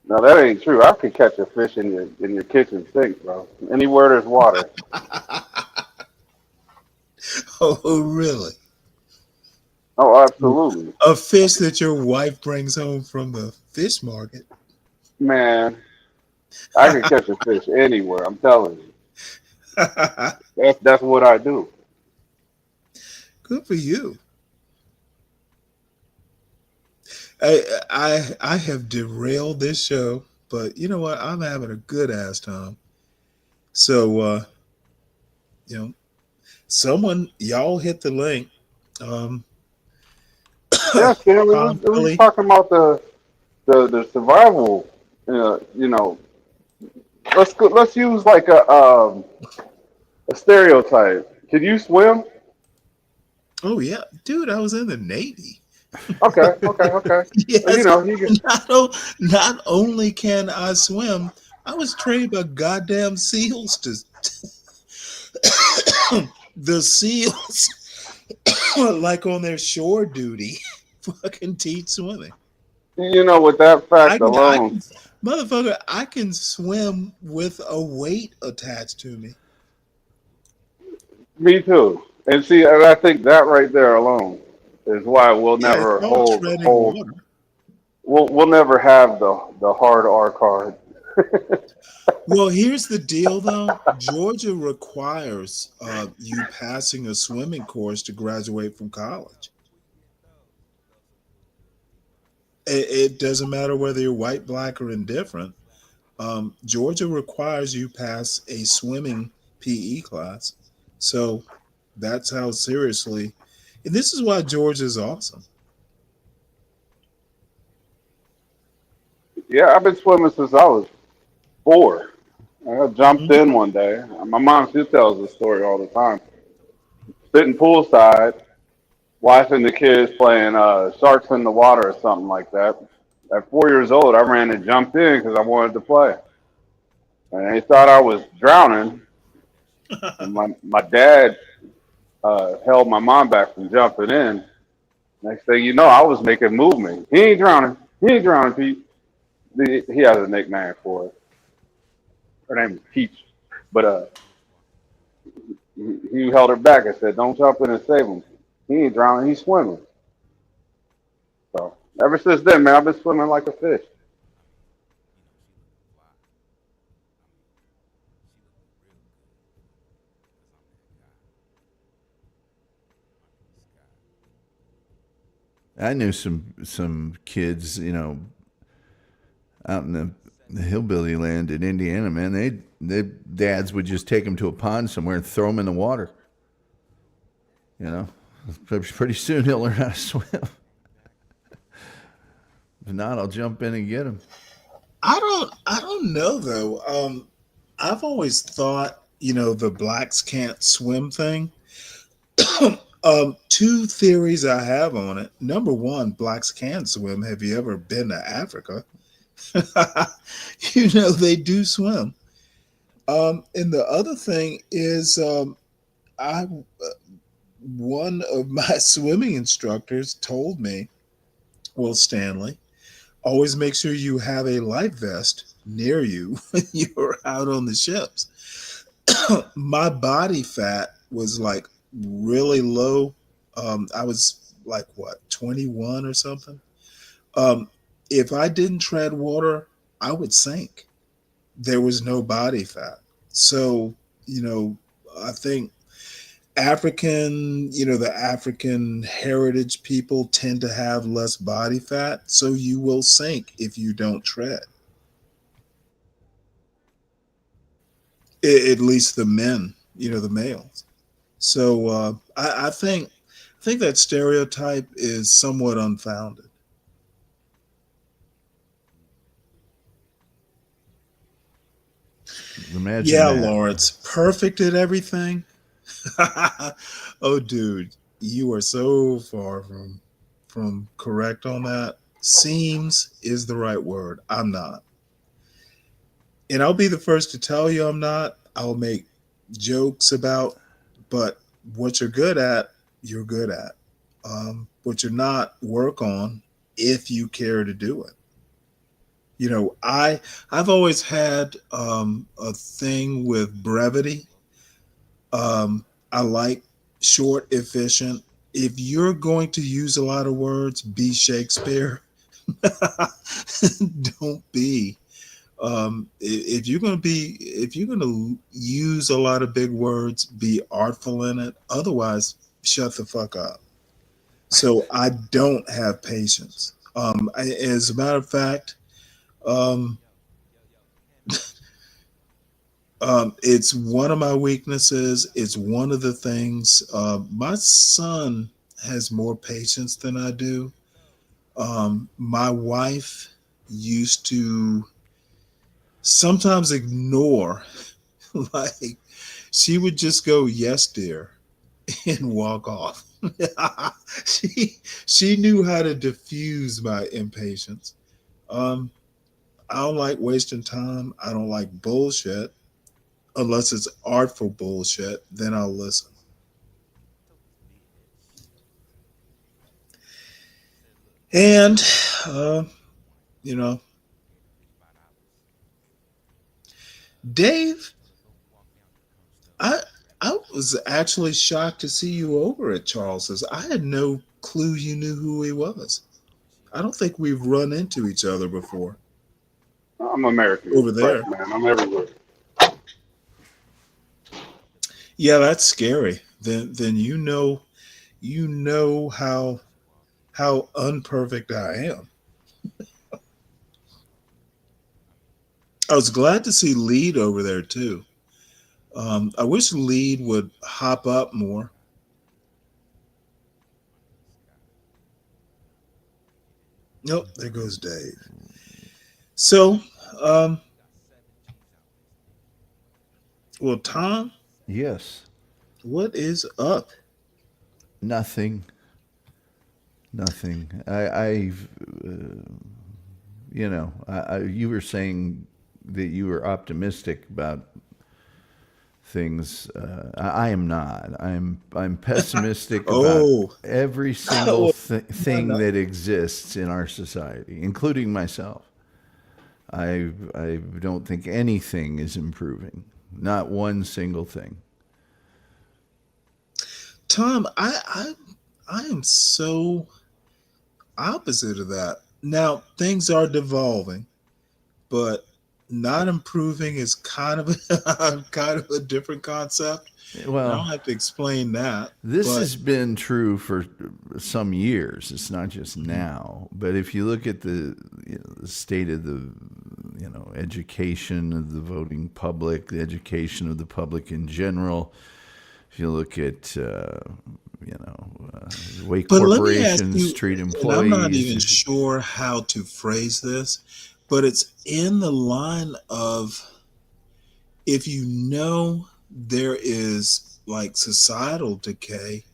No, that ain't true. I could catch a fish in your kitchen sink, bro. Anywhere there's water. Oh, really? Oh, absolutely, A fish that your wife brings home from the fish market. man. I could catch a fish anywhere. I'm telling you. That's what I do. Good for you. I have derailed this show, but you know what? I'm having a good ass time. So you know, someone y'all hit the link. Um, Yeah, Stanley. Tom We was Philly. talking about the survival. You know, let's use like a stereotype. Can you swim? Oh yeah, dude, I was in the Navy. Okay, okay, okay. So, you Yes, know, you can. not only can I swim, I was trained by goddamn SEALs to the SEALs like on their shore duty fucking teach swimming. You know, with that I fact can I alone, can motherfucker, I can swim with a weight attached to me. me too. And see, and I think that right there alone is why we'll Yeah, it's never called treading hold. water. We'll never have the hard R card. Well, here's the deal though. Georgia requires you passing a swimming course to graduate from college. It doesn't matter whether you're white, black, or indifferent. Georgia requires you pass a swimming PE class. So that's how seriously. And this is why Georgia is awesome. Yeah, I've been swimming since I was 4. I jumped Mhm. in one day. My mom still tells the story all the time. Sitting poolside, watching the kids playing sharks in the water or something like that. At 4 years old, I ran and jumped in because I wanted to play. And they thought I was drowning. And my dad held my mom back from jumping in. Next thing you know, I was making movement. He ain't drowning. He ain't drowning, Pete. He has a nickname for it. Her name is Peach. But he held her back and said, "Don't jump in and save him. He ain't drowning. He's swimming." So ever since then, man, I've been swimming like a fish. I knew some kids, out in the hillbilly land in Indiana, man. They dads would just take them to a pond somewhere and throw them in the water. You know, pretty soon he'll learn how to swim. If not, I'll jump in and get him. I don't know though. I've always thought, the blacks can't swim thing. Two theories I have on it. Number one, blacks can swim. Have you ever been to Africa? They do swim. And the other thing is, I one of my swimming instructors told me, well, Stanley, always make sure you have a life vest near you when you're out on the ships. My body fat was like really low. I was like what, 21 or something. Um, if I didn't tread water, I would sink. There was no body fat. So, I think the African heritage people tend to have less body fat. So you will sink if you don't tread. At least the men, the males. So I think think that stereotype is somewhat unfounded. Imagine Yeah, that. Lawrence, perfect at everything. Oh, dude, you are so far from correct on that. Seems is the right word. I'm not. And I'll be the first to tell you I'm not. I'll make jokes about, but what you're good at, you're good at. What you're not, work on if you care to do it. You know, I've always had a thing with brevity. I like short, efficient. If you're going to use a lot of words, be Shakespeare. Don't be. If you're gonna use a lot of big words, be artful in it. Otherwise, shut the fuck up. So I don't have patience. As a matter of fact, um, it's one of my weaknesses. It's one of the things. My son has more patience than I do. My wife used to sometimes ignore, like, she would just go, "Yes, dear," and walk off. She knew how to diffuse my impatience. Um, I don't like wasting time. I don't like bullshit unless it's artful bullshit. Then I'll listen. And you know, Dave, I I was actually shocked to see you over at Charles's. I had no clue you knew who he was. I don't think we've run into each other before I'm American over there. Express, man. I'm everywhere. Yeah, that's scary. Then you know how unperfect I am. I was glad to see Lead over there too. I wish Lead would hop up more. Nope, there goes Dave. So, um, well, Tom, Yes. what is up? Nothing. Nothing. I've, you were saying that you were optimistic about things. I am not. I'm pessimistic Oh. about every single thing that exists in our society, including myself. I don't think anything is improving. Not one single thing. Tom, I am so opposite of that. Now things are devolving, but not improving is kind of kind of a different concept. Well, I don't have to explain that. This but has been true for some years. It's not just now. But if you look at the state of the education of the voting public, the education of the public in general, if you look at the way corporations treat employees, and I'm not even sure how to phrase this, but it's in the line of, if you know there is like societal decay,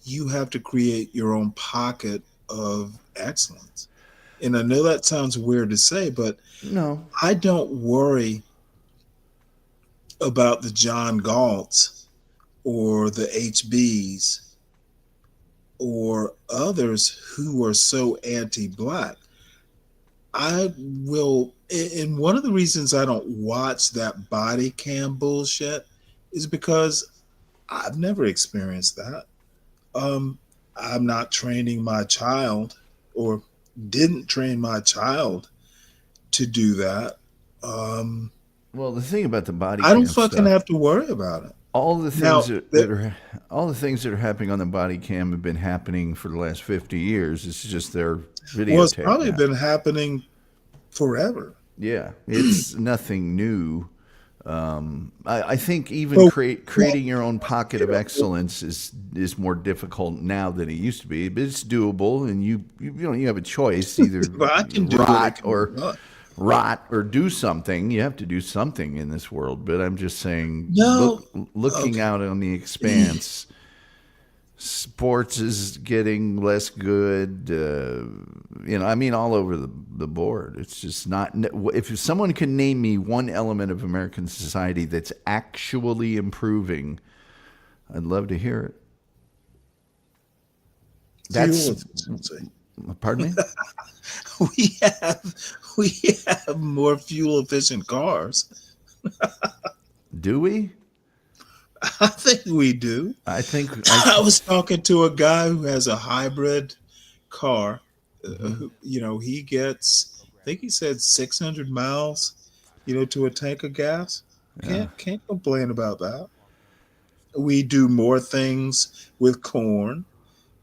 you have to create your own pocket of excellence. And I know that sounds weird to say, but no, I don't worry about the John Galts or the HBs or others who are so anti-black. I will, and one of the reasons I don't watch that body cam bullshit is because I've never experienced that. I'm not training my child, or didn't train my child to do that. Well, the thing about the body I don't cam fucking stuff, have to worry about it. all the Now, things all the things that are happening on the body cam have been happening for the last 50 years. It's just their videotape. Well, it's probably now. been happening forever. Yeah, it's nothing new. I think even creating your own pocket of excellence is more difficult now than it used to be, but it's doable, and you have a choice, either But I can do rot or do something. You have to do something in this world. But I'm just saying, No. looking out on the expanse, sports is getting less good. I mean, all over the board. It's just not. If someone can name me one element of American society that's actually improving, I'd love to hear it. That's. Pardon me? we have more fuel efficient cars. Do we? I think we do. I was talking to a guy who has a hybrid car. He gets, I think he said 600 miles, to a tank of gas. Can't complain about that. We do more things with corn.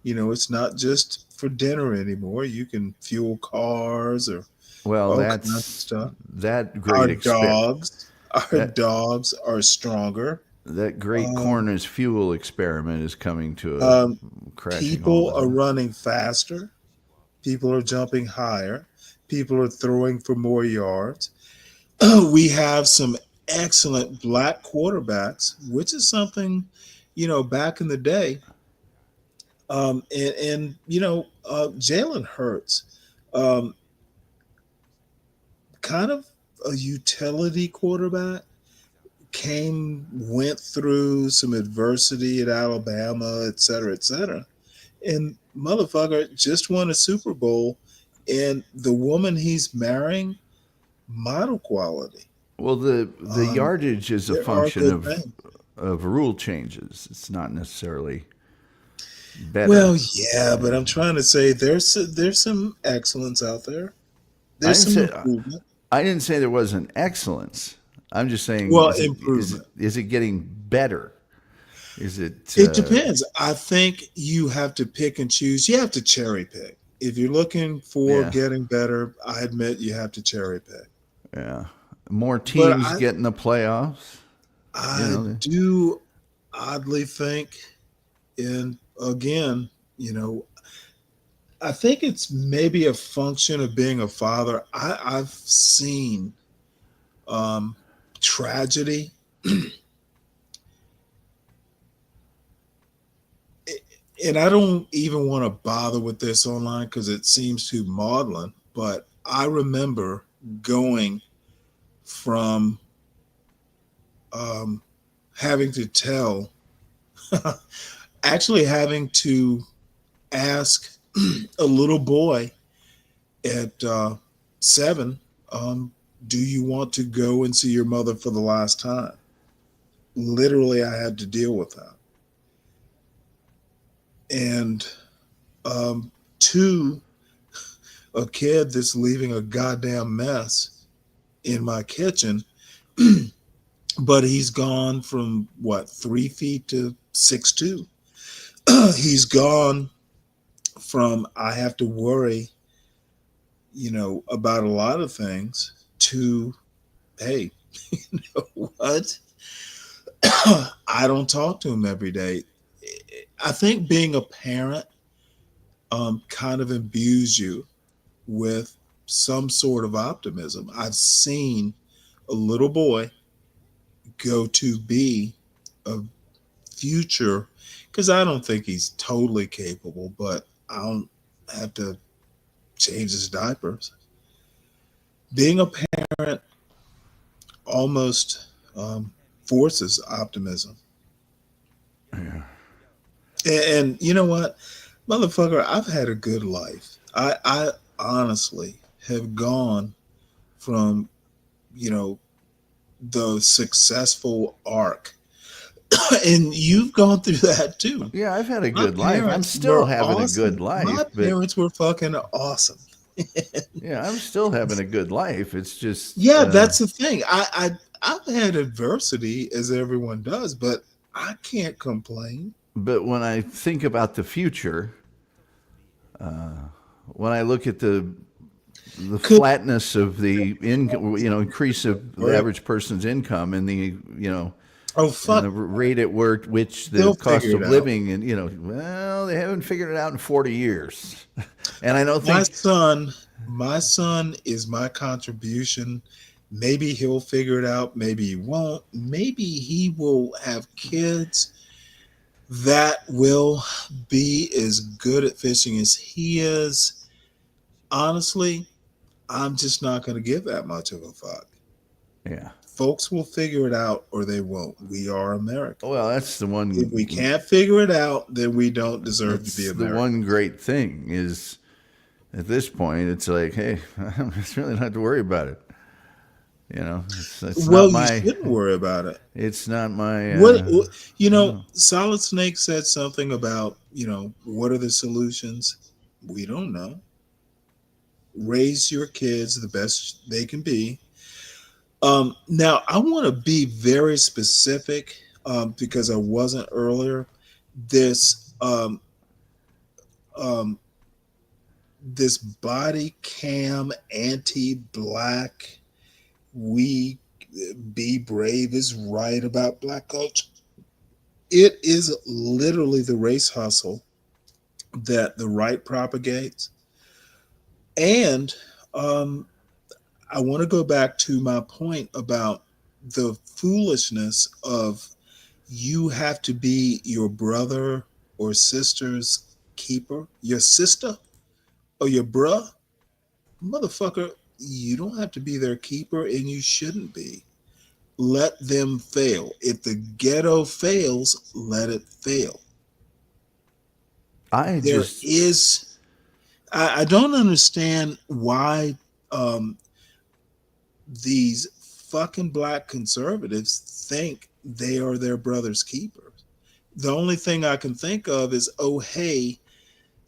It's not just for dinner anymore. You can fuel cars or all kinds of stuff. That great Our dogs are stronger. That great corn as fuel experiment is coming to a crashing People halt. are running faster. People are jumping higher. People are throwing for more yards. We have some excellent black quarterbacks, which is something, back in the day. Jalen Hurts, kind of a utility quarterback, went through some adversity at Alabama, et cetera, and motherfucker just won a Super Bowl, and the woman he's marrying, model quality. Well, the yardage is a function of rule changes. It's not necessarily better. Well, yeah, but I'm trying to say there's some excellence out there. There's some improvement. I didn't say there wasn't excellence. I'm just saying, improvement. Is it getting better? Is it? It depends. I think you have to pick and choose. You have to cherry pick. If you're looking for getting better, I admit you have to cherry pick. Yeah, more teams get in the playoffs. I do oddly think, and again, I think it's maybe a function of being a father. I've seen tragedy. And I don't even want to bother with this online because it seems too maudlin, but I remember going from having to actually having to ask a little boy at 7, do you want to go and see your mother for the last time? Literally, I had to deal with that. And 2, a kid that's leaving a goddamn mess in my kitchen, but he's gone from 3 feet to 6'2". He's gone from I have to worry, about a lot of things to, hey, you know what? I don't talk to him every day. I think being a parent kind of imbues you with some sort of optimism. I've seen a little boy go to be a future, because I don't think he's totally capable, but I don't have to change his diapers. Being a parent almost forces optimism. Yeah. And you know what, motherfucker, I've had a good life. I honestly have gone from, the successful arc. And you've gone through that too. Yeah, I've had a good life. I'm still having a good life. My parents were fucking awesome. Yeah, I'm still having a good life. It's just that's the thing. I've had adversity, as everyone does, but I can't complain. But when I think about the future, when I look at the the flatness of the income, increase of the average person's income and the, and the rate at which the They'll cost figure of it out. living, and well, they haven't figured it out in 40 years. And I don't think my son is my contribution. Maybe he'll figure it out. Maybe he won't. Maybe he will have kids that will be as good at fishing as he is. Honestly, I'm just not going to give that much of a fuck. Yeah. Folks will figure it out or they won't. We are America. Well, that's the one. If we can't figure it out, then we don't deserve to be The American. one great thing is, at this point, it's like, hey, it's really not to worry about it. It's Well, not my. you shouldn't worry about it. It's not my. Solid Snake said something about, what are the solutions? We don't know. Raise your kids the best they can be. Now, I want to be very specific because I wasn't earlier. This this body cam anti-black, we be brave is right about black culture. It is literally the race hustle that the right propagates. And I want to go back to my point about the foolishness of you have to be your brother or sister's keeper, your sister or your bruh. Motherfucker, you don't have to be their keeper and you shouldn't be. Let them fail. If the ghetto fails, let it fail. I don't understand why these fucking black conservatives think they are their brother's keepers. The only thing I can think of is, oh, hey,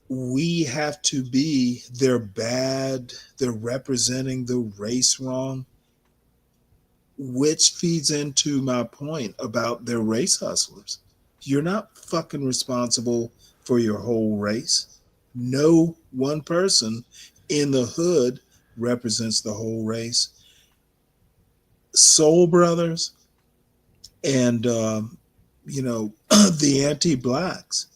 we have to be, they're bad, they're representing the race wrong, which feeds into my point about their race hustlers. You're not fucking responsible for your whole race. No one person in the hood represents the whole race. Soul Brothers and, the anti-blacks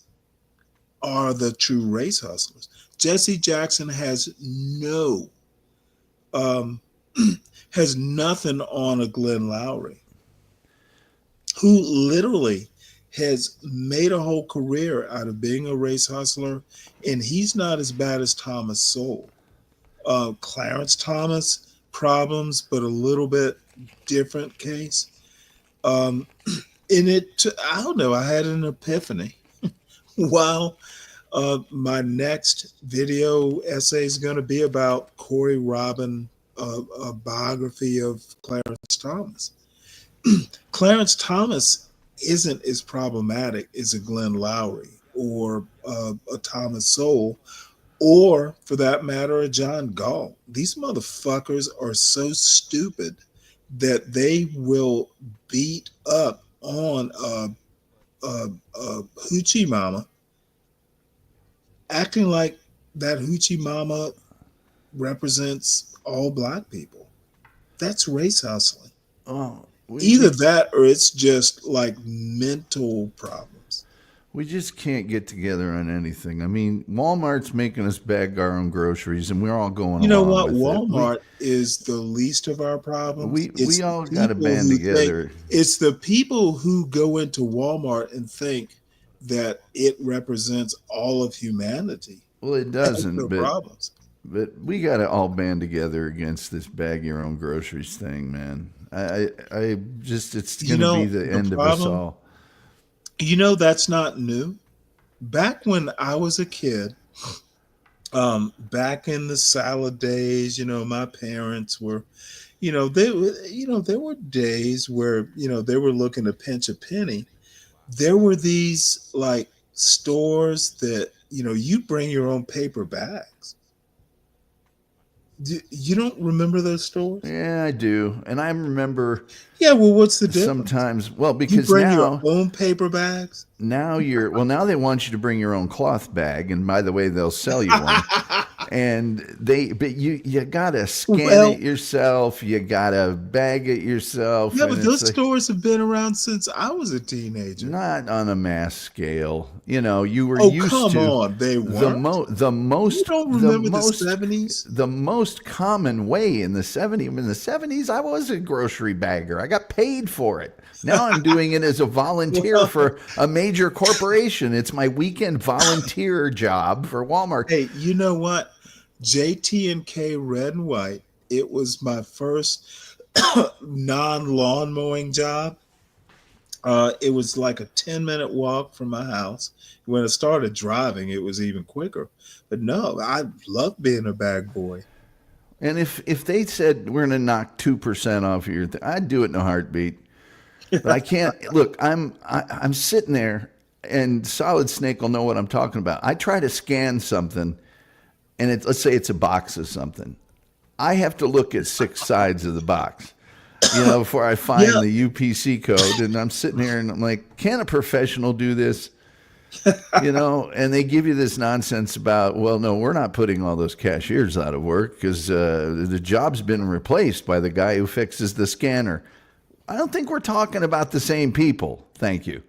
are the true race hustlers. Jesse Jackson has has nothing on a Glenn Lowry, who literally has made a whole career out of being a race hustler, and he's not as bad as Thomas Sowell. Clarence Thomas, problems, but a little bit different case. I don't know, I had an epiphany while my next video essay is going to be about Corey Robin, a biography of Clarence Thomas. Clarence Thomas isn't as problematic as a Glenn Lowry or a Thomas Sowell, or for that matter, a John Galt. These motherfuckers are so stupid that they will beat up on a hoochie mama, acting like that hoochie mama represents all black people. That's race hustling. Either that or it's just like mental problems. We just can't get together on anything. I mean, Walmart's making us bag our own groceries, and we're all going. You know along what? with Walmart is the least of our problems. We all got to band together. It's the people who go into Walmart and think that it represents all of humanity. Well, it doesn't. Problems. But we got to all band together against this bag your own groceries thing, man. I just, it's going to be the end of us all. That's not new. Back when I was a kid, back in the salad days, my parents were, there were days where, they were looking to pinch a penny. There were these like stores that, you bring your own paper bags. You don't remember those stores? Yeah, I do. And I remember. Yeah, well, what's the difference? Sometimes, because you bring now your own paper bags. Now now they want you to bring your own cloth bag, and by the way, they'll sell you one. And but you gotta scan Well, it yourself. You gotta bag it yourself. yeah, and but it's those like, stores have been around since I was a teenager. not on a mass scale. You know, you were Oh, used come to on, they weren't. You don't remember the 70s? the most common way in the 70s. In the 70s, I was a grocery bagger. I got paid for it. Now I'm doing it as a volunteer Well, for a major corporation. It's my weekend volunteer job for Walmart. hey, you know what? JT&K Red and White, it was my first non-lawn mowing job. It was like a 10-minute walk from my house. When I started driving, it was even quicker. But no, I love being a bag boy. And if they said we're going to knock 2% off of your thing, I'd do it in a heartbeat. But I can't. Look, I'm sitting there, and Solid Snake will know what I'm talking about. I try to scan something, and let's say it's a box of something. I have to look at 6 sides of the box, before I find Yeah. the UPC code. And I'm sitting here, and I'm like, can a professional do this? And they give you this nonsense about, well, no, we're not putting all those cashiers out of work because the job's been replaced by the guy who fixes the scanner. I don't think we're talking about the same people. Thank you.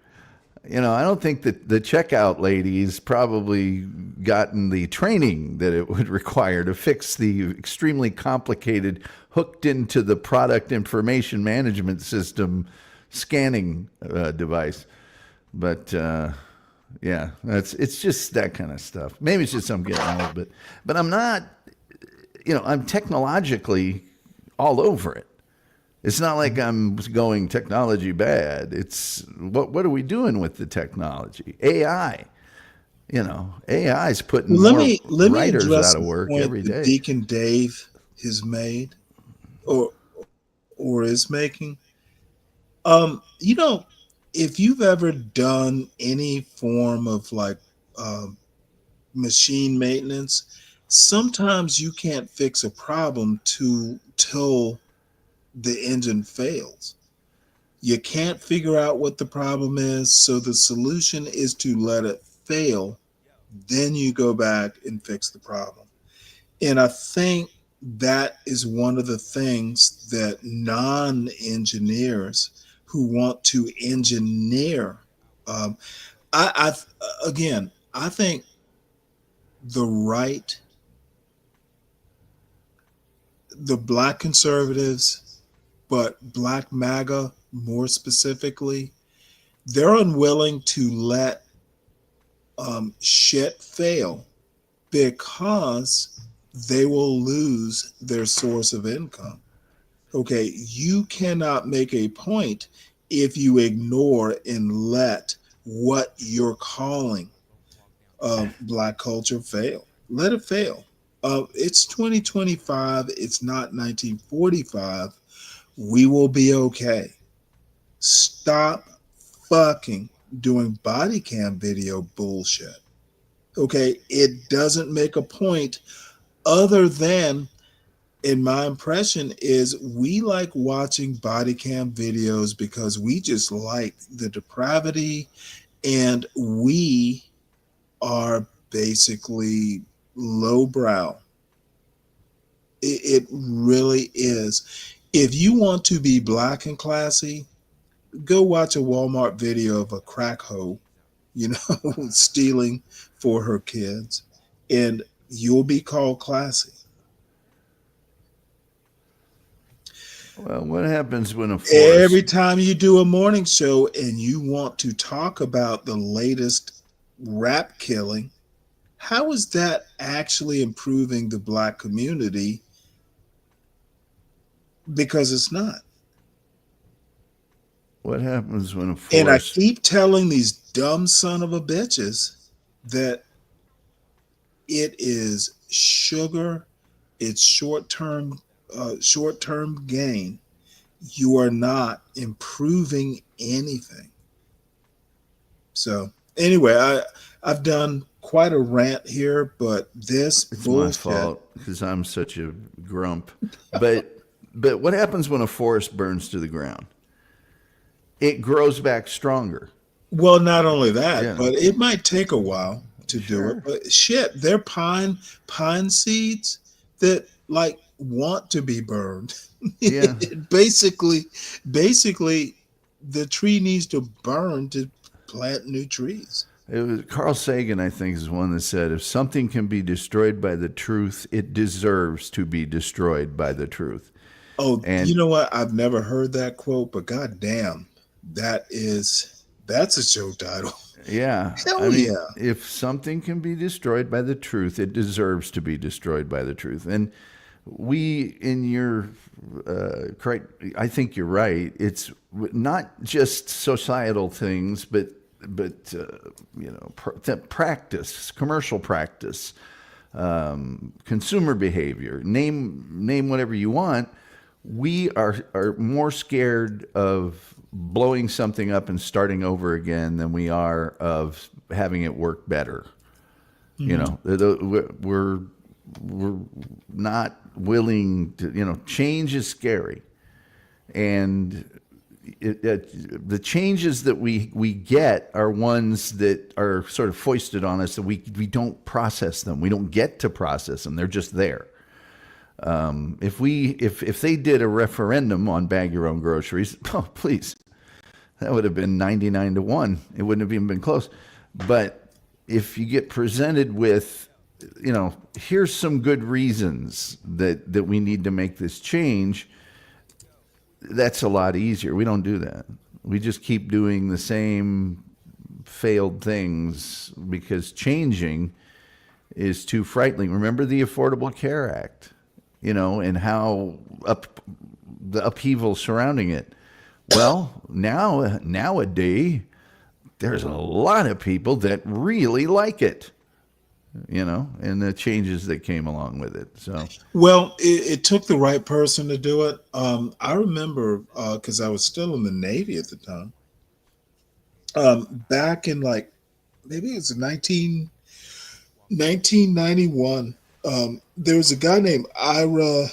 I don't think that the checkout lady's probably gotten the training that it would require to fix the extremely complicated, hooked into the product information management system scanning device. But yeah, it's just that kind of stuff. Maybe it's just I'm getting old, but I'm not. I'm technologically all over it. It's not like I'm going technology bad. It's what are we doing with the technology? AI. AI is putting Let more me writers address out of the work point every that day. Deacon Dave has made or is making. If you've ever done any form of like machine maintenance, sometimes you can't fix a problem till the engine fails. You can't figure out what the problem is, so the solution is to let it fail. Then you go back and fix the problem. And I think that is one of the things that non-engineers who want to engineer, I again, I think the right, the black conservatives, but black MAGA more specifically, they're unwilling to let shit fail because they will lose their source of income. Okay, you cannot make a point if you ignore and let what you're calling black culture fail. Let it fail. It's 2025. It's not 1945. We will be okay. Stop fucking doing body cam video bullshit. Okay, it doesn't make a point other than, in my impression, is we like watching body cam videos because we just like the depravity and we are basically lowbrow. It really is. If you want to be black and classy, go watch a Walmart video of a crack hoe, stealing for her kids, and you'll be called classy. Well, what happens when a forest? Every time you do a morning show and you want to talk about the latest rap killing, how is that actually improving the black community? Because it's not. What happens when a forest? And I keep telling these dumb son of a bitches that it is sugar, it's short-term gain. You are not improving anything. So anyway, I've done quite a rant here, but this It's bullshit. my fault because I'm such a grump. But what happens when a forest burns to the ground? It grows back stronger. Well, not only that, but it might take a while. to do it. But shit, they're pine seeds that like want to be burned. Yeah. basically, the tree needs to burn to plant new trees. It was Carl Sagan, I think, is one that said, if something can be destroyed by the truth, it deserves to be destroyed by the truth. Oh, and you know what? I've never heard that quote, but goddamn, that's a show title. Yeah. Hell I mean, yeah. if something can be destroyed by the truth, it deserves to be destroyed by the truth. And we, in your, I think you're right. It's not just societal things, but practice, commercial practice, consumer behavior, name whatever you want. We are more scared of blowing something up and starting over again than we are of having it work better. Mhm. We're not willing to, change is scary. And the changes that we get are ones that are sort of foisted on us that we don't process them. We don't get to process them. They're just there. If they did a referendum on bag your own groceries, oh, please, that would have been 99-1. It wouldn't have even been close. But if you get presented with, here's some good reasons that we need to make this change, that's a lot easier. We don't do that. We just keep doing the same failed things because changing is too frightening. Remember the Affordable Care Act, and how the upheaval surrounding it. Well, nowadays, there's a lot of people that really like it, and the changes that came along with it. So, Well, it took the right person to do it. I remember because I was still in the Navy at the time. Back in like maybe it was 1991. There was a guy named Ira.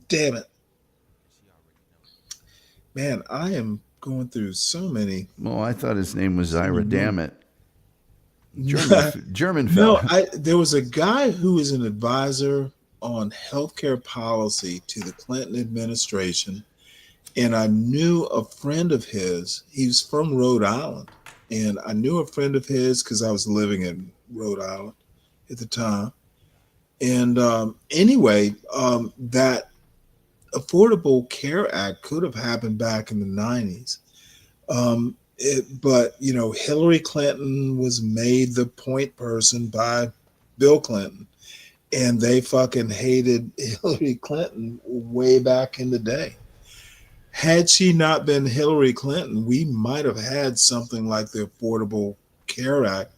Damn it, man! I am going through so many. well, I thought his name was Ira. Mhm. Damn it, German No, fella. there was a guy who was an advisor on healthcare policy to the Clinton administration, and I knew a friend of his. He's from Rhode Island, and I knew a friend of his because I was living in Rhode Island at the time. And anyway, that Affordable Care Act could have happened back in the 90s. But Hillary Clinton was made the point person by Bill Clinton, and they fucking hated Hillary Clinton way back in the day. Had she not been Hillary Clinton, we might have had something like the Affordable Care Act,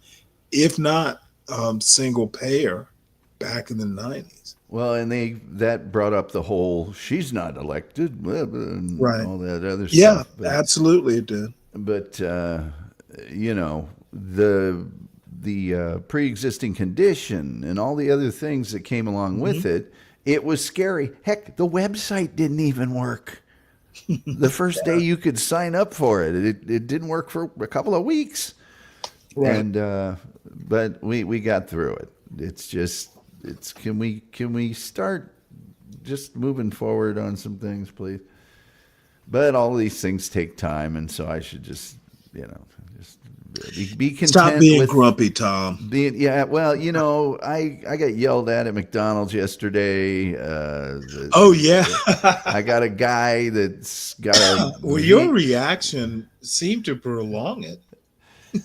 if not single payer, back in the 90s. Well, and that brought up the whole she's not elected, and Right. all that other Yeah, stuff. absolutely it did. But the pre-existing condition and all the other things that came along with Mm-hmm. it was scary. Heck, the website didn't even work. The first day you could sign up for it. It didn't work for a couple of weeks. Right. And but we got through it. Can we start just moving forward on some things, please? But all these things take time, and so I should just be content. Stop being with grumpy, Tom. Well, I got yelled at McDonald's yesterday. Oh, yeah. I got a guy that's got a. Well, your reaction seemed to prolong it.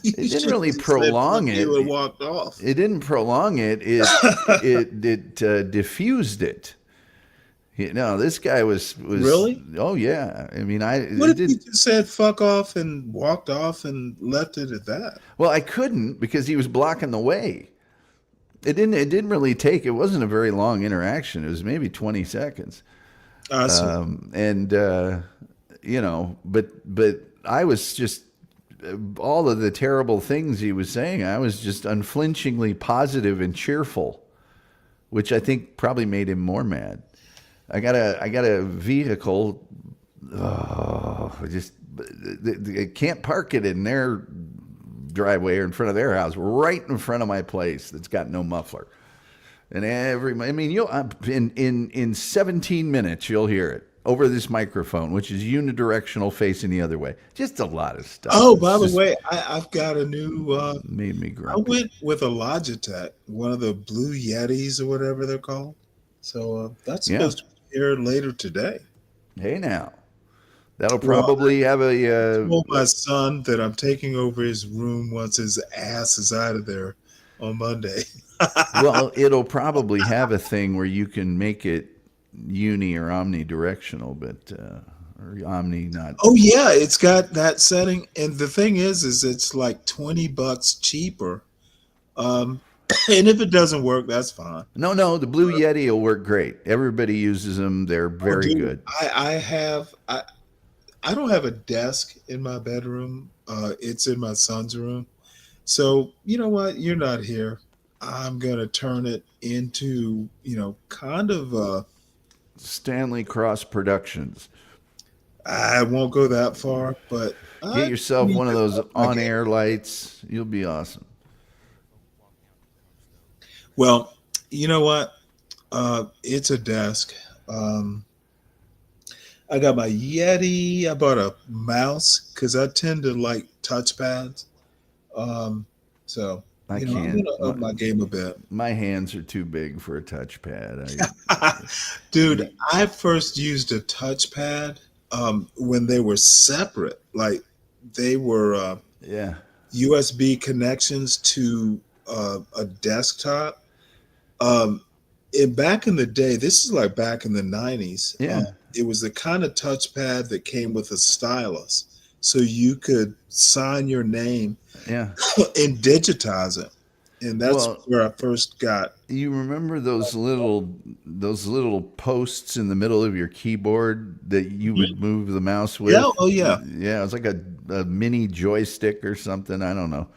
It didn't really prolong it. It walked off. It didn't prolong it. It diffused it. This guy was Really? Oh yeah. I mean, What if you just said fuck off and walked off and left it at that? Well, I couldn't because he was blocking the way. It didn't really take. It wasn't a very long interaction. It was maybe 20 seconds. I see. But I was just all of the terrible things he was saying. I was just unflinchingly positive and cheerful, which I think probably made him more mad. I got a vehicle. Oh, I can't park it in their driveway or in front of their house, right in front of my place that's got no muffler. And you'll in 17 minutes you'll hear it over this microphone, which is unidirectional facing the other way. Just a lot of stuff. Oh, by the way, I've got a new. Made me I grumpy. went with a Logitech, one of the Blue Yetis or whatever they're called. So that's supposed to be here later today. Hey now, that'll probably have a. I told my son that I'm taking over his room once his ass is out of there on Monday. Well, it'll probably have a thing where you can make it uni or omnidirectional, but or omni not. Oh yeah, it's got that setting, and the thing is it's like $20 cheaper. And if it doesn't work, that's fine. No, the Blue Yeti will work great. Everybody uses them; they're very good. I don't have a desk in my bedroom. It's in my son's room. So you know what? You're not here. I'm gonna turn it into kind of Stanley Cross Productions. I won't go that far, but Get yourself one of those on-air lights. You'll be awesome. Well, you know what? It's a desk. I got my Yeti. I bought a mouse because I tend to like touchpads. So I'm gonna up my game a bit. My hands are too big for a touchpad. Dude, I first used a touchpad when they were separate. Like they were USB connections to a desktop. Back in the day, this is like back in the 90s. It was the kind of touchpad that came with a stylus, so you could sign your name and digitize it. And that's where I first got. You remember those little posts in the middle of your keyboard that you would move the mouse with? Yeah, oh yeah. Yeah, it was like a mini joystick or something. I don't know.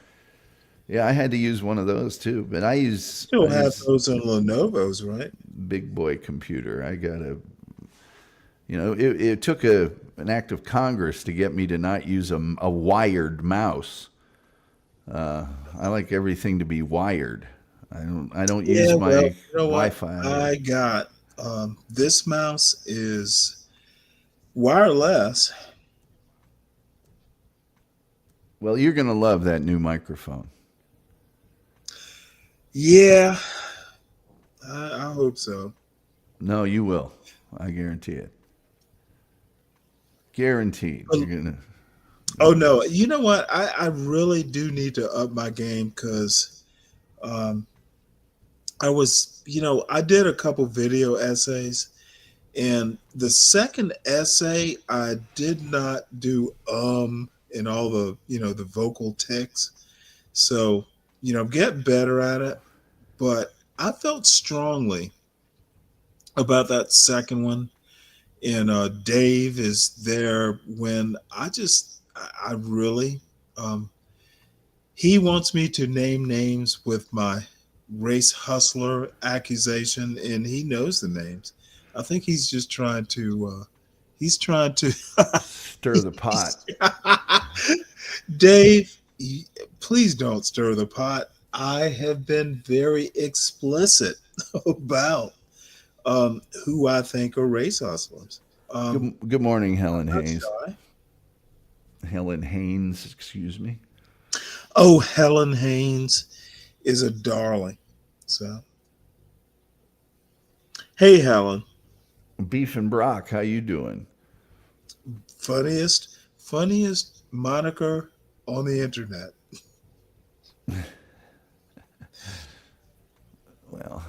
Yeah, I had to use one of those too, but I still have those on Lenovo's, right? Big boy computer. I got it took an act of Congress to get me to not use a wired mouse. I like everything to be wired. I don't use my Wi-Fi. I got this mouse is wireless. Well, you're gonna love that new microphone. Yeah, I hope so. No, you will. I guarantee it. Guaranteed. You're gonna. Oh no! You know what? I really do need to up my game because I was, I did a couple video essays, and the second essay I did not do and all the the vocal tics. So get better at it. But I felt strongly about that second one, and Dave is there when I really he wants me to name names with my race hustler accusation, and he knows the names. I think he's just trying to stir the pot. Dave, please don't stir the pot. I have been very explicit about who I think are race hustlers. Good morning, Helen Hayes. Helen Haynes, excuse me. Oh, Helen Haynes is a darling. So, hey, Helen. Beef and Brock, how you doing? Funniest moniker on the internet. Well,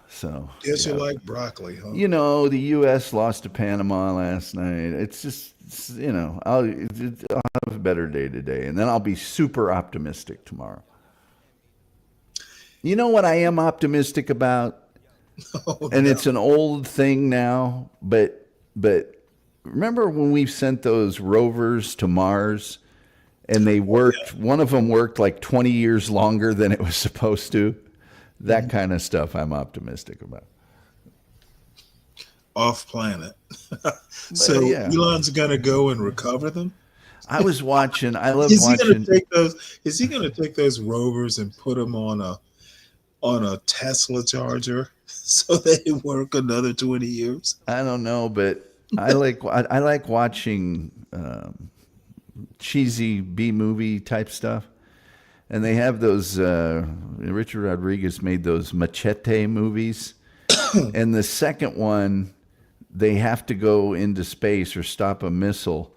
so guess you like broccoli, huh? The U.S. lost to Panama last night. It's just, I'll have a better day today, and then I'll be super optimistic tomorrow. You know what I am optimistic about? It's an old thing now, but remember when we sent those rovers to Mars and they worked, one of them worked like 20 years longer than it was supposed to? That kind of stuff I'm optimistic about. Off planet. So Elon's going to go and recover them? I was watching. I loved Is he going watching. to take those? Is he going to take those rovers and put them on a Tesla charger so they work another 20 years? I don't know, but I like watching cheesy B movie type stuff, and they have those. Richard Rodriguez made those Machete movies, and the second one, they have to go into space or stop a missile.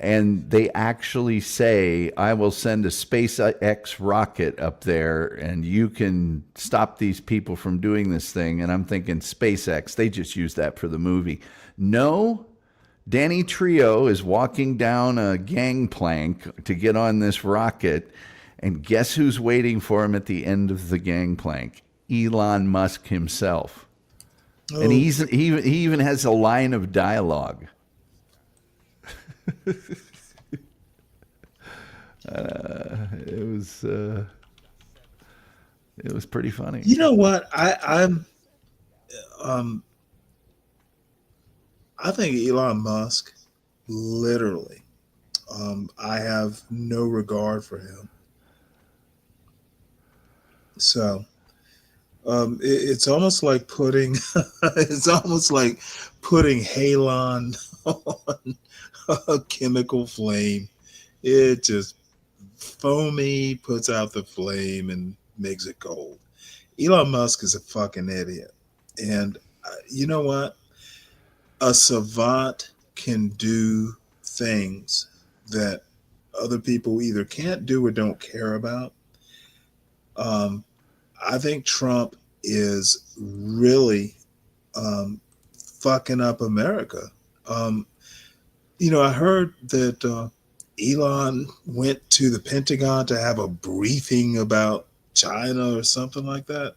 And they actually say, I will send a SpaceX rocket up there and you can stop these people from doing this thing. And I'm thinking, SpaceX, they just use that for the movie. No, Danny Trejo is walking down a gangplank to get on this rocket. And guess who's waiting for him at the end of the gangplank? Elon Musk himself. Oh. And he even has a line of dialogue. It was pretty funny. You know what? I think Elon Musk, literally, I have no regard for him. So it's almost like putting halon on a chemical flame. It just foamy, puts out the flame and makes it cold. Elon Musk is a fucking idiot. And you know what? A savant can do things that other people either can't do or don't care about. I think Trump is really fucking up America. I heard that Elon went to the Pentagon to have a briefing about China or something like that.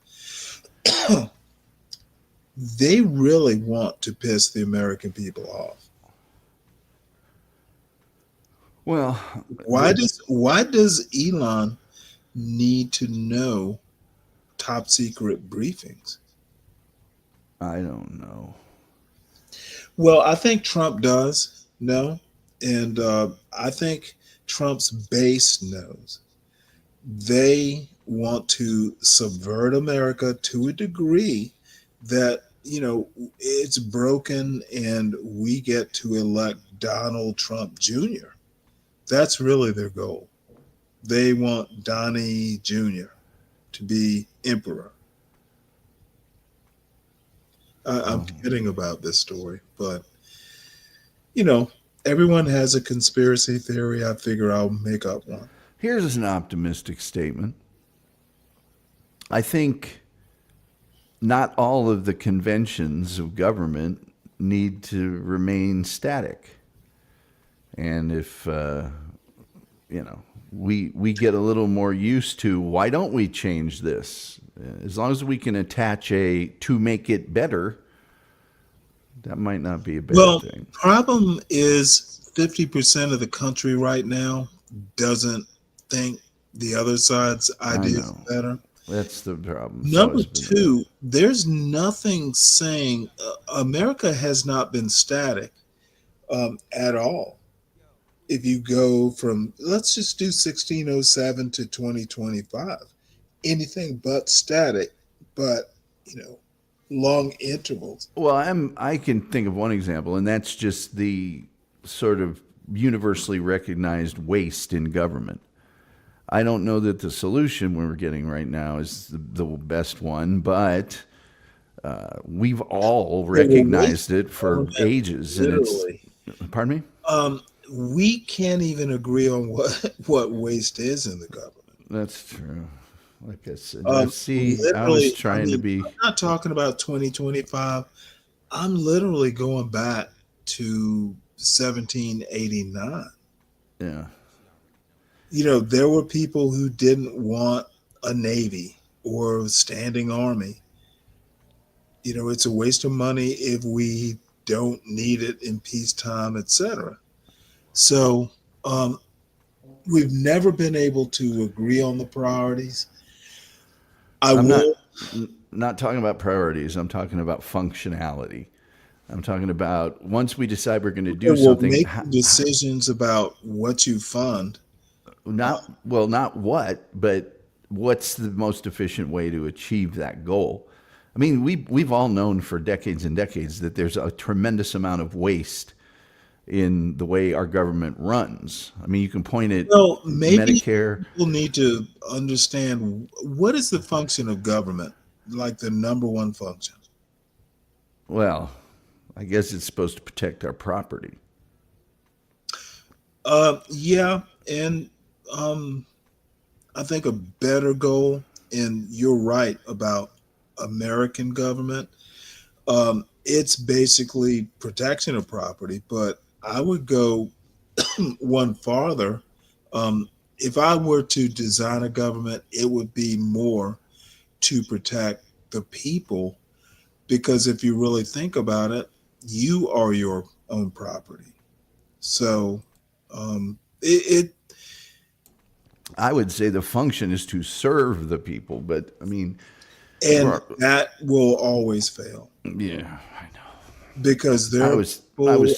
They really want to piss the American people off. Well, why does Elon need to know top secret briefings? I don't know. Well, I think Trump does know. And I think Trump's base knows. They want to subvert America to a degree that, it's broken and we get to elect Donald Trump Jr. That's really their goal. They want Donnie Jr. to be emperor. I'm kidding about this story, but, everyone has a conspiracy theory. I figure I'll make up one. Here's an optimistic statement. I think not all of the conventions of government need to remain static. And if, we get a little more used to, why don't we change this? As long as we can attach a to make it better, that might not be a bad thing. Problem is 50% of the country right now doesn't think the other side's idea is better. That's the problem. Number two, there's nothing saying America has not been static at all. If you go from, let's just do 1607 to 2025, anything but static, but, long intervals. Well, I can think of one example, and that's just the sort of universally recognized waste in government. I don't know that the solution we're getting right now is the best one, but we've all recognized it for ages. Literally. And it's, pardon me? We can't even agree on what waste is in the government. That's true. Like I said, I was trying to be. I'm not talking about 2025. I'm literally going back to 1789. Yeah. There were people who didn't want a navy or a standing army. It's a waste of money if we don't need it in peacetime, etc. So we've never been able to agree on the priorities. I'm not talking about priorities. I'm talking about functionality. I'm talking about once we decide we're going to Okay, do well, something. make decisions about what you fund. Not what, but what's the most efficient way to achieve that goal? I mean, we've all known for decades and decades that there's a tremendous amount of waste in the way our government runs. I mean, you can point at Well, maybe Medicare. people need to understand what is the function of government, like the number one function. Well, I guess it's supposed to protect our property. Yeah, and I think a better goal, and you're right about American government. It's basically protection of property, but I would go one farther. If I were to design a government, it would be more to protect the people, because if you really think about it, you are your own property. So I would say the function is to serve the people, but I mean, and that will always fail. Yeah, because there I was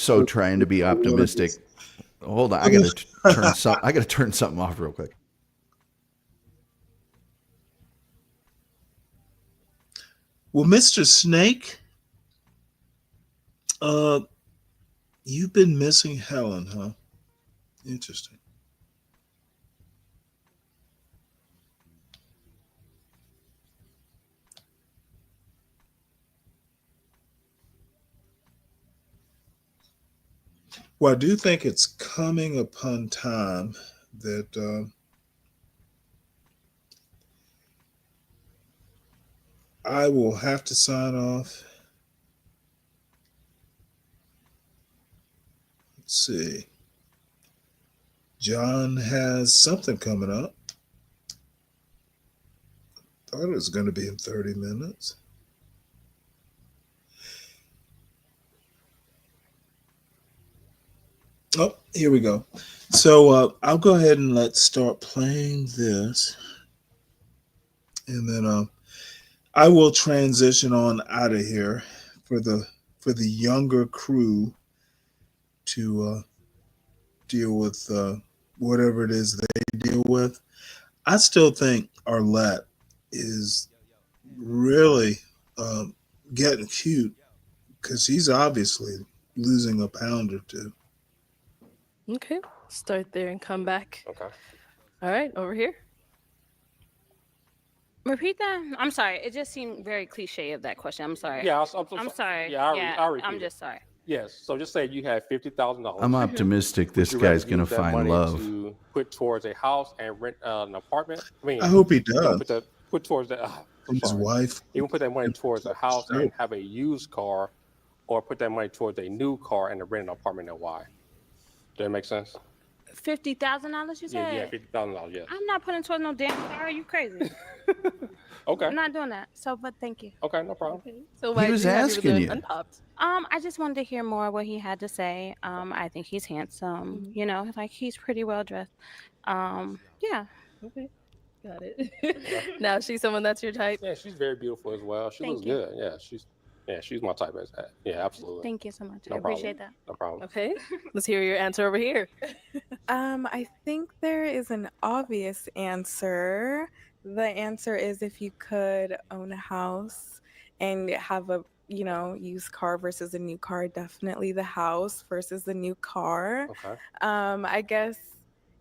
so trying to be optimistic. Hold on, I got to turn something off real quick. Well, Mr. Snake, you've been missing Helen, huh? Interesting. Well, I do think it's coming upon time that I will have to sign off. Let's see. John has something coming up. Thought it was going to be in 30 minutes. Oh, here we go. So I'll go ahead and let's start playing this. And then I will transition on out of here for the younger crew to deal with whatever it is they deal with. I still think Arlette is really getting cute because she's obviously losing a pound or two. Okay, start there and come back. Okay. All right, over here. Repeat that. I'm sorry. It just seemed very cliche of that question. I'm sorry. Yeah, I'm sorry. Yeah, I'll repeat I'm it. just sorry. Yes. So just say you had $50,000. I'm optimistic this guy's going to find love. To put towards a house and rent an apartment. I hope he does. Put towards the. His wife. Even put that money towards a house and have a used car, or put that money towards a new car and rent an apartment. And why? Does that make sense? $50,000, you said? Yeah, $50,000. Yes. I'm not putting towards no damn car. Are you crazy? Okay. I'm not doing that. So, but thank you. Okay, no problem. Okay. So He was asking you. Unpopped? I just wanted to hear more what he had to say. I think he's handsome. You know, like he's pretty well dressed. Yeah. Okay. Got it. Now she's someone that's your type. Yeah, she's very beautiful as well. She looks good. Yeah, she's my type. Yeah, absolutely. Thank you so much. No I appreciate problem. that. No problem. Okay. Let's hear your answer over here. I think there is an obvious answer. The answer is if you could own a house and have a used car versus a new car, definitely the house versus the new car. Okay. I guess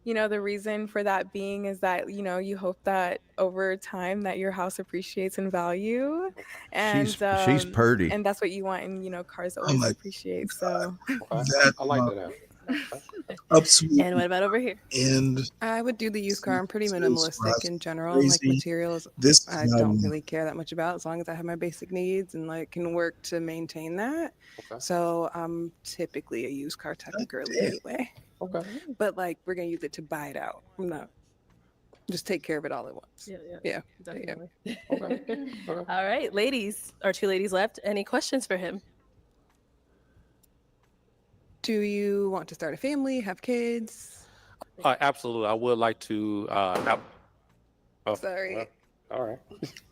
the reason for that being is that you hope that over time that your house appreciates in value, and she's purty, and that's what you want, and cars always appreciate. So I like that. And what about over here? And I would do the used car. I'm pretty minimalistic in general. crazy. Like materials, This I don't really care that much about as long as I have my basic needs and can work to maintain that. Okay. So I'm typically a used car type of girly anyway. Okay. But we're gonna use it to buy it out. I'm not just take care of it all at once. Yeah. Definitely. Okay. All right, ladies. Our two ladies left. Any questions for him? Do you want to start a family, have kids? Absolutely. I would like to have. Sorry. All right.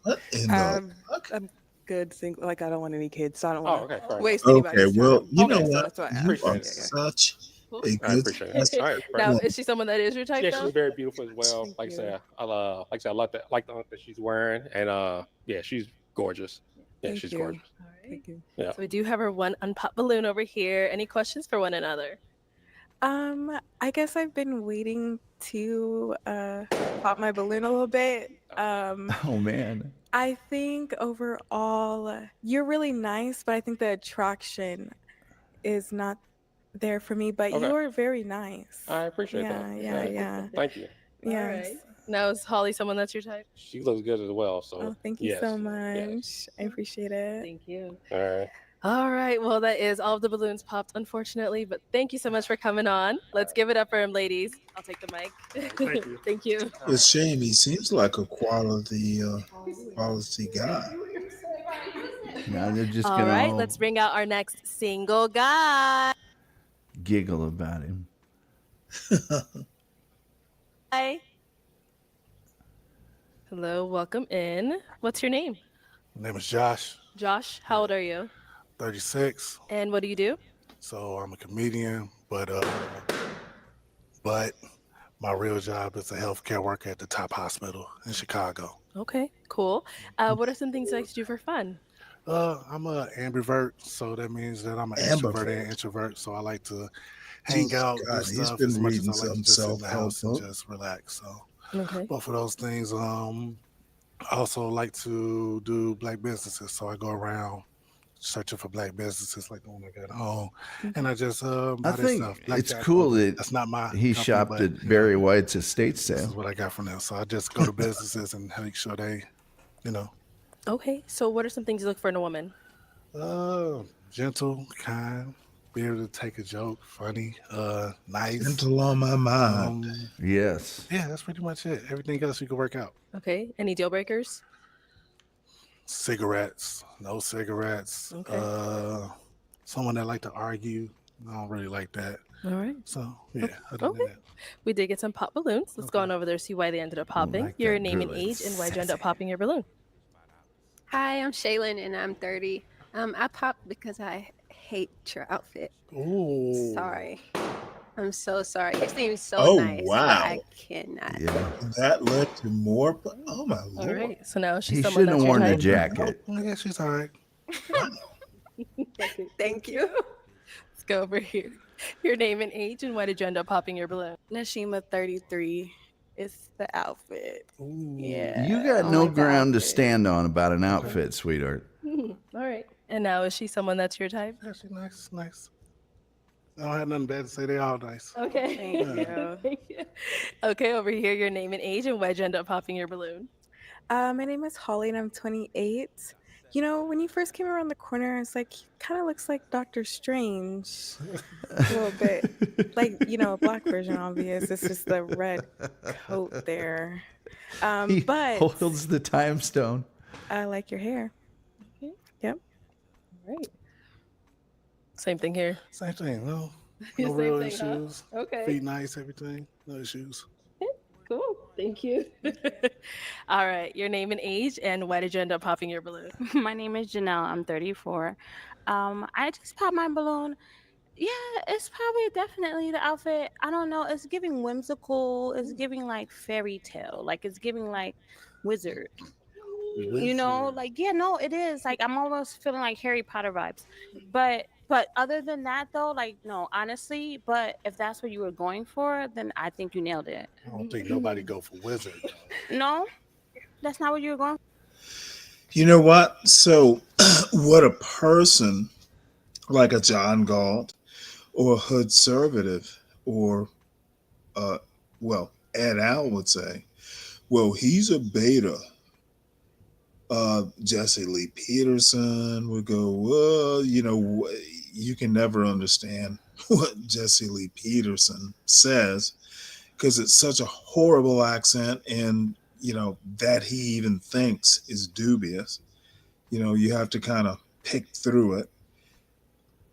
What in the I'm good single. Like, I don't want any kids, so I don't Oh, want okay, fair to enough. waste Okay, anybody's well, time. you know So what? that's why I You asked. are Appreciate it. such Cool. a I good appreciate it. All right, Now, woman. is she someone that is your type yeah, though? she's very beautiful as well. Thank Like I you. said, I like the outfit she's wearing, and yeah, she's gorgeous. Yeah, Thank she's you. gorgeous. All right. Thank you. Yeah. So we do have our one unpopped balloon over here. Any questions for one another? I guess I've been waiting to pop my balloon a little bit. Oh man. I think overall you're really nice, but I think the attraction is not there for me. But Okay. you are very nice. I appreciate Yeah, that. yeah, yeah. Thank you. All Yes. right. Now, is Holly someone that's your type? She looks good as well. So Oh, thank you yes. so much. Yes. I appreciate it. Thank you. All right. All right. Well, that is all of the balloons popped, unfortunately. But thank you so much for coming on. Let's give it up for him, ladies. I'll take the mic. Thank you. Thank you. It's a shame. He seems like a quality guy. Now they're just All gonna right. all Let's bring out our next single guy. giggle about him. Hi. Hello. Welcome in. What's your name? My name is Josh, Josh. How old are you? 36. And what do you do? So I'm a comedian, but my real job is a healthcare worker at the top hospital in Chicago. Okay. Cool. What are some things you like to do for fun? I'm a ambivert, so that means that I'm an extrovert Ambivert. and introvert. So I like to Jesus hang out, God, do he's stuff been as much reading as I like some to just sit in the self-help house and book. just relax. So Okay. both of those things. I also like to do black businesses, so I go around searching for black businesses like the one I got home, and I just I buy their think stuff. Black it's Jack cool Clothing. that That's not my he company, shopped but at Barry White's estate this sale. is what I got from them. So I just go to businesses and make sure they, Okay. So what are some things you look for in a woman? gentle, kind, be able to take a joke, funny, nice. Gentle on my mind. Yes. Yeah, that's pretty much it. Everything else you can work out. Okay. Any deal breakers? Cigarettes, no cigarettes. Okay. Someone that like to argue. I don't really like that. All right. So yeah, other than Okay. that. We did get some pop balloons. Let's go on over there, see why they ended up popping. like Your that name and girl age, is and why'd you end up popping your balloon? Hi, I'm Shaylin and I'm 30. I popped because I hate your outfit. Ooh. Sorry. I'm so sorry. It seems so Oh, nice, but wow. I cannot. Yeah. That led to more. Oh my All lord! right. So now she's He someone shouldn't that's have your worn the type. jacket. Yeah, she's all right. Thank you. Let's go over here. Your name and age, and why did you end up popping your balloon? Nashima 33. It's the outfit. Yeah. You got I no like the ground to outfit. stand on about an outfit, sweetheart. All right. And now is she someone that's your type? Yeah, she's nice. I don't have nothing bad to say. They all nice. Okay. Thank you. Thank you. Okay, over here, your name and age, and why'd you end up popping your balloon? My name is Holly and I'm 28. You know, when you first came around the corner, it's like he kind of looks like Doctor Strange a little bit. Like, you know, a black version, obvious. It's just the red coat there. He But holds the time stone. I like your hair. Okay. Yep. All right. Same thing here. Same thing. No Same real thing, huh? issues. Okay. Feet nice, everything. No issues. Cool. Thank you. All right. Your name and age, and why did you end up popping your balloon? My name is Janelle. I'm 34. I just popped my balloon. Yeah, it's probably definitely the outfit. I don't know. It's giving whimsical. It's giving like fairy tale. Like it's giving like wizard. You know, like yeah, no, it is. Like I'm almost feeling like Harry Potter vibes. But other than that though, like no, honestly, but if that's what you were going for, then I think you nailed it. I don't think nobody go for wizard. No? That's not what you were going for? You know what? So, what a person like a John Galt or a Hood Conservative or, Ed Al would say, well, he's a beta. Jesse Lee Peterson would go, well, you know, you can never understand what Jesse Lee Peterson says because it's such a horrible accent and, you know, that he even thinks is dubious. You know, you have to kind of pick through it.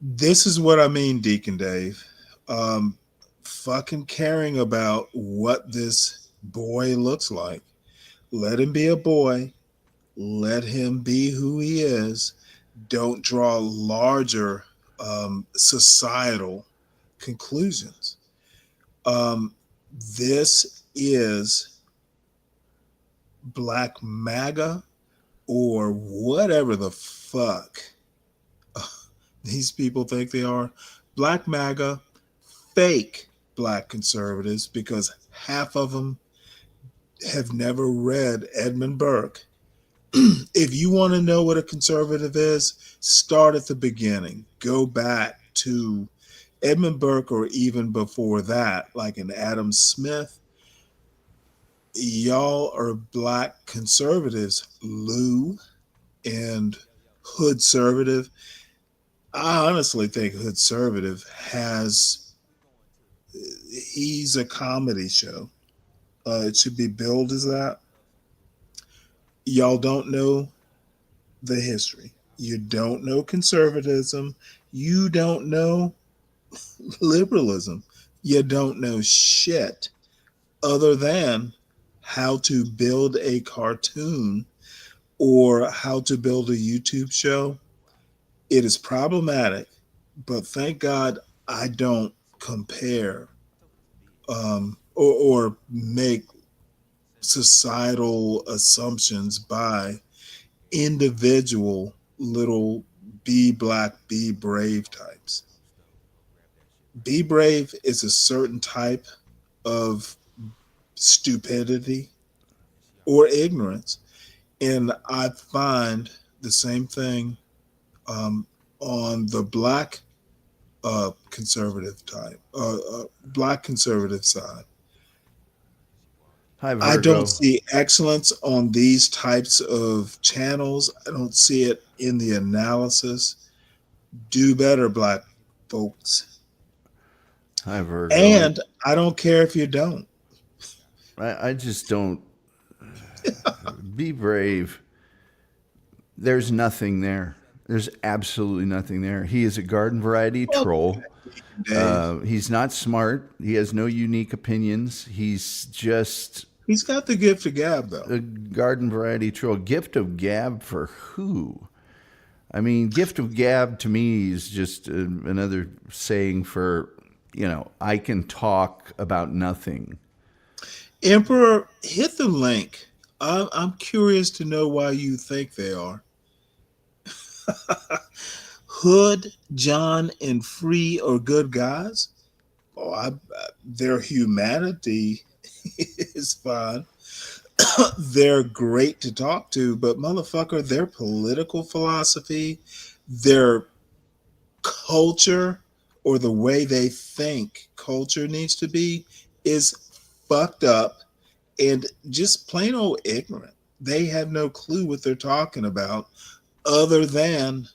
This is what I mean, Deacon Dave. Fucking caring about what this boy looks like. Let him be a boy. Let him be who he is. Don't draw larger societal conclusions. This is Black MAGA or whatever the fuck these people think they are. Black MAGA, fake black conservatives, because half of them have never read Edmund Burke. If you want to know what a conservative is, start at the beginning. Go back to Edmund Burke or even before that, like an Adam Smith. Y'all are black conservatives, Lou and Hood Conservative. I honestly think Hood Conservative he's a comedy show. It should be billed as that. Y'all don't know the history. You don't know conservatism. You don't know liberalism. You don't know shit other than how to build a cartoon or how to build a YouTube show. It is problematic, but thank God I don't compare or make societal assumptions by individual little be black, be brave types. Be brave is a certain type of stupidity or ignorance. And I find the same thing on the black conservative type, black conservative side. Hi, I Virgo. don't see excellence on these types of channels. I don't see it in the analysis. Do better, black folks. Hi, Virgo. And I don't care if you don't. I just don't. Be brave. There's nothing there. There's absolutely nothing there. He is a garden variety troll. He's not smart. He has no unique opinions. He's got the gift of gab, though. A garden variety troll. Gift of gab for who? I mean, gift of gab to me is just another saying for, I can talk about nothing. Emperor, hit the link. I'm curious to know why you think they are. Hood, John, and Free are good guys. Their humanity is fine. They're great to talk to, but motherfucker, their political philosophy, their culture, or the way they think culture needs to be is fucked up and just plain old ignorant. They have no clue what they're talking about other than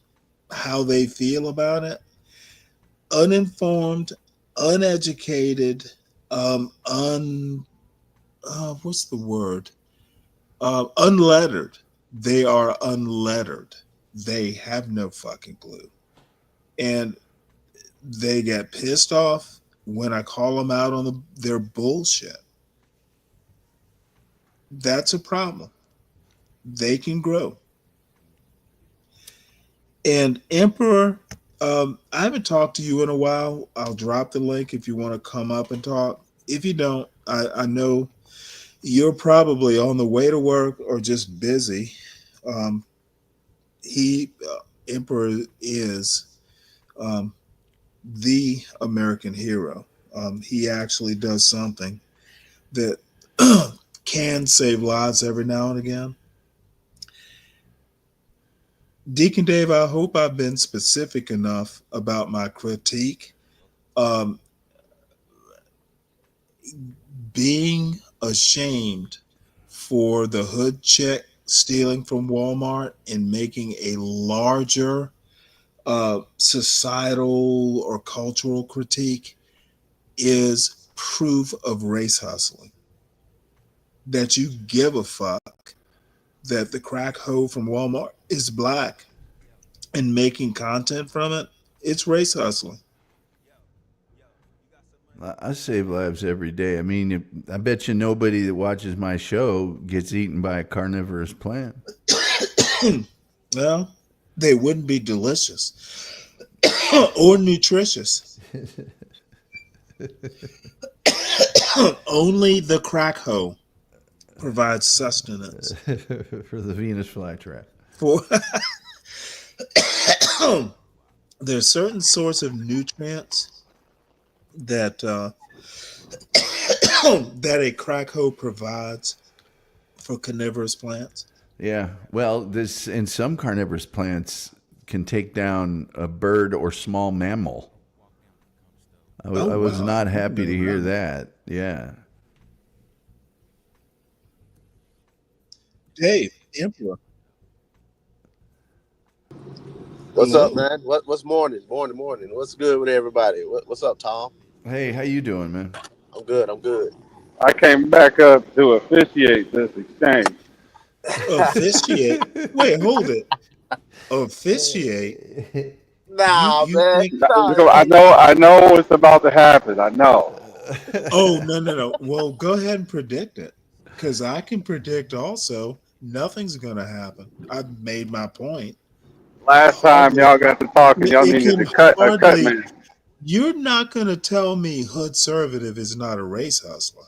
how they feel about it. Uninformed, uneducated, what's the word? Unlettered. They are unlettered. They have no fucking clue. And they get pissed off when I call them out on their bullshit. That's a problem. They can grow. And Emperor, I haven't talked to you in a while. I'll drop the link if you want to come up and talk. If you don't, I know you're probably on the way to work or just busy. Emperor is the American hero. He actually does something that can save lives every now and again. Deacon Dave, I hope I've been specific enough about my critique. Being ashamed for the hood chick stealing from Walmart and making a larger societal or cultural critique is proof of race hustling. That you give a fuck that the crack hoe from Walmart is black and making content from it, it's race hustling. I save lives every day. I mean, I bet you nobody that watches my show gets eaten by a carnivorous plant. Well, they wouldn't be delicious or nutritious. Only the crack hoe provides sustenance for the Venus flytrap. for there's certain sorts of nutrients that that a crack hoe provides for carnivorous plants. Yeah. Well, this in some carnivorous plants can take down a bird or small mammal. I was wow. not happy to hear that. Yeah. Dave, Emperor. What's Hello. up, man? What's morning? Morning. What's good with everybody? What's up, Tom? Hey, how you doing, man? I'm good. I came back up to officiate this exchange. Officiate. Wait, hold it. Officiate. Nah, You man. think? I know what's about to happen. I know. Oh no. Well, go ahead and predict it, because I can predict also. Nothing's gonna happen. I've made my point. Last time y'all got to talking, y'all It needed can to cut a cut hardly. man. You're not gonna tell me hood conservative is not a race hustler.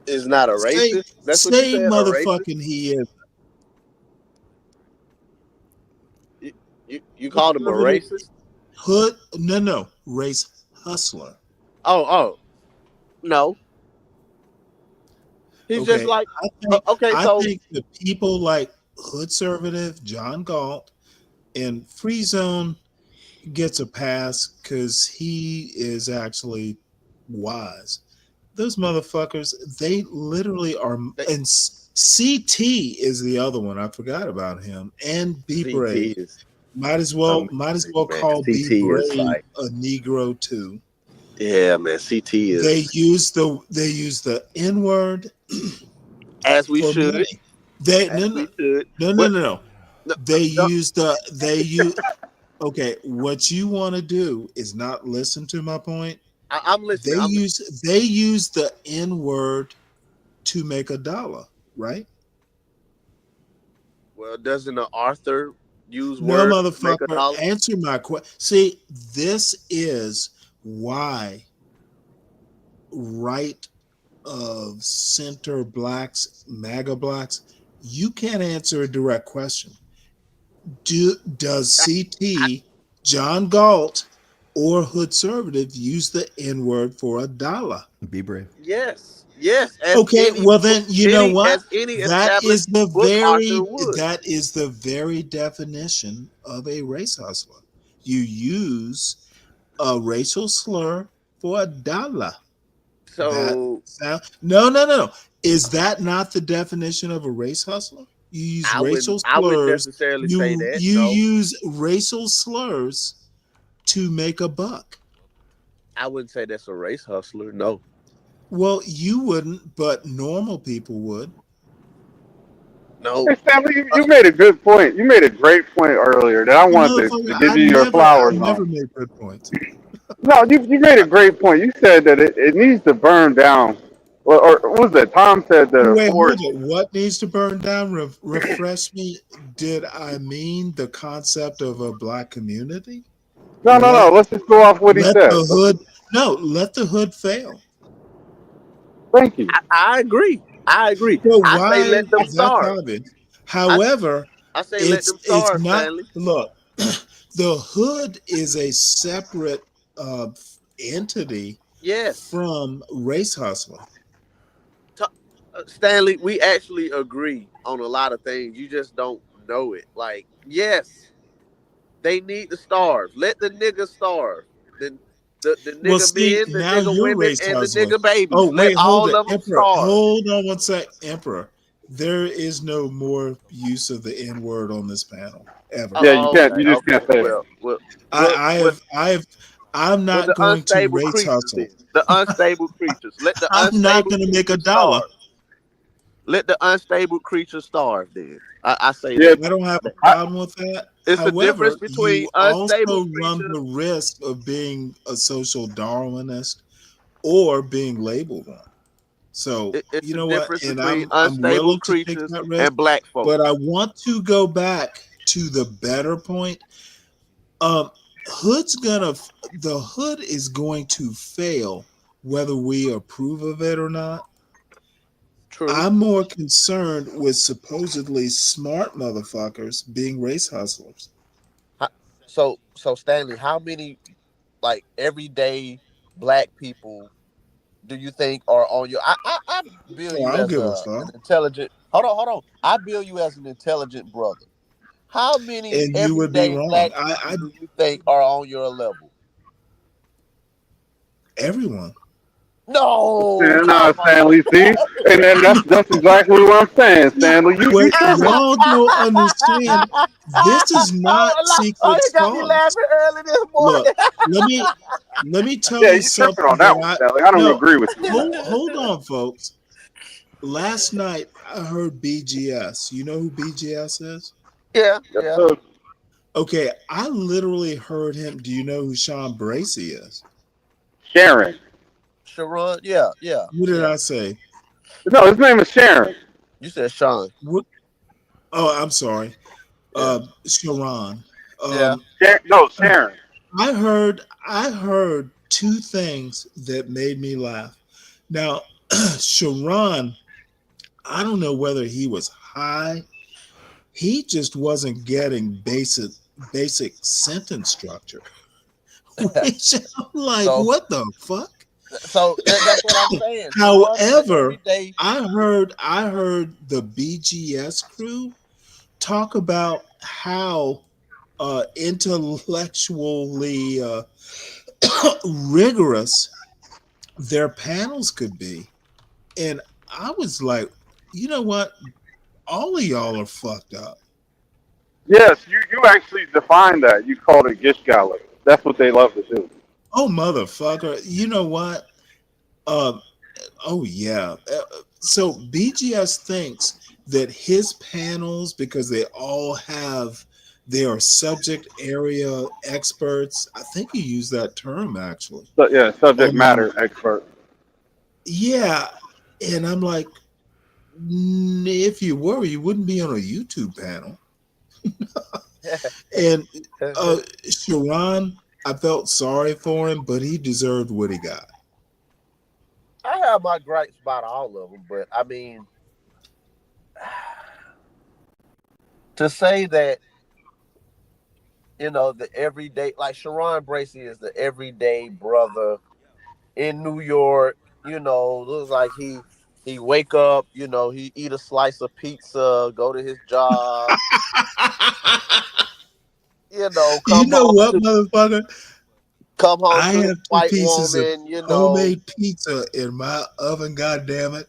Is not a racist. That's what you Say said. A racist. motherfucking he is. You called him a racist? Hood? No. Race hustler. Oh. No. He's just like I think the people like hood conservative John Galt and Free Zone gets a pass because he is actually wise. Those motherfuckers, they literally are. And CT is the other one. I forgot about him. And Be Brave. Might as well call Be Brave a Negro too. Yeah, man. CT is. They use the N word. As we should. Money. No. They use. Okay, what you want to do is not listen to my point. I'm listening. They use the N word to make $1, right? Well, doesn't the author use No, words to make motherfucker. $1? Answer my question. See, this is why right of center blacks, MAGA blacks, you can't answer a direct question. Does CT, John Galt, or hood conservative use the N word for $1? Be brave. Yes. Okay, well then you know what? That is the very definition of a race hustler. You use a racial slur for $1. So no. Is that not the definition of a race hustler? You use racial slurs. I wouldn't necessarily say that. You no. use racial slurs to make $1. I wouldn't say that's a race hustler. No. Well, you wouldn't, but normal people would. No. Hey, Stanley, you made a good point. You made a great point earlier that I wanted to give you your flowers on. I never made good points. No, you made a great point. You said that it needs to burn down. Or what was that? Tom said that Wait, a forest. hold it. What needs to burn down? Refresh me. Did I mean the concept of a black community? No. Let's just go off what he said. Let the hood fail. Thank you. I agree. So I say let them starve. However, I say let them starve, it's not. Stanley. Look, the hood is a separate entity from race hustling. Stanley, we actually agree on a lot of things. You just don't know it. Like, yes, they need to starve. Let the niggas starve. The nigga men, the nigga women, and the nigga babies. Oh, wait, hold of it. them Emperor, starve. hold on one sec. Emperor, there is no more use of the N word on this panel ever. Yeah, you can't. You just can't say it. I'm not going to race hustle. The unstable creatures. Let the I'm not going to make $1. Let the unstable creatures starve. Then I say that. I don't have a problem with that. It's However, the difference between you unstable also run the risk of being a social Darwinist or being labeled one. So It's you the know what? difference And between I'm unstable willing to take creatures that risk, and black folk. but I want to go back to the better point. Hood's gonna the hood is going to fail whether we approve of it or not. True. I'm more concerned with supposedly smart motherfuckers being race hustlers. So Stanley, how many like everyday black people do you think are on your? I bill Oh, I you don't as give a an fuck. intelligent. Hold on. I bill you as an intelligent brother. How many And you would be everyday wrong. black people do you think are on your level? Everyone. No, No, come on. Stanley. See, and then that's exactly what I'm saying, Stanley. You What tripping? y'all don't understand, this is not Oh, secret you got me sauce. laughing early this Look, morning. let me tell Yeah, you you tripping something on that that one, I Stanley. I don't no agree with you. hold on, folks. Last night I heard BGS. You know who BGS is? Yeah, Yes, yeah. sir. Okay, I literally heard him. Do you know who Sean Bracey is? Sharon. Sharon, yeah, yeah, What did yeah. I say? No, his name is Sharon. You said Sean. What? Oh, I'm sorry. Yeah, Sharon. yeah. No, Sharon. I heard two things that made me laugh. Now, Sharon, I don't know whether he was high. He just wasn't getting basic sentence structure. Which I'm like, So, what the fuck? so that's what I'm saying. Sharon is an However, everyday. I heard the BGS crew talk about how intellectually rigorous their panels could be. And I was like, you know what? All of y'all are fucked up. Yes, you actually defined that. You called it gish gallop. That's what they love to do. Oh, motherfucker. You know what? Uh, oh, yeah. So BGS thinks that his panels, because they all have their subject area experts, I think he used that term actually. So, yeah, subject Um, matter expert. yeah. And I'm like, if you were, you wouldn't be on a YouTube panel. And Sharon, I felt sorry for him, but he deserved what he got. I have my gripes about all of them, but I mean, to say that the everyday, like Sharon Bracey is the everyday brother in New York. Looks like he wake up, he eat a slice of pizza, go to his job, You come know home what, to motherfucker? I his have two white pieces of woman, homemade pizza in my oven, goddammit.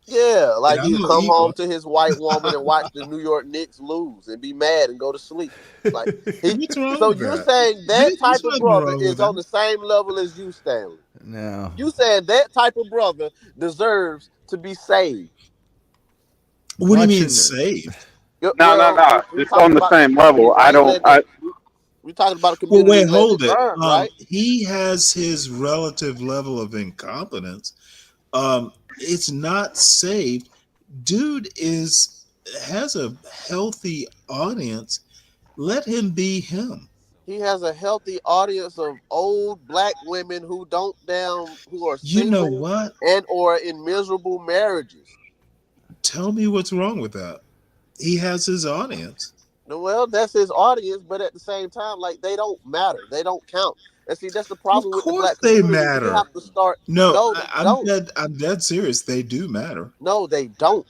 Yeah, And like I'm he'd gonna come eat home one. to his white woman and watch the New York Knicks lose and be mad and go to sleep. Like What's wrong so with you're that? saying that There's type of nothing brother wrong with is on that. the same level as you, Stanley. No. You saying that type of brother deserves to be saved. What do you mean Watching. saved? Well, No. we It's talking on the about same level. I community don't. letting we talking about a Well, community wait, letting hold it it. burn, right? He has his relative level of incompetence. It's not saved. Dude has a healthy audience. Let him be him. He has a healthy audience of old black women who are You know single what? and or in miserable marriages. Tell me what's wrong with that. He has his audience. Well, that's his audience, but at the same time, like they don't matter. They don't count. And see, that's the Of problem with the course black they community. We matter. have to start. No, No, they I'm don't. dead. I'm dead serious. They do matter. No, they don't.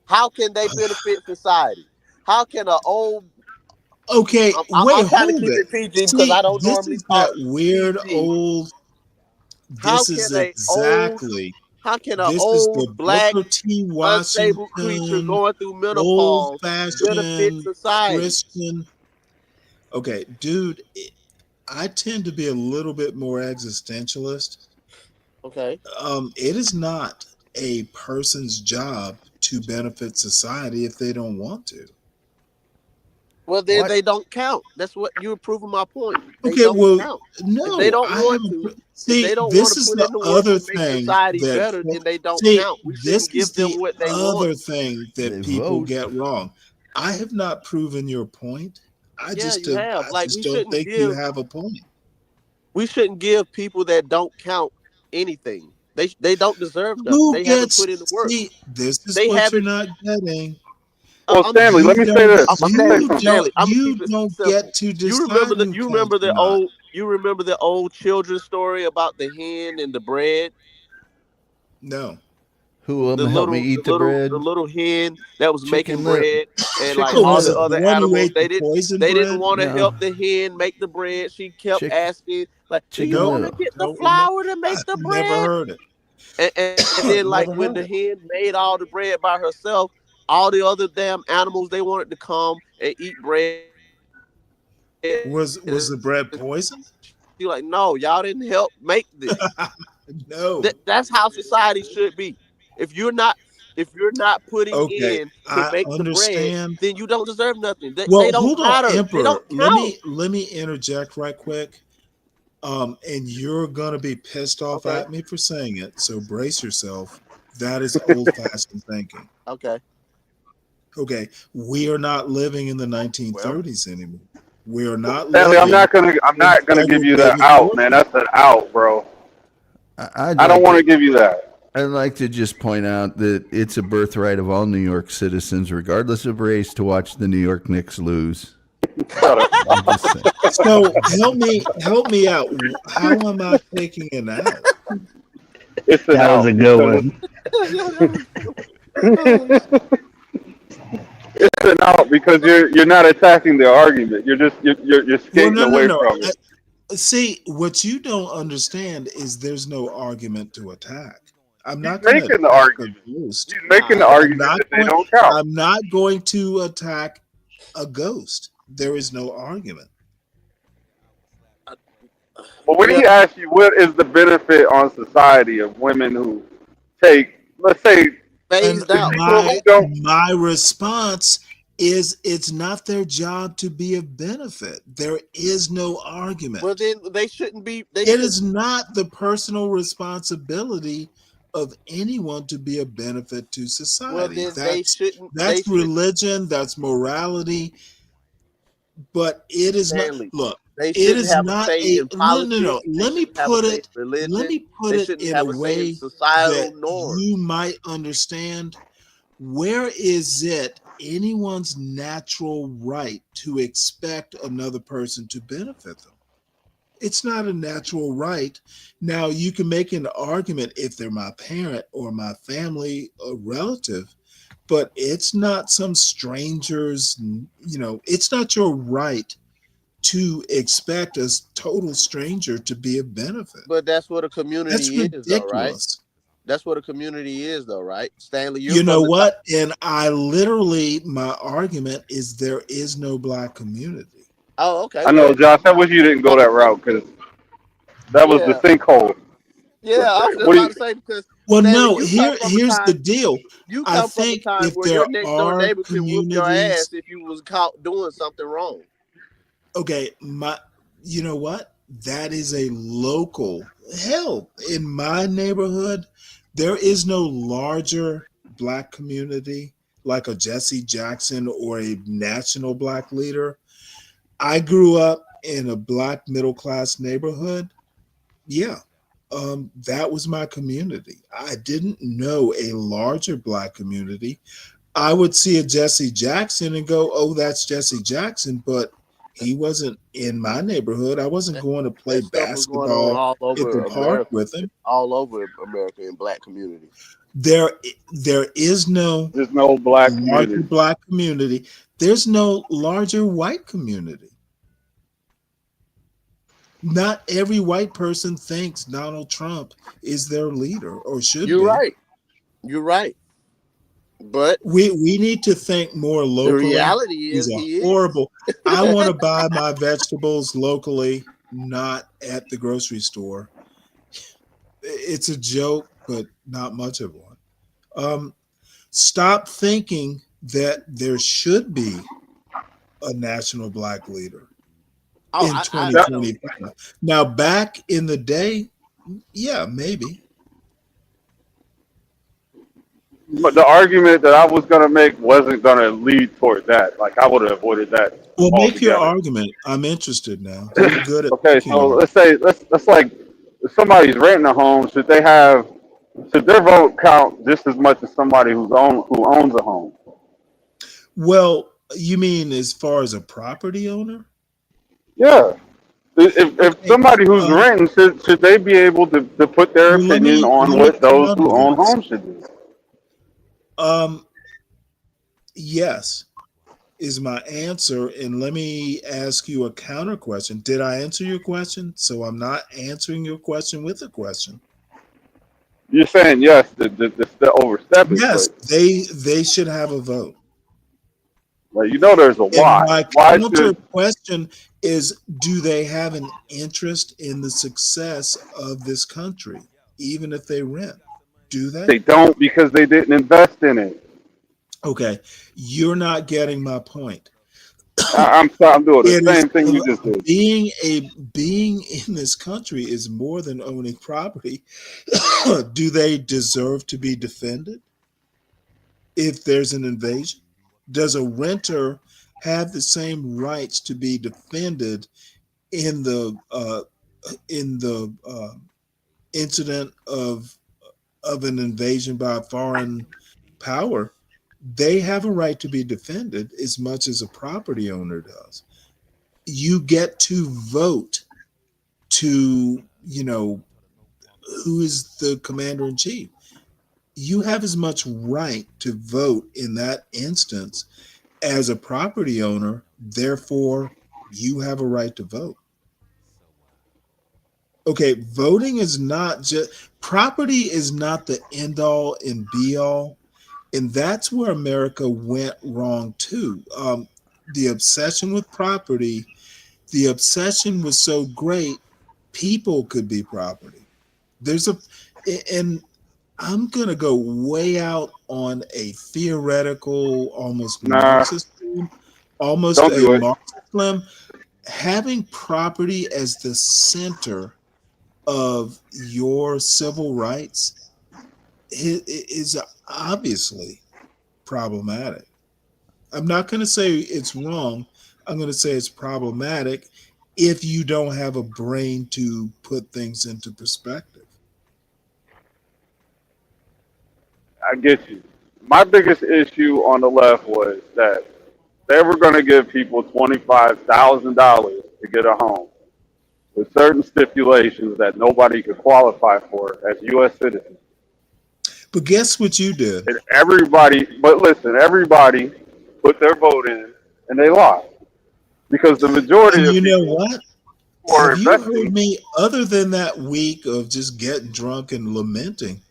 How can they benefit society? How can an old? Okay, I'm wait, trying to hold keep it. it PG because See, I don't this normally is that talk weird PG. old. How This can is a old? exactly. How can an This is the old black Booker T. unstable creature Washington, going through old menopause benefit fashioned society? Christian. Okay, dude, I tend to be a little bit more existentialist. Okay. It is not a person's job to benefit society if they don't want to. Well, then What? they don't count. That's what you're proving my point. They Okay, don't well, count. If they no, don't I want haven't. to, If they don't want to put in the work to make society better, then they don't count. We shouldn't give them what they want. Other thing that people get wrong. I have not proven your point. I just you have. I just don't think you have a point. We shouldn't give people that don't count anything. They don't deserve nothing. Who They gets, haven't put in the work. see, this is They what haven't. you're not getting. Well, Stanley, let me say this. You don't get to decide. You remember the old children's story about the hen and the bread? No. Who will help me eat the bread? The little hen that was making lip. bread, and like Chicken all lip. the other The one who animals, ate they the poison didn't bread? want to No. help the hen make the bread. She kept asking, like, "Do you Chicken want to lip. get the flour to make the bread?" Never heard it. And then, like, Never when heard the it. hen made all the bread by herself, all the other damn animals, they wanted to come and eat bread. Was the bread poisoned? She like, no, y'all didn't help make this. No. That's how society should be. If you're not putting Okay, in to I make the bread, understand. then you don't deserve nothing. They Well, don't hold on, matter. They Emperor. don't count. Let me interject right quick. And you're gonna be pissed off Okay. at me for saying it, so brace yourself. That is old-fashioned thinking. Okay. Okay, we are not living in the 1930s anymore. We are not Stanley, living. I'm not gonna give you that out, man. That's an out, bro. I don't want to give you that. I'd like to just point out that it's a birthright of all New York citizens, regardless of race, to watch the New York Knicks lose. So help me out. How am I taking it out? It's an That was a good one. It's an out because you're not attacking the argument. You're just you're skating away from it. See, what you don't understand is there's no argument to attack. I'm not He's going to making the attack argument. a ghost. He's making the argument that they don't count. I'm not going to attack a ghost. There is no argument. But when he asks you what is the benefit on society of women who take, let's say, phased out, my response is it's not their job to be of benefit. There is no argument. Well, then they shouldn't be. It is not the personal responsibility of anyone to be a benefit to society. Well, then they shouldn't. That's religion. That's morality. But it is Stanley, not. Look, they it shouldn't is have not a say in politics. no. Let me put it. Religion. Let me put They it shouldn't in have a a say way in societal that norms. you might understand. Where is it anyone's natural right to expect another person to benefit them? It's not a natural right. Now, you can make an argument if they're my parent or my family or relative, but it's not some strangers, it's not your right to expect a total stranger to be a benefit. But that's what a community That's is, though, right? ridiculous. That's what a community is, though, right? Stanley, You know what? And my argument is there is no black community. Oh, okay. I know, Josh. I wish you didn't go that route because that was the sinkhole. Yeah, I was just about to say because. Well, Stanley, no. here's The deal. You I come from a think time if where there your next door are neighbor can whoop your communities, ass if you was caught doing something wrong. Okay, you know what? That is a local. Hell, in my neighborhood, there is no larger black community like a Jesse Jackson or a national black leader. I grew up in a black middle class neighborhood. Yeah, that was my community. I didn't know a larger black community. I would see a Jesse Jackson and go, "Oh, that's Jesse Jackson," but he wasn't in my neighborhood. I wasn't going to play basketball all at over the park America, with him. all over America in black communities. There is no black larger community. black community. There's no larger white community. Not every white person thinks Donald Trump is their leader or should be. You're right. But we need to think more locally. The reality is he is horrible. I want to buy my vegetables locally, not at the grocery store. It's a joke, but not much of one. Stop thinking that there should be a national black leader in 2025. Now, back in the day, Yeah, maybe. But the argument that I was gonna make wasn't gonna lead toward that. Like I would have avoided that Well, make your altogether. argument. I'm interested now. You're good at Okay, making so arguments. let's like if somebody's renting a home, should their vote count just as much as somebody who owns a home? Well, you mean as far as a property owner? Yeah. If Okay. somebody who's renting should they be able to put their Well, opinion on let me what those counter who own this. homes should do? Yes, is my answer. And let me ask you a counter question. Did I answer your question? So I'm not answering your question with a question. You're saying yes, the overstepping, Yes, but they should have a vote. like there's a And why. my Why counter should question is, do they have an interest in the success of this country, even if they rent? Do they? they don't because they didn't invest in it? Okay, you're not getting my point. I'm doing the It is same thing you just did. being in this country is more than owning property. Do they deserve to be defended if there's an invasion? Does a renter have the same rights to be defended in the incident of an invasion by a foreign power? They have a right to be defended as much as a property owner does. You get to vote to, who is the commander in chief. You have as much right to vote in that instance as a property owner. Therefore, you have a right to vote. Okay, voting is not just property is not the end all and be all. And that's where America went wrong too. The obsession with property, the obsession was so great, people could be property. And I'm going to go way out on a theoretical, almost Nah, Marxist, almost don't a do it. Marxist limb. Having property as the center of your civil rights is obviously problematic. I'm not going to say it's wrong. I'm going to say it's problematic if you don't have a brain to put things into perspective. I get you. My biggest issue on the left was that they were going to give people $25,000 to get a home with certain stipulations that nobody could qualify for as U.S. citizens. But guess what you did? And everybody put their vote in and they lost because the majority And of you know people what? who are Have you heard investing. me, other than that week of just getting drunk and lamenting,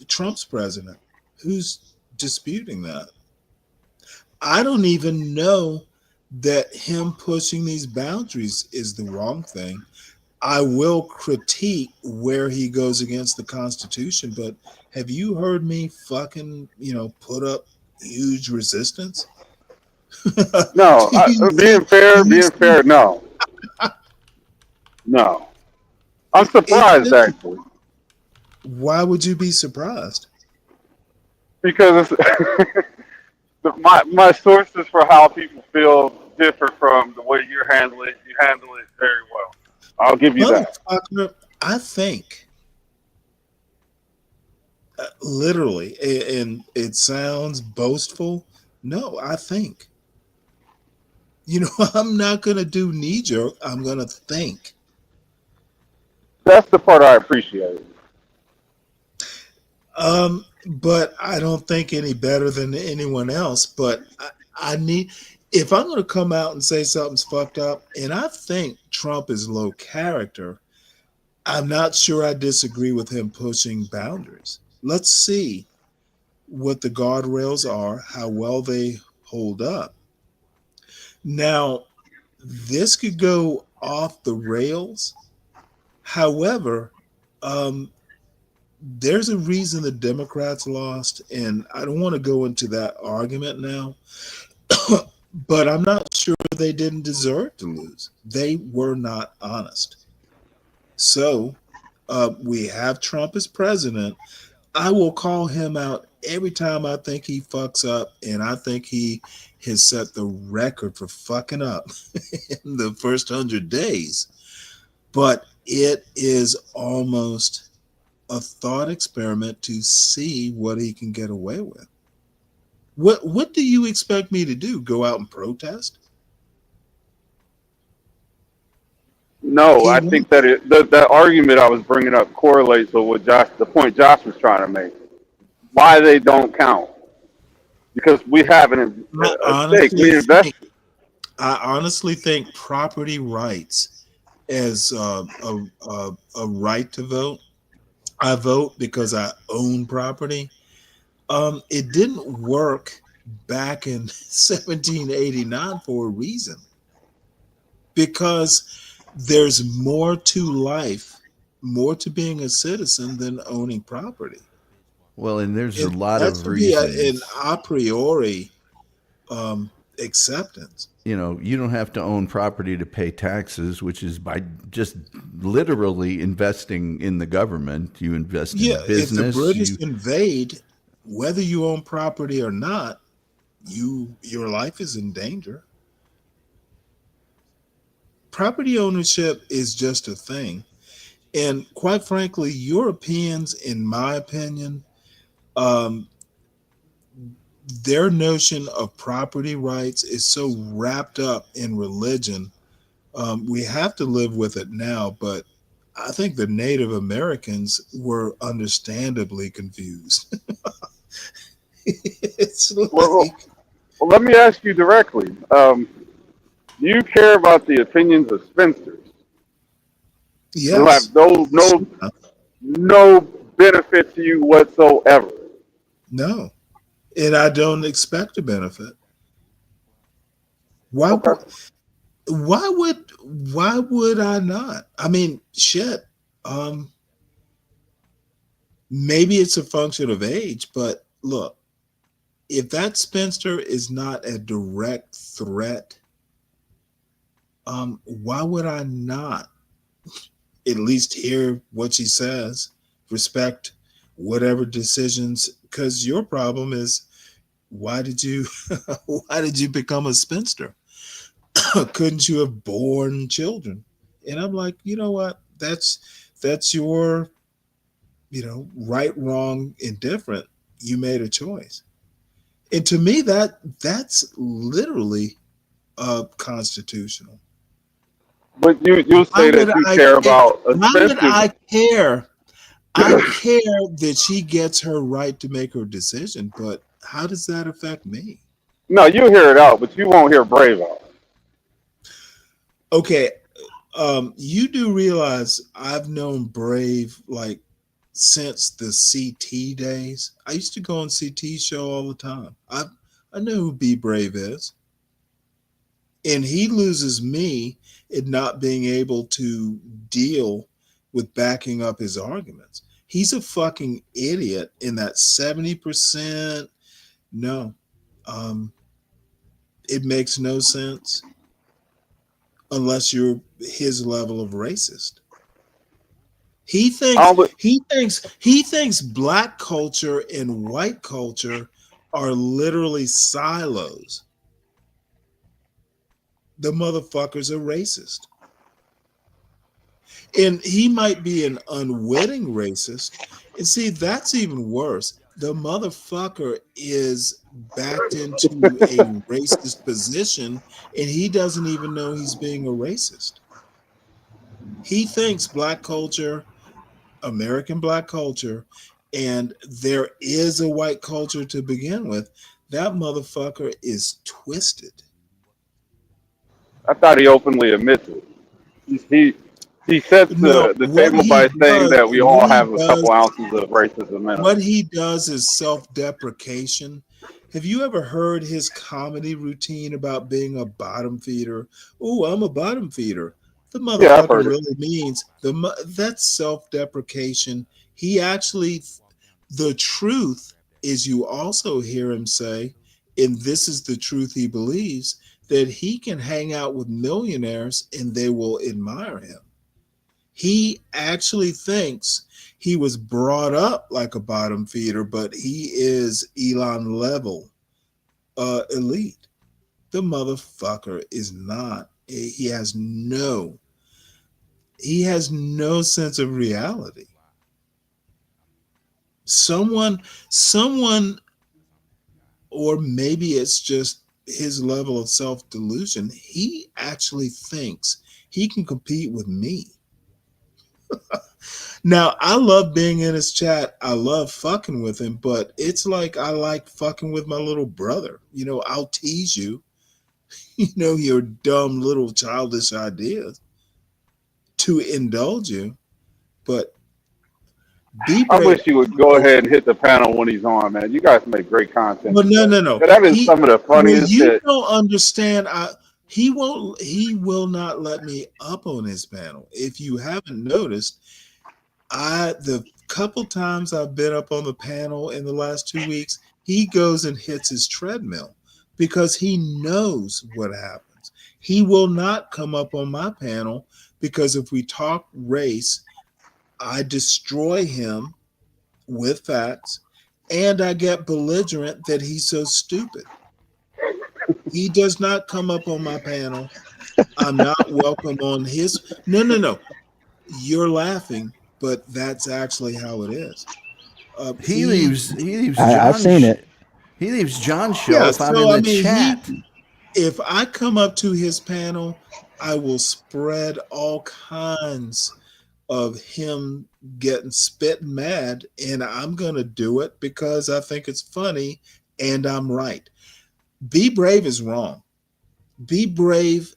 Trump's president? Who's disputing that? I don't even know that him pushing these boundaries is the wrong thing. I will critique where he goes against the Constitution, but have you heard me fucking, put up huge resistance? No, do you see? being Do fair, you see? no. I'm It surprised shouldn't. actually Why would you be surprised? because it's my sources for how people feel differ from the way you're handling it. You handle it very well. I'll give you that. Motherfucker, I think literally, and it sounds boastful. No, I think. I'm not going to do knee jerk. I'm going to think. That's the part I appreciate. But I don't think any better than anyone else. But I need, if I'm going to come out and say something's fucked up, and I think Trump is low character, I'm not sure I disagree with him pushing boundaries. Let's see what the guardrails are, how well they hold up. Now, this could go off the rails. However, there's a reason the Democrats lost, and I don't want to go into that argument now, but I'm not sure they didn't deserve to lose. They were not honest. So We have Trump as president. I will call him out every time I think he fucks up, and I think he has set the record for fucking up in the first 100 days. But it is almost a thought experiment to see what he can get away with. What do you expect me to do? Go out and protest? No, I think that the argument I was bringing up correlates with what the point Josh was trying to make. Why they don't count? Because we have a stake. We invest. I honestly think property rights as a right to vote. I vote because I own property. It didn't work back in 1789 for a reason. Because there's more to life, more to being a citizen than owning property. Well, and there's a lot of reasons. reasons. An a priori acceptance. You know, you don't have to own property to pay taxes, which is by just literally investing in the government. You invest in business. If the British invade, whether you own property or not, your life is in danger. Property ownership is just a thing. And quite frankly, Europeans, in my opinion, their notion of property rights is so wrapped up in religion. We have to live with it now, but I think the Native Americans were understandably confused. It's like, well, let me ask you directly. Do you care about the opinions of spinsters? Yes. Who have no benefit to you whatsoever? No. And I don't expect a benefit. Why would I not? I mean, shit. Maybe it's a function of age, but look, if that spinster is not a direct threat, why would I not at least hear what she says, respect whatever decisions? Because your problem is, why did you become a spinster? Couldn't you have born children? And I'm like, you know what? That's your, right, wrong, indifferent. You made a choice. And to me, that's literally constitutional. But you say that you care about a Why would spinster. I care? I care that she gets her right to make her decision, but how does that affect me? No, you hear it out, but you won't hear Brave out. Okay, you do realize I've known Brave like since the CT days. I used to go on CT show all the time. I know who Be Brave is. And he loses me in not being able to deal with backing up his arguments. He's a fucking idiot in that 70%. No, it makes no sense unless you're his level of racist. He thinks black culture and white culture are literally silos. The motherfucker's a racist. And he might be an unwitting racist. And see, that's even worse. The motherfucker is backed into a racist position and he doesn't even know he's being a racist. He thinks black culture, American black culture, and there is a white culture to begin with. That motherfucker is twisted. I thought he openly admits it. He sets the table by saying that we all have a couple ounces of racism in us. What he does is self-deprecation. Have you ever heard his comedy routine about being a bottom feeder? Oh, I'm a bottom feeder. The motherfucker really means that's self-deprecation. He actually, the truth is, you also hear him say, and this is the truth he believes, that he can hang out with millionaires and they will admire him. He actually thinks he was brought up like a bottom feeder, but he is Elon level elite. The motherfucker is not. He has no sense of reality. Someone, or maybe it's just his level of self-delusion. He actually thinks he can compete with me. Now, I love being in his chat. I love fucking with him, but it's like I like fucking with my little brother. You know, I'll tease you, you know, your dumb little childish ideas to indulge you, but be I brave. wish you would go ahead and hit the panel when he's on, man. You guys make great content Well, no, together. no, no. That is some of the Well, funniest you shit. don't understand. He will not let me up on his panel. If you haven't noticed, the couple times I've been up on the panel in the last 2 weeks, he goes and hits his treadmill because he knows what happens. He will not come up on my panel because if we talk race, I destroy him with facts and I get belligerent that he's so stupid. He does not come up on my panel. I'm not welcome on his. No. You're laughing, but that's actually how it is. He leaves I've John. seen it. He leaves John's show Yeah, if I'm so in I the mean, chat. if I come up to his panel, I will spread all kinds of him getting spit mad, and I'm gonna do it because I think it's funny and I'm right. Be Brave is wrong. Be Brave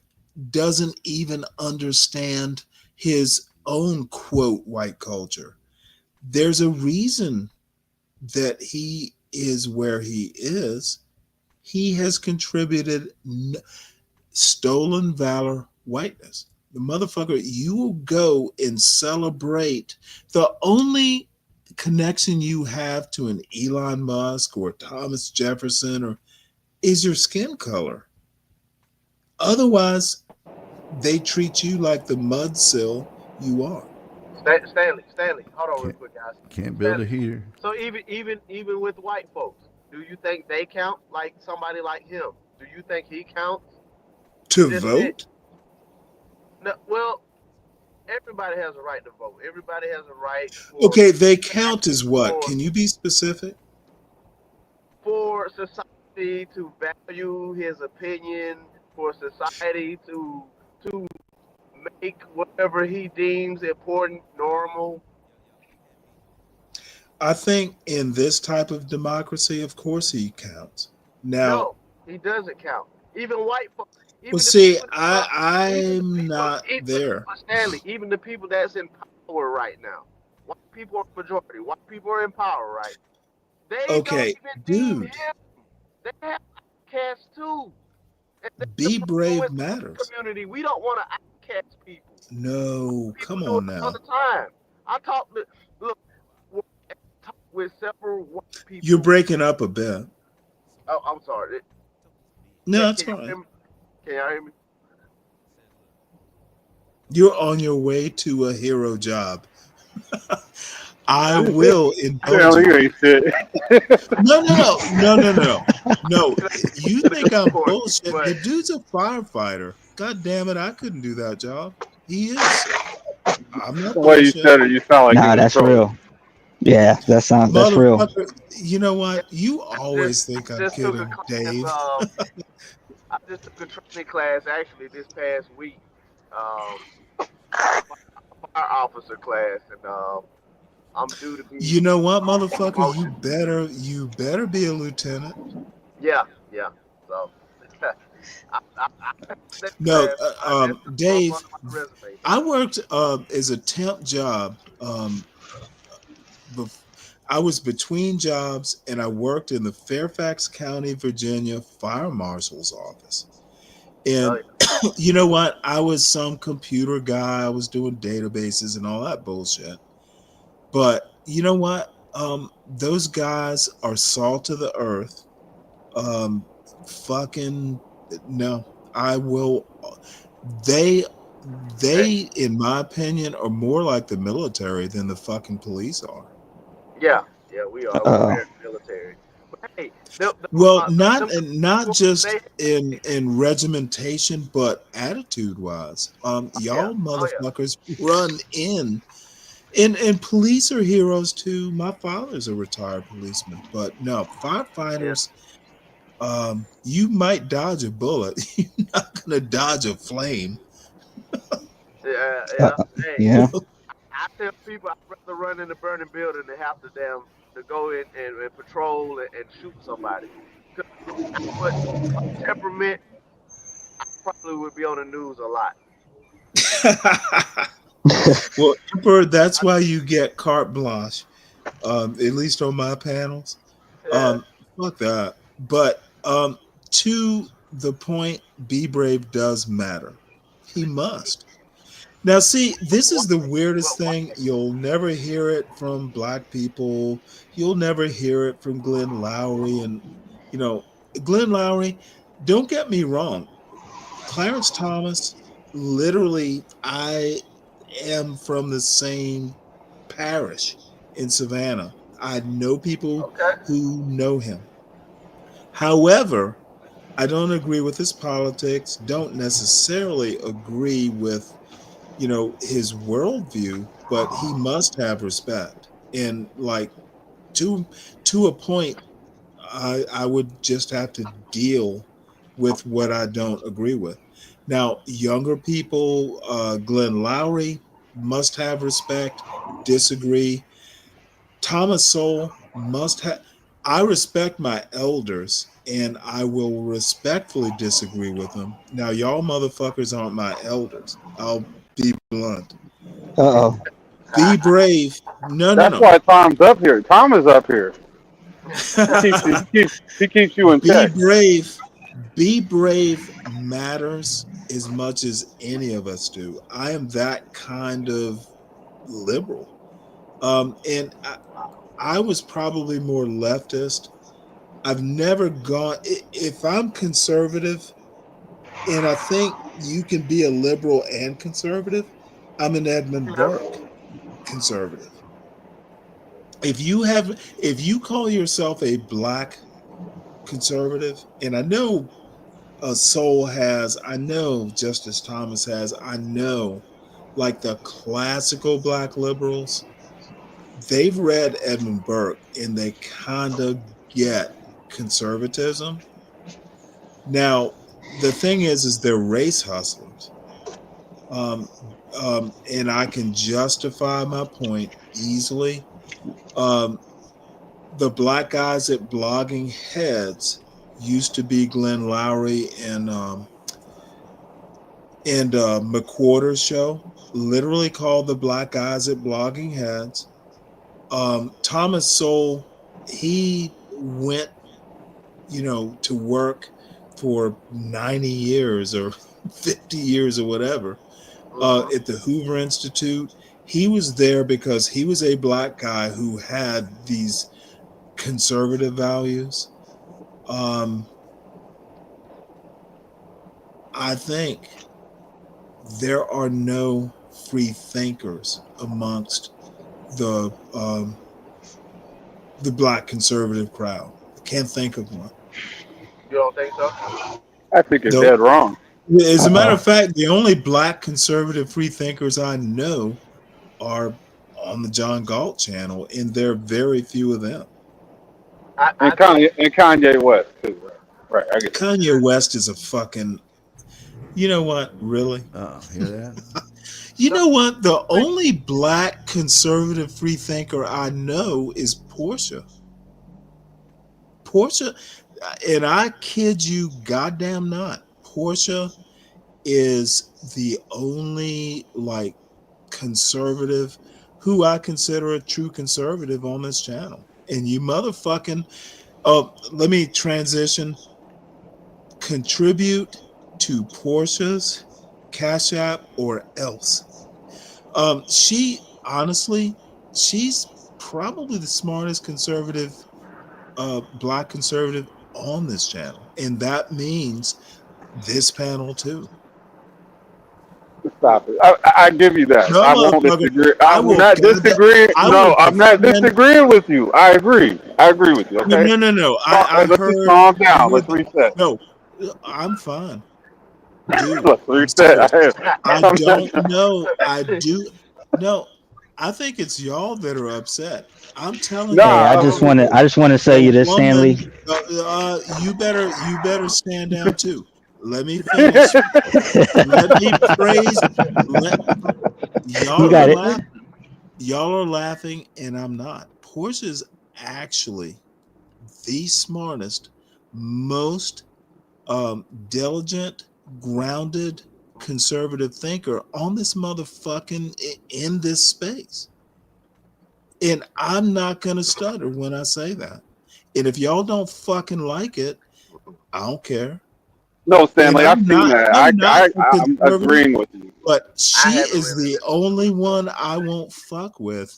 doesn't even understand his own quote white culture. There's a reason that he is where he is. He has contributed stolen valor whiteness. The motherfucker, you will go and celebrate the only connection you have to an Elon Musk or Thomas Jefferson or is your skin color. Otherwise, they treat you like the mudsill you are. Stanley, hold on real quick, guys. Can't build a Stanley. heater. So even with white folks, do you think they count like somebody like him? Do you think he counts? To Just vote? no, well, everybody has a right to vote. Everybody has a right Okay, they count as what? Can you be specific? for society to value his opinion, for society to make whatever he deems important normal. I think in this type of democracy, of course he counts. Now, No, he doesn't count. Even white folks. well, see, I'm not there. Stanley, even the people that's in power right now, white people are majority. White people are in power, right? They don't Okay, even deem dude, him. They have outcasts too. be brave matters. Community, we don't want to outcast people. No, People come do on it all now. the time. I talk with several white people. You're breaking up a bit. Oh, I'm sorry. No, it's fine. Can y'all hear me? You're on your way to a hero job. I will indulge you. ain't shit. No. You think I'm bullshit? The dude's a firefighter. God damn it, I couldn't do that job. He is. I'm not The way you bullshit. said it, you sound like Nah, you was that's trolling. real. Yeah, that's real. Motherfucker, you know what? You always think I'm Just took a kidding, class. Dave. I just took a training class actually this past week. Fire officer class, and I'm due to be. You know what, mototherfucker? You better be a lieutenant. Yeah. So. No, Dave, I worked as a temp job. I was between jobs, and I worked in the Fairfax County, Virginia Fire Marshal's office. And you know what? I was some computer guy. I was doing databases and all that bullshit. But you know what? Those guys are salt of the earth. Fucking no. I will. They they, in my opinion, are more like the military than the fucking police are. Yeah, we are. We're very military. But hey, Well, them not just they in regimentation, but attitude wise. yeah, Y'all oh yeah, motherfuckers run in, and police are heroes too. My father's a retired policeman, but no, yeah, firefighters. You might dodge a bullet. You're not gonna dodge a flame. yeah. Hey, Yeah. I tell people I'd rather run in a burning building than have to go in and patrol and shoot somebody. 'Cause what my temperament, I probably would be on the news a lot. Well, Emperor, that's why you get carte blanche. At least on my panels. Yeah. Fuck that. But to the point, be brave does matter. He must. Now, see, this is the weirdest thing. You'll never hear it from black people. You'll never hear it from Glenn Lowry. And, you know, Glenn Lowry, don't get me wrong. Clarence Thomas, literally, I am from the same parish in Savannah. I know people Okay. who know him. However, I don't agree with his politics, don't necessarily agree with, his worldview, but he must have respect. And like to to a point, I would just have to deal with what I don't agree with. Now, younger people, Glenn Lowry must have respect, disagree. Thomas Sowell must have. I respect my elders and I will respectfully disagree with them. Now, y'all motherfuckers aren't my elders. I'll be blunt. Uh-oh. Be brave. No, no, That's no. why Tom's up here. Tom is up here. He keeps you in Be check. brave. Be brave matters as much as any of us do. I am that kind of liberal. And I was probably more leftist. I've never gone, if I'm conservative, and I think you can be a liberal and conservative, I'm an Edmund Burke conservative. If you call yourself a black conservative, and I know Soul has, I know Justice Thomas has, I know like the classical black liberals, they've read Edmund Burke and they kind of get conservatism. Now, the thing is they're race hustlers. Um, and I can justify my point easily. Um, the black guys at Blogging Heads used to be Glenn Lowry and McWhorter's show, literally called the black guys at Blogging Heads. Thomas Sowell, he went, to work for 90 years or 50 years or whatever at the Hoover Institute. He was there because he was a black guy who had these conservative values. I think there are no free thinkers amongst the black conservative crowd. I can't think of one. You don't think so? I think you're Nope. dead wrong. As a matter of fact, the only black conservative free thinkers I know are on the John Galt channel, and there are very few of them. And Kanye West too. Right. I get that. Kanye West is a fucking. You know what? Really? Hear that? You know what? The only black conservative free thinker I know is Porsha. Porsha, and I kid you goddamn not. Porsha is the only like conservative who I consider a true conservative on this channel. And you motherfucking let me transition. Contribute to Porscha's Cash App or else. She honestly, she's probably the smartest conservative, black conservative on this channel, and that means this panel too. Stop it. I give you that. No, I won't motherfucker. disagree. I I'm will. not disagreeing. I No, will I'm not defend. disagreeing with you. I agree. I agree with you. No, Okay. no, no, no. I Let's just heard. calm down. Your, Let's reset. no, I'm fine, dude. Let's I'm reset. serious. I I'm don't not. know. I do. No, I think it's y'all that are upset. I'm telling Hey, you, I Nah. just want to. I just want to a say you this, Stanley. woman. You better stand down too. Let me finish. Let me praise. Let You y'all are got it. laughing. Y'all are laughing, and I'm not. Portia's actually the smartest, most diligent, grounded, conservative thinker on this motherfucking in this space. And I'm not gonna stutter when I say that. And if y'all don't fucking like it, I don't care. No, And Stanley. I've seen that. I'm not a I'm conservative, agreeing with you. but she is the only one I won't fuck with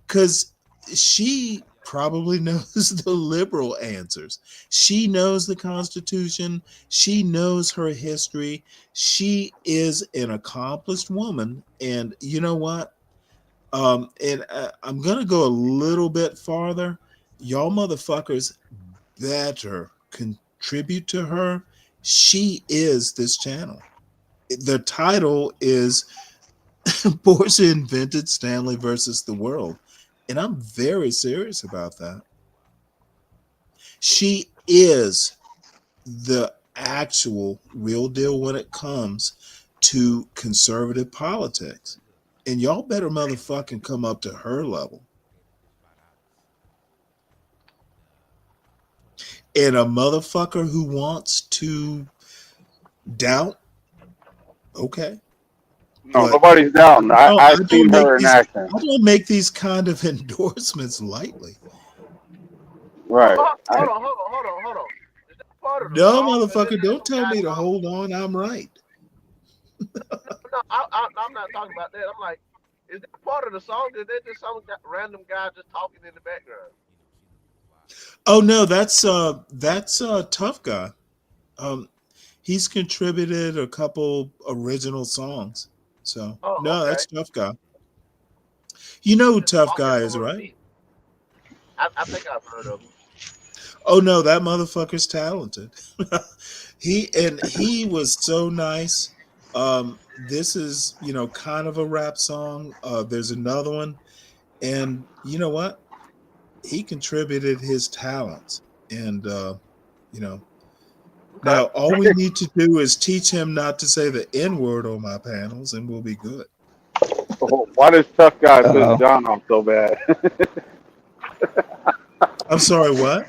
because she probably knows the liberal answers. She knows the Constitution. She knows her history. She is an accomplished woman. And you know what? I'm going to go a little bit farther. Y'all motherfuckers better contribute to her. She is this channel. The title is Porsche Invented Stanley versus the World. And I'm very serious about that. She is the actual real deal when it comes to conservative politics. And y'all better motherfucking come up to her level. And a motherfucker who wants to doubt, okay. No, But nobody's down. I I've don't seen make her in these action. I don't make these kind of endorsements lightly. Right. Hold on. Is that part of the No, song? And then motherfucker, there's don't some tell guy me to talking. hold on. I'm right. No, I'm not talking about that. I'm like, is that part of the song? Is that just some random guy just talking in the background? Oh no, that's Tough Guy. He's contributed a couple original songs. So Oh, no, okay. that's Tough Guy. You know who Just Tough talking Guy is, for a right? beat. I think I've heard of him. Oh no, that motherfucker's talented. he was so nice. This is kind of a rap song. There's another one, and you know what? He contributed his talents, and Okay. now all we need to do is teach him not to say the N word on my panels, and we'll be good. Why does tough guy piss Uh-oh. John off so bad? I'm sorry, what?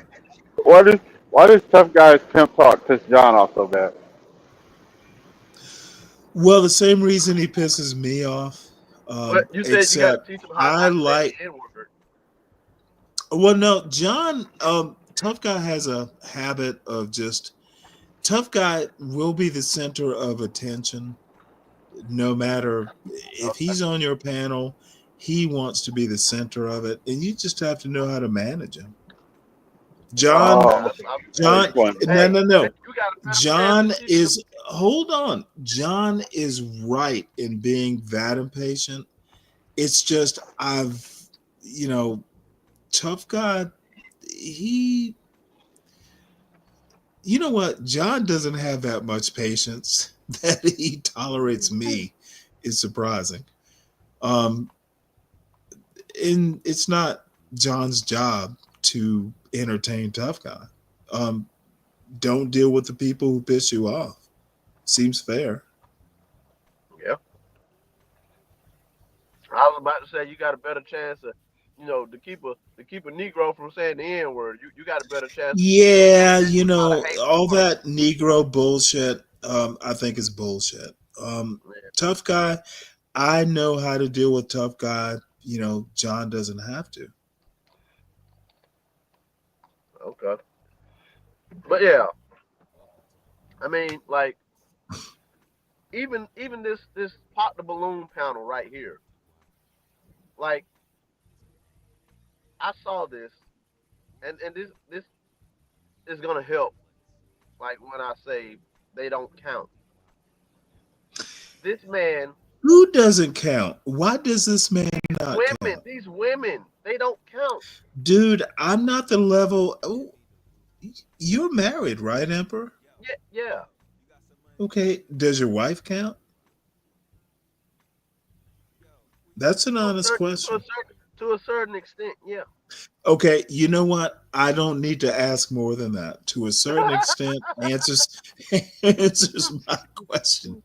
Why does tough guy's pimp talk piss John off so bad? Well, the same reason he pisses me off. But you said you got to Except teach him how I not to say like. the N word. Well, no, John. Tough Guy has a habit of just. Tough Guy will be the center of attention, no matter if he's on your panel. He wants to be the center of it, and you just have to know how to manage him. John, Oh, John, explain. no, no, no. You got a better chance John of teaching him. is. Hold on. John is right in being that impatient. It's just Tough Guy. He, you know what? John doesn't have that much patience that he tolerates me. Is surprising. Um, and it's not John's job to entertain Tough Guy. Um, don't deal with the people who piss you off. Seems fair. Yeah. I was about to say you got a better chance of, to keep a Negro from saying the N word. You got a better chance of teaching him Yeah, how to hate one all person. that Negro bullshit, I think is bullshit. Tough Guy, I know how to deal with Tough Guy. John doesn't have to. Okay. But yeah, I mean, like even this pop the balloon panel right here. Like I saw this, and this is gonna help. Like when I say they don't count. This man Who doesn't count? Why does this man not count? These women, they don't count. Dude, I'm not the level. Oh, you're married, right, Emperor? Yeah. Okay. Does your wife count? That's an honest question. To a certain extent, yeah. Okay, you know what? I don't need to ask more than that. To a certain extent, answers my question.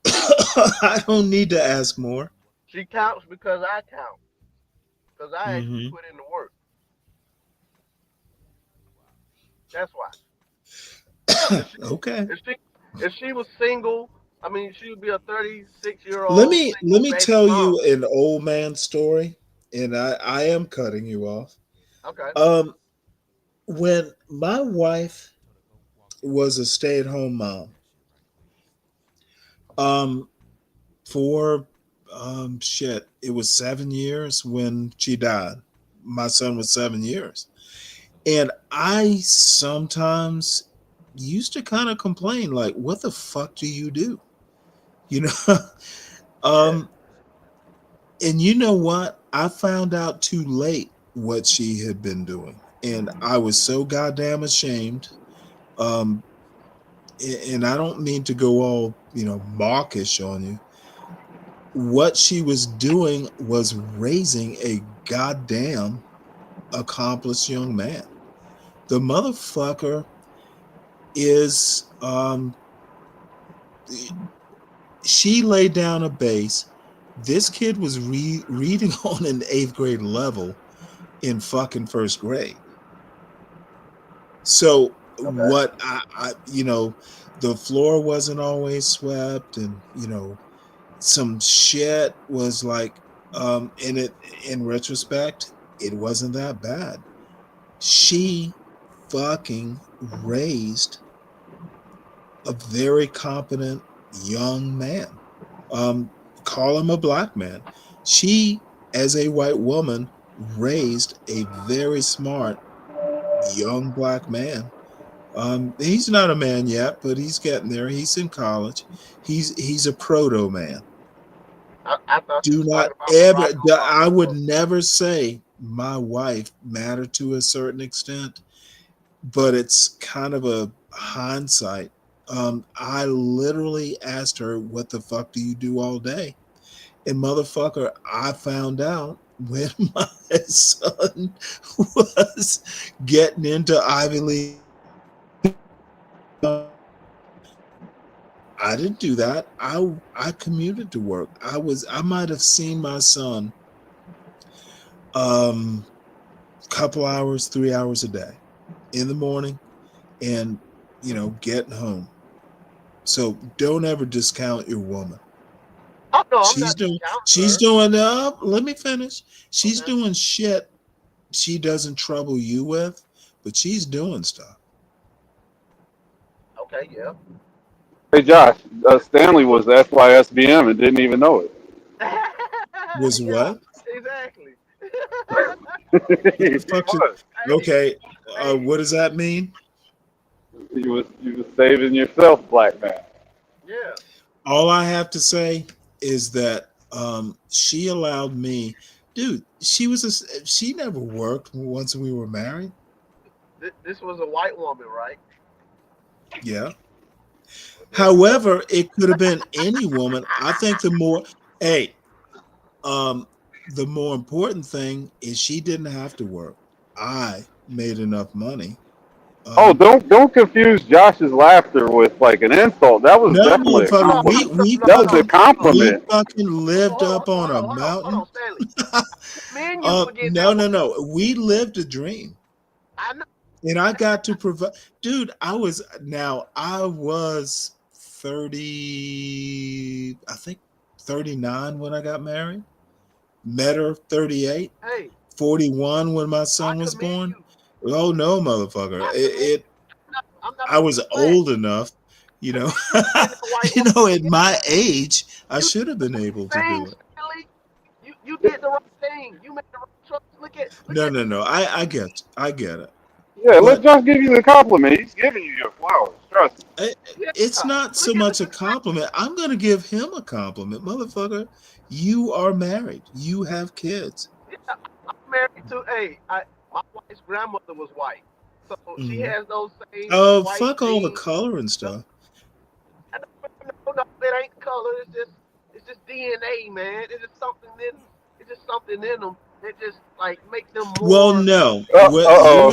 I don't need to ask more. She counts because I count. Because I actually Mhm. put in the work. That's why. Okay. If she was single, I mean, she would be a 36-year-old Let me single baby tell mom. you an old man story, and I am cutting you off. Okay. When my wife was a stay-at-home mom, um, for shit, it was 7 years when she died. My son was 7 years, and I sometimes used to kind of complain, like, "What the fuck do you do?" You know. And you know what? I found out too late what she had been doing, and I was so goddamn ashamed. Um, and I don't mean to go all mawkish on you. What she was doing was raising a goddamn accomplished young man. The motherfucker is she laid down a base. This kid was reading on an 8th grade level in fucking 1st grade. So what I the floor wasn't always swept, and some shit was like in retrospect, it wasn't that bad. She fucking raised a very competent young man. Call him a black man. She, as a white woman, raised a very smart young black man. He's not a man yet, but he's getting there. He's in college. He's a proto man. I thought you Do was not talking about ever. Barack Obama. I would never say my wife mattered to a certain extent, but it's kind of a hindsight. I literally asked her, "What the fuck do you do all day?" And motherfucker, I found out when my son was getting into Ivy League. I didn't do that. I commuted to work. I might have seen my son couple hours, 3 hours a day in the morning, and getting home. So don't ever discount your woman. Oh no, I'm She's not doing discounting her. let me finish. She's doing shit she doesn't trouble you with, but she's doing stuff. Okay, yeah. Hey Josh, Stanley was the SYSBM and didn't even know it. Was Yeah, what? exactly. What the He fuck should, was. okay. What does that mean? You was saving yourself, black man. Yeah. All I have to say is that she allowed me, dude. She never worked once we were married. This was a white woman, right? Yeah. There you go. However, it could have been any woman. I think hey, the more important thing is she didn't have to work. I made enough money. Oh, don't confuse Josh's laughter with like an insult. That was No, definitely a motherfucker, compliment. we That was a we compliment. fucking lived up on a Hold mountain. on, Stanley. Me and you forget No, that no, no. We lived a dream. I know. And I got to provide, dude. I was 30, I think 39 when I got married. Met her 38, Hey, 41 when my I son was commend born. you. Oh no, motherfucker! I commend you. I'm not I was playing. old enough, you know. You being that white woman. At my age, I You should have been able to thing, do it. Stanley. You did the right thing. You made the right choice. No, no, no. I get it. Yeah, let But Josh give you the compliment. He's giving you your flowers. Trust me. It's not so much a compliment. I'm going to give him a compliment. Motherfucker, you are married. You have kids. I'm married to my wife's grandmother was white, so she Mhm. has those same Oh, white fuck all the genes. color and stuff. No, it ain't color. It's just DNA, man. It's just something in them that just like make them Well, more. no. What Uh-oh.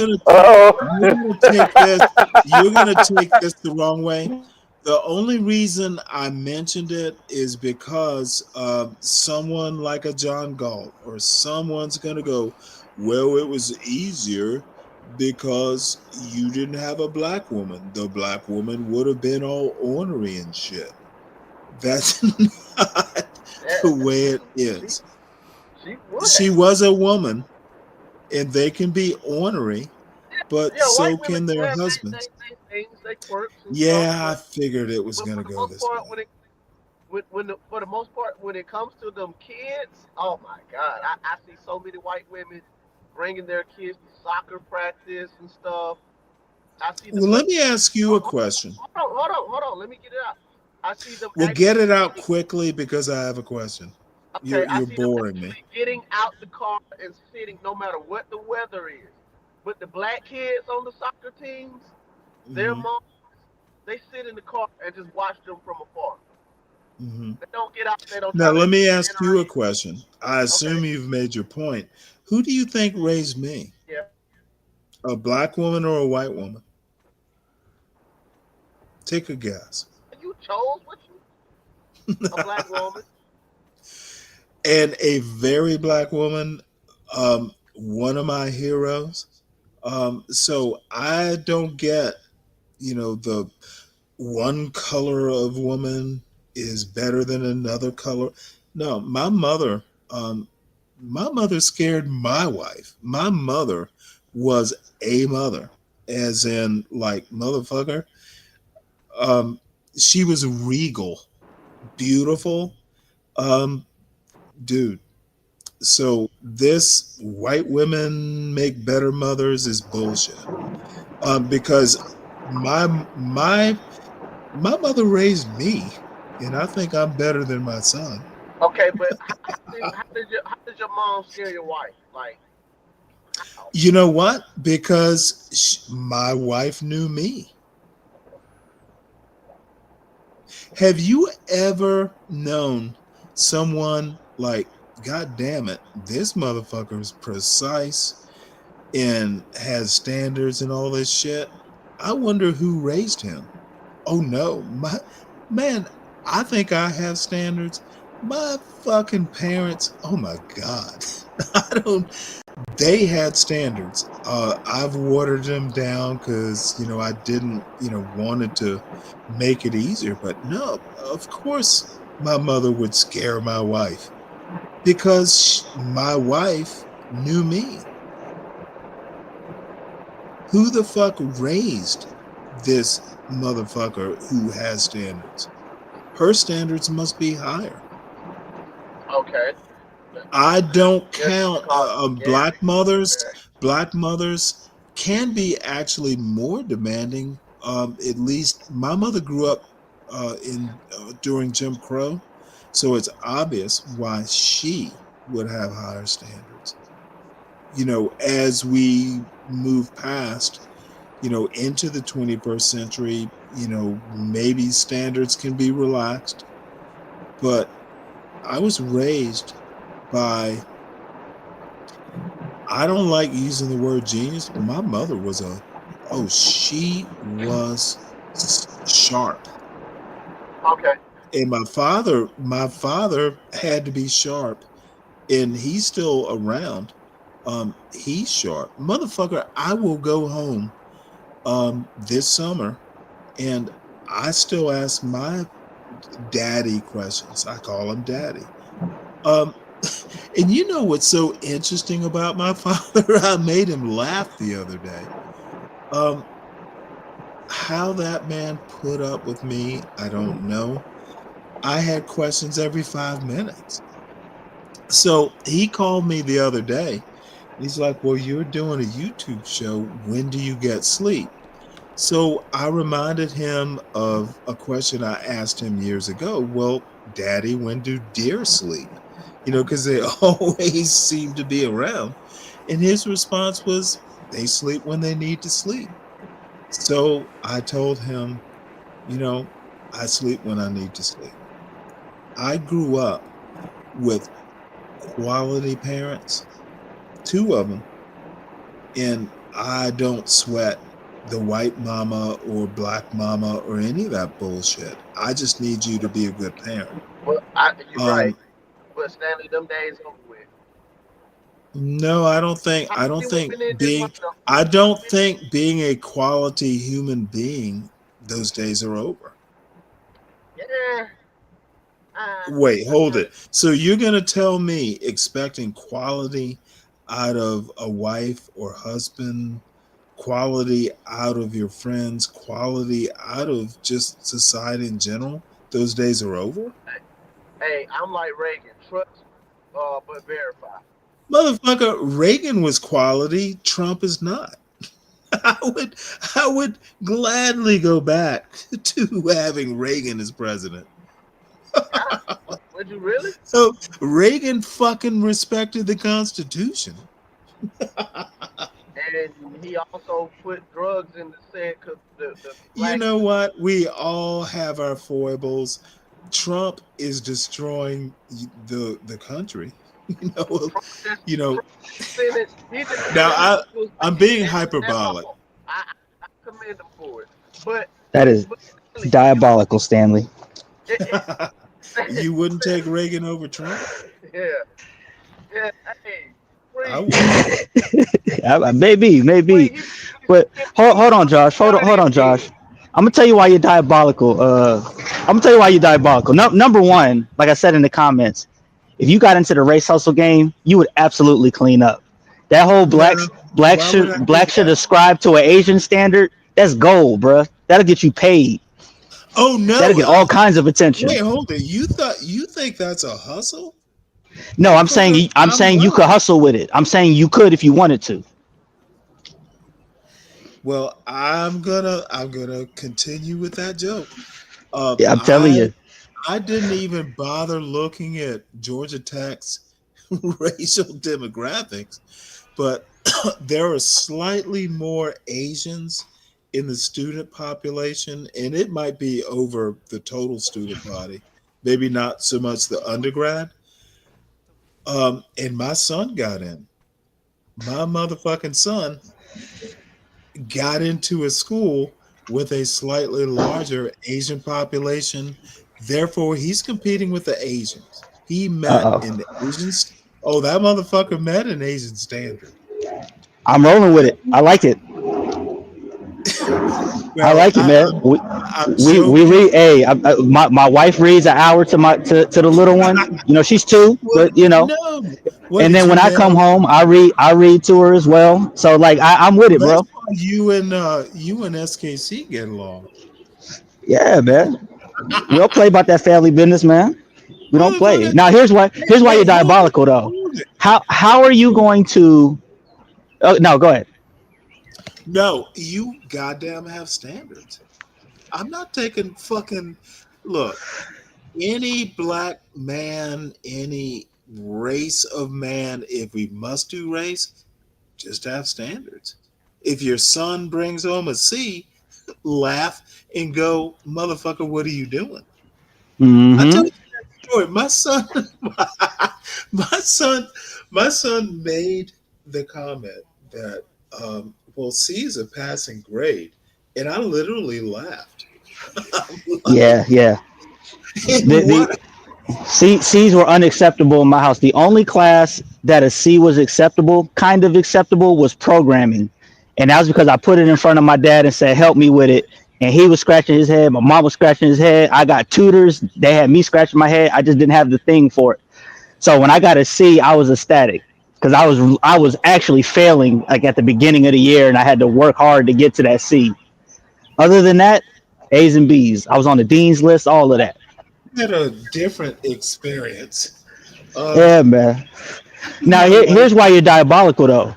you're gonna take this the wrong way. The only reason I mentioned it is because someone like a John Galt or someone's gonna go, well, it was easier because you didn't have a black woman. The black woman would have been all ornery and shit. That's not the way it is. She would She have. was a woman, and they can be ornery, but Yeah, so white women can do their have husbands. they things, they quirks and stuff, Yeah, I but figured it was for gonna the go most this part, way. for the most part, when it comes to them kids, oh my God, I see so many white women bringing their kids to soccer practice and stuff. I see the Well, black. let me ask you a question. Hold on. Let me get it out. I see them Well, get actually it out getting. quickly because I have a question. Okay, I You're see them boring me. actually getting out the car and sitting, no matter what the weather is. But the black kids on the soccer teams, their Hmm. moms, they sit in the car and just watch them from afar. Hmm. They don't get out. They don't Now, try to let me ask you a interact. question. I Okay. assume you've made your point. Who do you think raised me? Yeah. A black woman or a white woman? Take a guess. You chose what you a black woman. And a very black woman, one of my heroes. So I don't get, the one color of woman is better than another color. No, um, my mother scared my wife. My mother was a mother, as in like motherfucker. Um, she was regal, beautiful, um, dude. So this white women make better mothers is bullshit. Because my my mother raised me, and I think I'm better than my son. Okay, but how did your mom scare your wife? Like how? You know what? Because my wife knew me. Have you ever known someone like, God damn it, this motherfucker is precise and has standards and all this shit? I wonder who raised him. Oh no, my man, I think I have standards. My fucking parents, oh my god. I don't They had standards. I've watered them down because I didn't wanted to make it easier. But no, of course my mother would scare my wife because my wife knew me. Who the fuck raised this motherfucker who has standards? Her standards must be higher. Okay. I don't Guess you count could call it black scary. mothers. Okay. Black mothers can be actually more demanding. At least my mother grew up in during Jim Crow, so it's obvious why she would have higher standards. As we move past, into the 21st century, maybe standards can be relaxed, but I was raised by, I don't like using the word genius. My mother was she was sharp. Okay. And my father had to be sharp, and he's still around. He's sharp. Motherfucker, I will go home this summer, and I still ask my daddy questions. I call him daddy. Um, and you know what's so interesting about my father? I made him laugh the other day. Um, how that man put up with me, I don't know. I had questions every 5 minutes. So he called me the other day. He's like, well, you're doing a YouTube show. When do you get sleep? So I reminded him of a question I asked him years ago. Well, Daddy, when do deer sleep? Because they always seem to be around. And his response was, they sleep when they need to sleep. So I told him, I sleep when I need to sleep. I grew up with quality parents, two of them, and I don't sweat the white mama or black mama or any of that bullshit. I just need you to be a good parent. Well, you're right. But Stanley, them days over with. No, I don't think being a quality human being, those days are over. Yeah. Wait, hold it. So you're going to tell me expecting quality out of a wife or husband, quality out of your friends, quality out of just society in general, those days are over? Hey, I'm like Reagan. Trust, but verify. Motherfucker, Reagan was quality. Trump is not. I would gladly go back to having Reagan as president. Would you really? So Reagan fucking respected the Constitution. And he also put drugs in the set because the You know what? We all have our foibles. Trump is destroying the country. Now I'm being hyperbolic. I commend him for it, but that is diabolical, Stanley. You wouldn't take Reagan over Trump? Yeah. Hey. Maybe. But hold on, Josh. Hold on, Josh. I'm gonna tell you why you're diabolical. Number one, like I said in the comments, if you got into the race hustle game, you would absolutely clean up. That whole black should ascribe to an Asian standard. That's gold, bruh. That'll get you paid. Oh no! That'll get all kinds of attention. Wait, hold it. You think that's a hustle? No, I'm saying you could hustle with it. I'm saying you could if you wanted to. Well, I'm gonna continue with that joke. Yeah, I'm telling you. I didn't even bother looking at Georgia Tech's racial demographics, but there are slightly more Asians in the student population, and it might be over the total student body, maybe not so much the undergrad. And my son got in. My motherfucking son got into a school with a slightly larger Asian population. Therefore, he's competing with the Asians. He met in the Asians. Oh, that motherfucker met an Asian standard. I'm rolling with it. I like it. I like it, man. We read. Hey, my wife reads an hour to the little one. She's 2, but and then when I come home, I read to her as well. So like I'm with it, bro. That's why you and SKC get along. Yeah, man. We don't play about that family business, man. We don't play. Now here's why you're diabolical though. How are you going to? Oh, no, go ahead. No, you goddamn have standards. I'm not taking fucking look. Any black man, any race of man, if we must do race, just have standards. If your son brings home a C, laugh and go, motherfucker, what are you doing? Mm-hmm. I tell you that story. My son made the comment that well, C is a passing grade, and I literally laughed. Yeah. C's were unacceptable in my house. The only class that a C was kind of acceptable, was programming. And that was because I put it in front of my dad and said, help me with it. And he was scratching his head. My mom was scratching his head. I got tutors. They had me scratching my head. I just didn't have the thing for it. So when I got a C, I was ecstatic because I was actually failing like at the beginning of the year, and I had to work hard to get to that C. Other than that, A's and B's. I was on the dean's list, all of that. Had a different experience. Yeah, man. Now, here's why you're diabolical, though.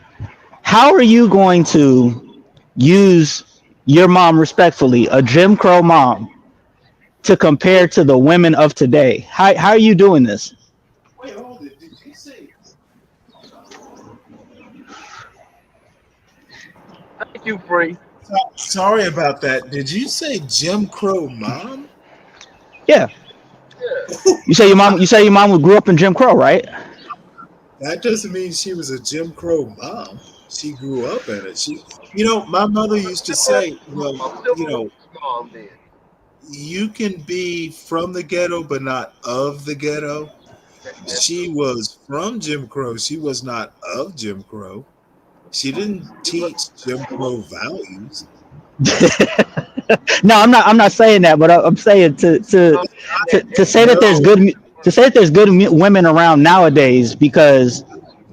How are you going to use your mom respectfully, a Jim Crow mom, to compare to the women of today? How are you doing this? Wait, hold it. Did you say? Thank you, Free. Sorry about that. Did you say Jim Crow mom? Yeah. You say your mom grew up in Jim Crow, right? That doesn't mean she was a Jim Crow mom. She grew up in it. My mother used to say, well, Mom, then. you can be from the ghetto, but not of the ghetto. She was from Jim Crow. She was not of Jim Crow. She didn't teach Jim Crow values. No, I'm not saying that, but I'm saying to say that there's good women around nowadays because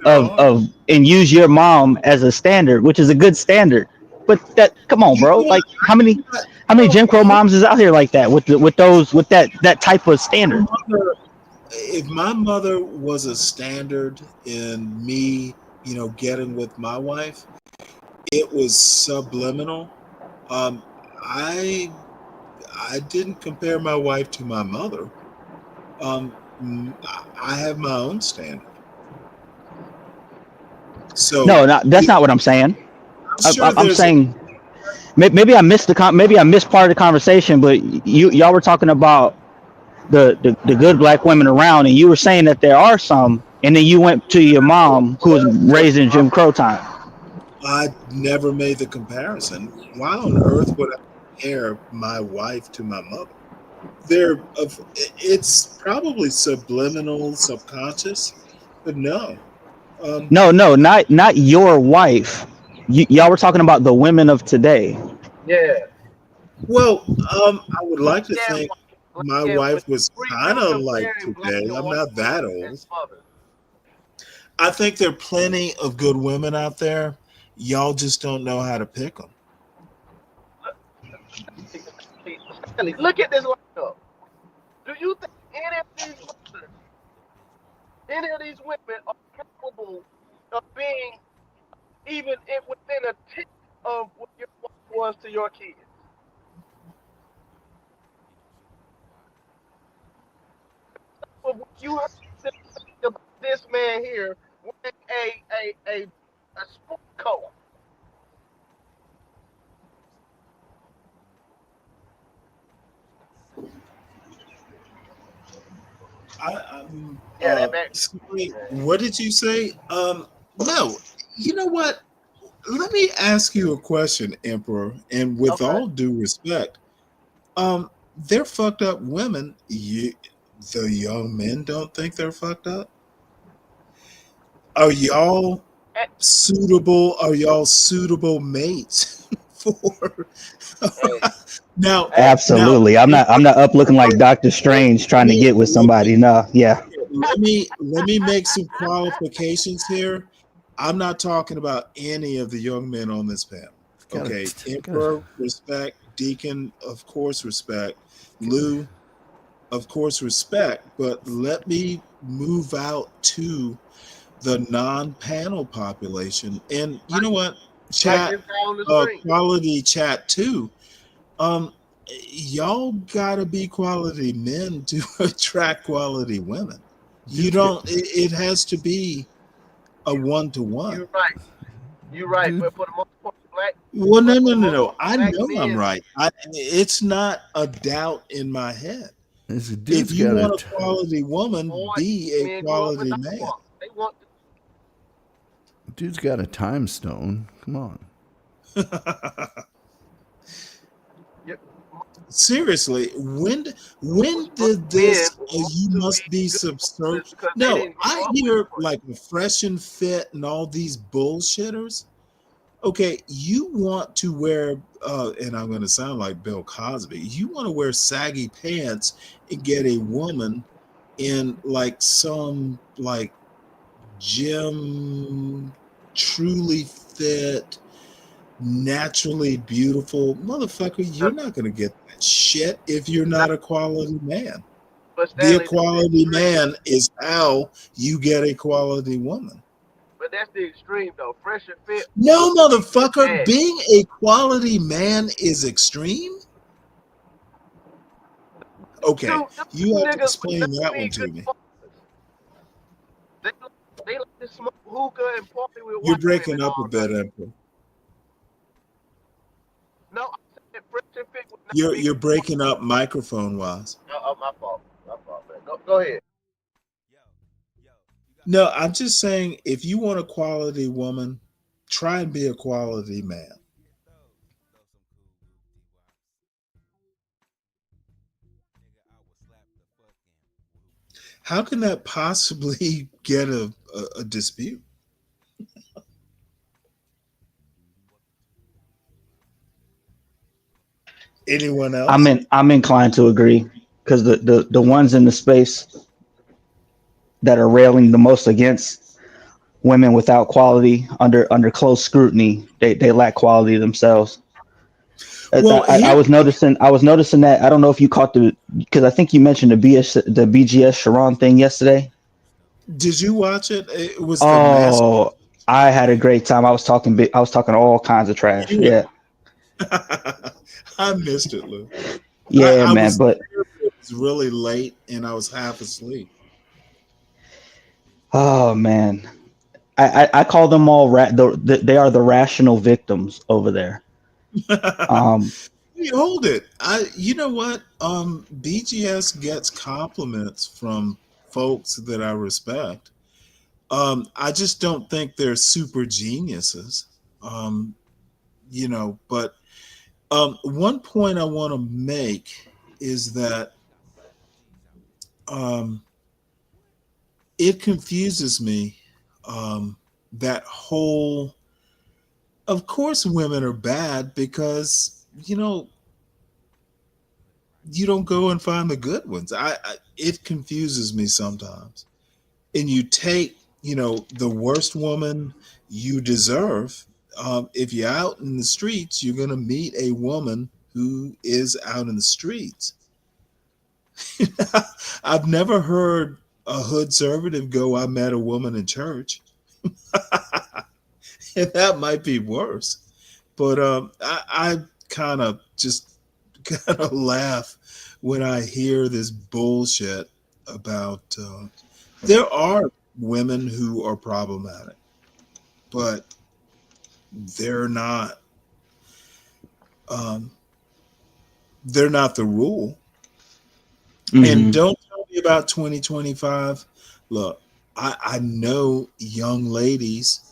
of and use your mom as a standard, which is a good standard. But come on, bro. Like how many Jim Crow moms is out here like that with that type of standard? If my mother was a standard in me, getting with my wife, it was subliminal. I didn't compare my wife to my mother. I have my own standard. So no, that's not what I'm saying. I'm saying maybe I missed part of the conversation, but y'all were talking about the good black women around, and you were saying that there are some, and then you went to your mom who was raised in Jim Crow time. I never made the comparison. Why on earth would I compare my wife to my mother? It's probably subliminal, subconscious, but no. No, not your wife. Y'all were talking about the women of today. Yeah. Well, I would like to think my wife was kind of like today. I'm not that old. I think there are plenty of good women out there. Y'all just don't know how to pick them. Stanley, look at this lineup. Do you think any of these women are capable of being even within a tenth of what your wife was to your kids? But when you heard about this man here wearing a sport coat. What did you say? No. You know what? Let me ask you a question, Emperor. And with all due respect, they're fucked up women. The young men don't think they're fucked up. Are y'all suitable? Are y'all suitable mates for? Now, absolutely. I'm not up looking like Doctor Strange trying to get with somebody. No, yeah. Let me make some qualifications here. I'm not talking about any of the young men on this panel. Okay, Emperor, respect. Deacon, of course, respect. Lou, of course, respect. But let me move out to the non-panel population, and you know what? Chat, quality chat too. Y'all gotta be quality men to attract quality women. You don't. It has to be a one-to-one. You're right. But for the most part, black. Well, no. I know I'm right. It's not a doubt in my head. If you want a quality woman, be a quality man. They want. Dude's got a time stone. Come on. Seriously, when did this? You must be subservient. No, I hear like a fresh and fit and all these bullshitters. Okay, you want to wear, and I'm going to sound like Bill Cosby. You want to wear saggy pants and get a woman in like some like gym, truly fit, naturally beautiful motherfucker. You're not going to get that shit if you're not a quality man. The quality man is how you get a quality woman. but that's the extreme though. Fresh and fit. No, motherfucker. Bad. Being a quality man is extreme. Okay, Dude, you have to niggas explain don't that be one to good me. fathers. They like to smoke hookah and party with You're white breaking women up a all bit, night. Emperor. No, I said fresh and fit would not You're be you're good. breaking up microphone wise. Oh, my fault. My fault, man. Go ahead. No, I'm just saying if you want a quality woman, try and be a quality man. How can that possibly get a dispute? Anyone else? I'm inclined to agree because the ones in the space that are railing the most against women without quality under close scrutiny, they lack quality themselves. Well, I was noticing that. I don't know if you caught because I think you mentioned the BGS Sharon thing yesterday. Did you watch it? It was the mask. Oh, I had a great time. I was talking all kinds of trash. Yeah. I missed it, Lou. Yeah, I man. But it was really late and I was half asleep. oh man, I call them all they are the rational victims over there. Hey, hold it. You know what? BGS gets compliments from folks that I respect. I just don't think they're super geniuses. But one point I want to make is that it confuses me, that whole, of course women are bad because you don't go and find the good ones. It confuses me sometimes. And you take, the worst woman you deserve. If you're out in the streets, you're going to meet a woman who is out in the streets. I've never heard a hood conservative go, I met a woman in church. And that might be worse. But I kind of laugh when I hear this bullshit about there are women who are problematic, but they're not the rule. Mm-hmm. And don't tell me about 2025. Look, I know young ladies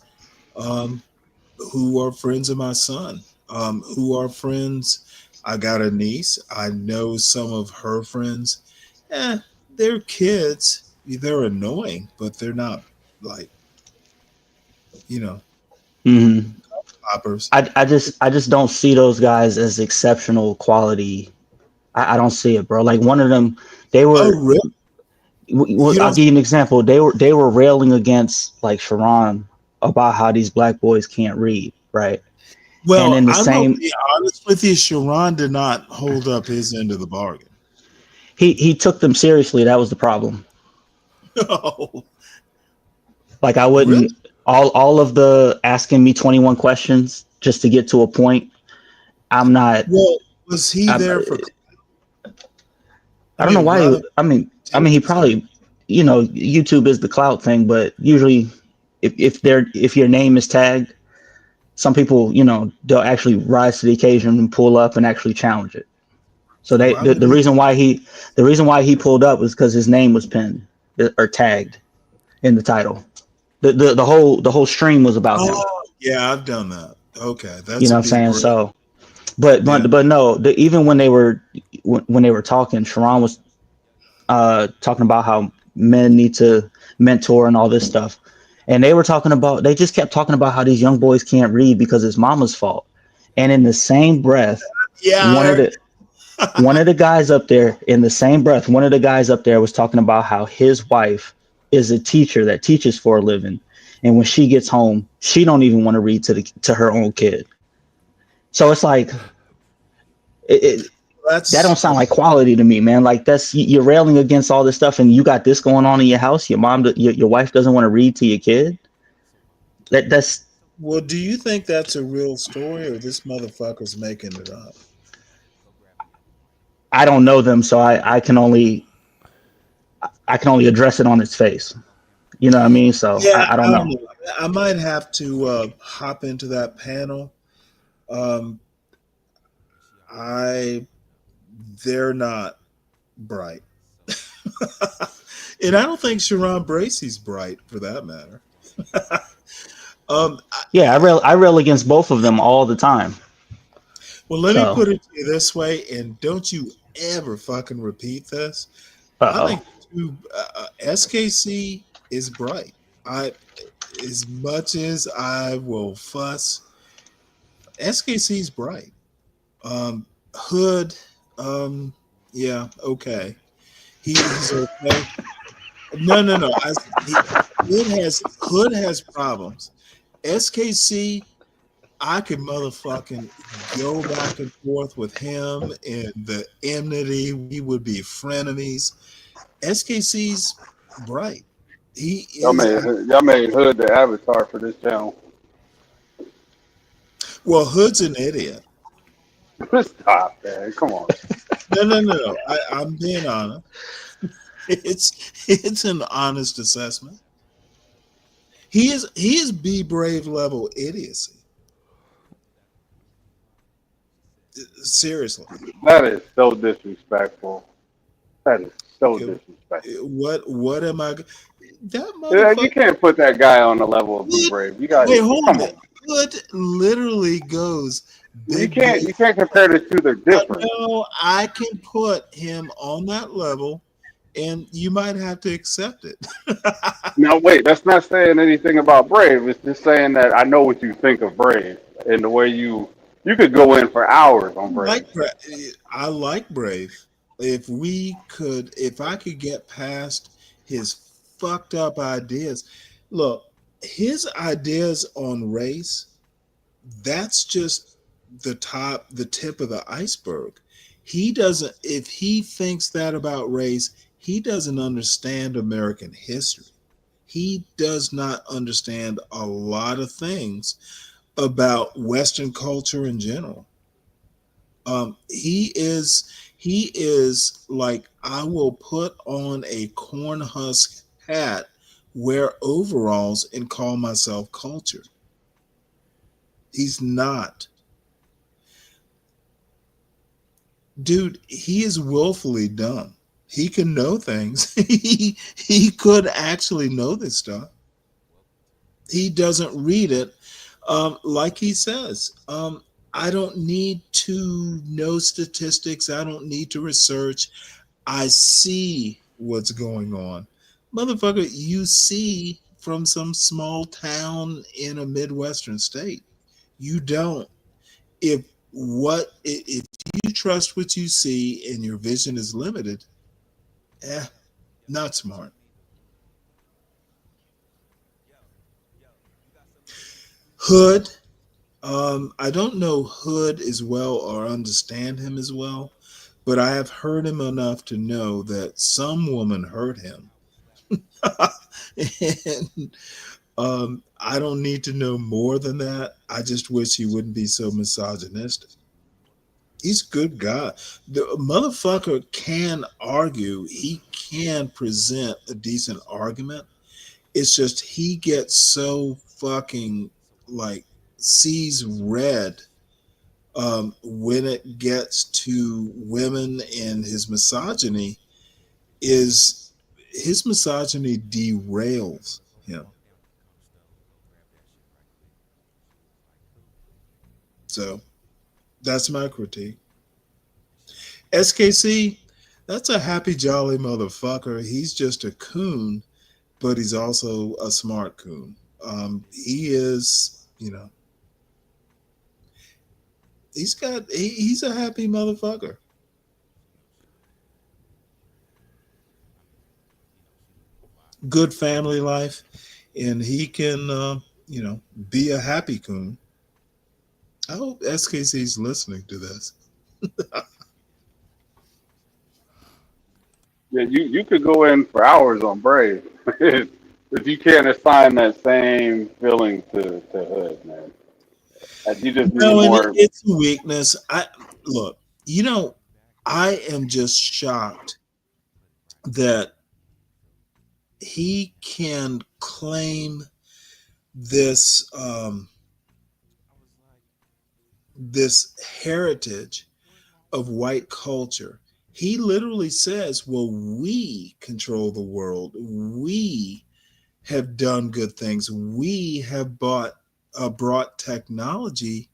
who are friends of my son, who are friends. I got a niece. I know some of her friends. They're kids. They're annoying, but they're not like, Mm-hmm. poppers. I just don't see those guys as exceptional quality. I don't see it, bro. Like one of them, they were. Oh, really? I'll give you an example. They were railing against like Sharon about how these black boys can't read, right? Well, and in the I'm same, gonna be honest with you. Sharon did not hold up his end of the bargain. he took them seriously. That was the problem. No. Like I wouldn't Really? all of the asking me 21 questions just to get to a point. I'm not. Well, was he there for? I don't know why. I mean, he probably, YouTube is the clout thing, but usually, if your name is tagged, some people, they'll actually rise to the occasion and pull up and actually challenge it. So the reason why he pulled up was because his name was pinned or tagged in the title. The whole stream was about him. Yeah, I've done that. Okay, that's You know what I'm saying? So, but no, even when they were talking, Sharon was talking about how men need to mentor and all this stuff, and they just kept talking about how these young boys can't read because it's mama's fault. And in the same breath, one of the guys up there was talking about how his wife is a teacher that teaches for a living, and when she gets home, she don't even want to read to her own kid. So it's like, that don't sound like quality to me, man. Like you're railing against all this stuff, and you got this going on in your house. Your wife doesn't want to read to your kid. That's Well, do you think that's a real story, or this motherfucker's making it up? I don't know them, so I can only address it on its face. You know what I mean? So Yeah, I don't I don't know. know. I might have to hop into that panel. Um, they're not bright, and I don't think Sharon Bracey's bright for that matter. Yeah, I rail against both of them all the time. Well, let me So put it to you this way, and don't you ever fucking repeat this. I uh-oh. think SKC is bright. As much as I will fuss, SKC's bright. Hood, yeah, okay. He's okay. No. Hood has problems. SKC, I could motherfucking go back and forth with him and the enmity. We would be frenemies. SKC's bright. He Y'all is. made Hood the avatar for this channel. Well, Hood's an idiot. Stop, man. Come on. No. I'm being honest. It's an honest assessment. He is be brave level idiocy. Seriously. That is so disrespectful. That is so disrespectful. What am I? That Yeah, you motherfucker. can't put that guy on the level of Be Brave. You got Wait, hold come on. on. Hood literally goes You big. can't compare the two. They're different. No, I can put him on that level, and you might have to accept it. Now wait, that's not saying anything about Brave. It's just saying that I know what you think of Brave and the way you could go in for hours on Brave. I like Brave. If I could get past his fucked up ideas. Look, his ideas on race, that's just the tip of the iceberg. If he thinks that about race, he doesn't understand American history. He does not understand a lot of things about Western culture in general. He is like, I will put on a corn husk hat, wear overalls, and call myself cultured. He's not. Dude, he is willfully dumb. He can know things. he could actually know this stuff. He doesn't read it. Like he says, I don't need to know statistics. I don't need to research. I see what's going on. Motherfucker, you see from some small town in a Midwestern state. You don't. If you trust what you see and your vision is limited, not smart. Hood, I don't know Hood as well or understand him as well, but I have heard him enough to know that some woman hurt him. And I don't need to know more than that. I just wish he wouldn't be so misogynistic. He's a good guy. The motherfucker can argue. He can present a decent argument. It's just he gets so fucking like sees red when it gets to women, and his misogyny derails him. So that's my critique. SKC, that's a happy jolly motherfucker. He's just a coon, but he's also a smart coon. He is, he's a happy motherfucker. Good family life, and he can, be a happy coon. I hope SKC's listening to this. Yeah, you could go in for hours on Brave. But you can't assign that same feeling to Hood, man. You just need No, and more. it's a weakness. I look, I am just shocked that he can claim this this heritage of white culture. He literally says, well, we control the world. We have done good things. We have brought technology.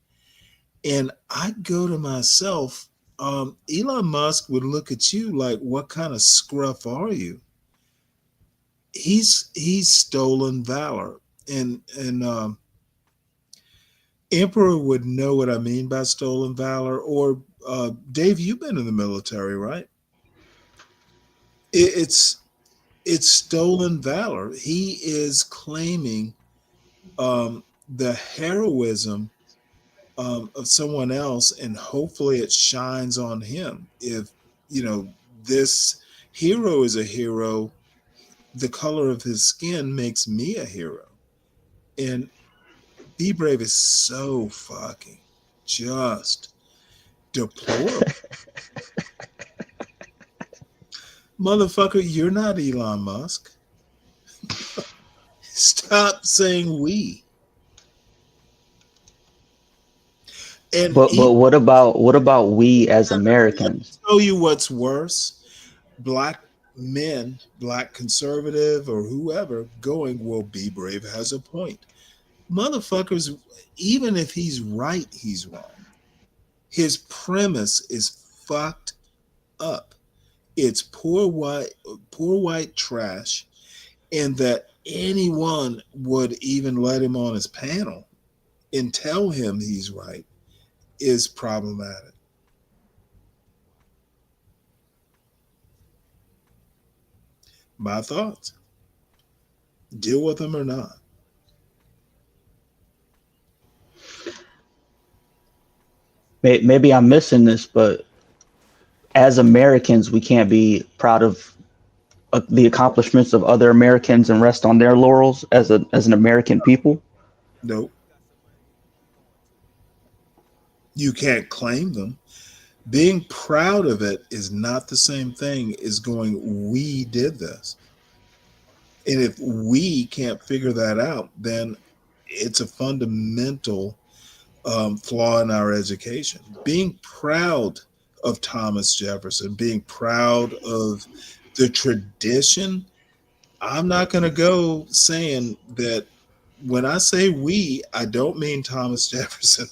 And I go to myself, Elon Musk would look at you like, what kind of scruff are you? He's stolen valor. And Emperor would know what I mean by stolen valor. Or Dave, you've been in the military, right? It's stolen valor. He is claiming the heroism of someone else, and hopefully it shines on him. If this hero is a hero, the color of his skin makes me a hero. And Be Brave is so fucking just deplorable. Motherfucker, you're not Elon Musk. Stop saying we. And But what about we as Americans? I'll tell you what's worse. Black men, black conservative or whoever, going, well, Be Brave has a point. Motherfuckers, even if he's right, he's wrong. His premise is fucked up. It's poor white trash, and that anyone would even let him on his panel and tell him he's right is problematic. My thoughts. Deal with them or not. Maybe I'm missing this, but as Americans, we can't be proud of the accomplishments of other Americans and rest on their laurels as an American people. Nope. You can't claim them. Being proud of it is not the same thing as going, we did this. And if we can't figure that out, then it's a fundamental flaw in our education. Being proud of Thomas Jefferson, being proud of the tradition, I'm not going to go saying that when I say we, I don't mean Thomas Jefferson.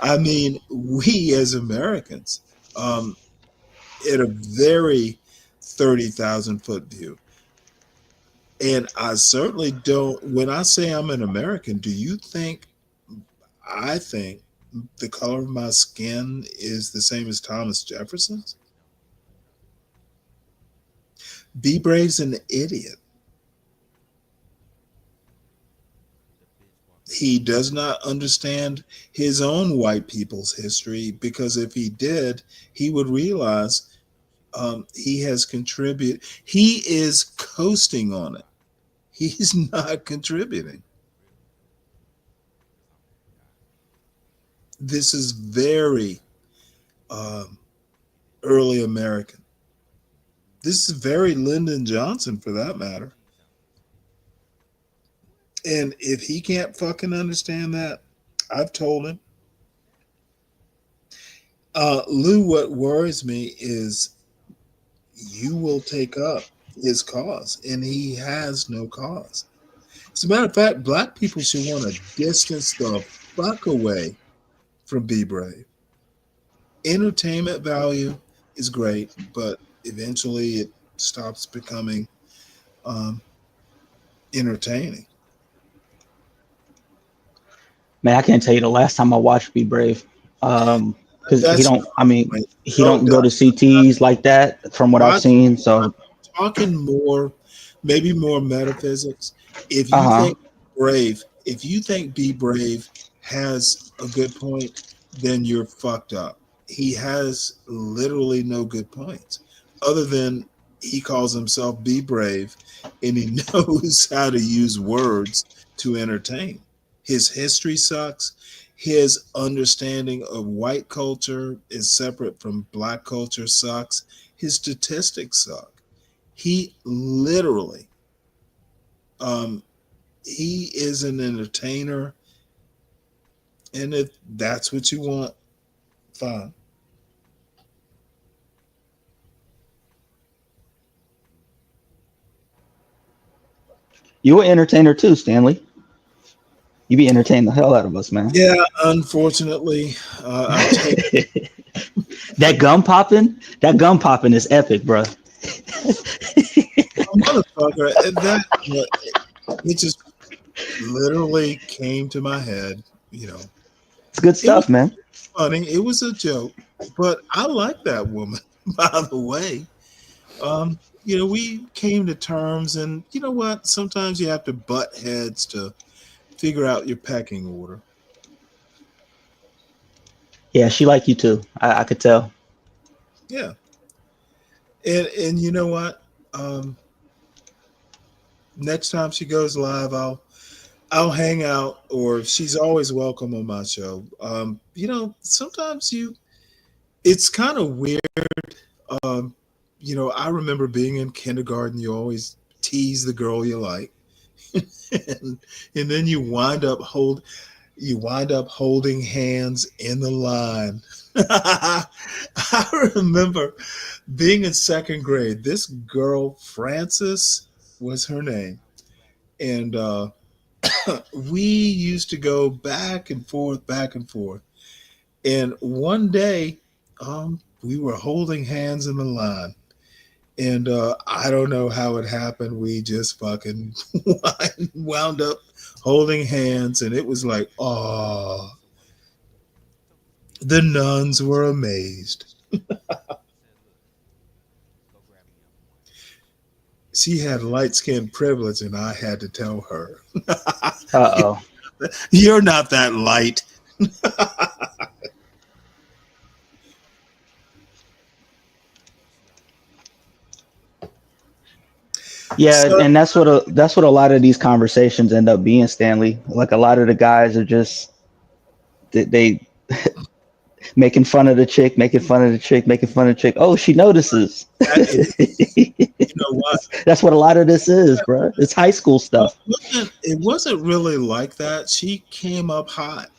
I mean we as Americans, at a very 30,000 foot view. And I certainly don't, when I say I'm an American, do you think I think the color of my skin is the same as Thomas Jefferson's? Be Brave's an idiot. He does not understand his own white people's history, because if he did, he would realize he has contributed. He is coasting on it. He's not contributing. This is very early American. This is very Lyndon Johnson, for that matter. And if he can't fucking understand that, I've told him. Lou, what worries me is you will take up his cause, and he has no cause. As a matter of fact, black people should want to distance the fuck away from Be Brave. Entertainment value is great, but eventually it stops becoming entertaining. Man, I can't tell you the last time I watched Be Brave. Because he don't go to CTs like that from what I've seen. So talking more, maybe more metaphysics. If you think Be Brave has a good point, then you're fucked up. He has literally no good points other than He calls himself Be Brave, and he knows how to use words to entertain. His history sucks. His understanding of white culture is separate from black culture sucks. His statistics suck. He literally, um, he is an entertainer, and if that's what you want, fine. You an entertainer too, Stanley. You be entertaining the hell out of us, man. Yeah, unfortunately, I take that gum popping is epic, bro. motherfucker. It just literally came to my head. You know, it's good stuff, man. Funny, it was a joke, but I like that woman. By the way, you know, we came to terms, and you know what? Sometimes you have to butt heads to figure out your pecking order. Yeah, she like you too. I could tell. Yeah, and you know what? Next time she goes live, I'll hang out, or she's always welcome on my show. You know, sometimes it's kind of weird. Um, you know, I remember being in kindergarten. You always tease the girl you like, and then you wind up holding hands in the line. I remember being in second grade. This girl, Frances, was her name, and we used to go back and forth, back and forth. And one day, we were holding hands in the line. And I don't know how it happened. We just fucking wound up holding hands. And it was like, oh, the nuns were amazed. She had light skin privilege, and I had to tell her, Uh-oh. You're not that light. Yeah, and that's what a lot of these conversations end up being, Stanley. Like a lot of the guys are just they making fun of the chick, making fun of the chick, making fun of the chick. Oh, she notices. You know what? That's what a lot of this is, bro. It's high school stuff. It wasn't really like that. She came up hot.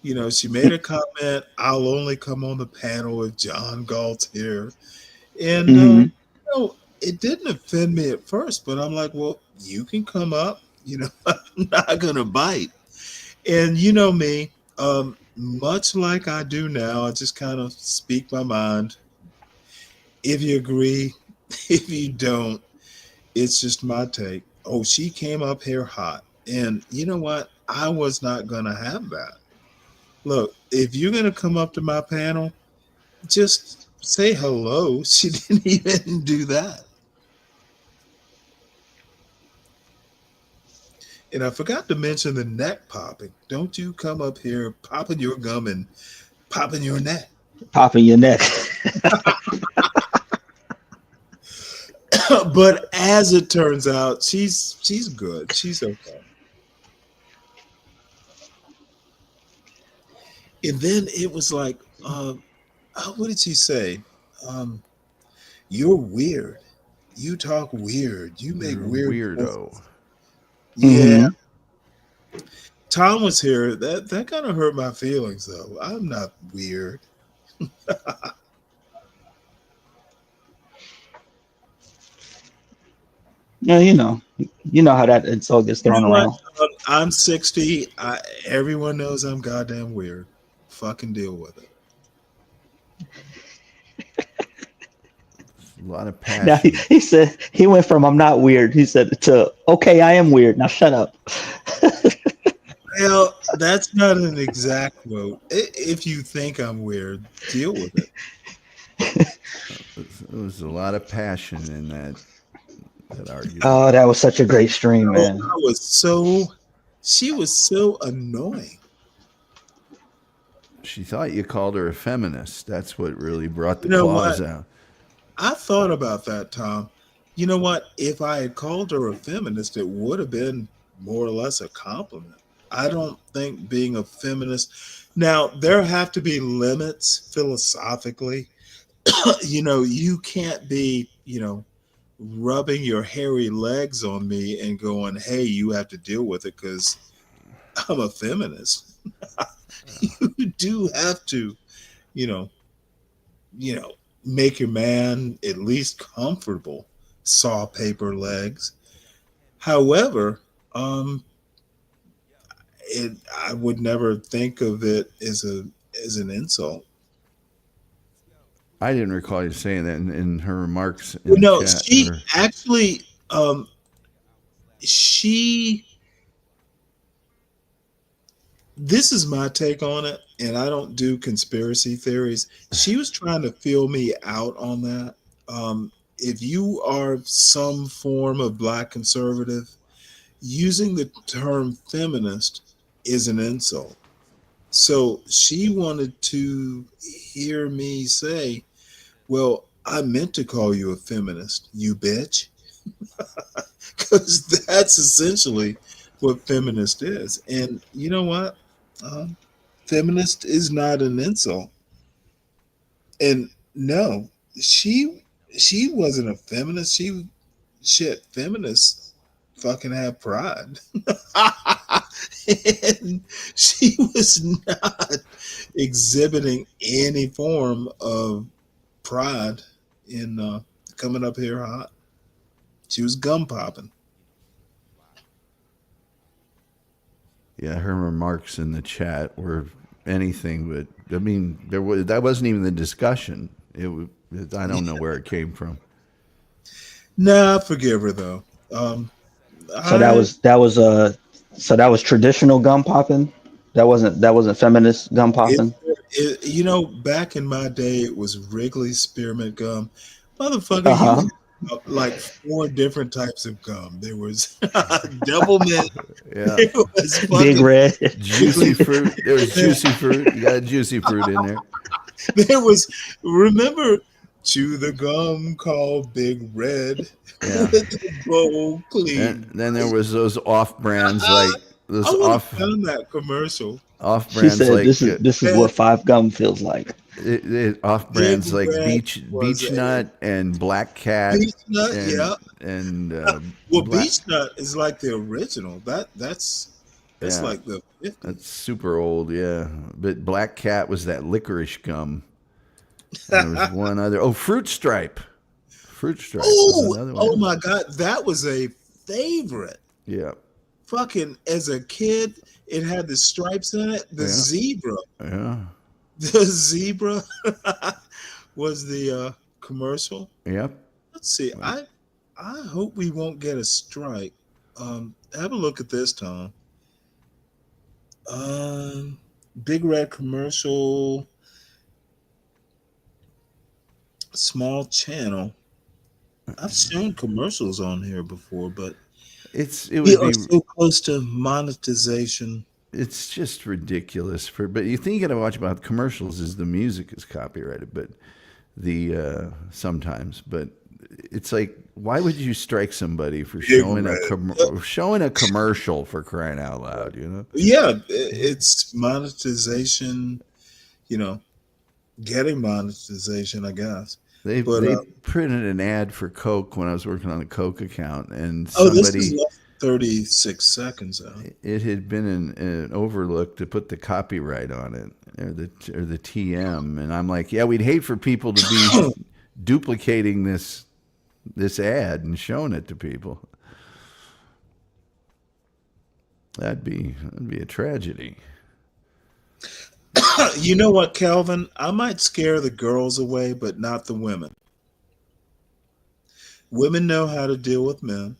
You know, she made a comment, I'll only come on the panel if John Galt's here. And, you know, it didn't offend me at first, but I'm like, well, you can come up. You know, I'm not going to bite. And you know me, much like I do now, I just kind of speak my mind. If you agree, if you don't, it's just my take. Oh, she came up here hot. And you know what? I was not going to have that. Look, if you're going to come up to my panel, just say hello. She didn't even do that. And I forgot to mention the neck popping. Don't you come up here popping your gum and popping your neck. Popping your neck. But as it turns out, she's good. She's okay. And then it was like, what did she say? You're weird. You talk weird. You make weird weirdo. Yeah. Tom was here. That kind of hurt my feelings, though. I'm not weird. Yeah, you know how that insult gets thrown around. I'm 60. Everyone knows I'm goddamn weird. Fucking deal with it. A lot of passion. Now, he said he went from "I'm not weird," he said, to "Okay, I am weird." Now shut up. Well, that's not an exact quote. If you think I'm weird, deal with it. There was a lot of passion in that argument. Oh, that was such a great stream, man. She was so annoying. She thought you called her a feminist. That's what really brought the claws out. I thought about that, Tom. You know what? If I had called her a feminist, it would have been more or less a compliment. I don't think being a feminist. Now, there have to be limits philosophically. You can't be, rubbing your hairy legs on me and going, hey, you have to deal with it because I'm a feminist. You do have to, you know, make your man at least comfortable. Saw paper legs. However, I would never think of it as an insult. I didn't recall you saying that in her remarks in Well, the no, chat. she actually, she. This is my take on it, and I don't do conspiracy theories. She was trying to feel me out on that. If you are some form of black conservative, using the term feminist is an insult. So she wanted to hear me say, well, I meant to call you a feminist, you bitch. Because that's essentially what feminist is. And you know what? Feminist is not an insult. And no, she wasn't a feminist. Feminists fucking have pride. And she was not exhibiting any form of pride in coming up here hot. She was gum popping. Yeah, her remarks in the chat were anything but. I mean, that wasn't even the discussion. I don't know where it came from. Nah, I forgive her though. So that was traditional gum popping. That wasn't feminist gum popping. Back in my day, it was Wrigley spearmint gum. Motherfucker, you had like 4 different types of gum. There was double mint. Yeah. There was Big Red. Juicy fruit. There was juicy fruit. You got juicy fruit in there. Remember, chew the gum called Big Red. Yeah. Bowl clean. And then there was those off brands like those I would have off done that commercial. off She brands said, like "This is what 5 gum feels like." Off brands Big like Red Beach Nut and Black Cat. Beach Nut, and, yeah. And Beach Nut is like the original. That's like the 50s. That's super old, yeah. But Black Cat was that licorice gum. And there was one other. Oh, Fruit Stripe. Fruit Stripe was another one. Oh my God, that was a favorite. Yeah. Fucking as a kid, it had the stripes in it. The zebra. Yeah. The zebra was the commercial. Yep. Let's see. I hope we won't get a strike. Have a look at this, Tom. Big Red commercial. Small channel. I've shown commercials on here before, but we are so close to monetization. It's just ridiculous. But you think you got to watch about commercials is the music is copyrighted, but sometimes, but it's like, why would you strike somebody for showing a commercial, for crying out loud? Yeah, it's monetization. Getting monetization, I guess. They printed an ad for Coke when I was working on a Coke account, and this is 36 seconds out. It had been an overlook to put the copyright on it, or the TM, and I'm like, yeah, we'd hate for people to be duplicating this ad and showing it to people. That'd be a tragedy. You know what, Calvin? I might scare the girls away, but not the women. Women know how to deal with men.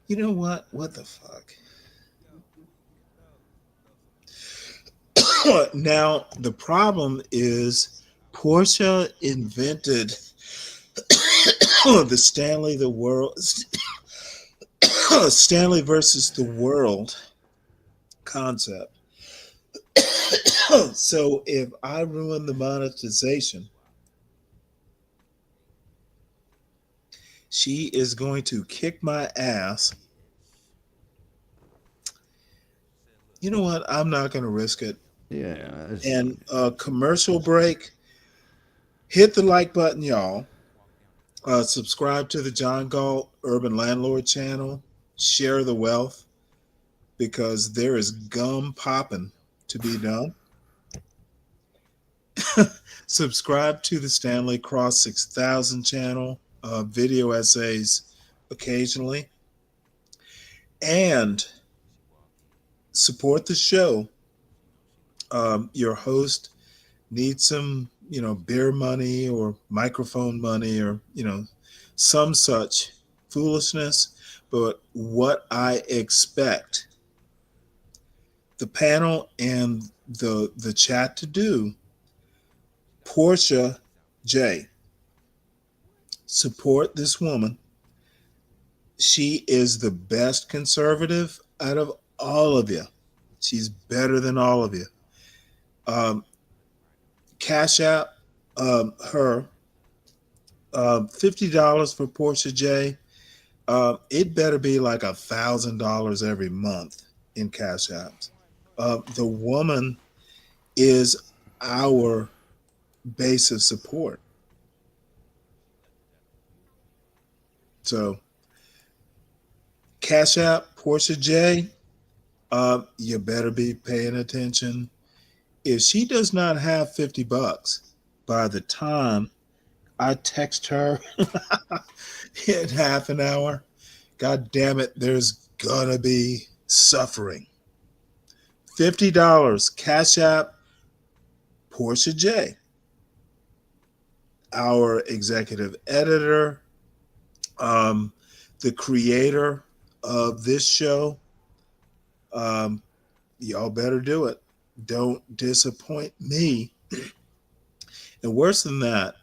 You know what? What the fuck? Now, the problem is Porsha invented the Stanley versus the world. concept. So if I ruin the monetization, she is going to kick my ass. You know what? I'm not going to risk it. Yeah. And commercial break. Hit the like button, y'all. Subscribe to the John Galt Urban Landlord channel. Share the wealth because there is gum popping to be done. Subscribe to the Stanley Cross 6000 channel. Video essays occasionally. And support the show. Your host needs some, beer money or microphone money or, some such foolishness. But what I expect the panel and the chat to do, Porsha J, support this woman. She is the best conservative out of all of you. She's better than all of you. Cash App her $50 for Porsha J. It better be like $1,000 every month in Cash Apps. The woman is our base of support. So, Cash App, Porsha J, you better be paying attention. If she does not have $50 by the time I text her in half an hour, God damn it, there's gonna be suffering. $50, Cash App, Porsha J, our executive editor, the creator of this show. Y'all better do it. Don't disappoint me. And worse than that,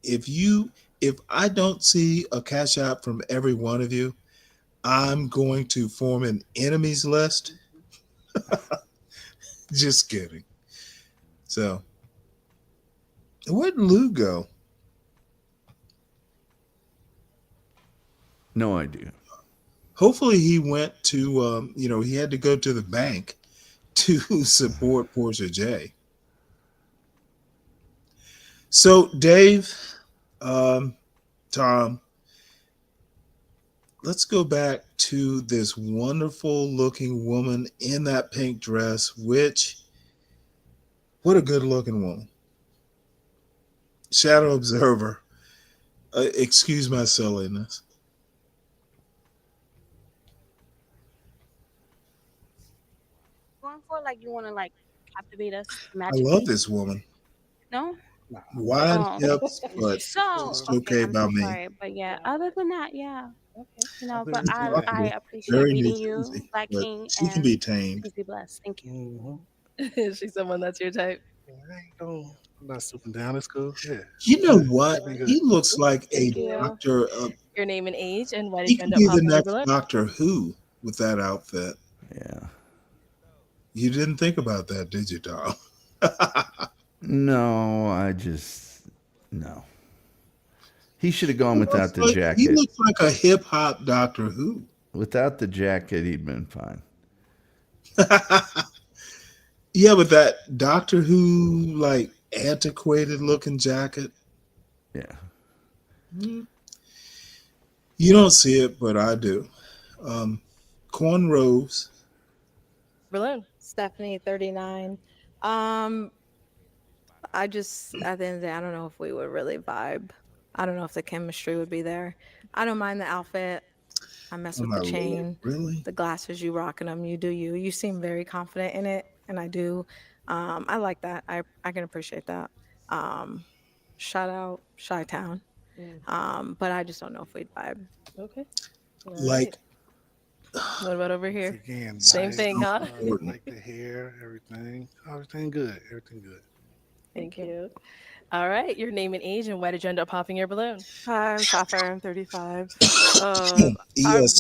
if I don't see a Cash App from every one of you, I'm going to form an enemies list. Just kidding. So, where'd Lou go? No idea. Hopefully he went to, he had to go to the bank to support Porsha J. So, Dave, Tom, let's go back to this wonderful looking woman in that pink dress, what a good looking woman. Shadow Observer, excuse my silliness. Going for like you want to like captivate us I magically? love this woman. No. Wide hips, but So it's okay, okay I'm about so me. sorry, but yeah. Other than that, yeah. But It's I possible. appreciate Very New meeting you, Jersey, Black but King, she can and be tamed. please be blessed. Thank you. Is she someone that's your type? I'm not stooping down. It's cool. Yeah. You know what? Everything good. He looks like a Thank you. doctor. Your name and age, and why did He you could end up be the popping your next balloon? Doctor Who with that outfit. Yeah. You didn't think about that, did you, Tom? No, no. He should have gone without the He jacket. looks like a hip hop Doctor Who. Without the jacket, he'd been fine. Yeah, but that Doctor Who, like, antiquated looking jacket. Yeah. You don't see it, but I do. Cornrows. Balloon. Stephanie, 39. I just, at the end of the day, I don't know if we would really vibe. I don't know if the chemistry would be there. I don't mind the outfit. I mess Oh with my the Lord, chain, really? the glasses, you rocking them. You do you. You seem very confident in it, and I do. I like that. I can appreciate that. Shout out Chi-Town. But I just don't know if we'd vibe. Okay. Like, what about over here? Again, Same nice, thing, huh? like the hair, everything good. Everything good. Thank you. All right, your name and age, and why did you end up popping your balloon? Hi, I'm Sapphire. I'm 35. I'm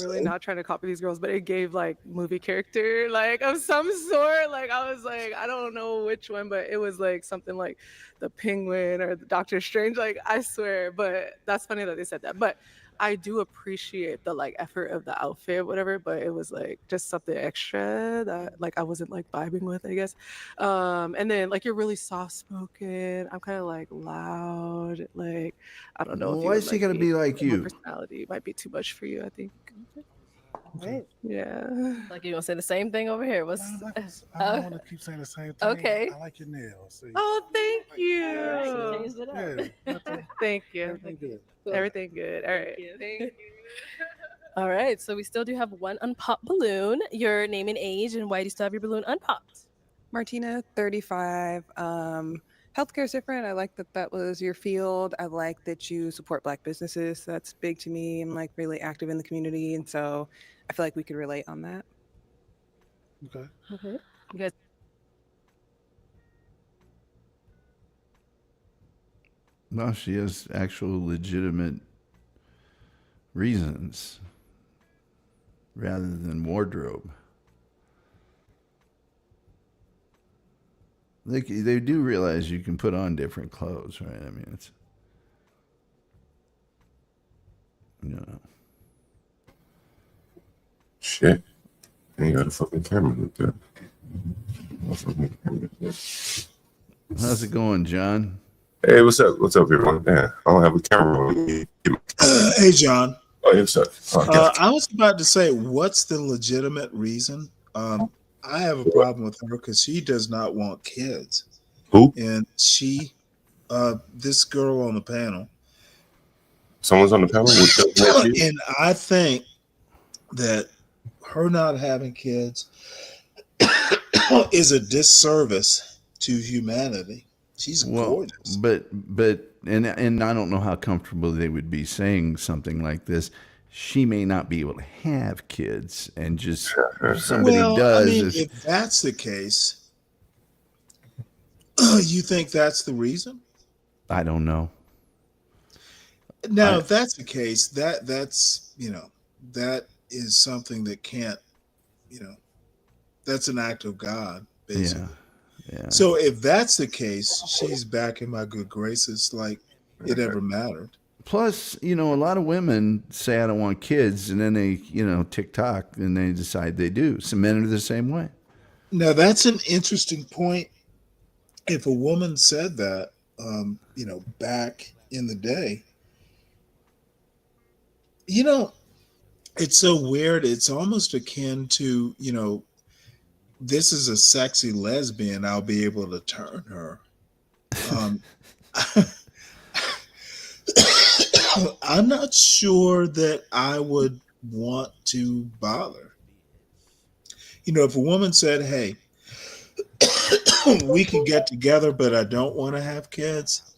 really not trying to copy these girls, but it gave like movie character like of some sort. Like I was like, I don't know which one, but it was like something like the Penguin or the Doctor Strange. Like I swear, but that's funny that they said that. But I do appreciate the like effort of the outfit, whatever. But it was like just something extra that like I wasn't like vibing with, I guess. And then like you're really soft spoken. I'm kind of like loud. Like I don't know if you Why would is he like gonna me. be like My you? personality might be too much for you, I think. Right. Yeah. Like you gonna say the same thing over here? What's I don't want to keep saying the same thing. okay? I like your nails. See? Oh, thank you. Changed it up. Yeah, Thank you. everything good. Everything good. All right. Thank you. All right, so we still do have one unpopped balloon. Your name and age, and why do you still have your balloon unpopped? Martina, 35. Healthcare is different. I like that that was your field. I like that you support Black businesses. That's big to me. I'm like really active in the community, and so I feel like we could relate on that. Okay. Okay. You guys. Well, she has actual legitimate reasons rather than wardrobe. They do realize you can put on different clothes, right? I mean, it's, you know. Shit. Ain't got a fucking camera with that. How's it going, John? Hey, what's up? What's up, everyone? Yeah, I don't have a camera on me. Hey, John. Oh, yeah, what's up? I was about to say, what's the legitimate reason? I have a problem with her because she does not want kids. Who? And she, this girl on the panel. Someone's on the panel with and I think that her not having kids is a disservice to humanity. She's gorgeous. But and I don't know how comfortable they would be saying something like this. She may not be able to have kids, and just if somebody does. I mean, if that's the case, you think that's the reason? I don't know. Now, if that's the case, that's that is something that can't, that's an act of God, basically. Yeah. So if that's the case, she's back in my good graces like it ever mattered. Plus, a lot of women say I don't want kids, and then they, TikTok, and they decide they do. Some men are the same way. Now, that's an interesting point. If a woman said that, back in the day, it's so weird. It's almost akin to, this is a sexy lesbian. I'll be able to turn her. I'm not sure that I would want to bother. If a woman said, hey, we can get together, but I don't want to have kids.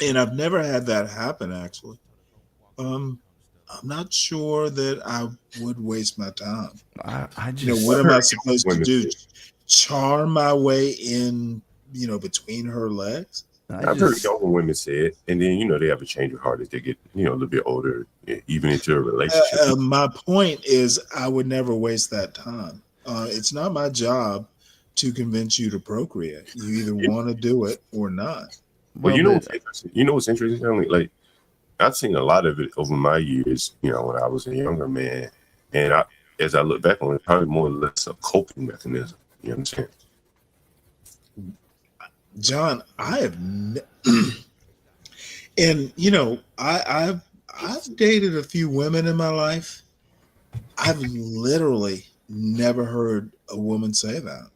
And I've never had that happen, actually. I'm not sure that I would waste my time. I just, what am I supposed to do? Charm my way in, between her legs? I've heard younger women say it, and then they have a change of heart as they get a little bit older, even into a relationship. My point is, I would never waste that time. It's not my job to convince you to procreate. You either want to do it or not. Well, what's interesting? What's interesting? Like, I've seen a lot of it over my years. When I was a younger man, and as I look back on it, probably more or less a coping mechanism. You understand? John, I have, and I've dated a few women in my life. I've literally never heard a woman say that.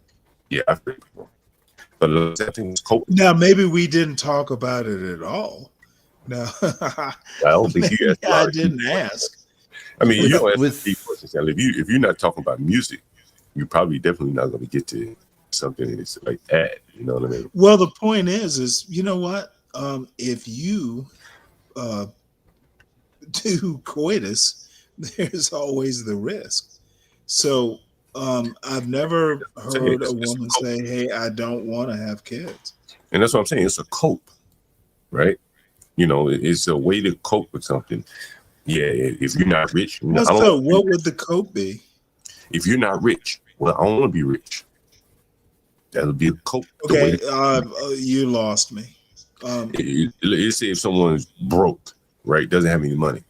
Yeah, I've heard people. But I think it's coping. Now, maybe we didn't talk about it at all. No, I don't think you asked. I didn't ask. I mean, you don't ask deep questions. If you're not talking about music, you're probably definitely not going to get to something like that. You know what I mean? Well, the point is you know what? If you do coitus, there's always the risk. So I've never heard a woman say, "Hey, I don't want to have kids." And that's what I'm saying. It's a cope. right? You know, it's a way to cope with something. Yeah, if you're not rich, I don't So what would the cope be? If you're not rich, well, I don't want to be rich. That'll be a cope. Okay, you lost me. Let's say if someone's broke, right, doesn't have any money,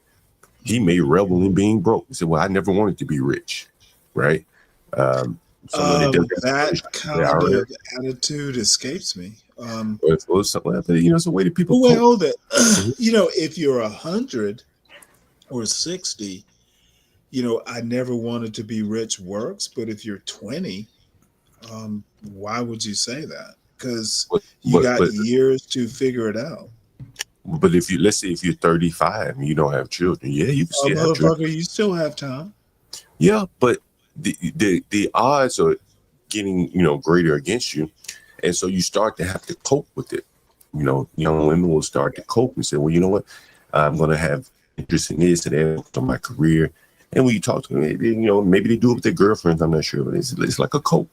he may revel in being broke. He said, well, I never wanted to be rich, right? That kind of attitude escapes me. It's a way that people well, cope. hold it. If you're 100 or 60, I never wanted to be rich works. But if you're 20, why would you say that? Because you got years to figure it out. But let's say if you're 35 and you don't have children, yeah, you can still have children. You still have time. Yeah, but the odds are getting greater against you, and so you start to have to cope with it. Young women will start to cope and say, well, you know what, I'm going to have interest in this and that on my career. And when you talk to them, maybe they do it with their girlfriends. I'm not sure, but it's like a cope.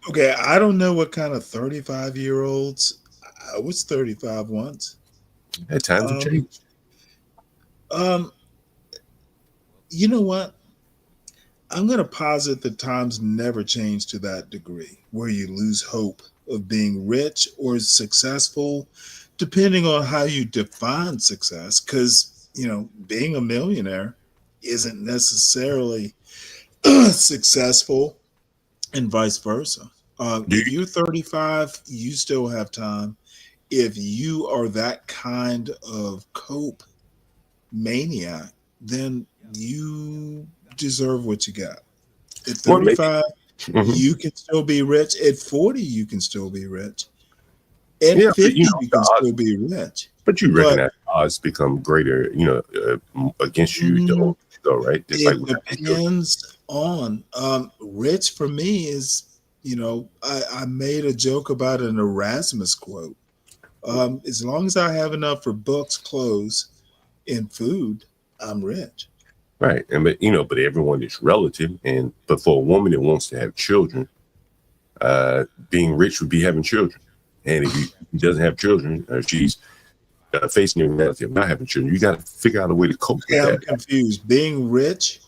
Okay, I don't know what kind of 35-year-olds. I was 35 once. At times have changed. You know what? I'm going to posit that times never change to that degree, where you lose hope of being rich or successful, depending on how you define success. Because, being a millionaire isn't necessarily successful, and vice versa. If you're 35, you still have time. If you are that kind of cope maniac, then you deserve what you got. At 35, you can still be rich. At 40, you can still be rich. At 50, you can still be rich. But you recognize odds become greater, against you, though, right? It depends on rich for me is, I made a joke about an Erasmus quote. As long as I have enough for books, clothes, and food, I'm rich. Right. But everyone is relative. But for a woman that wants to have children, being rich would be having children. And if he doesn't have children, she's facing the reality of not having children. You got to figure out a way to cope with that. I'm confused. Being rich,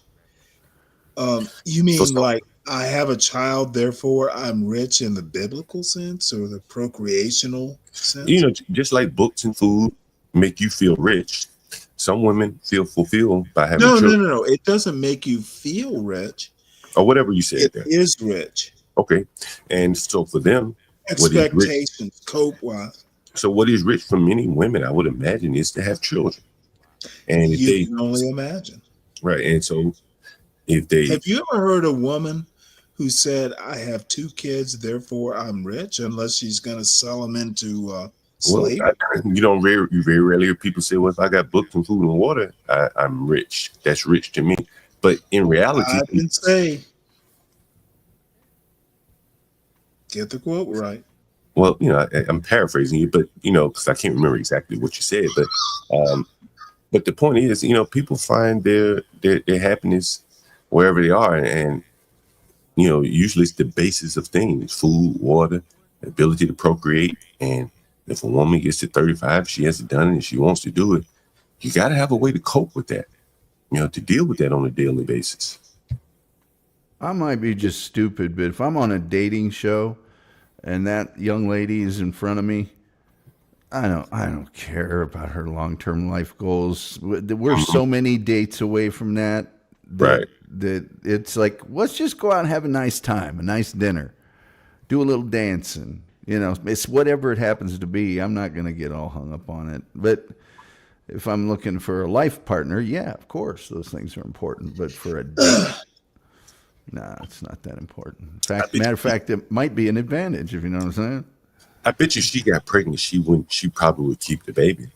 you mean like I have a child, therefore I'm rich in the biblical sense or the procreational sense? Just like books and food make you feel rich, some women feel fulfilled by having children. No. It doesn't make you feel rich. Or whatever you said. It is rich. Okay. And so for them, expectations, cope-wise. So what is rich for many women, I would imagine, is to have children. And if you can only imagine. Right. And so if they... Have you ever heard a woman who said, I have 2 kids, therefore I'm rich, unless she's going to sell them into slavery? Well, you very rarely hear people say, well, if I got books and food and water, I'm rich. That's rich to me. But in reality... I didn't say... Get the quote right. Well, I'm paraphrasing you, but, because I can't remember exactly what you said. But the point is, people find their happiness wherever they are. And, usually it's the basis of things: food, water, ability to procreate. And if a woman gets to 35, she hasn't done it and she wants to do it, you got to have a way to cope with that, to deal with that on a daily basis. I might be just stupid, but if I'm on a dating show and that young lady is in front of me, I don't care about her long-term life goals. We're so many dates away from that it's like, let's just go out and have a nice time, a nice dinner, do a little dancing. It's whatever it happens to be. I'm not going to get all hung up on it. But if I'm looking for a life partner, yeah, of course, those things are important. But for a date, nah, it's not that important. Matter of fact, it might be an advantage, if you know what I'm saying. I bet you she got pregnant, she probably would keep the baby.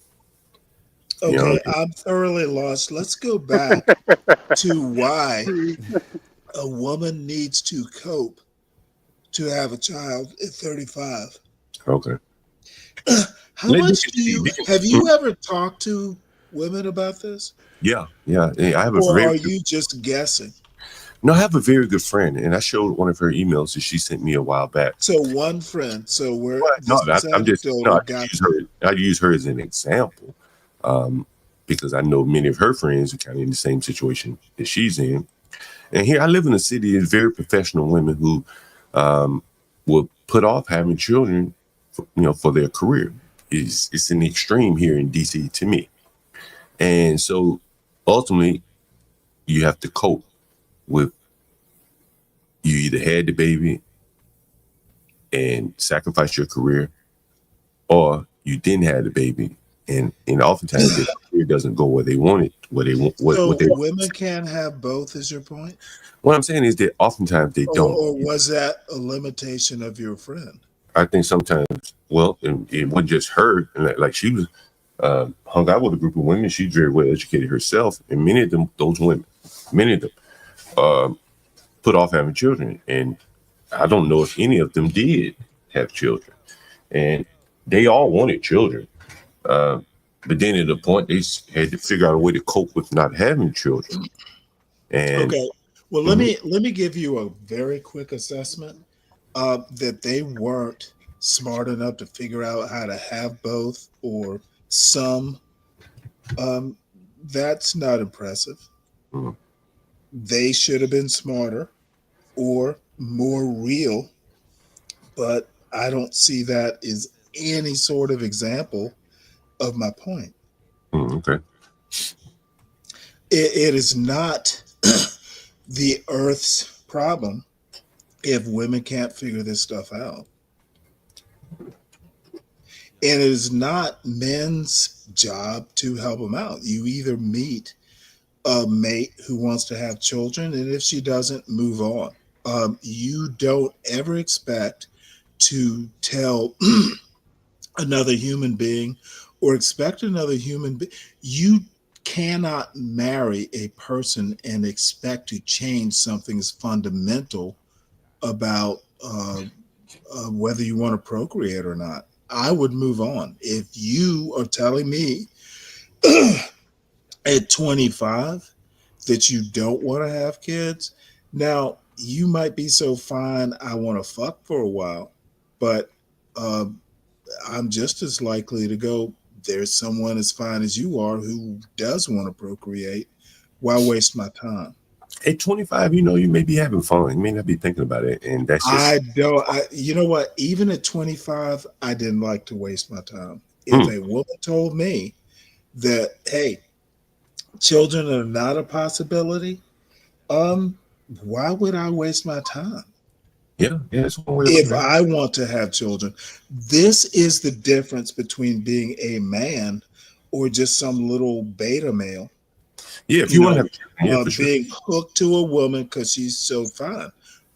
Okay, I'm thoroughly lost. Let's go back to why a woman needs to cope to have a child at 35. Okay. How much have you ever talked to women about this? Yeah. I have or are you just guessing? No, I have a very good friend, and I showed one of her emails that she sent me a while back. So one friend. So we're No, this is I'm just anecdotal. I use her as an example, because I know many of her friends are kind of in the same situation that she's in. And here I live in a city of very professional women who will put off having children, for their career. It's an extreme here in DC to me, and so ultimately you have to cope with, you either had the baby and sacrifice your career, or you didn't have the baby, and oftentimes the career doesn't go where they want it, what So they want. women can't have both, is your point? What I'm saying is that oftentimes they don't. Or was that a limitation of your friend? I think sometimes, well, and it wasn't just her, and like she was hung out with a group of women. She's very well educated herself, and many of them put off having children, and I don't know if any of them did have children, and they all wanted children, but then at a point they had to figure out a way to cope with not having children. And okay, well, let me give you a very quick assessment that they weren't smart enough to figure out how to have both or some. That's not impressive. They should have been smarter or more real, but I don't see that as any sort of example of my point. Okay. It is not the Earth's problem if women can't figure this stuff out. And it is not men's job to help them out. You either meet a mate who wants to have children, and if she doesn't, move on. You don't ever expect to tell another human being or expect another human being. You cannot marry a person and expect to change something as fundamental about whether you want to procreate or not. I would move on. If you are telling me at 25 that you don't want to have kids, now you might be so fine, I want to fuck for a while, but I'm just as likely to go, there's someone as fine as you are who does want to procreate. Why waste my time? At 25, you may be having fun. You may not be thinking about it. And that's just... you know what? Even at 25, I didn't like to waste my time. If a woman told me that, hey, children are not a possibility, why would I waste my time? Yeah, that's one way. If I want to have children, this is the difference between being a man or just some little beta male. Yeah, if you want to have children, being hooked to a woman because she's so fine.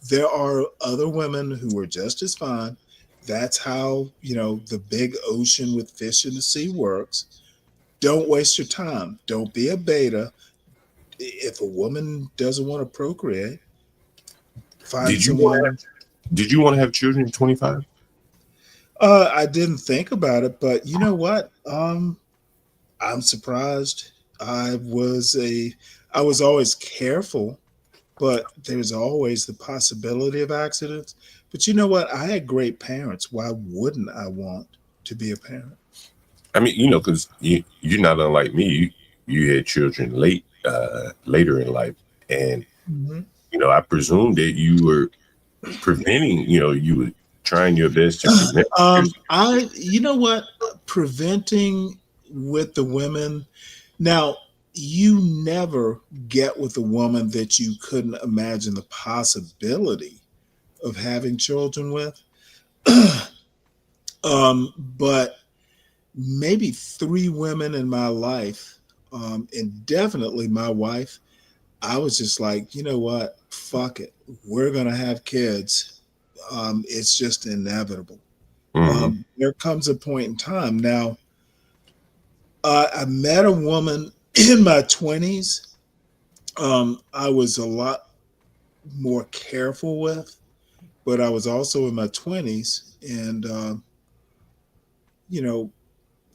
There are other women who are just as fine. That's how, the big ocean with fish in the sea works. Don't waste your time. Don't be a beta. If a woman doesn't want to procreate, find someone. Did you want to have children at 25? I didn't think about it, but you know what? I'm surprised. I was always careful, but there's always the possibility of accidents. But you know what? I had great parents. Why wouldn't I want to be a parent? I mean, because you're not unlike me. You had children later in life, and I presume that you were preventing. You were trying your best to prevent. You know what? Preventing with the women. Now, you never get with a woman that you couldn't imagine the possibility of having children with. But maybe 3 women in my life, and definitely my wife, I was just like, you know what? Fuck it. We're going to have kids. It's just inevitable. There comes a point in time. Now, I met a woman in my 20s. I was a lot more careful with, but I was also in my 20s. And,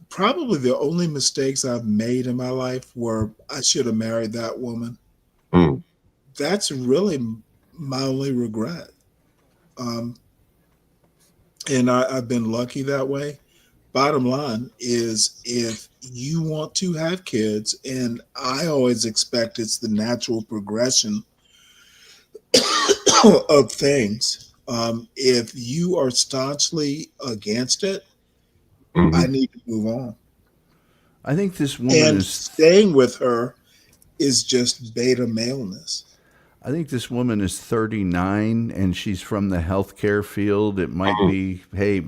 probably the only mistakes I've made in my life were I should have married that woman. that's really my only regret. And I've been lucky that way. Bottom line is, if you want to have kids, and I always expect it's the natural progression of things. If you are staunchly against it, I need to move on. I think this woman And is. staying with her is just beta maleness. I think this woman is 39 and she's from the healthcare field. It might be, hey,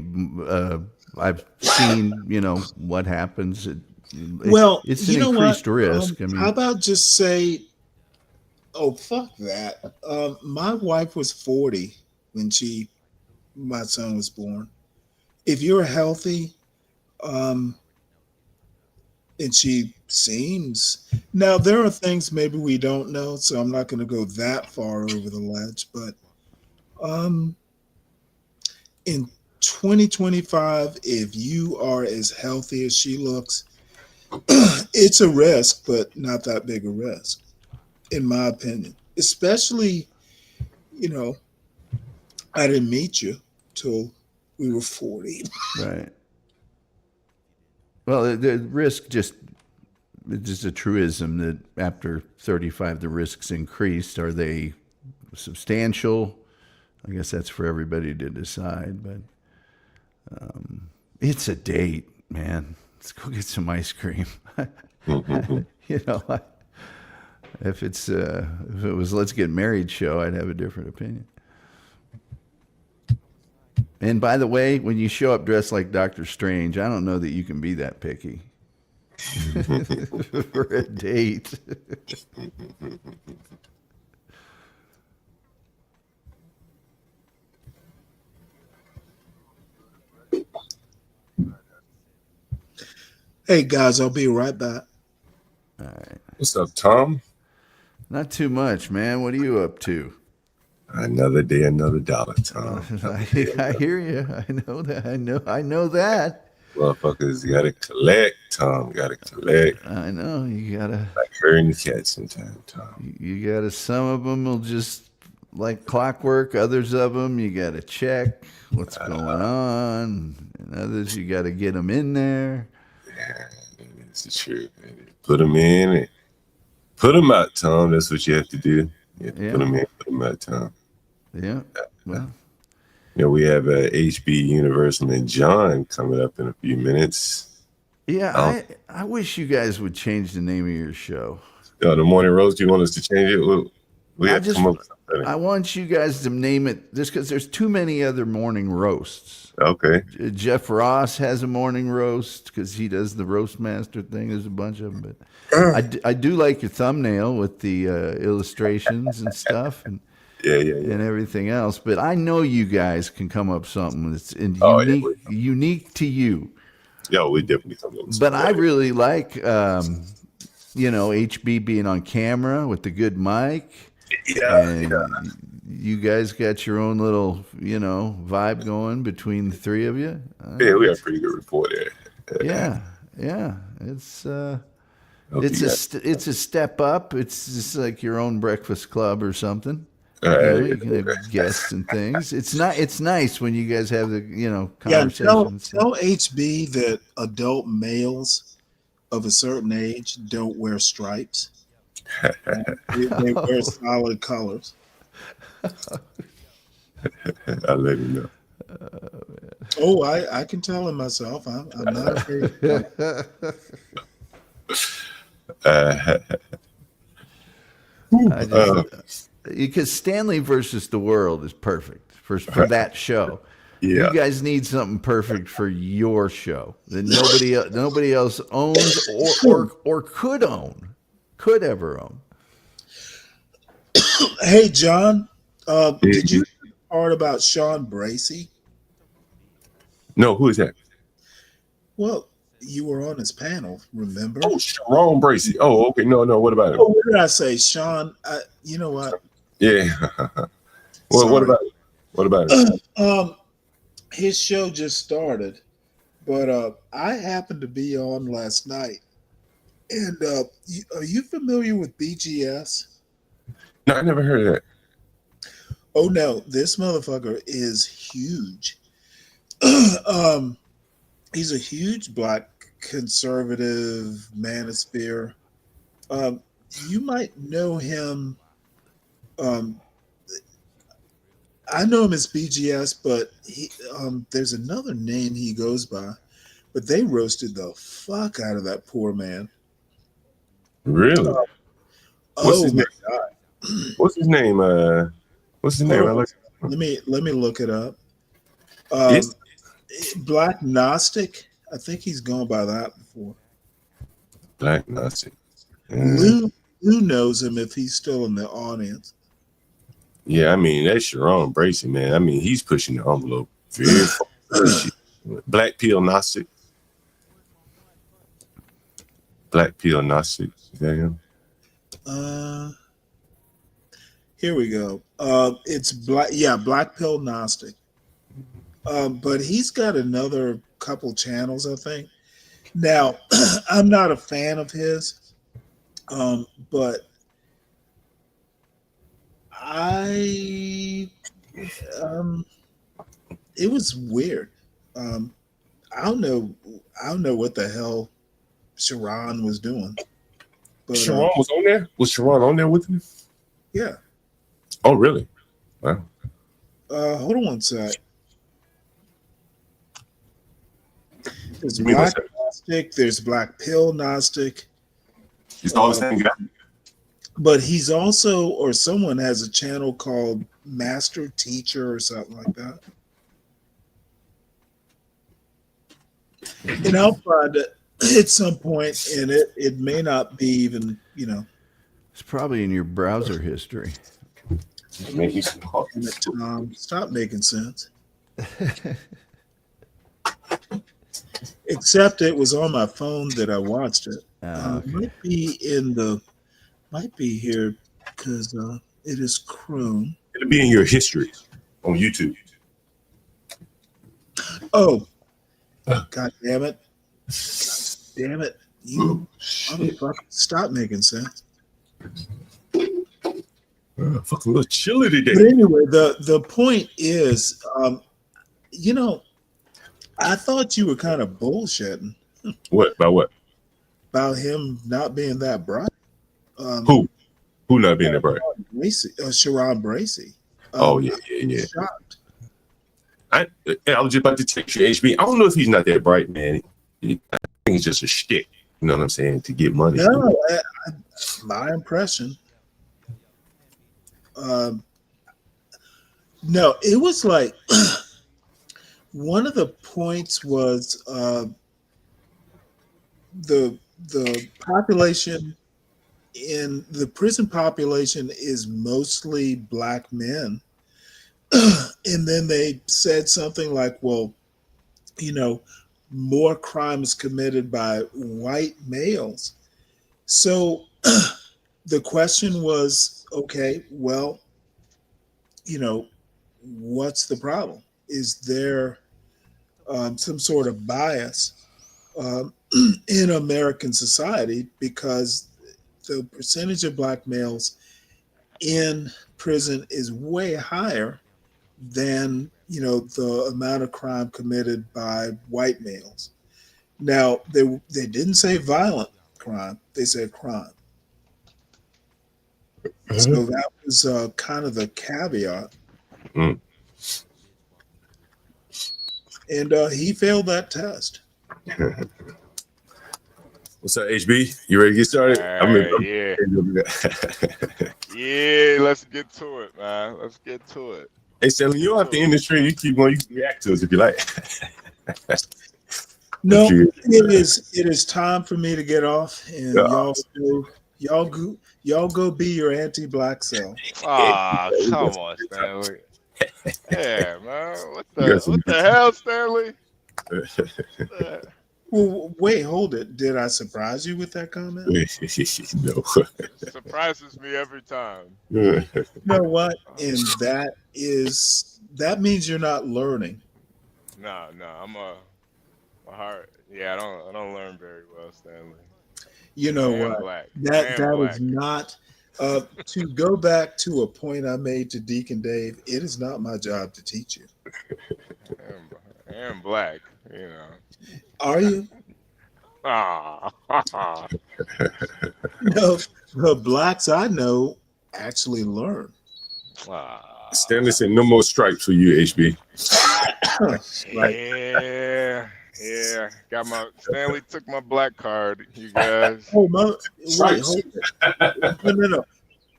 I've seen, what happens. Well, It's you an know what? increased risk. I mean, How about just say, oh, fuck that. My wife was 40 when my son was born. If you're healthy, and she seems, now there are things maybe we don't know, so I'm not going to go that far over the ledge, but in 2025, if you are as healthy as she looks, it's a risk, but not that big a risk, in my opinion. Especially, I didn't meet you till we were 40. right. Well, the risk it's just a truism that after 35, the risks increased. Are they substantial? I guess that's for everybody to decide, but it's a date, man. Let's go get some ice cream. If it was Let's Get Married show, I'd have a different opinion. And by the way, when you show up dressed like Doctor Strange, I don't know that you can be that picky for a date. Hey guys, I'll be right back. All right. What's up, Tom? Not too much, man. What are you up to? Another day, another dollar, Tom. I hear you. I know that. I know that. Motherfuckers, you gotta collect, Tom. You gotta collect. I know you gotta. Like herding cats sometimes, Tom. You gotta. Some of them will just like clockwork. Others of them you gotta check what's going on, and others you gotta get them in there. Yeah, it's the truth. Put them in and put them out, Tom. That's what you have to do. You have to put them in, put them out, Tom. Yeah. Well, we have HB Universal and John coming up in a few minutes. Yeah, I wish you guys would change the name of your show. The Morning Roast. You want us to change it? We have to come up with something. I want you guys to name it just because there's too many other morning roasts. Okay. Jeff Ross has a morning roast because he does the roast master thing. There's a bunch of them, but I do like your thumbnail with the illustrations and stuff and and everything else. But I know you guys can come up with something that's unique to you. Yeah, we definitely come up with But something. I really like HB being on camera with the good mic. You guys got your own little, vibe going between the three of you. We have a pretty good rapport there. Yeah. It's a step up. It's just like your own breakfast club or something. You can have guests and things. It's nice when you guys have the conversations. Tell HB that adult males of a certain age don't wear stripes. They wear solid colors. I'll let you know. Oh, I can tell him myself. I'm not afraid. Because Stanley versus the world is perfect for that show. Yeah. You guys need something perfect for your show that nobody else owns or could ever own. Hey, John, did you hear the part about Sean Bracey? No, who is that? Well, you were on his panel, remember? Oh, Sharon Bracey. Oh, okay. No. What about him? Oh, what did I say, Sean? You know what? Yeah. Well, what about him? His show just started, but I happened to be on last night. And are you familiar with BGS? No, I never heard of that. Oh no, this motherfucker is huge. He's a huge black conservative manosphere. You might know him. Um, I know him as BGS, but there's another name he goes by. But they roasted the fuck out of that poor man. Really? What's his name? God. What's his name? What's his name? Let me look it up. Yes. Black Gnostic. I think he's gone by that before. Black Gnostic. Lou knows him if he's still in the audience. Yeah, I mean, that's Sharon Bracey, man. I mean, he's pushing the envelope very far. Black Pill Gnostic. Black Pill Gnostic. Is that him? Here we go. It's black. Yeah, Black Pill Gnostic. But he's got another couple channels, I think. Now, I'm not a fan of his, but it was weird. I don't know what the hell Sharon was doing. But, Sharon was on there? Was Sharon on there with him? Yeah. Oh, really? Wow. Hold on one sec. There's Black Gnostic, there's Black Pill Gnostic. He's all the same guy. But he's also, or someone has a channel called Master Teacher or something like that. And I'll find it at some point, and it may not be even, It's probably in your browser history. Stop making sense. Except it was on my phone that I watched it. Okay. Might be here because it is Chrome. It'll be in your history on YouTube. Oh, God damn it! God damn it! You motherfucker! Stop making sense. Fucking little chilly today. But anyway, the point is, I thought you were kind of bullshitting. What about what? About him not being that bright. Who not being that bright? Sharon Bracey. Oh yeah. Shocked. I was just about to text you, HB. I don't know if he's not that bright, man. I think he's just a shtick. You know what I'm saying? To get money. No, my impression. No, it was like one of the points was the population in the prison population is mostly black men. And then they said something like, well, more crimes committed by white males. So the question was, okay, well, what's the problem? Is there some sort of bias in American society because the percentage of black males in prison is way higher than the amount of crime committed by white males. Now they didn't say violent crime; they said crime. So that was kind of the caveat. And he failed that test. What's up, HB? You ready to get started? Yeah, let's get to it, man. Let's get to it. Hey, Stanley, you don't have to end the stream. You keep going. You can react to us if you like. No, it is time for me to get off, and y'all go be your anti-black self. Ah, come on, Stanley. Yeah, man. What the hell, Stanley? Well, wait, hold it. Did I surprise you with that comment? No. Surprises me every time. You know what? And that means you're not learning. No, I'm a heart. Yeah, I don't learn very well, Stanley. You know what? Black. That is not To go back to a point I made to Deacon Dave, it is not my job to teach you. And black, you know. Are you? Ah. No, the blacks I know actually learn. Stanley said, "No more stripes for you, HB." Yeah. Got my Stanley took my black card. You guys. Oh my! Wait, hold it. No.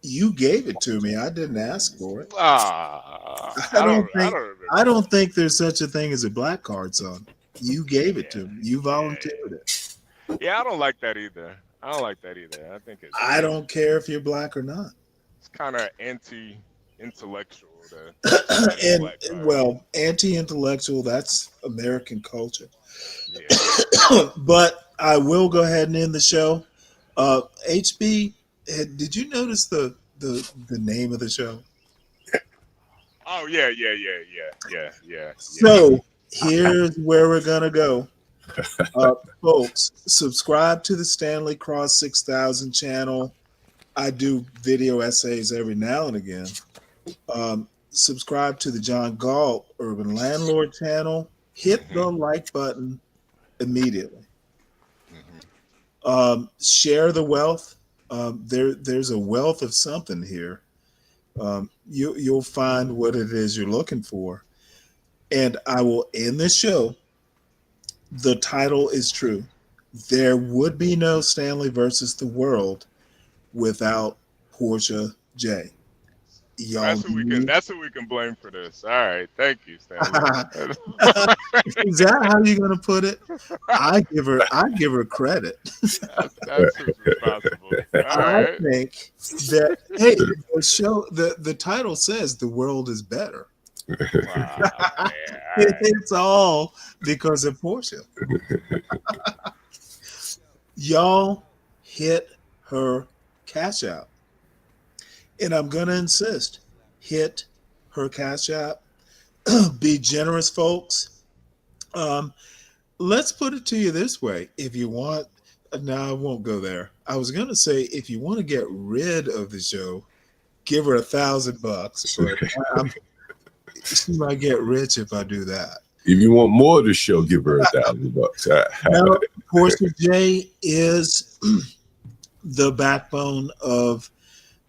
You gave it to me. I didn't ask for it. I don't think there's such a thing as a black card, son. You gave it to me. You volunteered it. Yeah, I don't like that either. I think it's. I don't care if you're black or not. It's kind of anti-intellectual. Anti-intellectual. That's American culture. Yeah. But I will go ahead and end the show. HB, did you notice the name of the show? Oh yeah. So here's where we're gonna go, folks. Subscribe to the Stanley 6000 channel. I do video essays every now and again. Subscribe to the John Galt Urban Landlord channel. Hit the like button immediately. Share the wealth. There's a wealth of something here. You'll find what it is you're looking for. And I will end this show. The title is true. There would be no Stanley versus the world without Porsha J. That's who we can blame for this. All right, thank you, Stanley. Is that how you're gonna put it? I give her credit. That's who's responsible. I think that the show the title says the world is better. Wow, It's all because of Porsha. Y'all hit her cash out. And I'm going to insist, hit her cash out. Be generous, folks. Let's put it to you this way. If you want, no, I won't go there. I was going to say, if you want to get rid of the show, give her $1,000. But she might get rich if I do that. If you want more of the show, give her $1,000. Now, Porsha J is the backbone of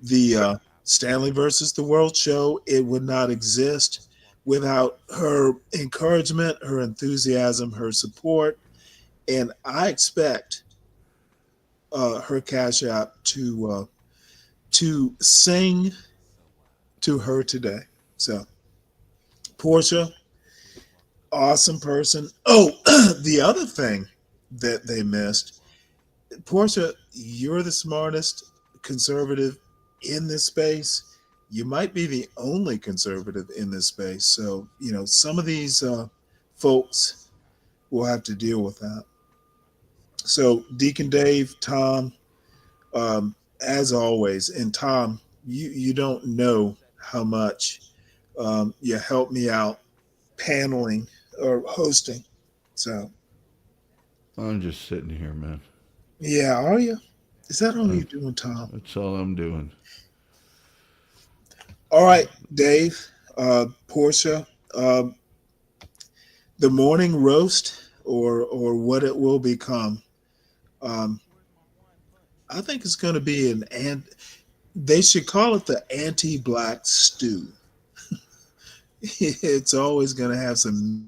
the Stanley versus the World show. It would not exist without her encouragement, her enthusiasm, her support, and I expect her cash out to sing to her today. So, Porsha, awesome person. Oh, the other thing that they missed, Porsha, you're the smartest conservative in this space. You might be the only conservative in this space. So, some of these folks will have to deal with that. So, Deacon Dave, Tom, as always, and Tom, you don't know how much you help me out paneling or hosting. So, I'm just sitting here, man. Yeah, are you? Is that all you're doing, Tom? That's all I'm doing. All right, Dave, Porsha, the morning roast or what it will become. I think it's going to be they should call it the anti-black stew. It's always going to have some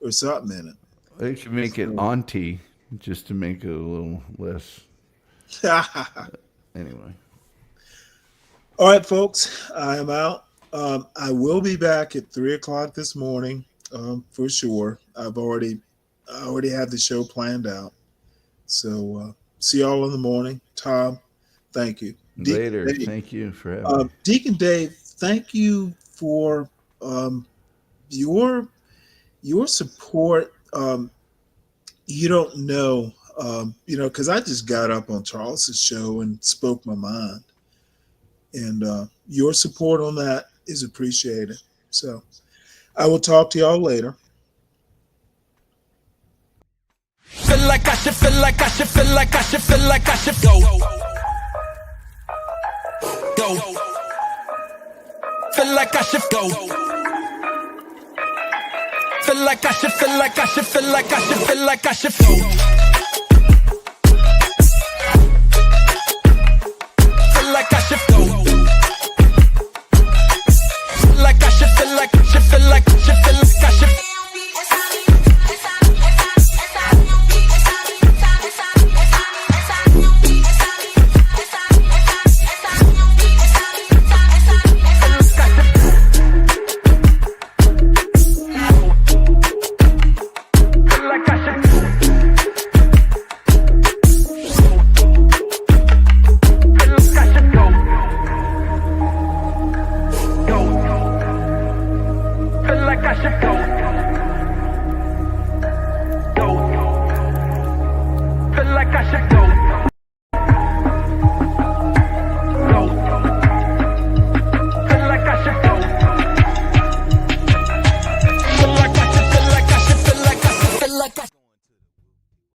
or something in it. They should make it auntie just to make it a little less. Anyway. All right, folks, I am out. I will be back at 3:00 this morning for sure. I already have the show planned out. So see y'all in the morning. Tom, thank you. Later. Dave, thank you for having me. Deacon Dave, thank you for your support. You don't know, because I just got up on Charles's show and spoke my mind. And your support on that is appreciated. So I will talk to y'all later. Feel like I should go. go. Feel like I should go. Feel like I should, feel like I should, feel like I should, feel like I should go. Feel like I should go. Feel like I should, feel like I should, feel like I should, feel like I should. Feel like I should go.